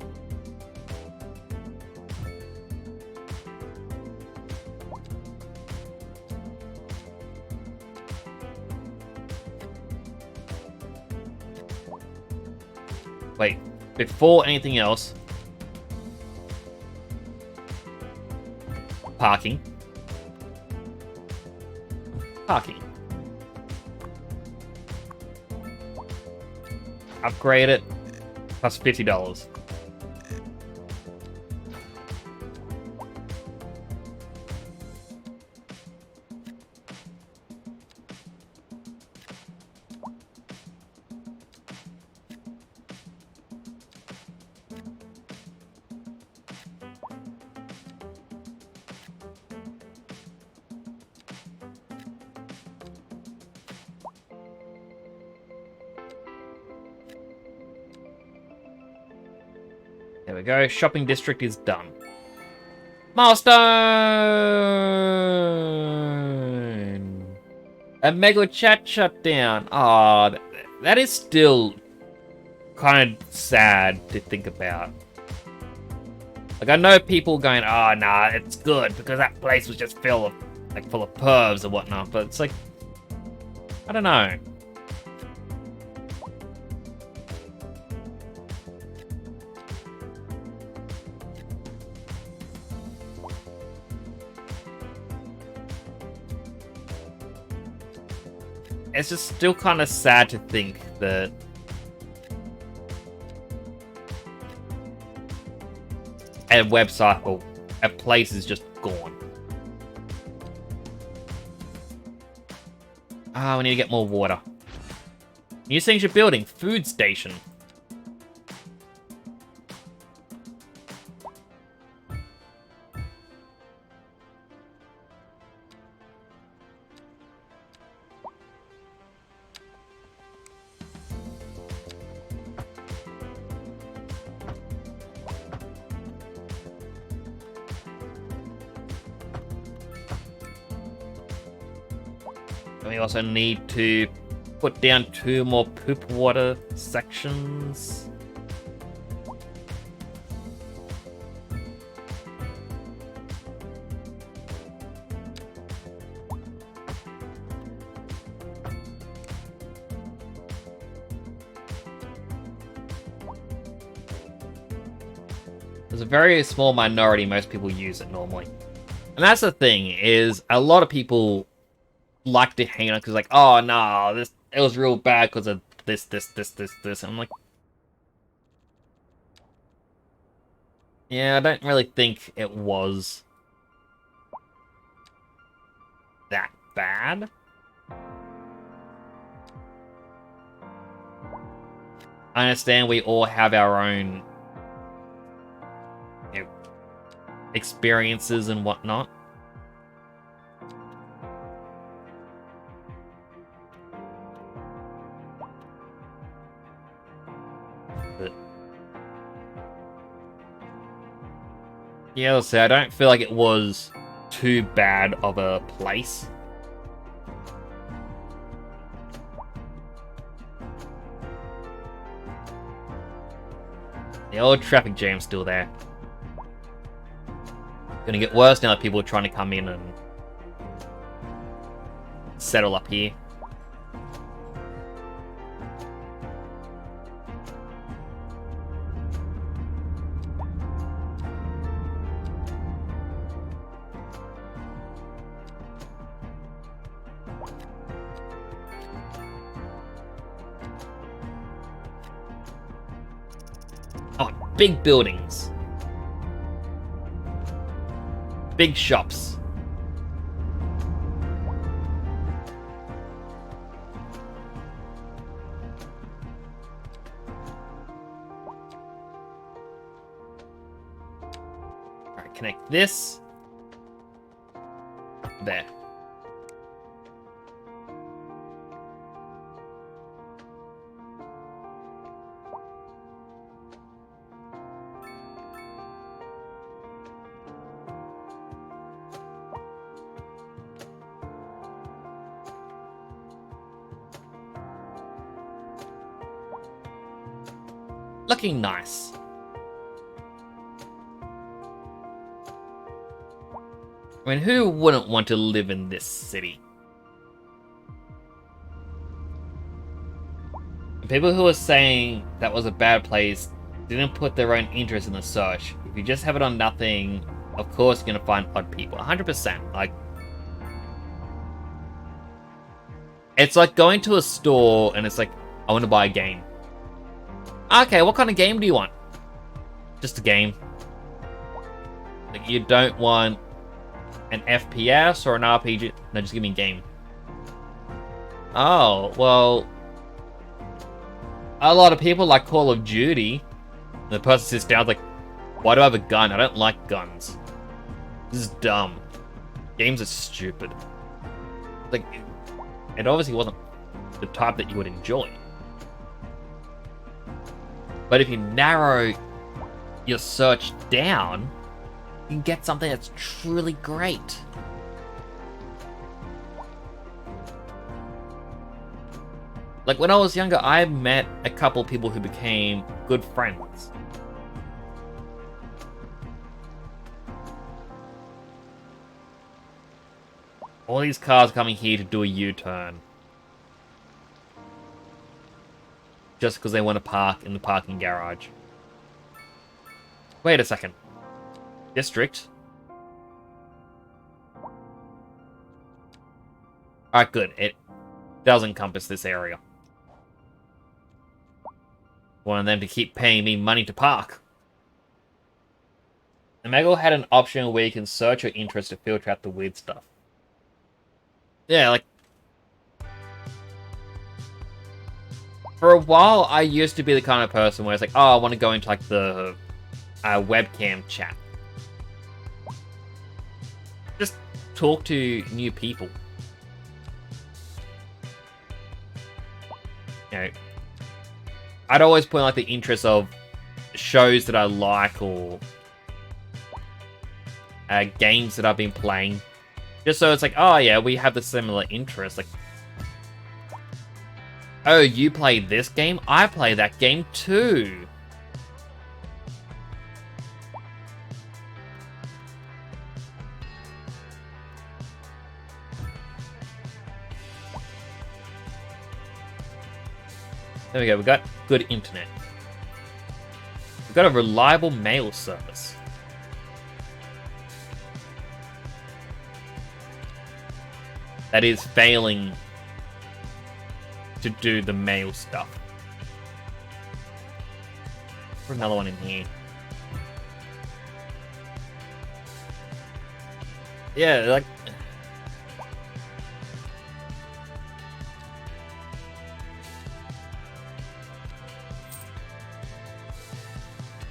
Wait, before anything else... Parking. Parking. Upgrade it. Plus $50. There we go. Shopping district is done. Milestone! A mega chat shut down. Ah, that is still kind of sad to think about. Like, I know people going, oh, nah, it's good because that place was just full of pervs and whatnot, but it's like, I don't know. It's just still kind of sad to think that a website or a place is just gone. Ah, we need to get more water. New things you're building. Food station. We also need to put down 2 more poop water sections. There's a very small minority, most people use it normally. And that's the thing, is a lot of people like to hang on because like, oh no, it was real bad because of this. And I'm like, yeah, I don't really think it was that bad. I understand we all have our own, you know, experiences and whatnot. Yeah, let's say I don't feel like it was too bad of a place. The old traffic jam's still there. Gonna get worse now that people are trying to come in and settle up here. Big buildings. Big shops. Alright, connect this. there. Looking nice. I mean, who wouldn't want to live in this city? The people who are saying that was a bad place didn't put their own interest in the search. If you just have it on nothing, of course you're gonna find odd people. 100%. Like, it's like going to a store and it's like, I want to buy a game. Okay, what kind of game do you want? Just a game. Like, you don't want an FPS or an RPG? No, just give me a game. Oh, well, a lot of people like Call of Duty. The person sits down like, why do I have a gun? I don't like guns. This is dumb. Games are stupid. Like, it obviously wasn't the type that you would enjoy. But if you narrow your search down, you can get something that's truly great. Like, when I was younger, I met a couple people who became good friends. All these cars coming here to do a U-turn. Just because they want to park in the parking garage. Wait a second. District? Alright, good. It does encompass this area. Wanted them to keep paying me money to park. Omegle had an option where you can search your interest to filter out the weird stuff. Yeah, like... For a while, I used to be the kind of person where it's like, oh, I want to go into, like, the webcam chat. Just talk to new people. You know, I'd always put, like, the interest of shows that I like or games that I've been playing. Just so it's like, oh, yeah, we have the similar interests. Like, oh, you play this game? I play that game too. There we go, we got good internet. We've got a reliable mail service. That is failing to do the mail stuff. Put another one in here. Yeah, like...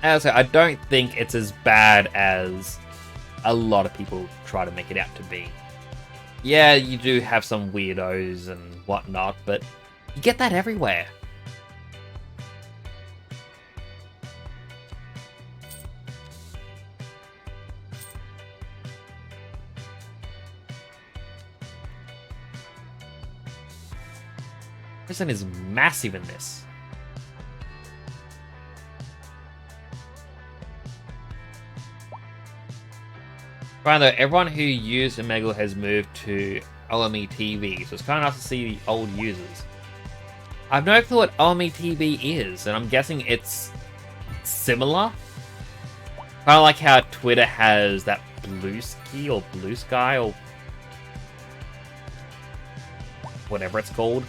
As I say, I don't think it's as bad as a lot of people try to make it out to be. Yeah, you do have some weirdos and whatnot, but you get that everywhere. Prison is massive in this. Right though, everyone who used Omegle has moved to OME TV, so it's kind of nice to see the old users. I've no clue what OME TV is, and I'm guessing it's similar. Kind of like how Twitter has that Blue Sky or whatever it's called.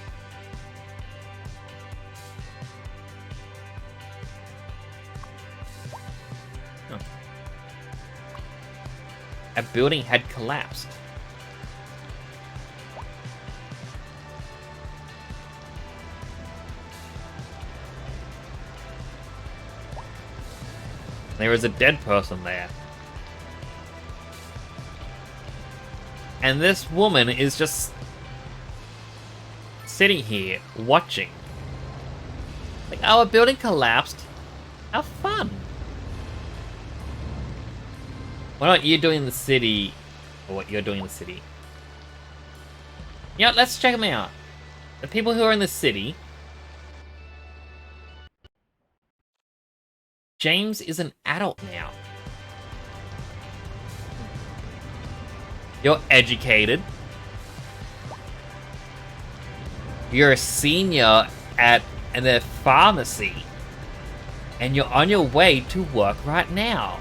A building had collapsed. There is a dead person there. And this woman is just sitting here watching. Like, oh, a building collapsed. How fun. What are you doing in the city? Or what you're doing in the city? Yeah, let's check them out. The people who are in the city. James is an adult now. You're educated. You're a senior at the pharmacy. And you're on your way to work right now.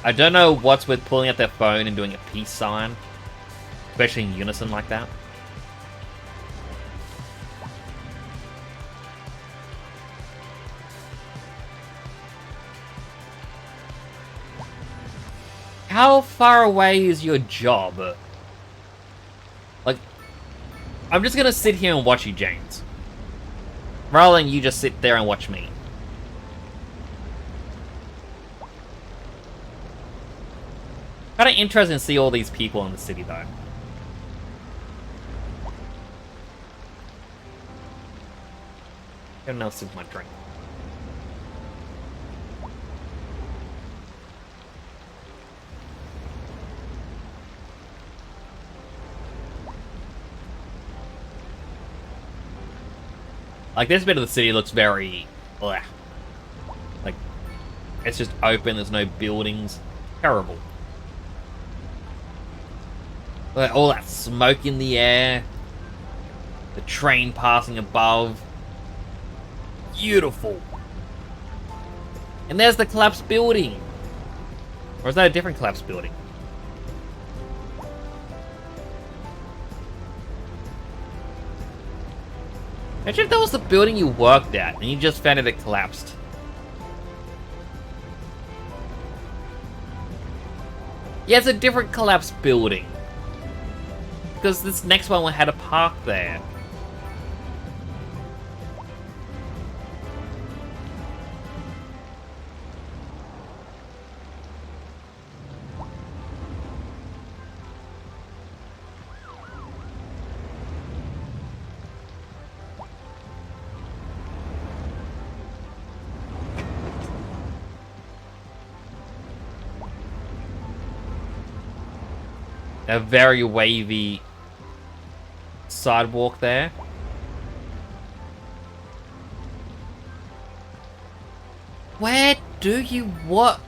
I don't know what's with pulling out their phone and doing a peace sign. Especially in unison like that. How far away is your job? Like, I'm just gonna sit here and watch you, James. Rather than you just sit there and watch me. Kinda interesting to see all these people in the city, though. Get another sip of my drink. Like, this bit of the city looks very... Bleh. Like, it's just open, there's no buildings. Terrible. Like, all that smoke in the air. The train passing above. Beautiful. And there's the collapsed building. Or is that a different collapsed building? Imagine if that was the building you worked at, and you just found it collapsed. Yeah, it's a different collapsed building. Because this next one had a park there. A very wavy sidewalk there. Where do you what?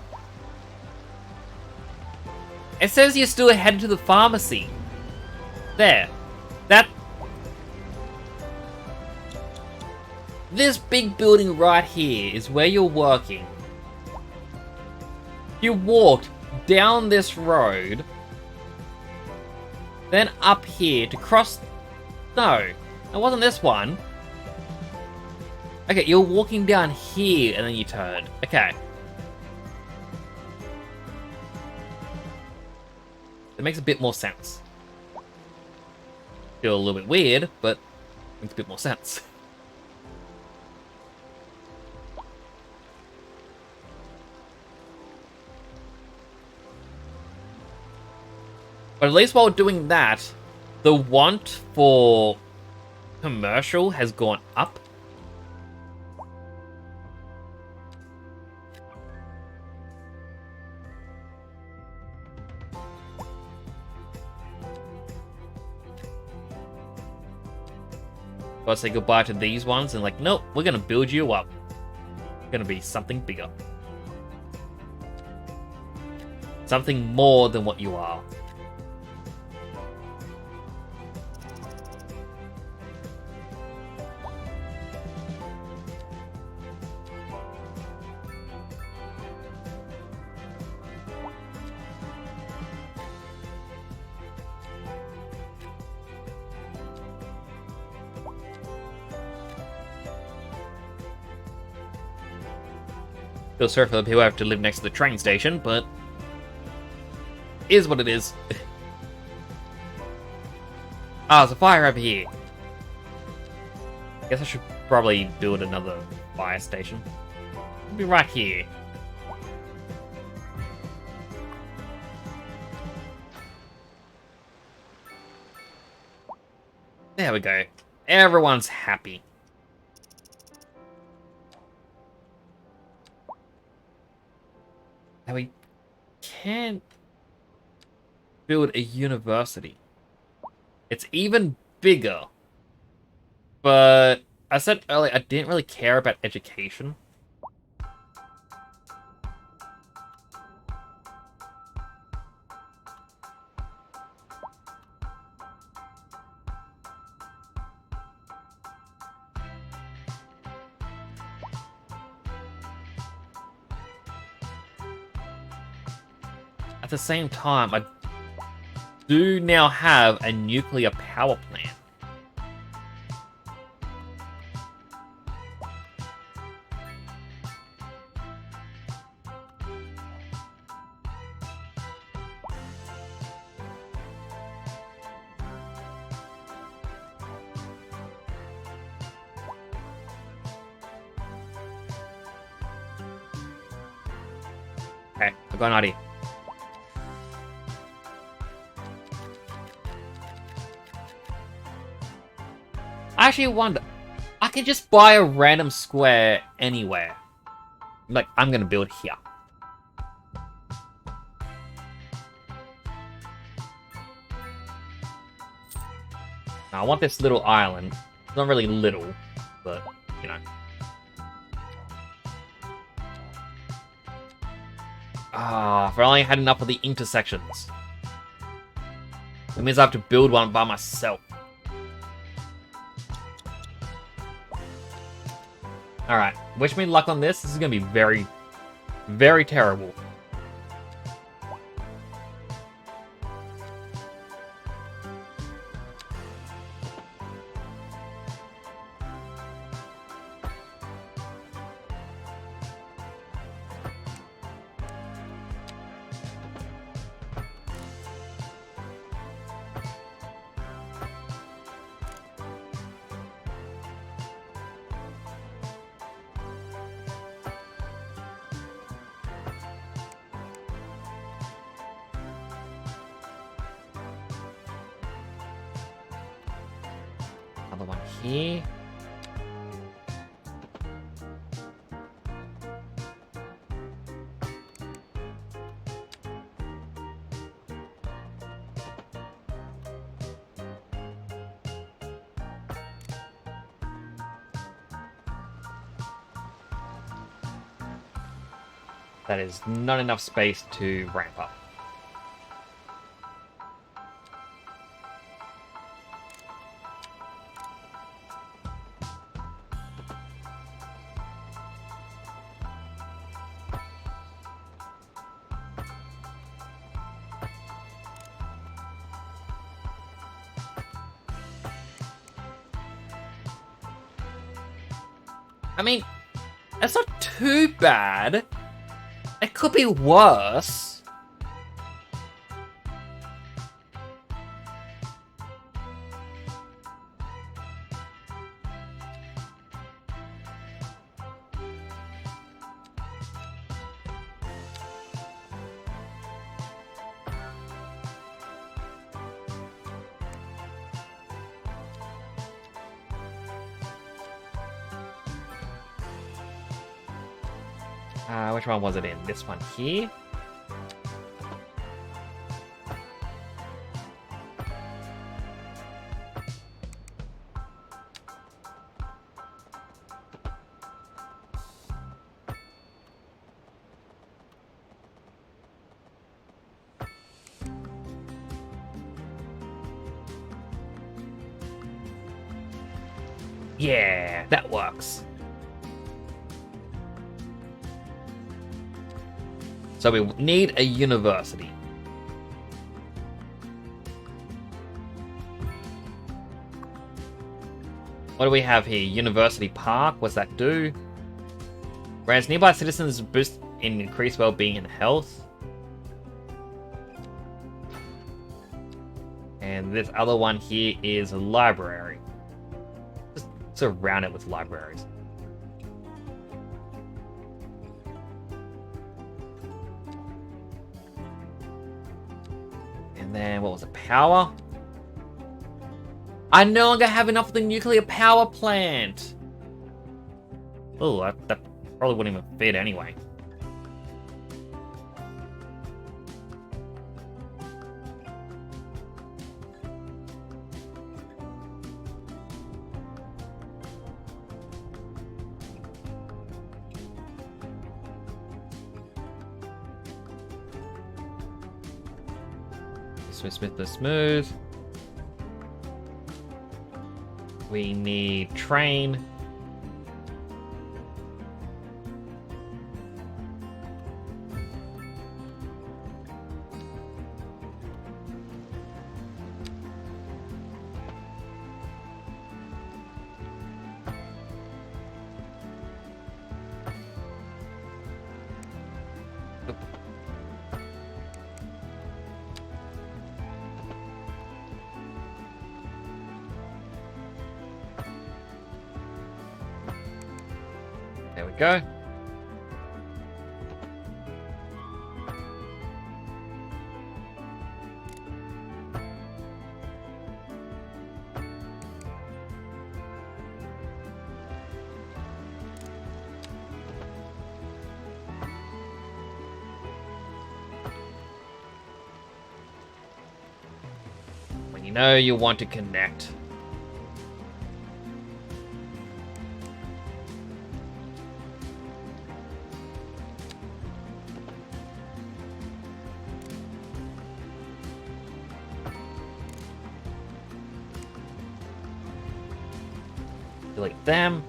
It says you're still headed to the pharmacy. There. This big building right here is where you're working. You walked down this road. Then up here to cross... No, it wasn't this one. Okay, you're walking down here and then you turned. Okay. It makes a bit more sense. Feel a little bit weird, but makes a bit more sense. But at least while doing that, the want for commercial has gone up. I'll say goodbye to these ones and like, nope, we're gonna build you up. Gonna be something bigger. Something more than what you are. Feel sorry for the people who have to live next to the train station, but is what it is. Ah, there's a fire over here. Guess I should probably build another fire station. It'll be right here. There we go. Everyone's happy. Now we can't build a university. It's even bigger. But I said earlier, I didn't really care about education. At the same time, I do now have a nuclear power plant. Okay, I've got an idea. I actually wonder, I can just buy a random square anywhere. Like, I'm gonna build here. Now, I want this little island. It's not really little, but, you know. Ah, if I only had enough of the intersections. It means I have to build one by myself. Alright, wish me luck on this. This is gonna be very, very terrible. Another one here. That is not enough space to ramp up. I mean, that's not too bad. It could be worse. Which one was it in? This one here? Yeah, that works. So we need a university. What do we have here? University Park, what's that do? Grants nearby citizens boost in increased well-being and health. And this other one here is a library. Just surround it with libraries. And then, what was it? Power? I no longer have enough of the nuclear power plant! Oh, that probably wouldn't even fit anyway. Smooth. We need train. There we go. When you know you want to connect. Delete them.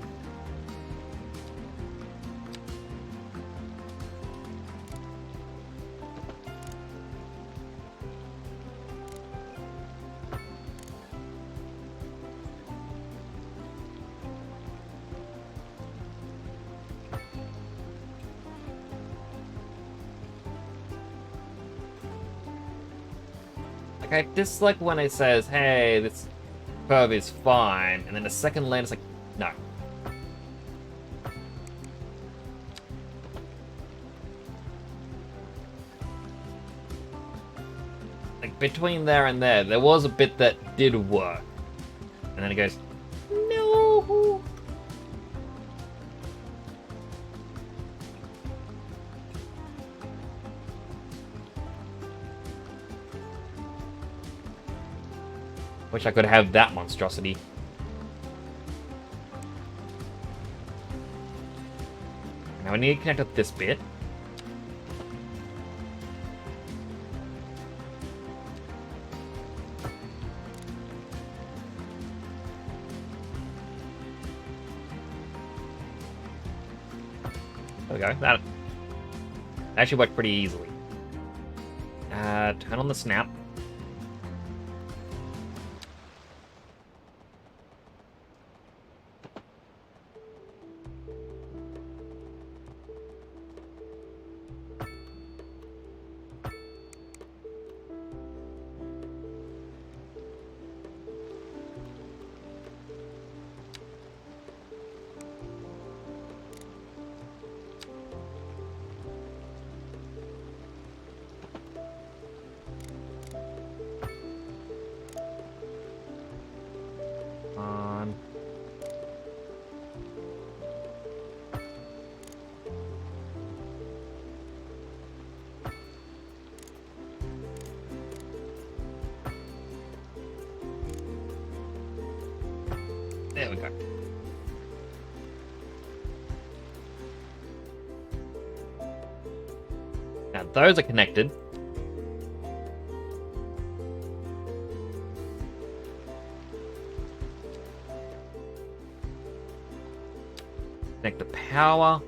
Like, I dislike when it says, hey, this curve is fine, and then the second lane is like, no. Like, between there and there was a bit that did work. And then it goes, no. Wish I could have that monstrosity. Now I need to connect up this bit. There we go. That actually worked pretty easily. Turn on the snap. There we go. Now those are connected. Connect the power.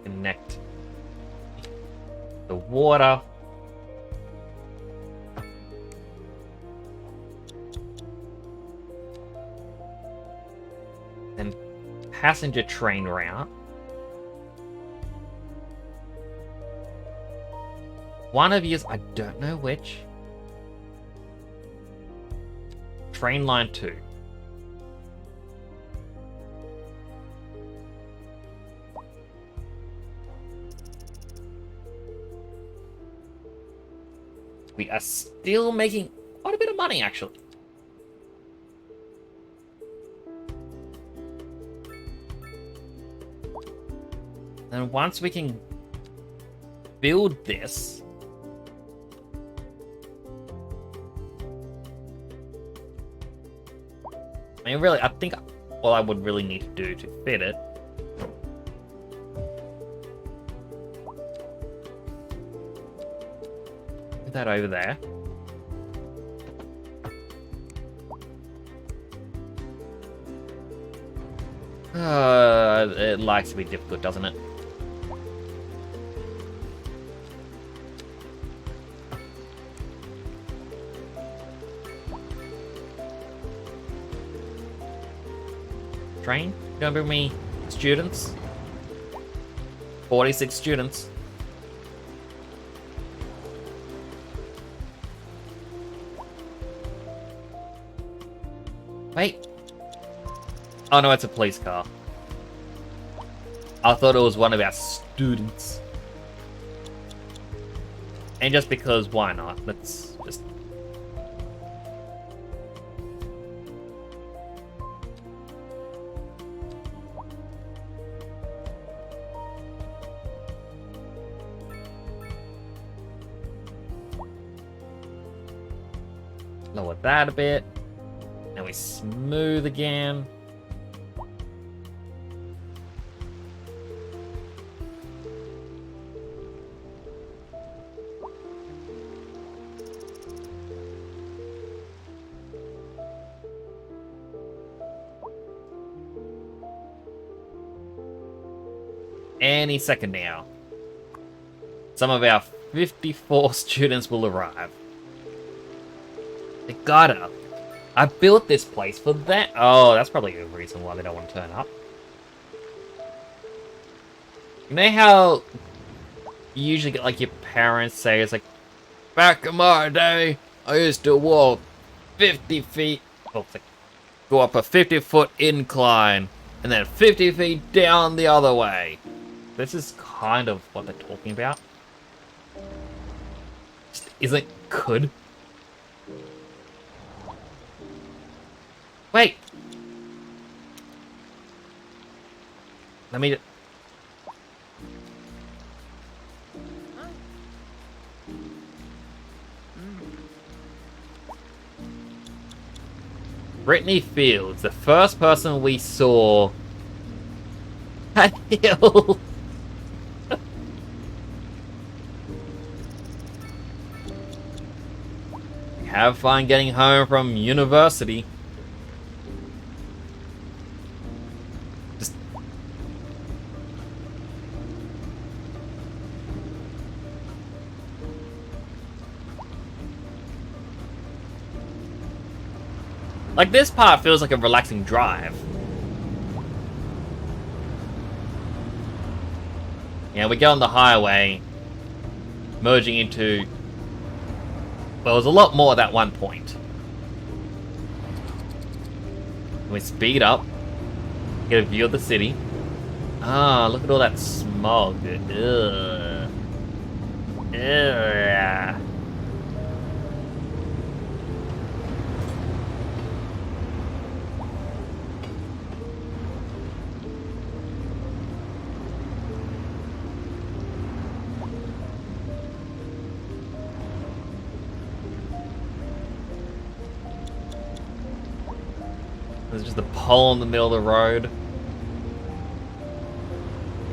Connect the water. Then passenger train route. One of you, I don't know which. Train line 2. We are still making quite a bit of money, actually. And once we can build this, I mean, really, I think all I would really need to do to fit it put that over there. It likes to be difficult, doesn't it? Train? Don't bring me students. 46 students. Wait. Oh no, it's a police car. I thought it was one of our students. And just because, why not? Let's just... lower that a bit. Now we smooth again. Any second now. Some of our 54 students will arrive. They gotta. I built this place for that. Oh, that's probably a reason why they don't want to turn up. You know how you usually get like your parents say, it's like, back in my day, I used to walk 50 feet. Oh, it's like, go up a 50-foot incline and then 50 feet down the other way. This is kind of what they're talking about. Just isn't good. Wait. Let me... Brittany Fields, the first person we saw at Hill. Have fun getting home from university. Just... like, this part feels like a relaxing drive. Yeah, we get on the highway, merging into... well, it was a lot more at that one point. We speed up, get a view of the city. Ah, look at all that smog. Ugh. Ugh. There's just a pole in the middle of the road.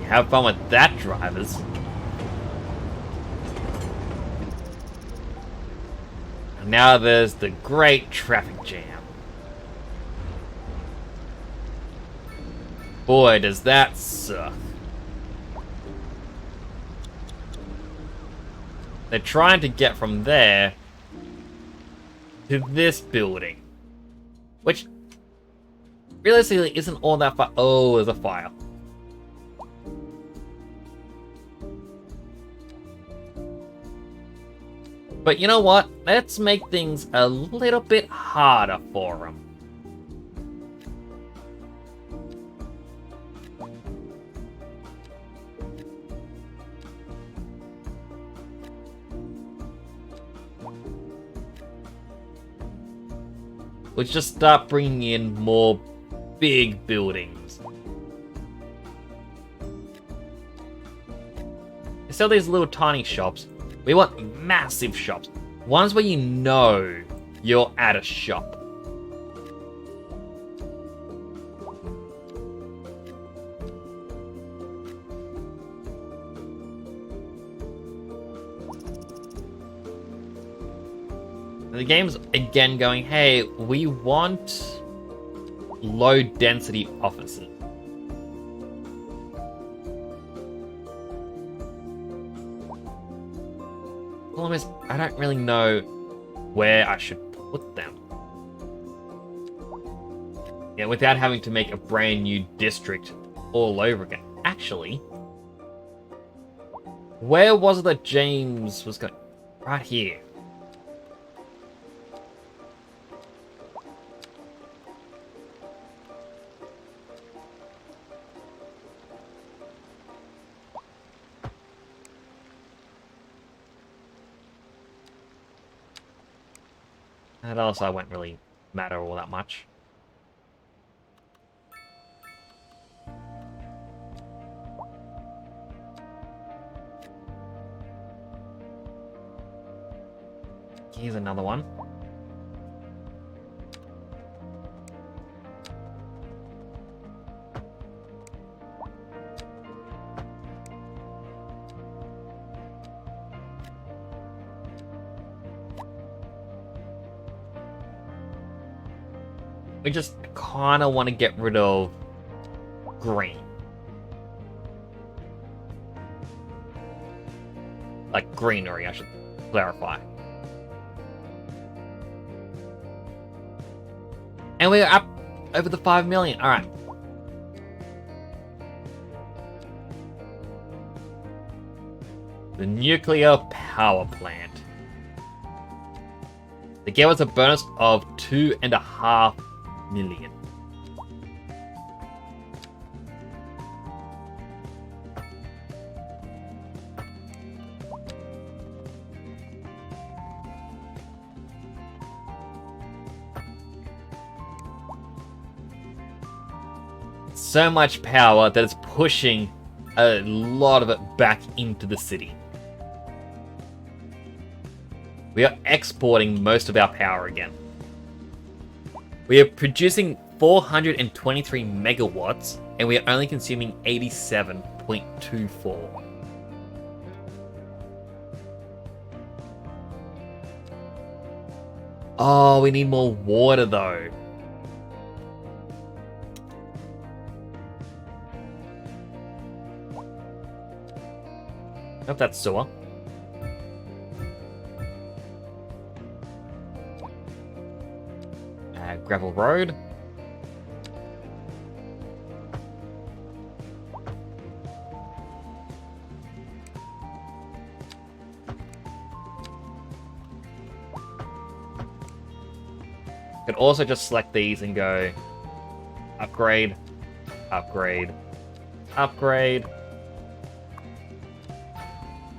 Have fun with that, drivers. And now there's the great traffic jam. Boy, does that suck. They're trying to get from there to this building, which realistically isn't all that far. Oh, there's a fire. But you know what? Let's make things a little bit harder for them. Let's just start bringing in more big buildings. Instead of these little tiny shops, we want massive shops. Ones where you know you're at a shop. And the game's again going, hey, we want low density offices. Problem is, I don't really know where I should put them. Yeah, without having to make a brand new district all over again. Actually, where was it that James was going? Right here. That also won't really matter all that much. Here's another one. We just kind of want to get rid of green. Like greenery, I should clarify. And we're up over the 5 million. All right. The nuclear power plant. They gave us a bonus of 2.5 million. So much power that it's pushing a lot of it back into the city. We are exporting most of our power again. We are producing 423 megawatts, and we are only consuming 87.24. Oh, we need more water though. Hope that's sewer. Gravel road. Could also just select these and go upgrade, upgrade, upgrade,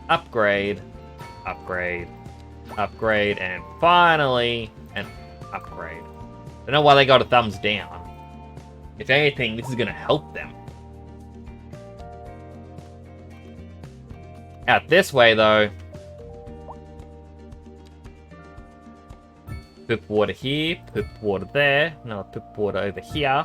upgrade, upgrade, upgrade, and finally an upgrade. I don't know why they got a thumbs down. If anything, this is going to help them. Out this way, though. Poop water here, poop water there, another poop water over here.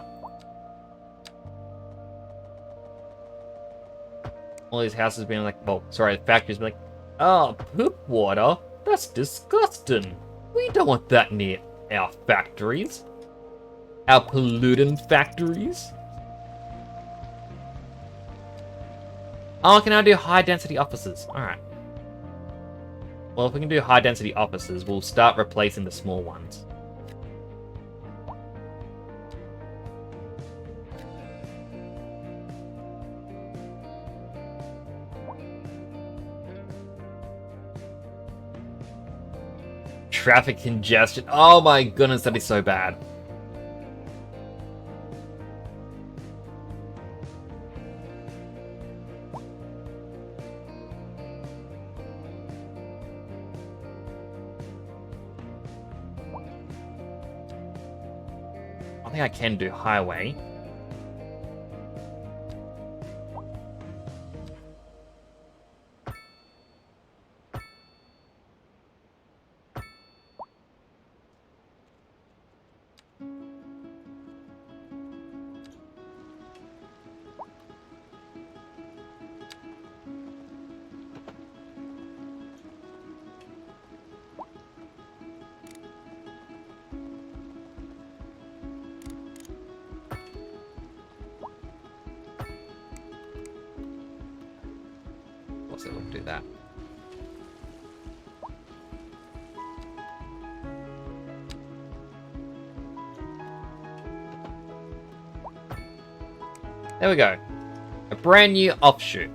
All these houses being like, well, sorry, the factories being like, oh, poop water? That's disgusting. We don't want that near our factories. Our pollutant factories. Oh, I can now do high density offices. Alright. Well, if we can do high density offices, we'll start replacing the small ones. traffic congestion. Oh my goodness, that is so bad. I think I can do highway. So we'll do that. There we go. A brand new offshoot.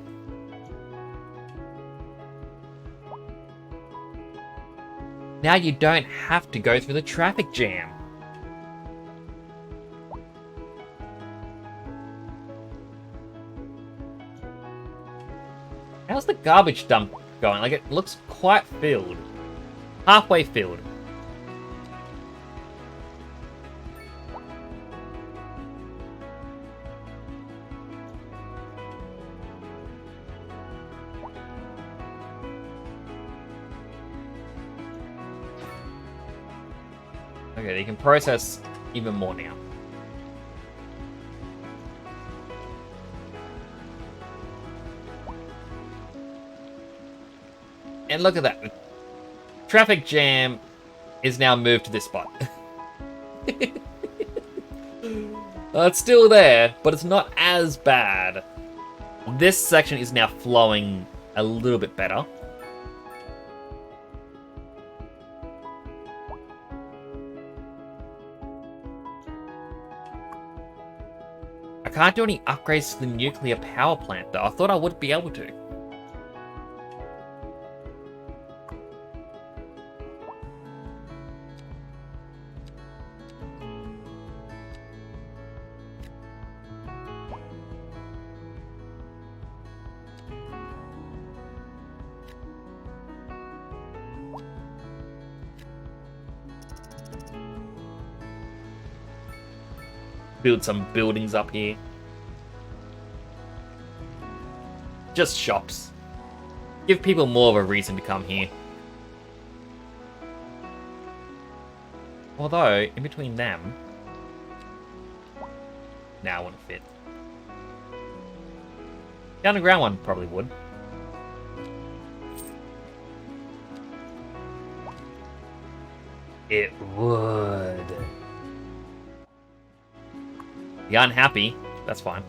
Now you don't have to go through the traffic jam. How's the garbage dump going? Like, it looks quite filled. Halfway filled. Okay, they can process even more now. And look at that. The traffic jam is now moved to this spot. It's still there, but it's not as bad. This section is now flowing a little bit better. I can't do any upgrades to the nuclear power plant, though. I thought I would be able to. Build some buildings up here. Just shops. Give people more of a reason to come here. Although, in between them... Nah, it wouldn't fit. The underground one probably would. It would. You're unhappy. That's fine.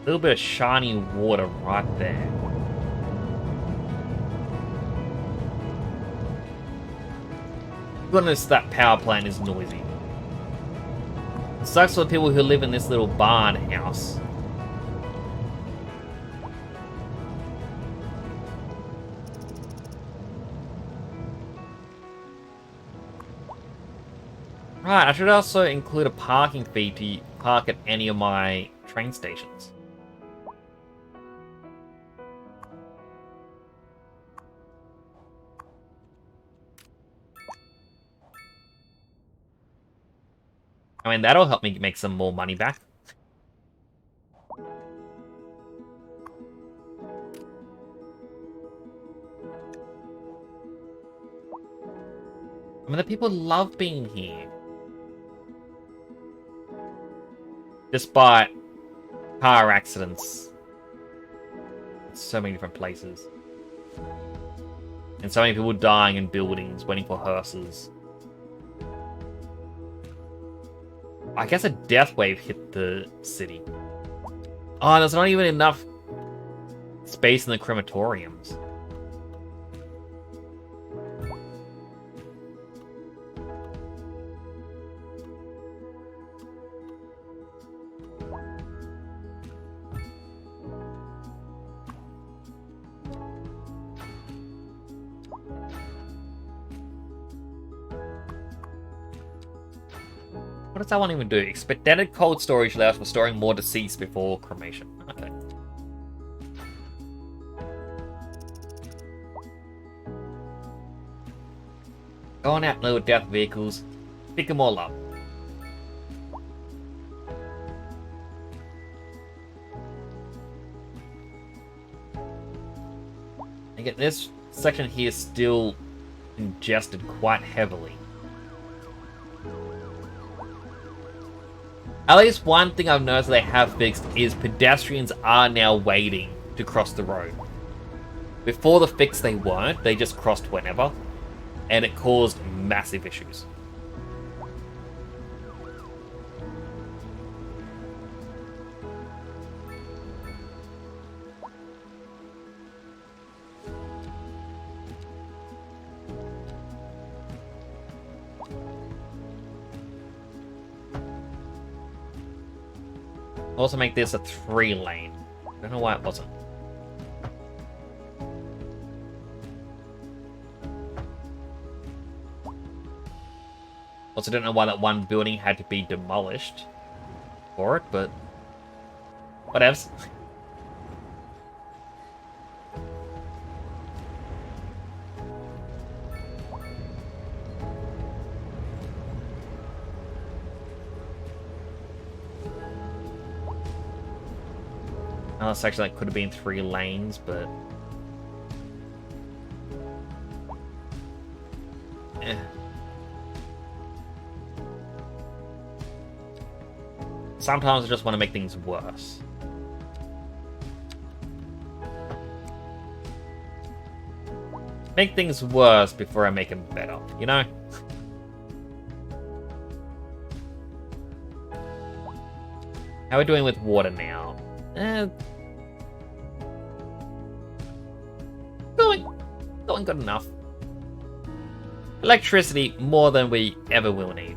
A little bit of shiny water right there. Goodness, that power plant is noisy. It sucks for the people who live in this little barn house. Right, I should also include a parking fee to park at any of my train stations. I mean, that'll help me make some more money back. I mean, the people love being here. Despite car accidents. So many different places. And so many people dying in buildings, waiting for hearses. I guess a death wave hit the city. Oh, there's not even enough space in the crematoriums. What does that one even do? Expedited cold storage allows for storing more deceased before cremation. Okay. Going out little death vehicles. Pick them all up. And get this section here still congested quite heavily. At least one thing I've noticed they have fixed is pedestrians are now waiting to cross the road. Before the fix they weren't, they just crossed whenever, and it caused massive issues. Also make this a 3-lane. I don't know why it wasn't. Also don't know why that one building had to be demolished for it, but whatevs. Another section that could have been 3 lanes, but sometimes I just want to make things worse. Make things worse before I make them better, you know? How are we doing with water now? Going good enough. Electricity, more than we ever will need.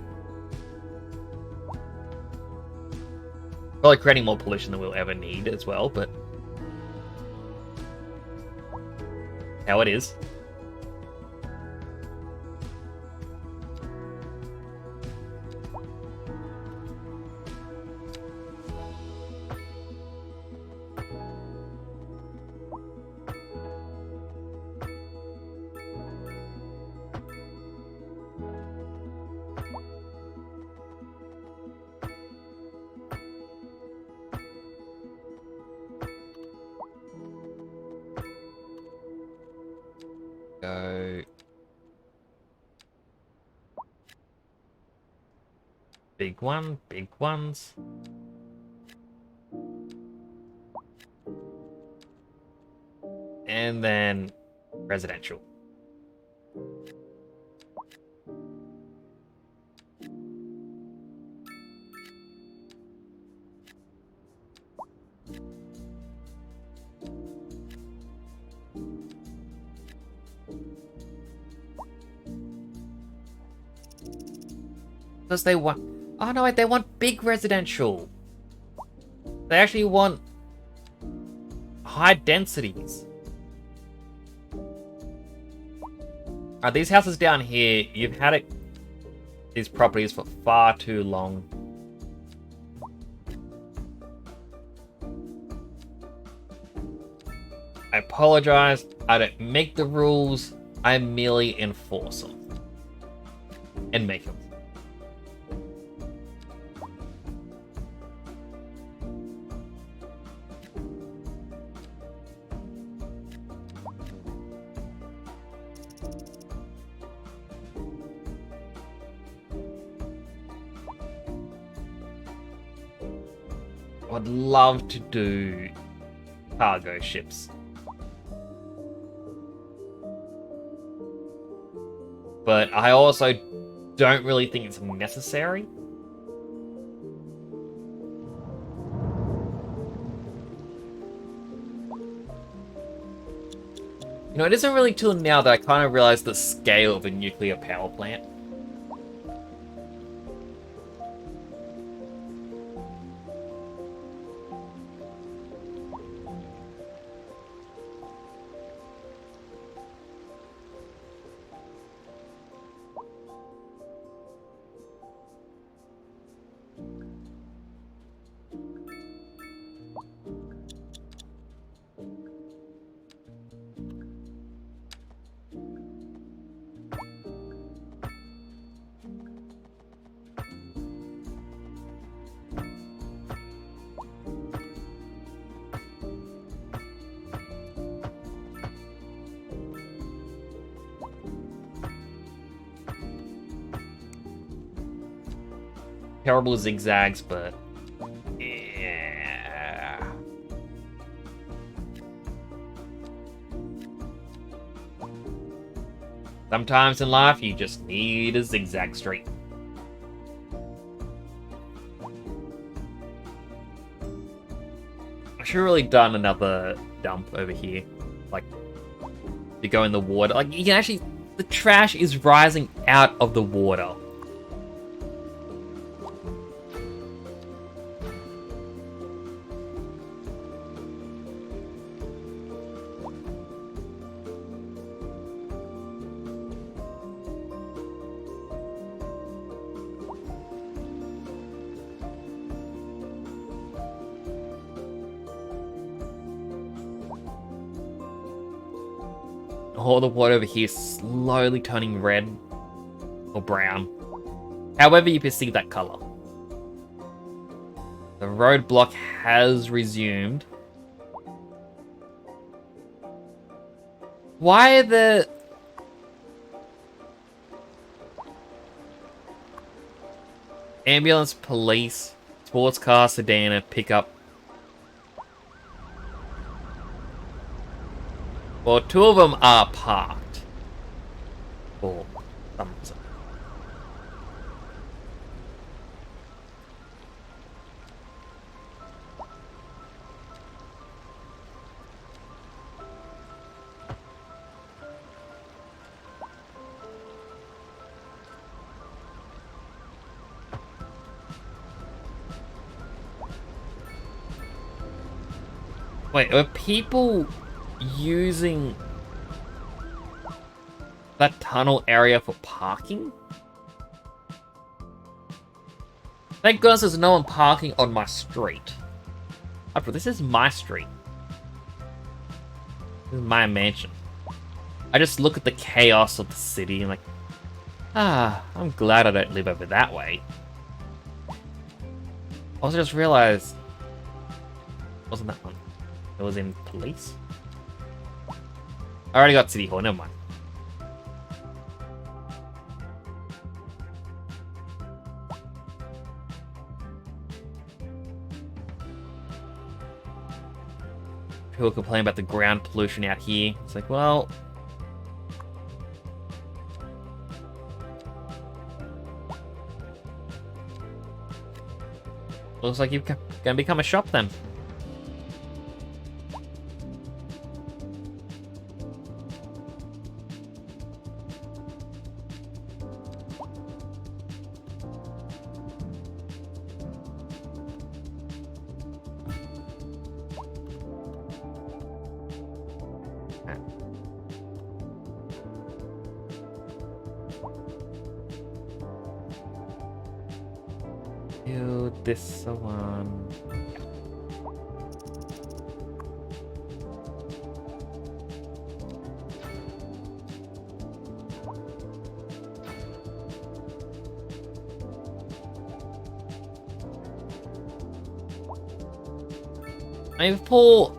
Probably creating more pollution than we'll ever need as well, but how it is. Go. Big one, big ones. And then residential. Because they want... Oh no, wait, they want big residential. They actually want high densities. These houses down here, you've had these properties for far too long. I apologize. I don't make the rules. I merely enforce them. And make them. I would love to do cargo ships. But I also don't really think it's necessary. You know, it isn't really till now that I kind of realized the scale of a nuclear power plant. terrible zigzags, but yeah. Sometimes in life, you just need a zigzag street. I should have really done another dump over here. Like, to go in the water. Like, you can actually... The trash is rising out of the water. All the water over here is slowly turning red or brown. However you perceive that color. The roadblock has resumed. Why are the... ambulance, police, sports car, sedan, pickup? Well, two of them are parked. For some reason. Wait, are people using that tunnel area for parking? Thank goodness there's no one parking on my street. This is my street. This is my mansion. I just look at the chaos of the city and like, I'm glad I don't live over that way. Also just realized, wasn't that one? It was in police? I already got City Hall, never mind. People complain about the ground pollution out here. It's like, well... looks like you're gonna become a shop then. This one. I mean, for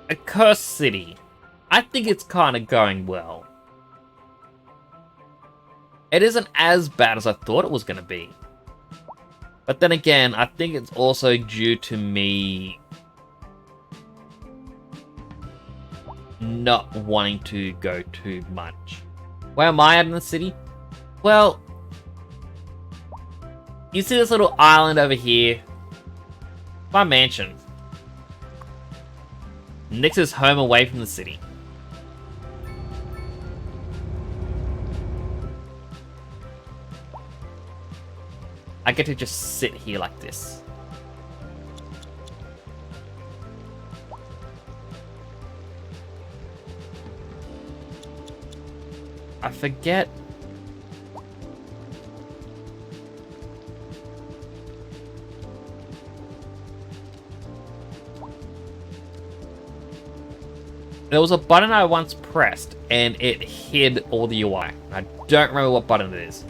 a cursed city, I think it's kind of going well. It isn't as bad as I thought it was going to be. But then again, I think it's also due to me not wanting to go too much. Where am I at in the city? Well, you see this little island over here? My mansion. Nix's home away from the city. I get to just sit here like this. I forget. There was a button I once pressed and it hid all the UI. I don't remember what button it is.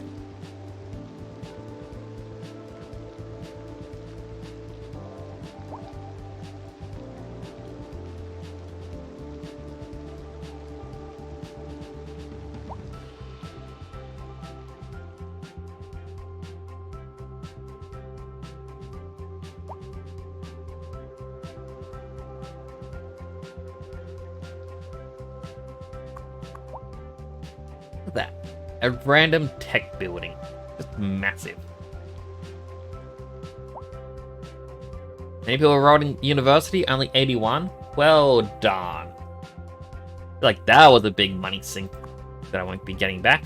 A random tech building. Just massive. Many people enrolled in university, only 81? Well done. I feel like that was a big money sink that I won't be getting back.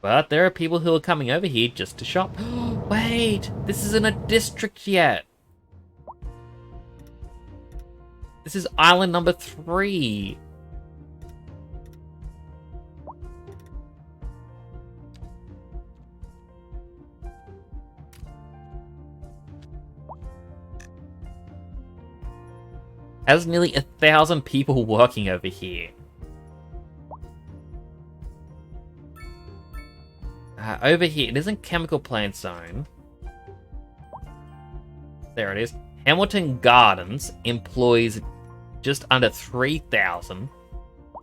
But there are people who are coming over here just to shop. Wait, this isn't a district yet. This is island number 3. Has nearly 1,000 people working over here. Over here, it isn't chemical plant zone. There it is. Hamilton Gardens employs just under 3,000.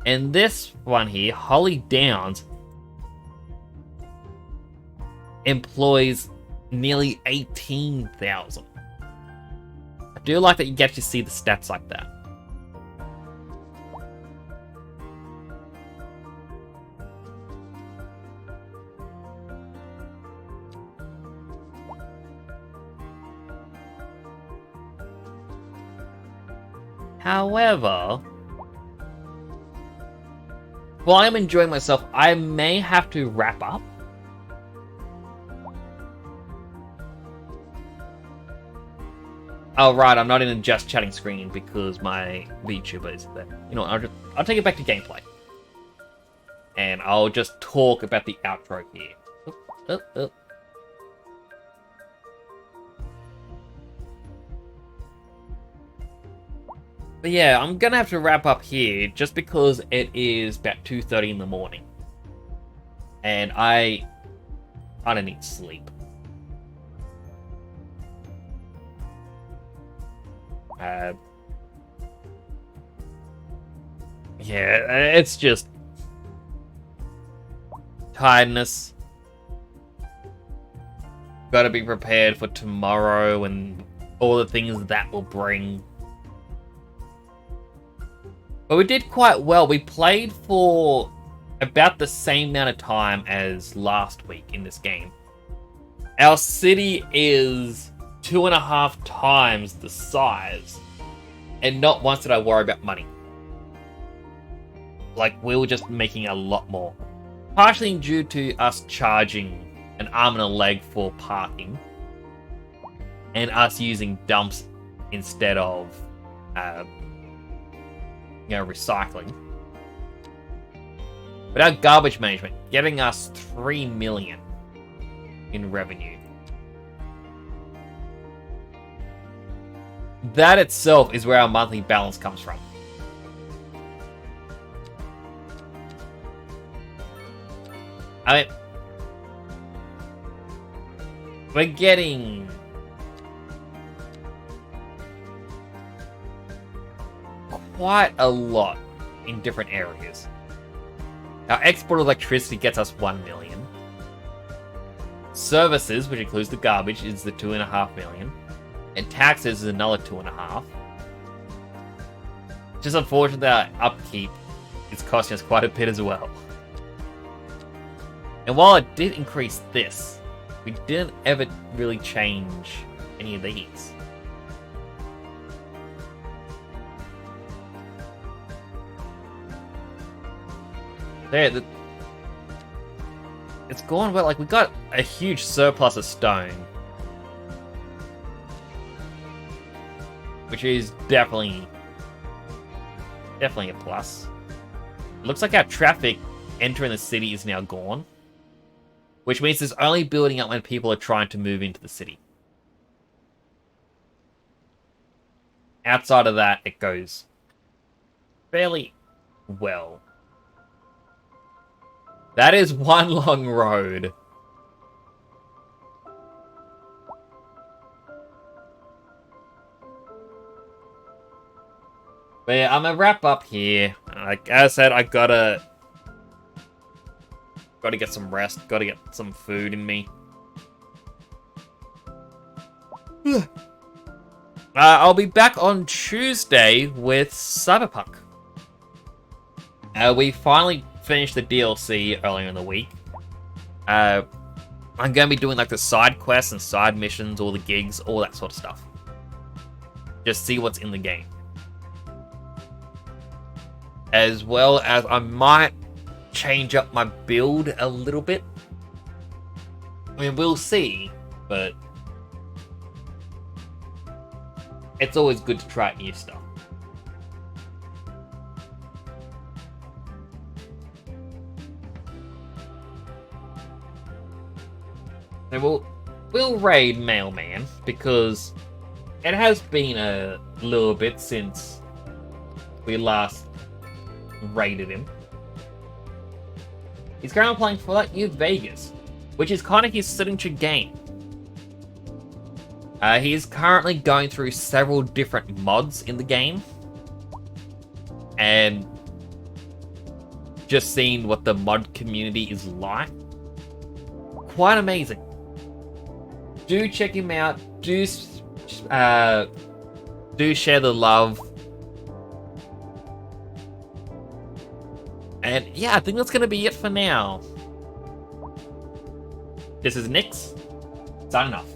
And this one here, Holly Downs, employs nearly 18,000. I do like that you get to see the stats like that. However, while I'm enjoying myself, I may have to wrap up. Oh right, I'm not in a just chatting screen because my VTuber is there. You know what, I'll take it back to gameplay. And I'll just talk about the outro here. But yeah, I'm gonna have to wrap up here just because it is about 2:30 in the morning. And I don't need sleep. Yeah, it's just tiredness. Gotta be prepared for tomorrow and all the things that will bring. But we did quite well. We played for about the same amount of time as last week in this game. Our city is 2.5 times the size. And not once did I worry about money. Like, we were just making a lot more. Partially due to us charging an arm and a leg for parking. And us using dumps instead of, recycling. But our garbage management, getting us 3 million in revenue. That itself is where our monthly balance comes from. I mean, we're getting quite a lot in different areas. Our export electricity gets us 1 million. Services, which includes the garbage, is the 2.5 million. And taxes is another 2.5. Just unfortunate that our upkeep is costing us quite a bit as well. And while it did increase this, we didn't ever really change any of these. There, it's gone well. Like, we got a huge surplus of stone, which is definitely a plus. It looks like our traffic entering the city is now gone, which means it's only building up when people are trying to move into the city. Outside of that, it goes fairly well. That is one long road. But yeah, I'm gonna wrap up here. Like I said, I gotta get some rest. Gotta get some food in me. I'll be back on Tuesday with Cyberpunk. We finally finished the DLC earlier in the week. I'm going to be doing like the side quests and side missions, all the gigs, all that sort of stuff. Just see what's in the game. As well as I might change up my build a little bit. I mean, we'll see, but it's always good to try new stuff. So we'll raid Mailman, because it has been a little bit since we last raided him. He's currently playing Fallout New Vegas, which is kind of his signature game. He is currently going through several different mods in the game, and just seeing what the mod community is like. Quite amazing. Do check him out. Do share the love. And yeah, I think that's going to be it for now. This is Nix, signing off.